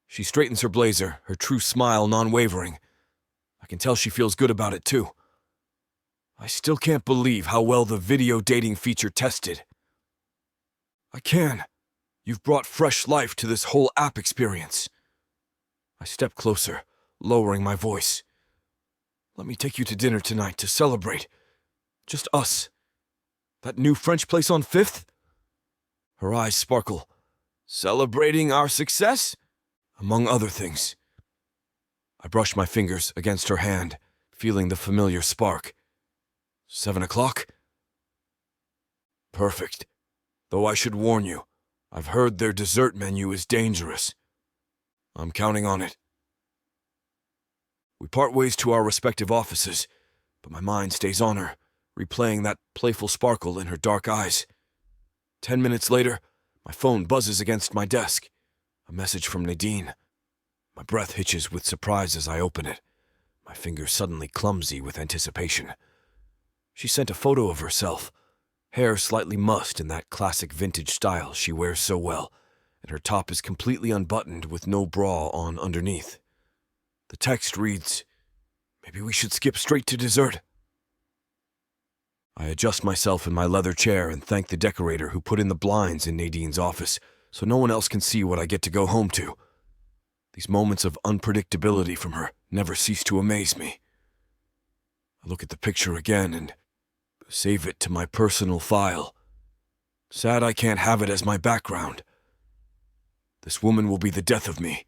She straightens her blazer, her true smile non-wavering. I can tell she feels good about it too. I still can't believe how well the video dating feature tested. I can. You've brought fresh life to this whole app experience. I step closer, lowering my voice. Let me take you to dinner tonight to celebrate. Just us. That new French place on 5th? Her eyes sparkle. Celebrating our success? Among other things. I brush my fingers against her hand, feeling the familiar spark. 7 o'clock? Perfect. Though I should warn you, I've heard their dessert menu is dangerous. I'm counting on it. We part ways to our respective offices, but my mind stays on her, replaying that playful sparkle in her dark eyes. 10 minutes later, my phone buzzes against my desk. A message from Nadine. My breath hitches with surprise as I open it, my fingers suddenly clumsy with anticipation. She sent a photo of herself, hair slightly mussed in that classic vintage style she wears so well, and her top is completely unbuttoned with no bra on underneath. The text reads, "Maybe we should skip straight to dessert." I adjust myself in my leather chair and thank the decorator who put in the blinds in Nadine's office so no one else can see what I get to go home to. These moments of unpredictability from her never cease to amaze me. I look at the picture again and save it to my personal file. Sad I can't have it as my background. This woman will be the death of me.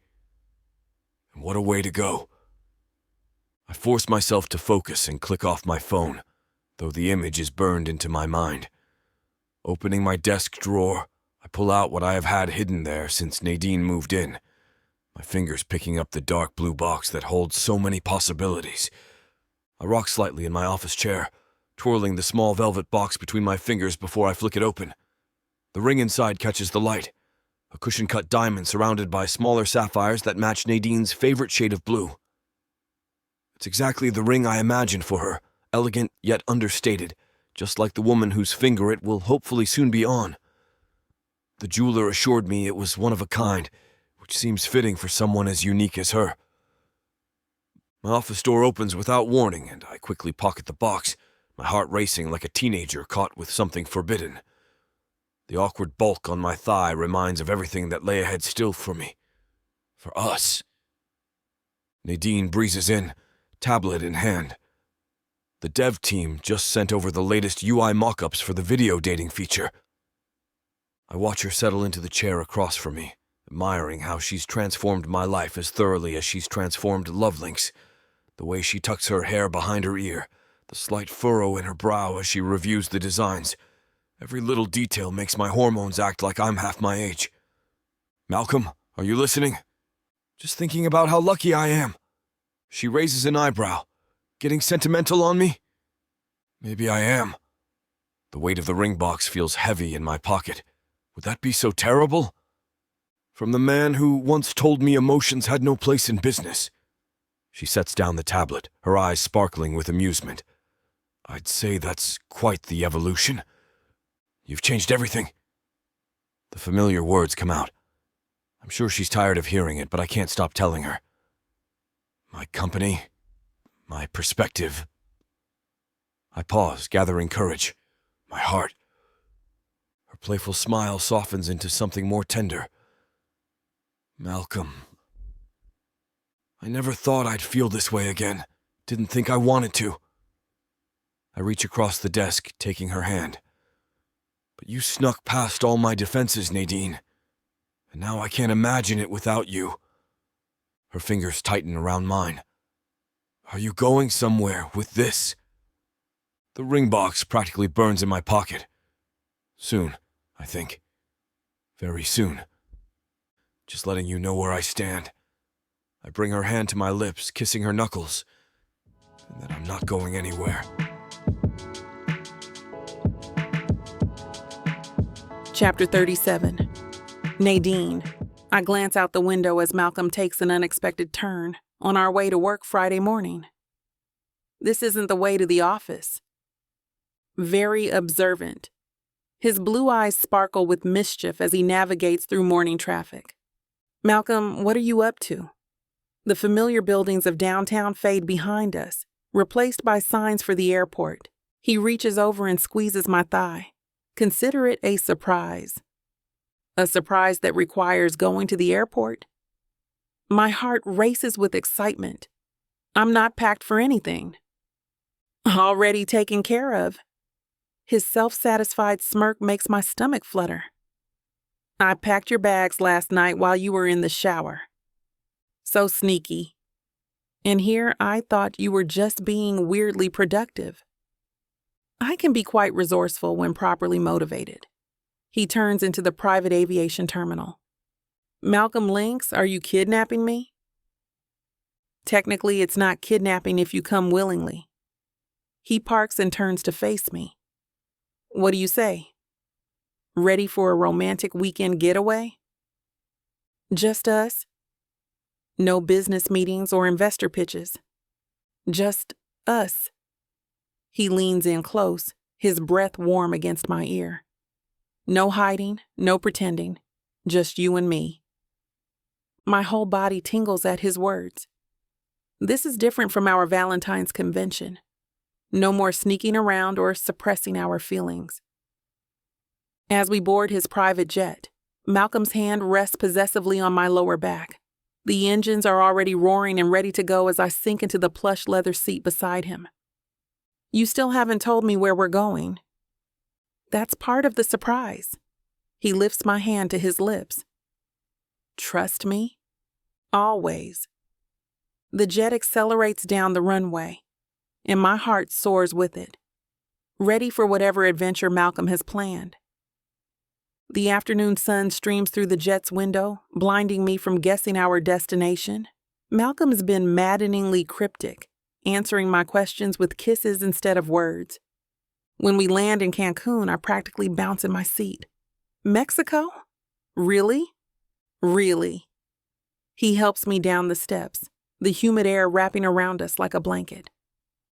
And what a way to go. I force myself to focus and click off my phone, though the image is burned into my mind. Opening my desk drawer, I pull out what I have had hidden there since Nadine moved in, my fingers picking up the dark blue box that holds so many possibilities. I rock slightly in my office chair, twirling the small velvet box between my fingers before I flick it open. The ring inside catches the light, a cushion-cut diamond surrounded by smaller sapphires that match Nadine's favorite shade of blue. It's exactly the ring I imagined for her, elegant yet understated, just like the woman whose finger it will hopefully soon be on. The jeweler assured me it was one of a kind, which seems fitting for someone as unique as her. My office door opens without warning, and I quickly pocket the box, my heart racing like a teenager caught with something forbidden. The awkward bulk on my thigh reminds of everything that lay ahead still for me. For us. Nadine breezes in, tablet in hand. The dev team just sent over the latest UI mock-ups for the video dating feature. I watch her settle into the chair across from me, admiring how she's transformed my life as thoroughly as she's transformed Lynx. The way she tucks her hair behind her ear, the slight furrow in her brow as she reviews the designs. Every little detail makes my hormones act like I'm half my age. "Malcolm, are you listening?" "Just thinking about how lucky I am." She raises an eyebrow. "Getting sentimental on me?" "Maybe I am." The weight of the ring box feels heavy in my pocket. Would that be so terrible? "From the man who once told me emotions had no place in business." She sets down the tablet, her eyes sparkling with amusement. "I'd say that's quite the evolution. You've changed everything." The familiar words come out. I'm sure she's tired of hearing it, but I can't stop telling her. My company, my perspective. I pause, gathering courage. My heart. Her playful smile softens into something more tender. "Malcolm, I never thought I'd feel this way again. Didn't think I wanted to." I reach across the desk, taking her hand. "But you snuck past all my defenses, Nadine. And now I can't imagine it without you." Her fingers tighten around mine. "Are you going somewhere with this?" The ring box practically burns in my pocket. Soon, I think. Very soon. Just letting you know where I stand. I bring her hand to my lips, kissing her knuckles, and that I'm not going anywhere. Chapter 37. Nadine. I glance out the window as Malcolm takes an unexpected turn on our way to work Friday morning. This isn't the way to the office. Very observant. His blue eyes sparkle with mischief as he navigates through morning traffic. "Malcolm, what are you up to?" The familiar buildings of downtown fade behind us, replaced by signs for the airport. He reaches over and squeezes my thigh. Consider it a surprise. A surprise that requires going to the airport? My heart races with excitement. I'm not packed for anything. Already taken care of. His self-satisfied smirk makes my stomach flutter. "I packed your bags last night while you were in the shower." So sneaky. And here I thought you were just being weirdly productive. I can be quite resourceful when properly motivated. He turns into the private aviation terminal. "Malcolm Lynx, are you kidnapping me?" Technically, it's not kidnapping if you come willingly. He parks and turns to face me. What do you say? Ready for a romantic weekend getaway? Just us? No business meetings or investor pitches. Just us. He leans in close, his breath warm against my ear. No hiding, no pretending, just you and me. My whole body tingles at his words. This is different from our Valentine's convention. No more sneaking around or suppressing our feelings. As we board his private jet, Malcolm's hand rests possessively on my lower back. The engines are already roaring and ready to go as I sink into the plush leather seat beside him. You still haven't told me where we're going. That's part of the surprise. He lifts my hand to his lips. Trust me? Always. The jet accelerates down the runway, and my heart soars with it, ready for whatever adventure Malcolm has planned. The afternoon sun streams through the jet's window, blinding me from guessing our destination. Malcolm's been maddeningly cryptic, answering my questions with kisses instead of words. When we land in Cancun, I practically bounce in my seat. Mexico? Really? Really? He helps me down the steps, the humid air wrapping around us like a blanket.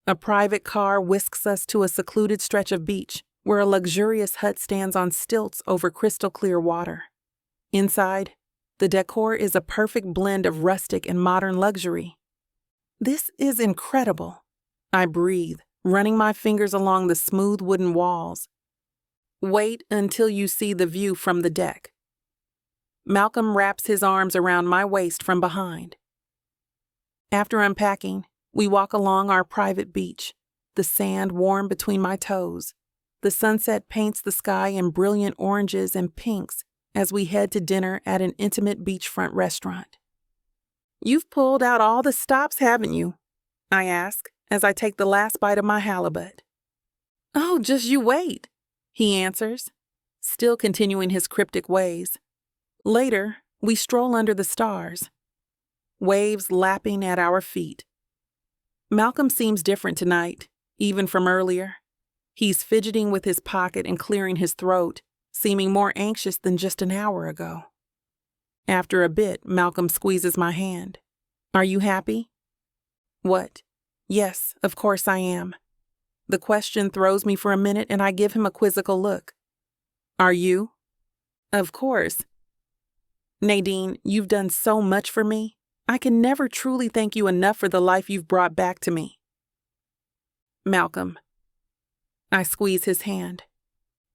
A private car whisks us to a secluded stretch of beach, where a luxurious hut stands on stilts over crystal-clear water. Inside, the decor is a perfect blend of rustic and modern luxury. This is incredible. I breathe, running my fingers along the smooth wooden walls. Wait until you see the view from the deck. Malcolm wraps his arms around my waist from behind. After unpacking, we walk along our private beach, the sand warm between my toes. The sunset paints the sky in brilliant oranges and pinks as we head to dinner at an intimate beachfront restaurant. You've pulled out all the stops, haven't you? I ask as I take the last bite of my halibut. Oh, just you wait, he answers, still continuing his cryptic ways. Later, we stroll under the stars, waves lapping at our feet. Malcolm seems different tonight, even from earlier. He's fidgeting with his pocket and clearing his throat, seeming more anxious than just an hour ago. After a bit, Malcolm squeezes my hand. Are you happy? What? Yes, of course I am. The question throws me for a minute and I give him a quizzical look. Are you? Of course. Nadine, you've done so much for me. I can never truly thank you enough for the life you've brought back to me. Malcolm. I squeeze his hand.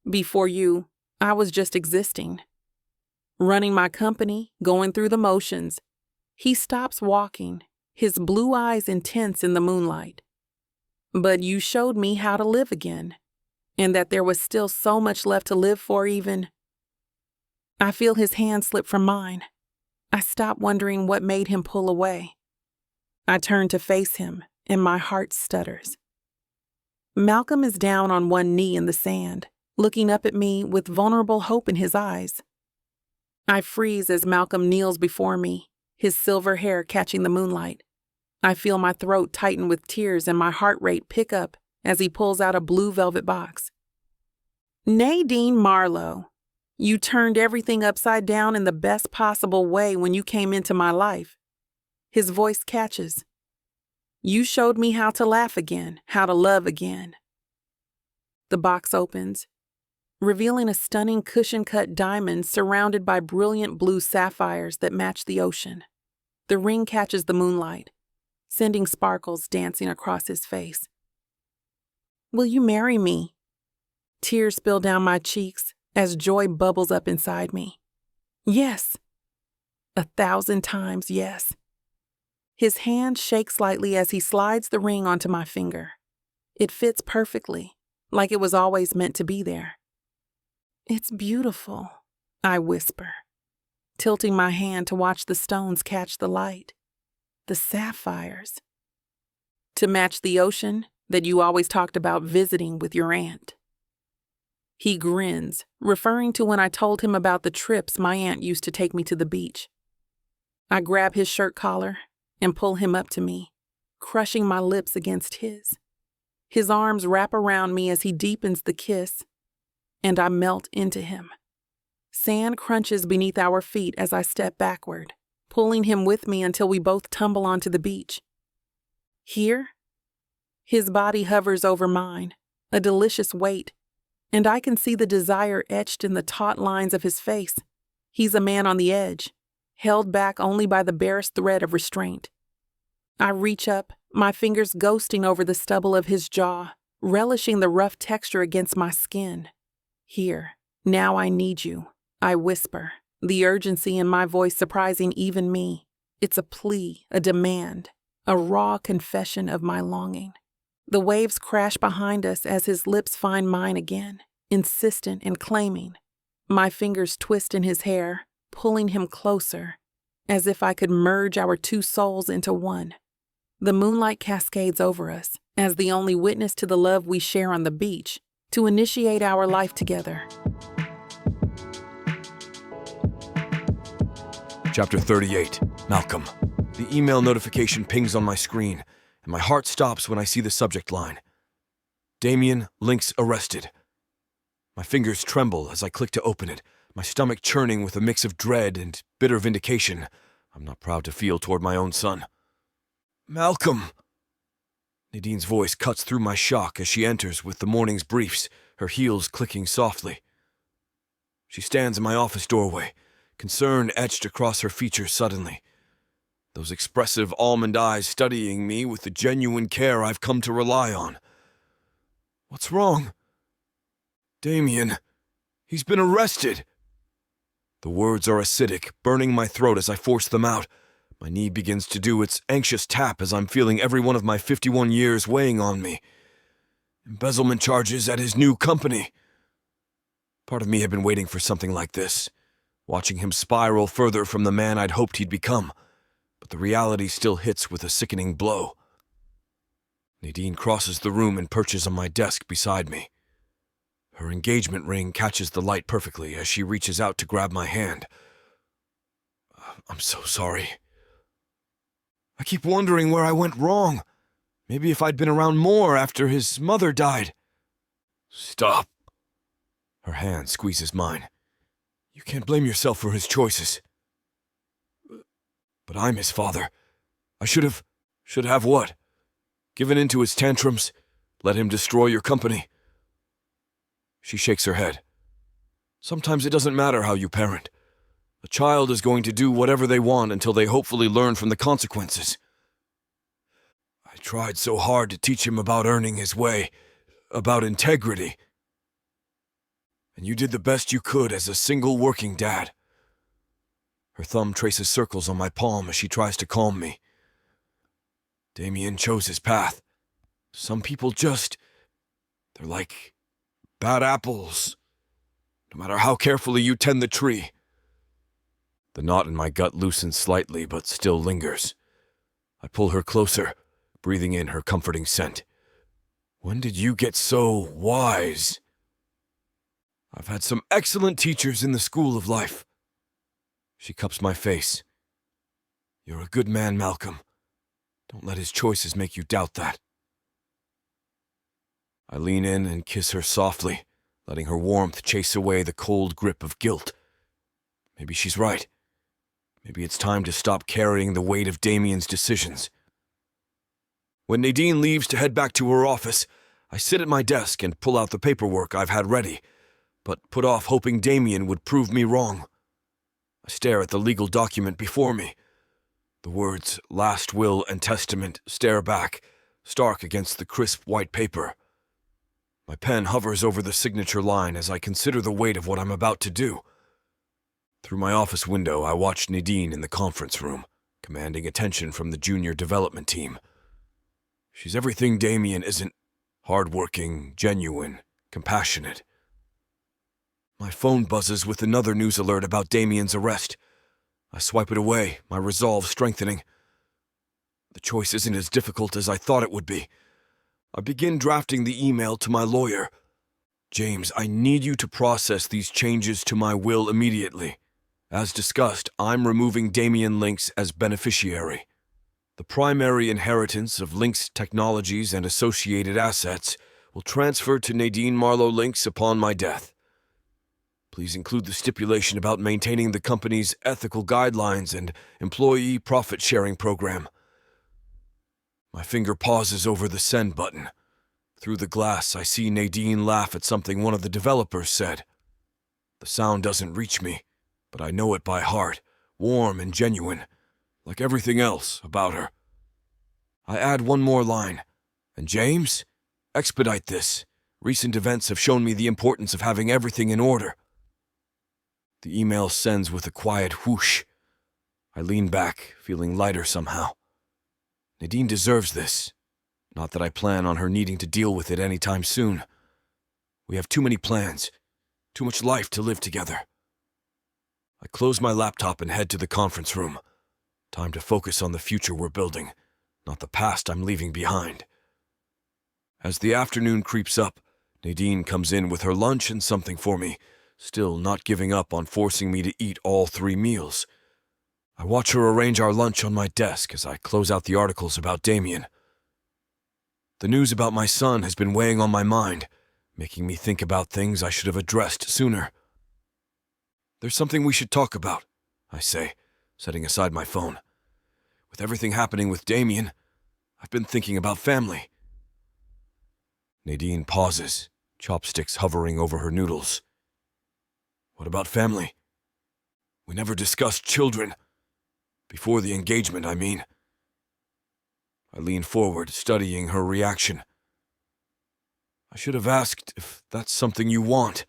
Before you, I was just existing. Running my company, going through the motions. He stops walking, his blue eyes intense in the moonlight. But you showed me how to live again, and that there was still so much left to live for even. I feel his hand slip from mine. I stop wondering what made him pull away. I turn to face him, and my heart stutters. Malcolm is down on one knee in the sand, looking up at me with vulnerable hope in his eyes. I freeze as Malcolm kneels before me, his silver hair catching the moonlight. I feel my throat tighten with tears and my heart rate pick up as he pulls out a blue velvet box. Nadine Marlowe, you turned everything upside down in the best possible way when you came into my life. His voice catches. You showed me how to laugh again, how to love again. The box opens, revealing a stunning cushion-cut diamond surrounded by brilliant blue sapphires that match the ocean. The ring catches the moonlight, sending sparkles dancing across his face. Will you marry me? Tears spill down my cheeks as joy bubbles up inside me. Yes. 1,000 times yes. His hand shakes slightly as he slides the ring onto my finger. It fits perfectly, like it was always meant to be there. It's beautiful, I whisper, tilting my hand to watch the stones catch the light. The sapphires. To match the ocean that you always talked about visiting with your aunt. He grins, referring to when I told him about the trips my aunt used to take me to the beach. I grab his shirt collar and pull him up to me, crushing my lips against his. His arms wrap around me as he deepens the kiss, and I melt into him. Sand crunches beneath our feet as I step backward, pulling him with me until we both tumble onto the beach. Here, his body hovers over mine, a delicious weight, and I can see the desire etched in the taut lines of his face. He's a man on the edge, held back only by the barest thread of restraint. I reach up, my fingers ghosting over the stubble of his jaw, relishing the rough texture against my skin. Here, now I need you, I whisper, the urgency in my voice surprising even me. It's a plea, a demand, a raw confession of my longing. The waves crash behind us as his lips find mine again, insistent and claiming. My fingers twist in his hair, pulling him closer, as if I could merge our two souls into one. The moonlight cascades over us, as the only witness to the love we share on the beach, to initiate our life together. Chapter 38, Malcolm. The email notification pings on my screen, and my heart stops when I see the subject line. Damien, Lynx arrested. My fingers tremble as I click to open it, my stomach churning with a mix of dread and bitter vindication I'm not proud to feel toward my own son. Malcolm! Nadine's voice cuts through my shock as she enters with the morning's briefs, her heels clicking softly. She stands in my office doorway, concern etched across her features suddenly. Those expressive almond eyes studying me with the genuine care I've come to rely on. What's wrong? Damien, he's been arrested. The words are acidic, burning my throat as I force them out. My knee begins to do its anxious tap as I'm feeling every one of my 51 years weighing on me. Embezzlement charges at his new company. Part of me had been waiting for something like this, watching him spiral further from the man I'd hoped he'd become. But the reality still hits with a sickening blow. Nadine crosses the room and perches on my desk beside me. Her engagement ring catches the light perfectly as she reaches out to grab my hand. I'm so sorry. I keep wondering where I went wrong. Maybe if I'd been around more after his mother died. Stop. Her hand squeezes mine. You can't blame yourself for his choices. But I'm his father. I should have what? Given in to his tantrums? Let him destroy your company? She shakes her head. Sometimes it doesn't matter how you parent. A child is going to do whatever they want until they hopefully learn from the consequences. I tried so hard to teach him about earning his way, about integrity. And you did the best you could as a single working dad. Her thumb traces circles on my palm as she tries to calm me. Damien chose his path. Some people they're like bad apples. No matter how carefully you tend the tree. The knot in my gut loosens slightly, but still lingers. I pull her closer, breathing in her comforting scent. When did you get so wise? I've had some excellent teachers in the school of life. She cups my face. You're a good man, Malcolm. Don't let his choices make you doubt that. I lean in and kiss her softly, letting her warmth chase away the cold grip of guilt. Maybe she's right. Maybe it's time to stop carrying the weight of Damien's decisions. When Nadine leaves to head back to her office, I sit at my desk and pull out the paperwork I've had ready, but put off hoping Damien would prove me wrong. I stare at the legal document before me. The words last will and testament stare back, stark against the crisp white paper. My pen hovers over the signature line as I consider the weight of what I'm about to do. Through my office window, I watch Nadine in the conference room, commanding attention from the junior development team. She's everything Damien isn't: hardworking, genuine, compassionate. My phone buzzes with another news alert about Damien's arrest. I swipe it away, my resolve strengthening. The choice isn't as difficult as I thought it would be. I begin drafting the email to my lawyer. James, I need you to process these changes to my will immediately. As discussed, I'm removing Damien Lynx as beneficiary. The primary inheritance of Lynx technologies and associated assets will transfer to Nadine Marlowe Lynx upon my death. Please include the stipulation about maintaining the company's ethical guidelines and employee profit-sharing program. My finger pauses over the send button. Through the glass, I see Nadine laugh at something one of the developers said. The sound doesn't reach me, but I know it by heart, warm and genuine, like everything else about her. I add one more line. And James, expedite this. Recent events have shown me the importance of having everything in order. The email sends with a quiet whoosh. I lean back, feeling lighter somehow. Nadine deserves this. Not that I plan on her needing to deal with it anytime soon. We have too many plans, too much life to live together. I close my laptop and head to the conference room. Time to focus on the future we're building, not the past I'm leaving behind. As the afternoon creeps up, Nadine comes in with her lunch and something for me, still not giving up on forcing me to eat all 3 meals. I watch her arrange our lunch on my desk as I close out the articles about Damien. The news about my son has been weighing on my mind, making me think about things I should have addressed sooner. There's something we should talk about, I say, setting aside my phone. With everything happening with Damien, I've been thinking about family. Nadine pauses, chopsticks hovering over her noodles. What about family? We never discussed children. Before the engagement, I mean. I lean forward, studying her reaction. I should have asked if that's something you want.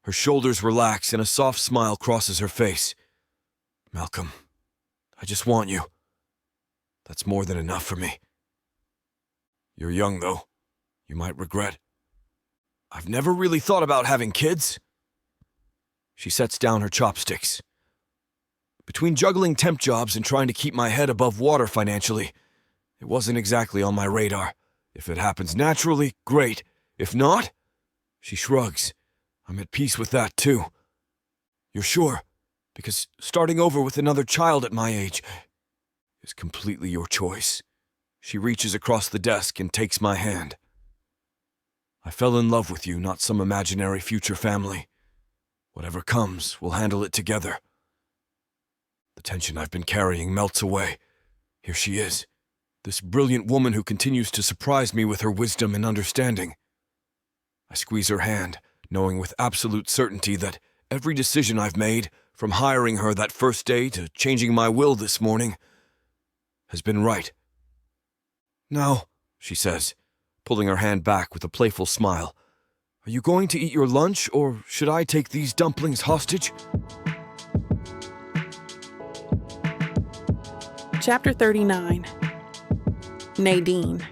Her shoulders relax and a soft smile crosses her face. Malcolm, I just want you. That's more than enough for me. You're young, though. You might regret. I've never really thought about having kids. She sets down her chopsticks. Between juggling temp jobs and trying to keep my head above water financially, it wasn't exactly on my radar. If it happens naturally, great. If not, she shrugs. I'm at peace with that, too. You're sure? Because starting over with another child at my age is completely your choice. She reaches across the desk and takes my hand. I fell in love with you, not some imaginary future family. Whatever comes, we'll handle it together. The tension I've been carrying melts away. Here she is, this brilliant woman who continues to surprise me with her wisdom and understanding. I squeeze her hand, knowing with absolute certainty that every decision I've made, from hiring her that first day to changing my will this morning, has been right. Now, she says, pulling her hand back with a playful smile, are you going to eat your lunch, or should I take these dumplings hostage? Chapter 39. Nadine.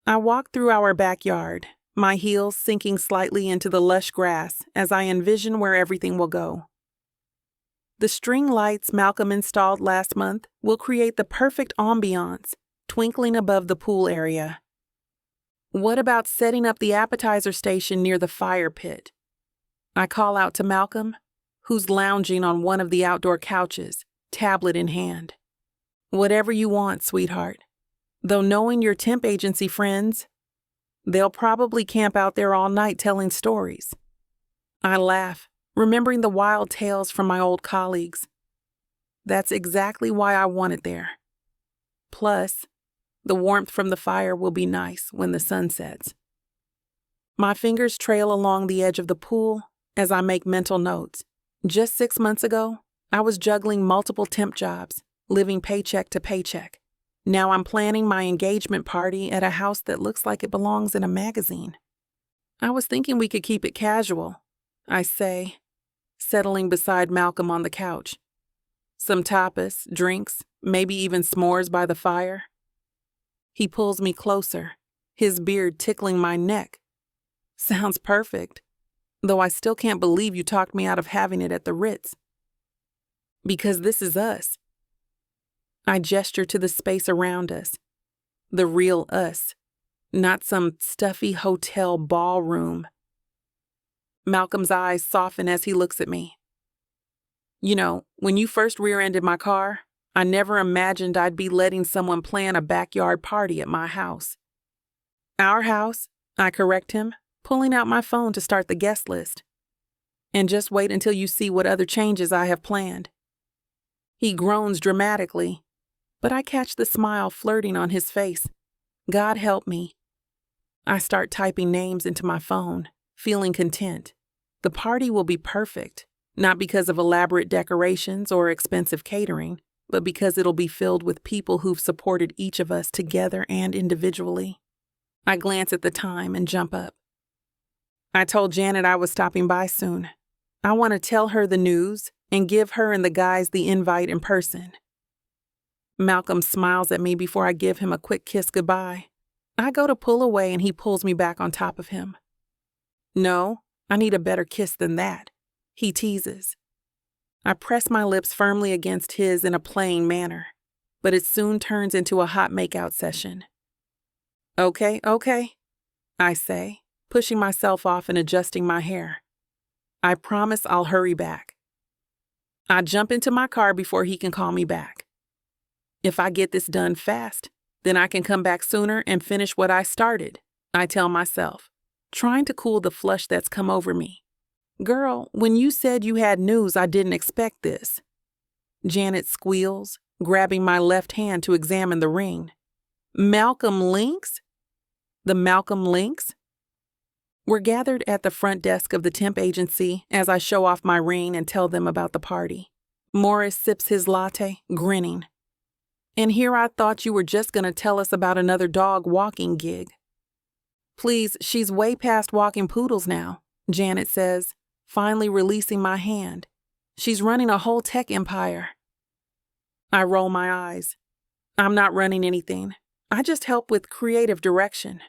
I walk through our backyard, my heels sinking slightly into the lush grass as I envision where everything will go. The string lights Malcolm installed last month will create the perfect ambiance, twinkling above the pool area. What about setting up the appetizer station near the fire pit? I call out to Malcolm, who's lounging on one of the outdoor couches, tablet in hand. Whatever you want, sweetheart. Though knowing your temp agency friends, they'll probably camp out there all night telling stories. I laugh, remembering the wild tales from my old colleagues. That's exactly why I want it there. Plus, the warmth from the fire will be nice when the sun sets. My fingers trail along the edge of the pool as I make mental notes. Just 6 months ago, I was juggling multiple temp jobs, living paycheck to paycheck. Now I'm planning my engagement party at a house that looks like it belongs in a magazine. I was thinking we could keep it casual, I say, settling beside Malcolm on the couch. Some tapas, drinks, maybe even s'mores by the fire. He pulls me closer, his beard tickling my neck. Sounds perfect, though I still can't believe you talked me out of having it at the Ritz. Because this is us. I gesture to the space around us, the real us, not some stuffy hotel ballroom. Malcolm's eyes soften as he looks at me. You know, when you first rear-ended my car, I never imagined I'd be letting someone plan a backyard party at my house. Our house, I correct him, pulling out my phone to start the guest list. And just wait until you see what other changes I have planned. He groans dramatically, but I catch the smile flirting on his face. God help me. I start typing names into my phone, feeling content. The party will be perfect, not because of elaborate decorations or expensive catering, but because it'll be filled with people who've supported each of us together and individually. I glance at the time and jump up. I told Janet I was stopping by soon. I want to tell her the news and give her and the guys the invite in person. Malcolm smiles at me before I give him a quick kiss goodbye. I go to pull away and he pulls me back on top of him. No, I need a better kiss than that, he teases. I press my lips firmly against his in a playing manner, but it soon turns into a hot makeout session. Okay, I say, pushing myself off and adjusting my hair. I promise I'll hurry back. I jump into my car before he can call me back. If I get this done fast, then I can come back sooner and finish what I started, I tell myself, trying to cool the flush that's come over me. Girl, when you said you had news, I didn't expect this. Janet squeals, grabbing my left hand to examine the ring. Malcolm Lynx? The Malcolm Lynx? We're gathered at the front desk of the temp agency as I show off my ring and tell them about the party. Morris sips his latte, grinning. And here I thought you were just going to tell us about another dog walking gig. Please, she's way past walking poodles now, Janet says, finally releasing my hand. She's running a whole tech empire. I roll my eyes. I'm not running anything. I just help with creative direction.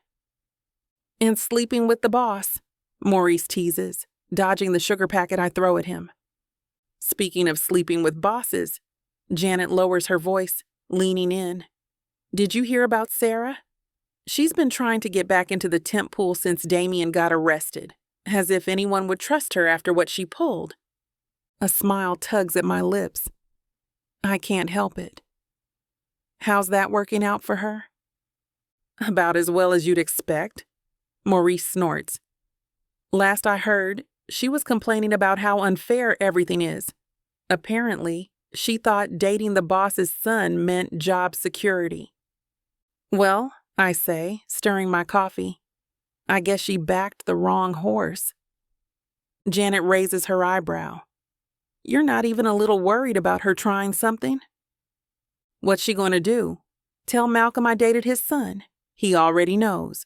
And sleeping with the boss, Maurice teases, dodging the sugar packet I throw at him. Speaking of sleeping with bosses, Janet lowers her voice, leaning in. Did you hear about Sarah? She's been trying to get back into the temp pool since Damien got arrested, as if anyone would trust her after what she pulled. A smile tugs at my lips. I can't help it. How's that working out for her? About as well as you'd expect, Maurice snorts. Last I heard, she was complaining about how unfair everything is. Apparently, she thought dating the boss's son meant job security. Well, I say, stirring my coffee, I guess she backed the wrong horse. Janet raises her eyebrow. You're not even a little worried about her trying something? What's she going to do? Tell Malcolm I dated his son? He already knows.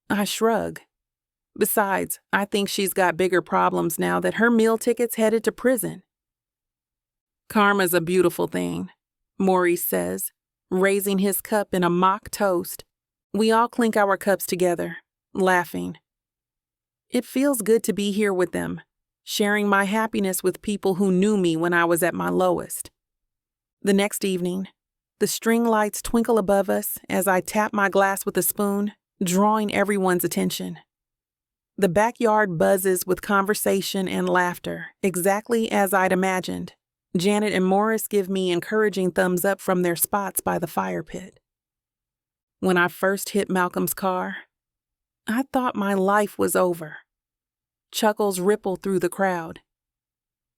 I shrug. Besides, I think she's got bigger problems now that her meal ticket's headed to prison. Karma's a beautiful thing, Maurice says, raising his cup in a mock toast. We all clink our cups together, laughing. It feels good to be here with them, sharing my happiness with people who knew me when I was at my lowest. The next evening, the string lights twinkle above us as I tap my glass with a spoon, drawing everyone's attention. The backyard buzzes with conversation and laughter, exactly as I'd imagined. Janet and Morris give me encouraging thumbs up from their spots by the fire pit. When I first hit Malcolm's car, I thought my life was over. Chuckles ripple through the crowd.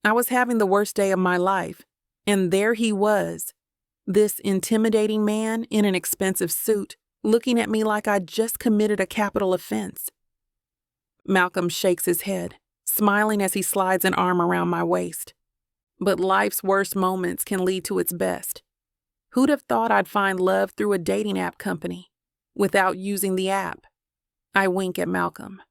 I was having the worst day of my life, and there he was, this intimidating man in an expensive suit, looking at me like I'd just committed a capital offense. Malcolm shakes his head, smiling as he slides an arm around my waist. But life's worst moments can lead to its best. Who'd have thought I'd find love through a dating app company, without using the app? I wink at Malcolm.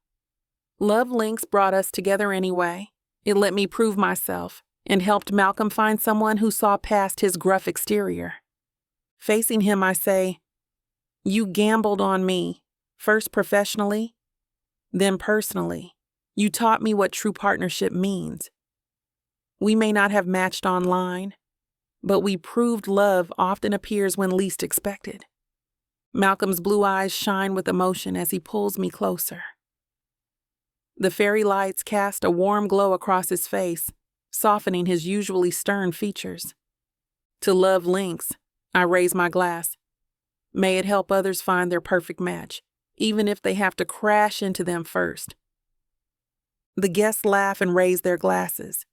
Love Lynx brought us together anyway. It let me prove myself, and helped Malcolm find someone who saw past his gruff exterior. Facing him, I say, you gambled on me, first professionally, then personally. You taught me what true partnership means. We may not have matched online, but we proved love often appears when least expected. Malcolm's blue eyes shine with emotion as he pulls me closer. The fairy lights cast a warm glow across his face, softening his usually stern features. To love Lynx, I raise my glass. May it help others find their perfect match, even if they have to crash into them first. The guests laugh and raise their glasses.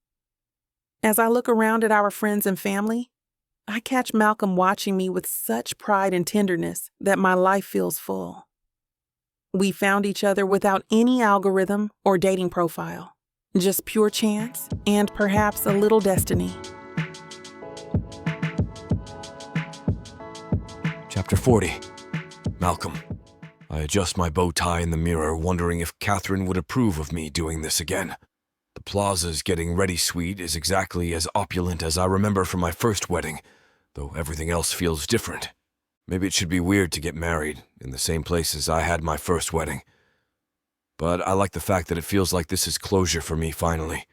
As I look around at our friends and family, I catch Malcolm watching me with such pride and tenderness that my life feels full. We found each other without any algorithm or dating profile, just pure chance and perhaps a little destiny. Chapter 40. Malcolm. I adjust my bow tie in the mirror, wondering if Catherine would approve of me doing this again. The Plaza's getting ready suite is exactly as opulent as I remember from my first wedding, though everything else feels different. Maybe it should be weird to get married in the same place as I had my first wedding. But I like the fact that it feels like this is closure for me finally.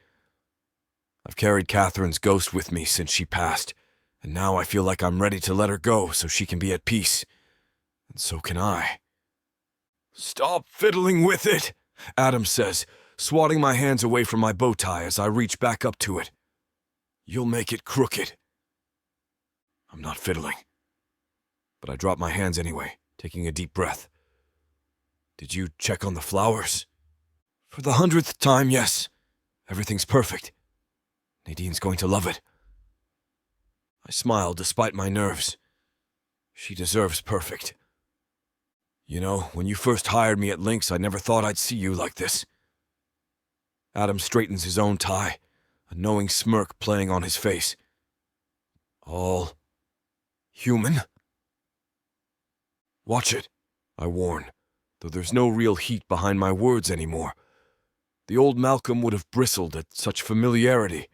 I've carried Catherine's ghost with me since she passed, and now I feel like I'm ready to let her go so she can be at peace. And so can I. "Stop fiddling with it," Adam says, swatting my hands away from my bow tie as I reach back up to it. "You'll make it crooked." I'm not fiddling. But I drop my hands anyway, taking a deep breath. "Did you check on the flowers?" "For the 100th time, yes. Everything's perfect. Nadine's going to love it." I smile despite my nerves. She deserves perfect. "You know, when you first hired me at Lynx, I never thought I'd see you like this." Adam straightens his own tie, a knowing smirk playing on his face. "All human?" "Watch it," I warn, though there's no real heat behind my words anymore. The old Malcolm would have bristled at such familiarity.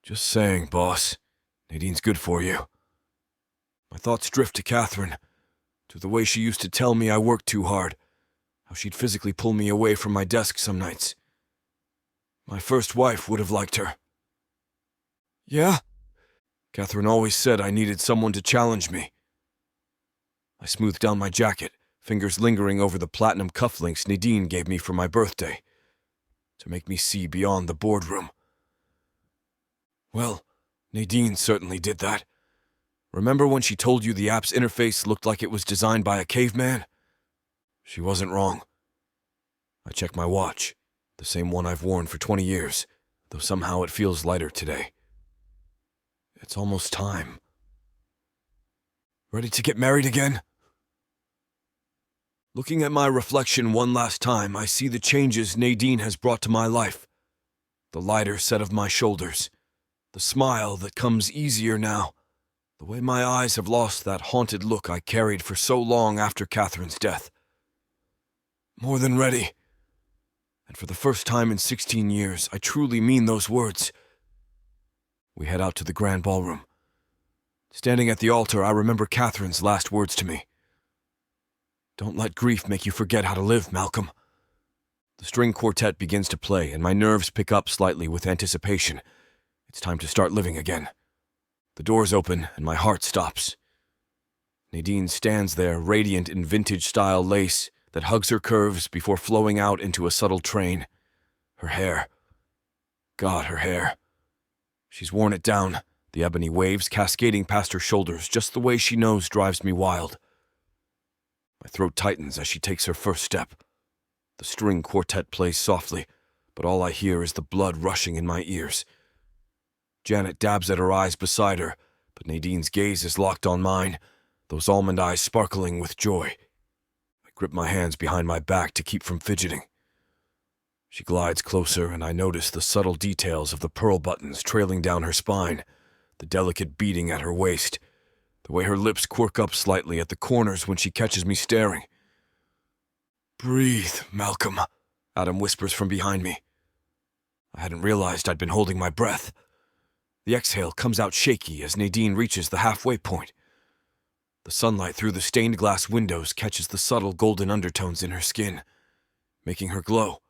"Just saying, boss. Nadine's good for you." My thoughts drift to Catherine, to the way she used to tell me I worked too hard, how she'd physically pull me away from my desk some nights. My first wife would have liked her. "Yeah?" Catherine always said I needed someone to challenge me. I smoothed down my jacket, fingers lingering over the platinum cufflinks Nadine gave me for my birthday, to make me see beyond the boardroom. "Well, Nadine certainly did that. Remember when she told you the app's interface looked like it was designed by a caveman? She wasn't wrong." I check my watch, the same one I've worn for 20 years, though somehow it feels lighter today. It's almost time. Ready to get married again? Looking at my reflection one last time, I see the changes Nadine has brought to my life. The lighter set of my shoulders, the smile that comes easier now, the way my eyes have lost that haunted look I carried for so long after Catherine's death. More than ready. And for the first time in 16 years, I truly mean those words. We head out to the grand ballroom. Standing at the altar, I remember Catherine's last words to me. "Don't let grief make you forget how to live, Malcolm." The string quartet begins to play, and my nerves pick up slightly with anticipation. It's time to start living again. The doors open, and my heart stops. Nadine stands there, radiant in vintage-style lace that hugs her curves before flowing out into a subtle train. Her hair. God, her hair. She's worn it down, the ebony waves cascading past her shoulders just the way she knows drives me wild. My throat tightens as she takes her first step. The string quartet plays softly, but all I hear is the blood rushing in my ears. Janet dabs at her eyes beside her, but Nadine's gaze is locked on mine, those almond eyes sparkling with joy. I grip my hands behind my back to keep from fidgeting. She glides closer, and I notice the subtle details of the pearl buttons trailing down her spine, the delicate beating at her waist, the way her lips quirk up slightly at the corners when she catches me staring. "Breathe, Malcolm," Adam whispers from behind me. I hadn't realized I'd been holding my breath. The exhale comes out shaky as Nadine reaches the halfway point. The sunlight through the stained glass windows catches the subtle golden undertones in her skin, making her glow.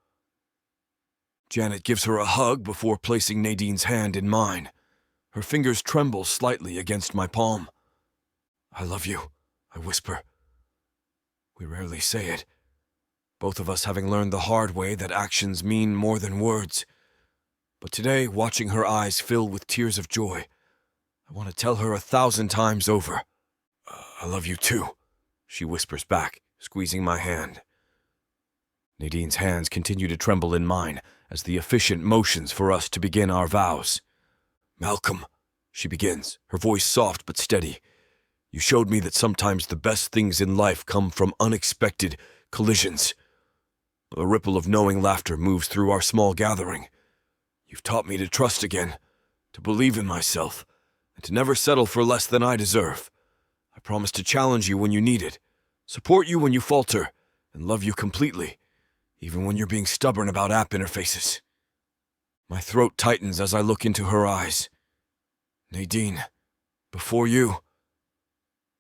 Janet gives her a hug before placing Nadine's hand in mine. Her fingers tremble slightly against my palm. "I love you," I whisper. We rarely say it, both of us having learned the hard way that actions mean more than words. But today, watching her eyes fill with tears of joy, I want to tell her 1,000 times over. I love you too, she whispers back, squeezing my hand. Nadine's hands continue to tremble in mine as the efficient motions for us to begin our vows. Malcolm, she begins, her voice soft but steady. You showed me that sometimes the best things in life come from unexpected collisions. A ripple of knowing laughter moves through our small gathering. You've taught me to trust again, to believe in myself, and to never settle for less than I deserve. I promise to challenge you when you need it, support you when you falter, and love you completely, even when you're being stubborn about app interfaces. My throat tightens as I look into her eyes. Nadine, before you,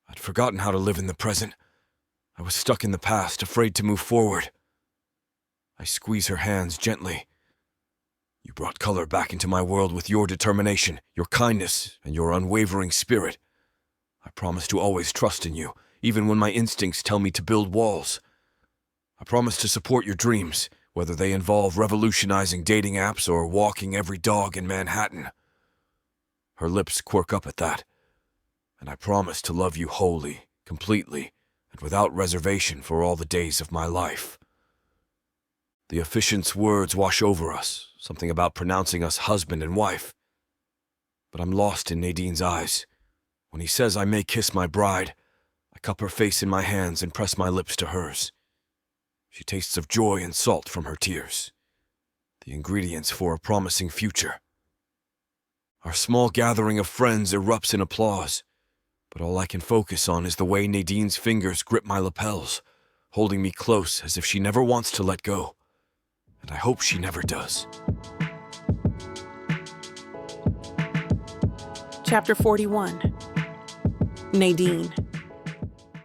I'd forgotten how to live in the present. I was stuck in the past, afraid to move forward. I squeeze her hands gently. You brought color back into my world with your determination, your kindness, and your unwavering spirit. I promise to always trust in you, even when my instincts tell me to build walls. I promise to support your dreams, whether they involve revolutionizing dating apps or walking every dog in Manhattan. Her lips quirk up at that. And I promise to love you wholly, completely, and without reservation for all the days of my life. The officiant's words wash over us, something about pronouncing us husband and wife. But I'm lost in Nadine's eyes. When he says I may kiss my bride, I cup her face in my hands and press my lips to hers. She tastes of joy and salt from her tears, the ingredients for a promising future. Our small gathering of friends erupts in applause. But all I can focus on is the way Nadine's fingers grip my lapels, holding me close as if she never wants to let go. And I hope she never does. Chapter 41. Nadine.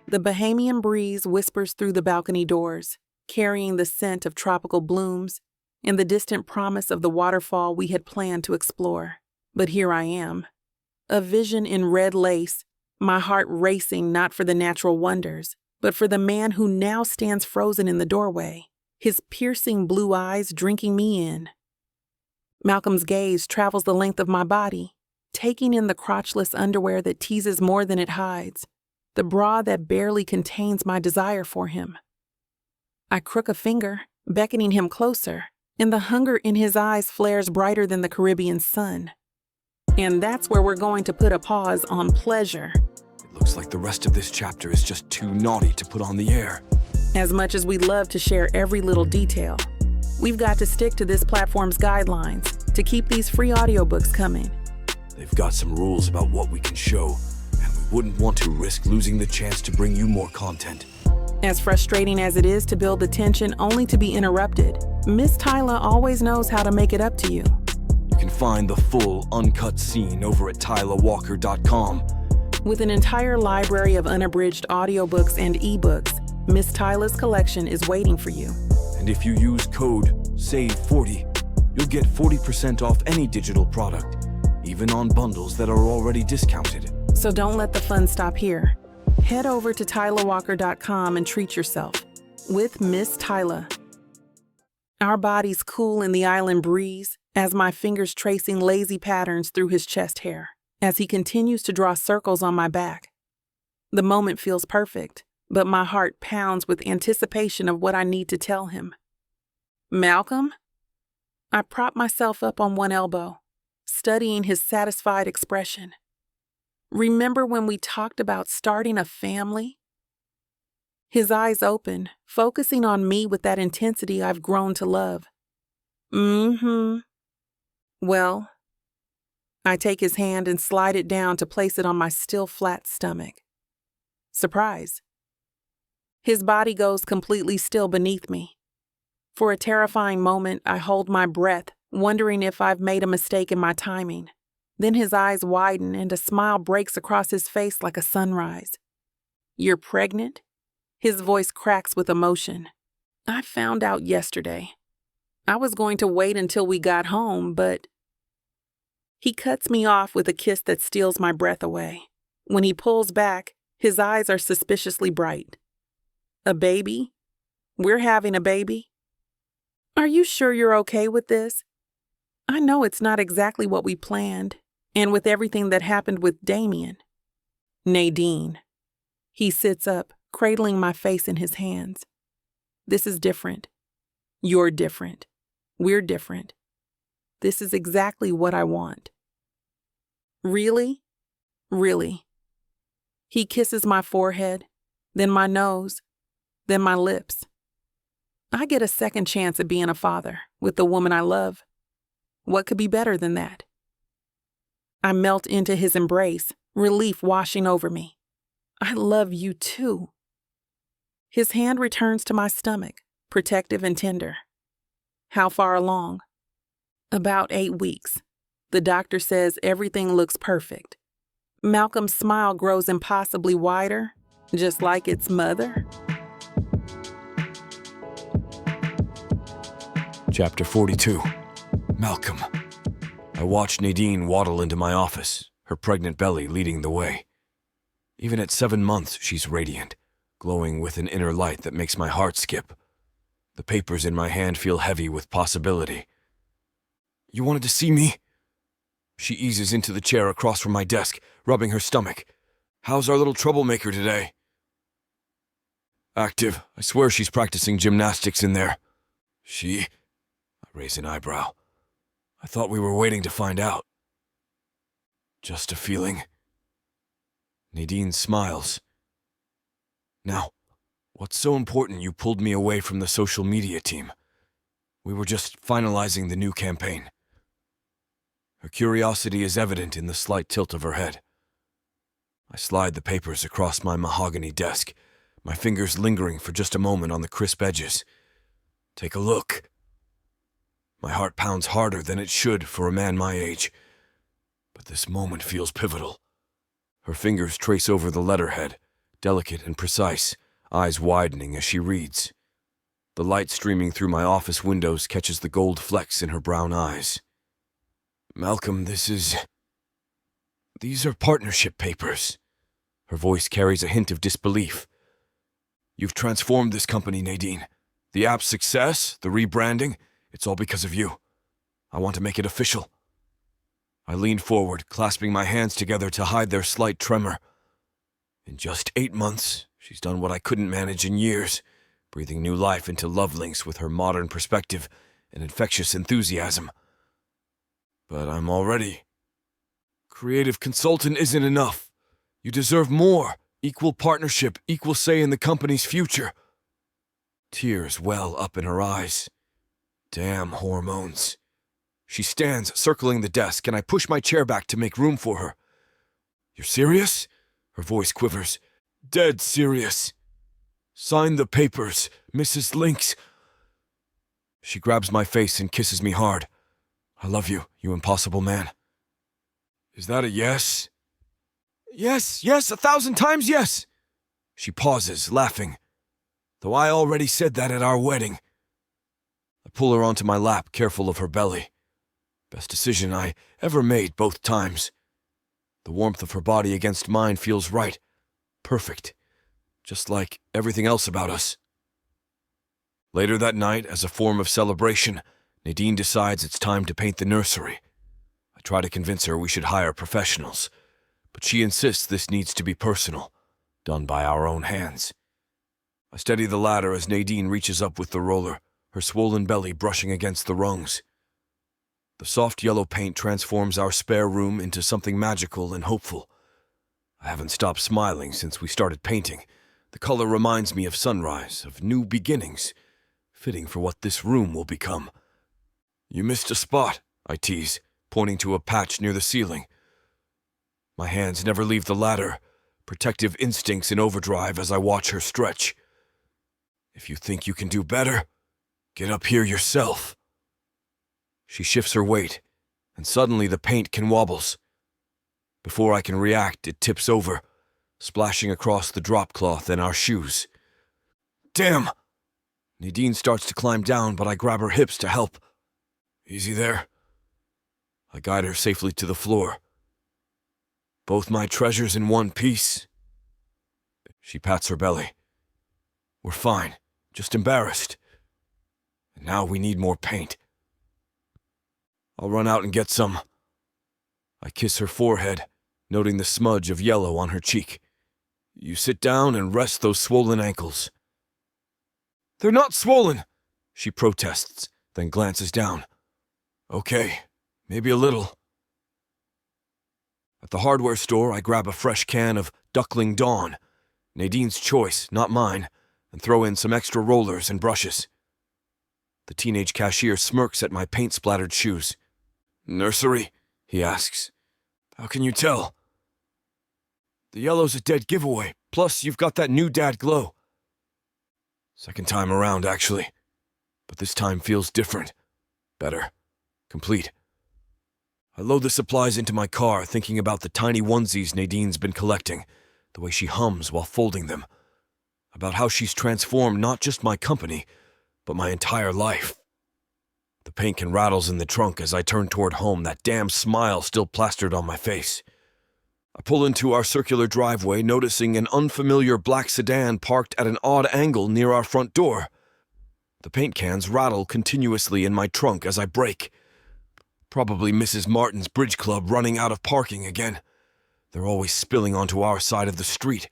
The Bahamian breeze whispers through the balcony doors, carrying the scent of tropical blooms and the distant promise of the waterfall we had planned to explore. But here I am, a vision in red lace, my heart racing not for the natural wonders, but for the man who now stands frozen in the doorway, his piercing blue eyes drinking me in. Malcolm's gaze travels the length of my body, taking in the crotchless underwear that teases more than it hides, the bra that barely contains my desire for him. I crook a finger, beckoning him closer, and the hunger in his eyes flares brighter than the Caribbean sun. And that's where we're going to put a pause on pleasure. It looks like the rest of this chapter is just too naughty to put on the air. As much as we'd love to share every little detail, we've got to stick to this platform's guidelines to keep these free audiobooks coming. They've got some rules about what we can show, and we wouldn't want to risk losing the chance to bring you more content. As frustrating as it is to build the tension only to be interrupted, Miss Tyla always knows how to make it up to you. You can find the full, uncut scene over at TylaWalker.com. With an entire library of unabridged audiobooks and ebooks, Miss Tyla's collection is waiting for you. And if you use code SAVE40, you'll get 40% off any digital product, even on bundles that are already discounted. So don't let the fun stop here. Head over to TylaWalker.com and treat yourself with Miss Tyla. Our bodies cool in the island breeze as my fingers tracing lazy patterns through his chest hair as he continues to draw circles on my back. The moment feels perfect, but my heart pounds with anticipation of what I need to tell him. Malcolm? I prop myself up on one elbow, studying his satisfied expression. Remember when we talked about starting a family? His eyes open, focusing on me with that intensity I've grown to love. Well, I take his hand and slide it down to place it on my still flat stomach. Surprise. His body goes completely still beneath me. For a terrifying moment, I hold my breath, wondering if I've made a mistake in my timing. Then his eyes widen and a smile breaks across his face like a sunrise. You're pregnant? His voice cracks with emotion. I found out yesterday. I was going to wait until we got home, but... He cuts me off with a kiss that steals my breath away. When he pulls back, his eyes are suspiciously bright. A baby? We're having a baby? Are you sure you're okay with this? I know it's not exactly what we planned, And with everything that happened with Damien. Nadine. He sits up, cradling my face in his hands. This is different. You're different. We're different. This is exactly what I want. Really? Really. He kisses my forehead, then my nose, then my lips. I get a second chance at being a father with the woman I love. What could be better than that? I melt into his embrace, relief washing over me. I love you too. His hand returns to my stomach, protective and tender. How far along? About 8 weeks. The doctor says everything looks perfect. Malcolm's smile grows impossibly wider, just like its mother. Chapter 42. Malcolm. I watched Nadine waddle into my office, her pregnant belly leading the way. Even at 7 months, she's radiant, glowing with an inner light that makes my heart skip. The papers in my hand feel heavy with possibility. You wanted to see me? She eases into the chair across from my desk, rubbing her stomach. How's our little troublemaker today? Active. I swear she's practicing gymnastics in there. She? I raise an eyebrow. I thought we were waiting to find out. Just a feeling. Nadine smiles. Now, what's so important you pulled me away from the social media team? We were just finalizing the new campaign. Her curiosity is evident in the slight tilt of her head. I slide the papers across my mahogany desk, my fingers lingering for just a moment on the crisp edges. Take a look. My heart pounds harder than it should for a man my age, but this moment feels pivotal. Her fingers trace over the letterhead, delicate and precise, eyes widening as she reads. The light streaming through my office windows catches the gold flecks in her brown eyes. Malcolm, these are partnership papers. Her voice carries a hint of disbelief. You've transformed this company, Nadine. The app's success, the rebranding, it's all because of you. I want to make it official. I lean forward, clasping my hands together to hide their slight tremor. In just 8 months, she's done what I couldn't manage in years, breathing new life into Lynx with her modern perspective and infectious enthusiasm. But I'm already. Creative consultant isn't enough. You deserve more. Equal partnership, equal say in the company's future. Tears well up in her eyes. Damn hormones. She stands, circling the desk, and I push my chair back to make room for her. You're serious? Her voice quivers. Dead serious. Sign the papers, Mrs. Lynx. She grabs my face and kisses me hard. I love you, you impossible man. Is that a yes? Yes, 1,000 times yes. She pauses, laughing. Though I already said that at our wedding. I pull her onto my lap, careful of her belly. Best decision I ever made both times. The warmth of her body against mine feels right. Perfect. Just like everything else about us. Later that night, as a form of celebration, Nadine decides it's time to paint the nursery. I try to convince her we should hire professionals, but she insists this needs to be personal, done by our own hands. I steady the ladder as Nadine reaches up with the roller, her swollen belly brushing against the rungs. The soft yellow paint transforms our spare room into something magical and hopeful. I haven't stopped smiling since we started painting. The color reminds me of sunrise, of new beginnings, fitting for what this room will become. You missed a spot, I tease, pointing to a patch near the ceiling. My hands never leave the ladder, protective instincts in overdrive as I watch her stretch. If you think you can do better, get up here yourself. She shifts her weight, and suddenly the paint can wobbles. Before I can react, it tips over, splashing across the drop cloth and our shoes. Damn! Nadine starts to climb down, but I grab her hips to help. Easy there. I guide her safely to the floor. Both my treasures in one piece. She pats her belly. We're fine, just embarrassed. And now we need more paint. I'll run out and get some. I kiss her forehead, noting the smudge of yellow on her cheek. You sit down and rest those swollen ankles. They're not swollen, she protests, then glances down. Okay, maybe a little. At the hardware store, I grab a fresh can of Duckling Dawn, Nadine's choice, not mine, and throw in some extra rollers and brushes. The teenage cashier smirks at my paint-splattered shoes. Nursery? He asks. How can you tell? The yellow's a dead giveaway, plus you've got that new dad glow. Second time around, actually. But this time feels different. Better. Complete. I load the supplies into my car, thinking about the tiny onesies Nadine's been collecting, the way she hums while folding them, about how she's transformed not just my company, but my entire life. The paint can rattles in the trunk as I turn toward home, that damn smile still plastered on my face. I pull into our circular driveway, noticing an unfamiliar black sedan parked at an odd angle near our front door. The paint cans rattle continuously in my trunk as I brake. Probably Mrs. Martin's bridge club running out of parking again. They're always spilling onto our side of the street.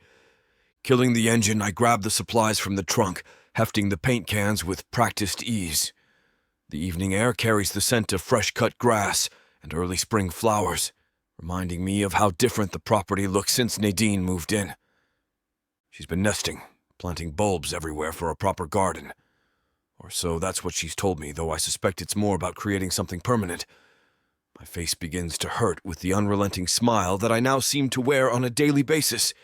Killing the engine, I grab the supplies from the trunk, hefting the paint cans with practiced ease. The evening air carries the scent of fresh-cut grass and early spring flowers, reminding me of how different the property looks since Nadine moved in. She's been nesting, planting bulbs everywhere for a proper garden. Or so that's what she's told me, though I suspect it's more about creating something permanent. My face begins to hurt with the unrelenting smile that I now seem to wear on a daily basis.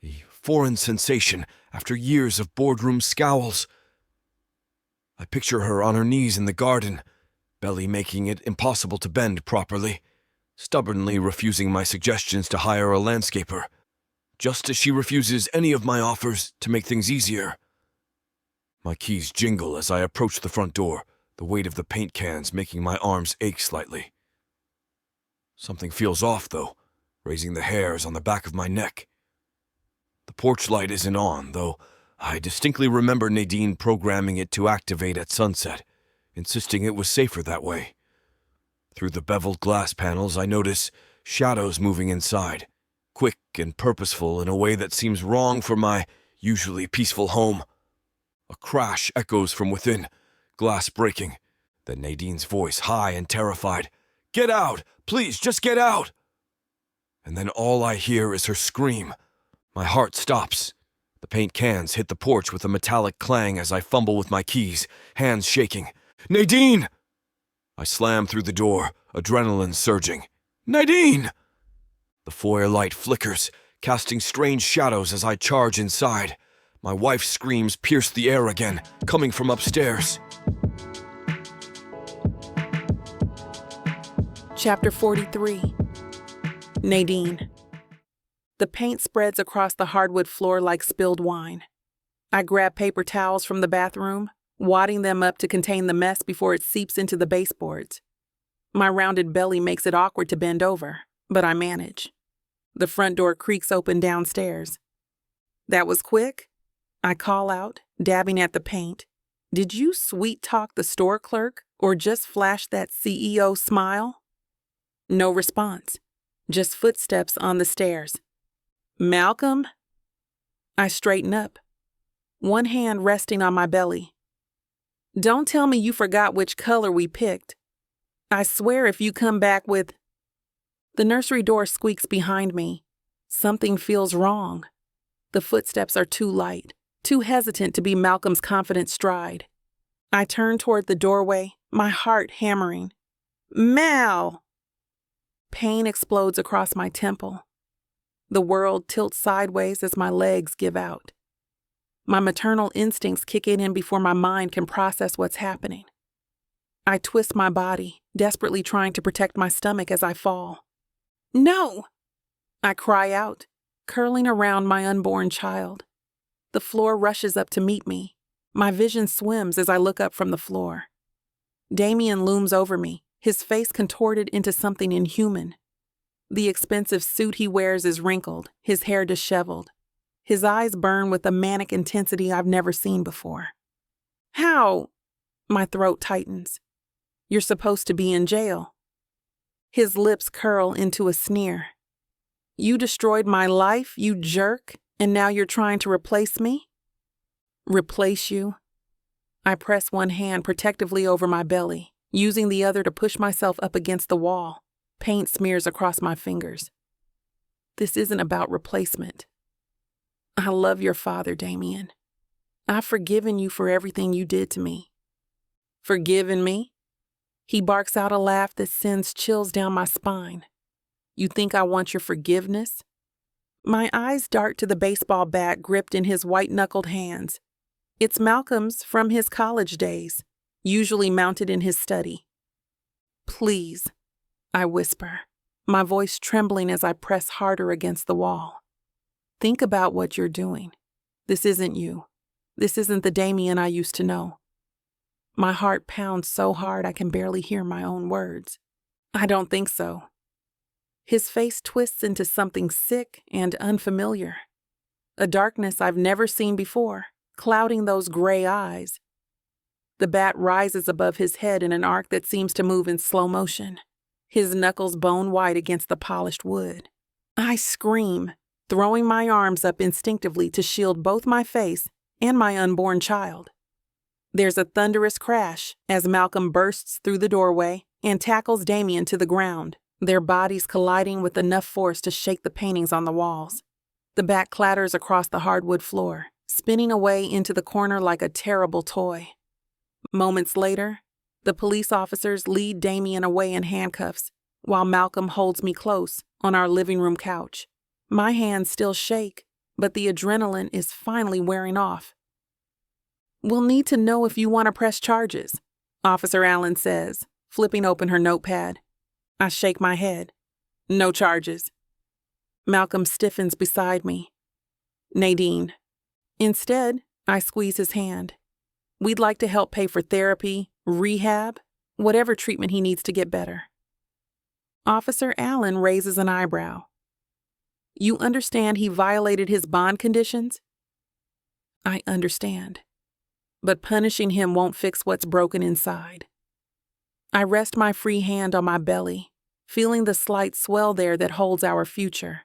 A foreign sensation after years of boardroom scowls. I picture her on her knees in the garden, belly making it impossible to bend properly, stubbornly refusing my suggestions to hire a landscaper, just as she refuses any of my offers to make things easier. My keys jingle as I approach the front door, the weight of the paint cans making my arms ache slightly. Something feels off, though, raising the hairs on the back of my neck. The porch light isn't on, though I distinctly remember Nadine programming it to activate at sunset, insisting it was safer that way. Through the beveled glass panels, I notice shadows moving inside, quick and purposeful in a way that seems wrong for my usually peaceful home. A crash echoes from within, glass breaking. Then Nadine's voice, high and terrified. Get out! Please, just get out! And then all I hear is her scream. My heart stops. The paint cans hit the porch with a metallic clang as I fumble with my keys, hands shaking. Nadine! I slam through the door, adrenaline surging. Nadine! The foyer light flickers, casting strange shadows as I charge inside. My wife's screams pierce the air again, coming from upstairs. Chapter 43. Nadine. The paint spreads across the hardwood floor like spilled wine. I grab paper towels from the bathroom, wadding them up to contain the mess before it seeps into the baseboards. My rounded belly makes it awkward to bend over, but I manage. The front door creaks open downstairs. That was quick? I call out, dabbing at the paint. Did you sweet-talk the store clerk or just flash that CEO smile? No response, just footsteps on the stairs. Malcolm? I straighten up, one hand resting on my belly. Don't tell me you forgot which color we picked. I swear if you come back with... The nursery door squeaks behind me. Something feels wrong. The footsteps are too light, too hesitant to be Malcolm's confident stride. I turn toward the doorway, my heart hammering. Mal! Pain explodes across my temple. The world tilts sideways as my legs give out. My maternal instincts kick in before my mind can process what's happening. I twist my body, desperately trying to protect my stomach as I fall. No! I cry out, curling around my unborn child. The floor rushes up to meet me. My vision swims as I look up from the floor. Damien looms over me, his face contorted into something inhuman. The expensive suit he wears is wrinkled, his hair disheveled. His eyes burn with a manic intensity I've never seen before. How? My throat tightens. You're supposed to be in jail. His lips curl into a sneer. You destroyed my life, you jerk, and now you're trying to replace me? Replace you? I press one hand protectively over my belly, using the other to push myself up against the wall. Paint smears across my fingers. This isn't about replacement. I love your father, Damien. I've forgiven you for everything you did to me. Forgiven me? He barks out a laugh that sends chills down my spine. You think I want your forgiveness? My eyes dart to the baseball bat gripped in his white-knuckled hands. It's Malcolm's from his college days, usually mounted in his study. Please, I whisper, my voice trembling as I press harder against the wall. Think about what you're doing. This isn't you. This isn't the Damien I used to know. My heart pounds so hard I can barely hear my own words. I don't think so. His face twists into something sick and unfamiliar. A darkness I've never seen before, clouding those gray eyes. The bat rises above his head in an arc that seems to move in slow motion, his knuckles bone white against the polished wood. I scream, throwing my arms up instinctively to shield both my face and my unborn child. There's a thunderous crash as Malcolm bursts through the doorway and tackles Damien to the ground, their bodies colliding with enough force to shake the paintings on the walls. The bat clatters across the hardwood floor, spinning away into the corner like a terrible toy. Moments later, the police officers lead Damien away in handcuffs, while Malcolm holds me close on our living room couch. My hands still shake, but the adrenaline is finally wearing off. We'll need to know if you want to press charges, Officer Allen says, flipping open her notepad. I shake my head. No charges. Malcolm stiffens beside me. Nadine. Instead, I squeeze his hand. We'd like to help pay for therapy, rehab, whatever treatment he needs to get better. Officer Allen raises an eyebrow. You understand he violated his bond conditions? I understand. But punishing him won't fix what's broken inside. I rest my free hand on my belly, feeling the slight swell there that holds our future.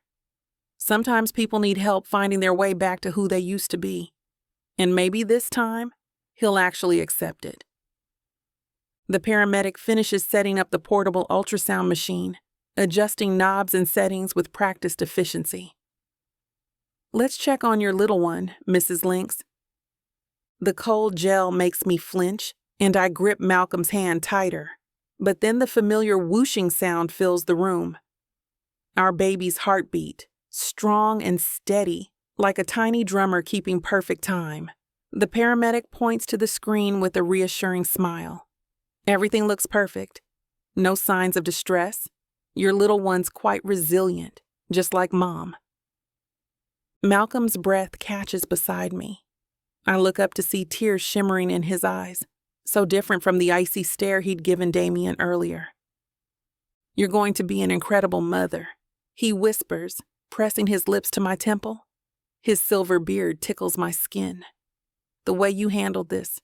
Sometimes people need help finding their way back to who they used to be. And maybe this time, he'll actually accept it. The paramedic finishes setting up the portable ultrasound machine, adjusting knobs and settings with practiced efficiency. Let's check on your little one, Mrs. Lynx. The cold gel makes me flinch, and I grip Malcolm's hand tighter. But then the familiar whooshing sound fills the room. Our baby's heartbeat, strong and steady, like a tiny drummer keeping perfect time. The paramedic points to the screen with a reassuring smile. Everything looks perfect. No signs of distress. Your little one's quite resilient, just like Mom. Malcolm's breath catches beside me. I look up to see tears shimmering in his eyes, so different from the icy stare he'd given Damien earlier. You're going to be an incredible mother, he whispers, pressing his lips to my temple. His silver beard tickles my skin. The way you handled this,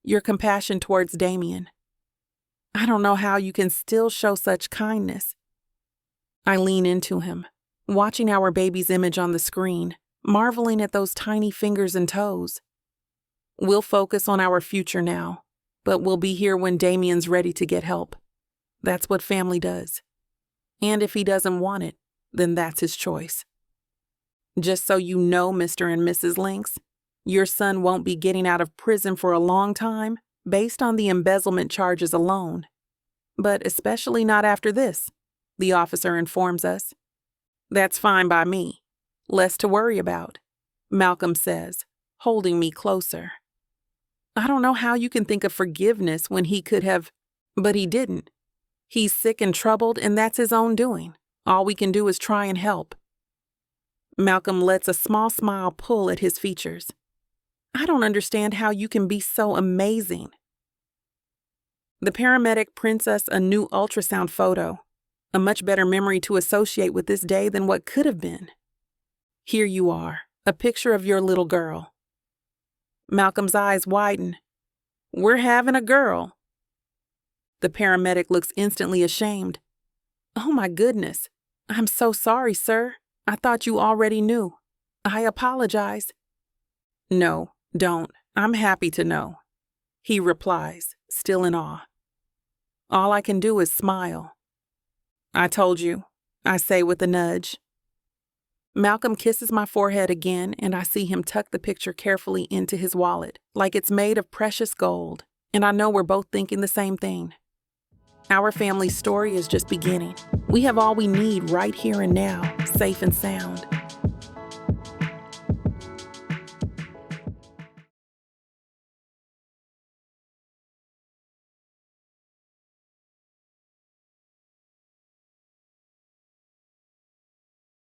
your compassion towards Damien. I don't know how you can still show such kindness. I lean into him, watching our baby's image on the screen, marveling at those tiny fingers and toes. We'll focus on our future now, but we'll be here when Damien's ready to get help. That's what family does. And if he doesn't want it, then that's his choice. Just so you know, Mr. and Mrs. Lynx, your son won't be getting out of prison for a long time based on the embezzlement charges alone. But especially not after this, the officer informs us. That's fine by me. Less to worry about, Malcolm says, holding me closer. I don't know how you can think of forgiveness when he could have, but he didn't. He's sick and troubled, and that's his own doing. All we can do is try and help. Malcolm lets a small smile pull at his features. I don't understand how you can be so amazing. The paramedic prints us a new ultrasound photo, a much better memory to associate with this day than what could have been. Here you are, a picture of your little girl. Malcolm's eyes widen. We're having a girl. The paramedic looks instantly ashamed. Oh my goodness. I'm so sorry, sir. I thought you already knew. I apologize. No, don't. I'm happy to know. He replies, still in awe. All I can do is smile. I told you, I say with a nudge. Malcolm kisses my forehead again, and I see him tuck the picture carefully into his wallet, like it's made of precious gold, and I know we're both thinking the same thing. Our family's story is just beginning. We have all we need right here and now, safe and sound.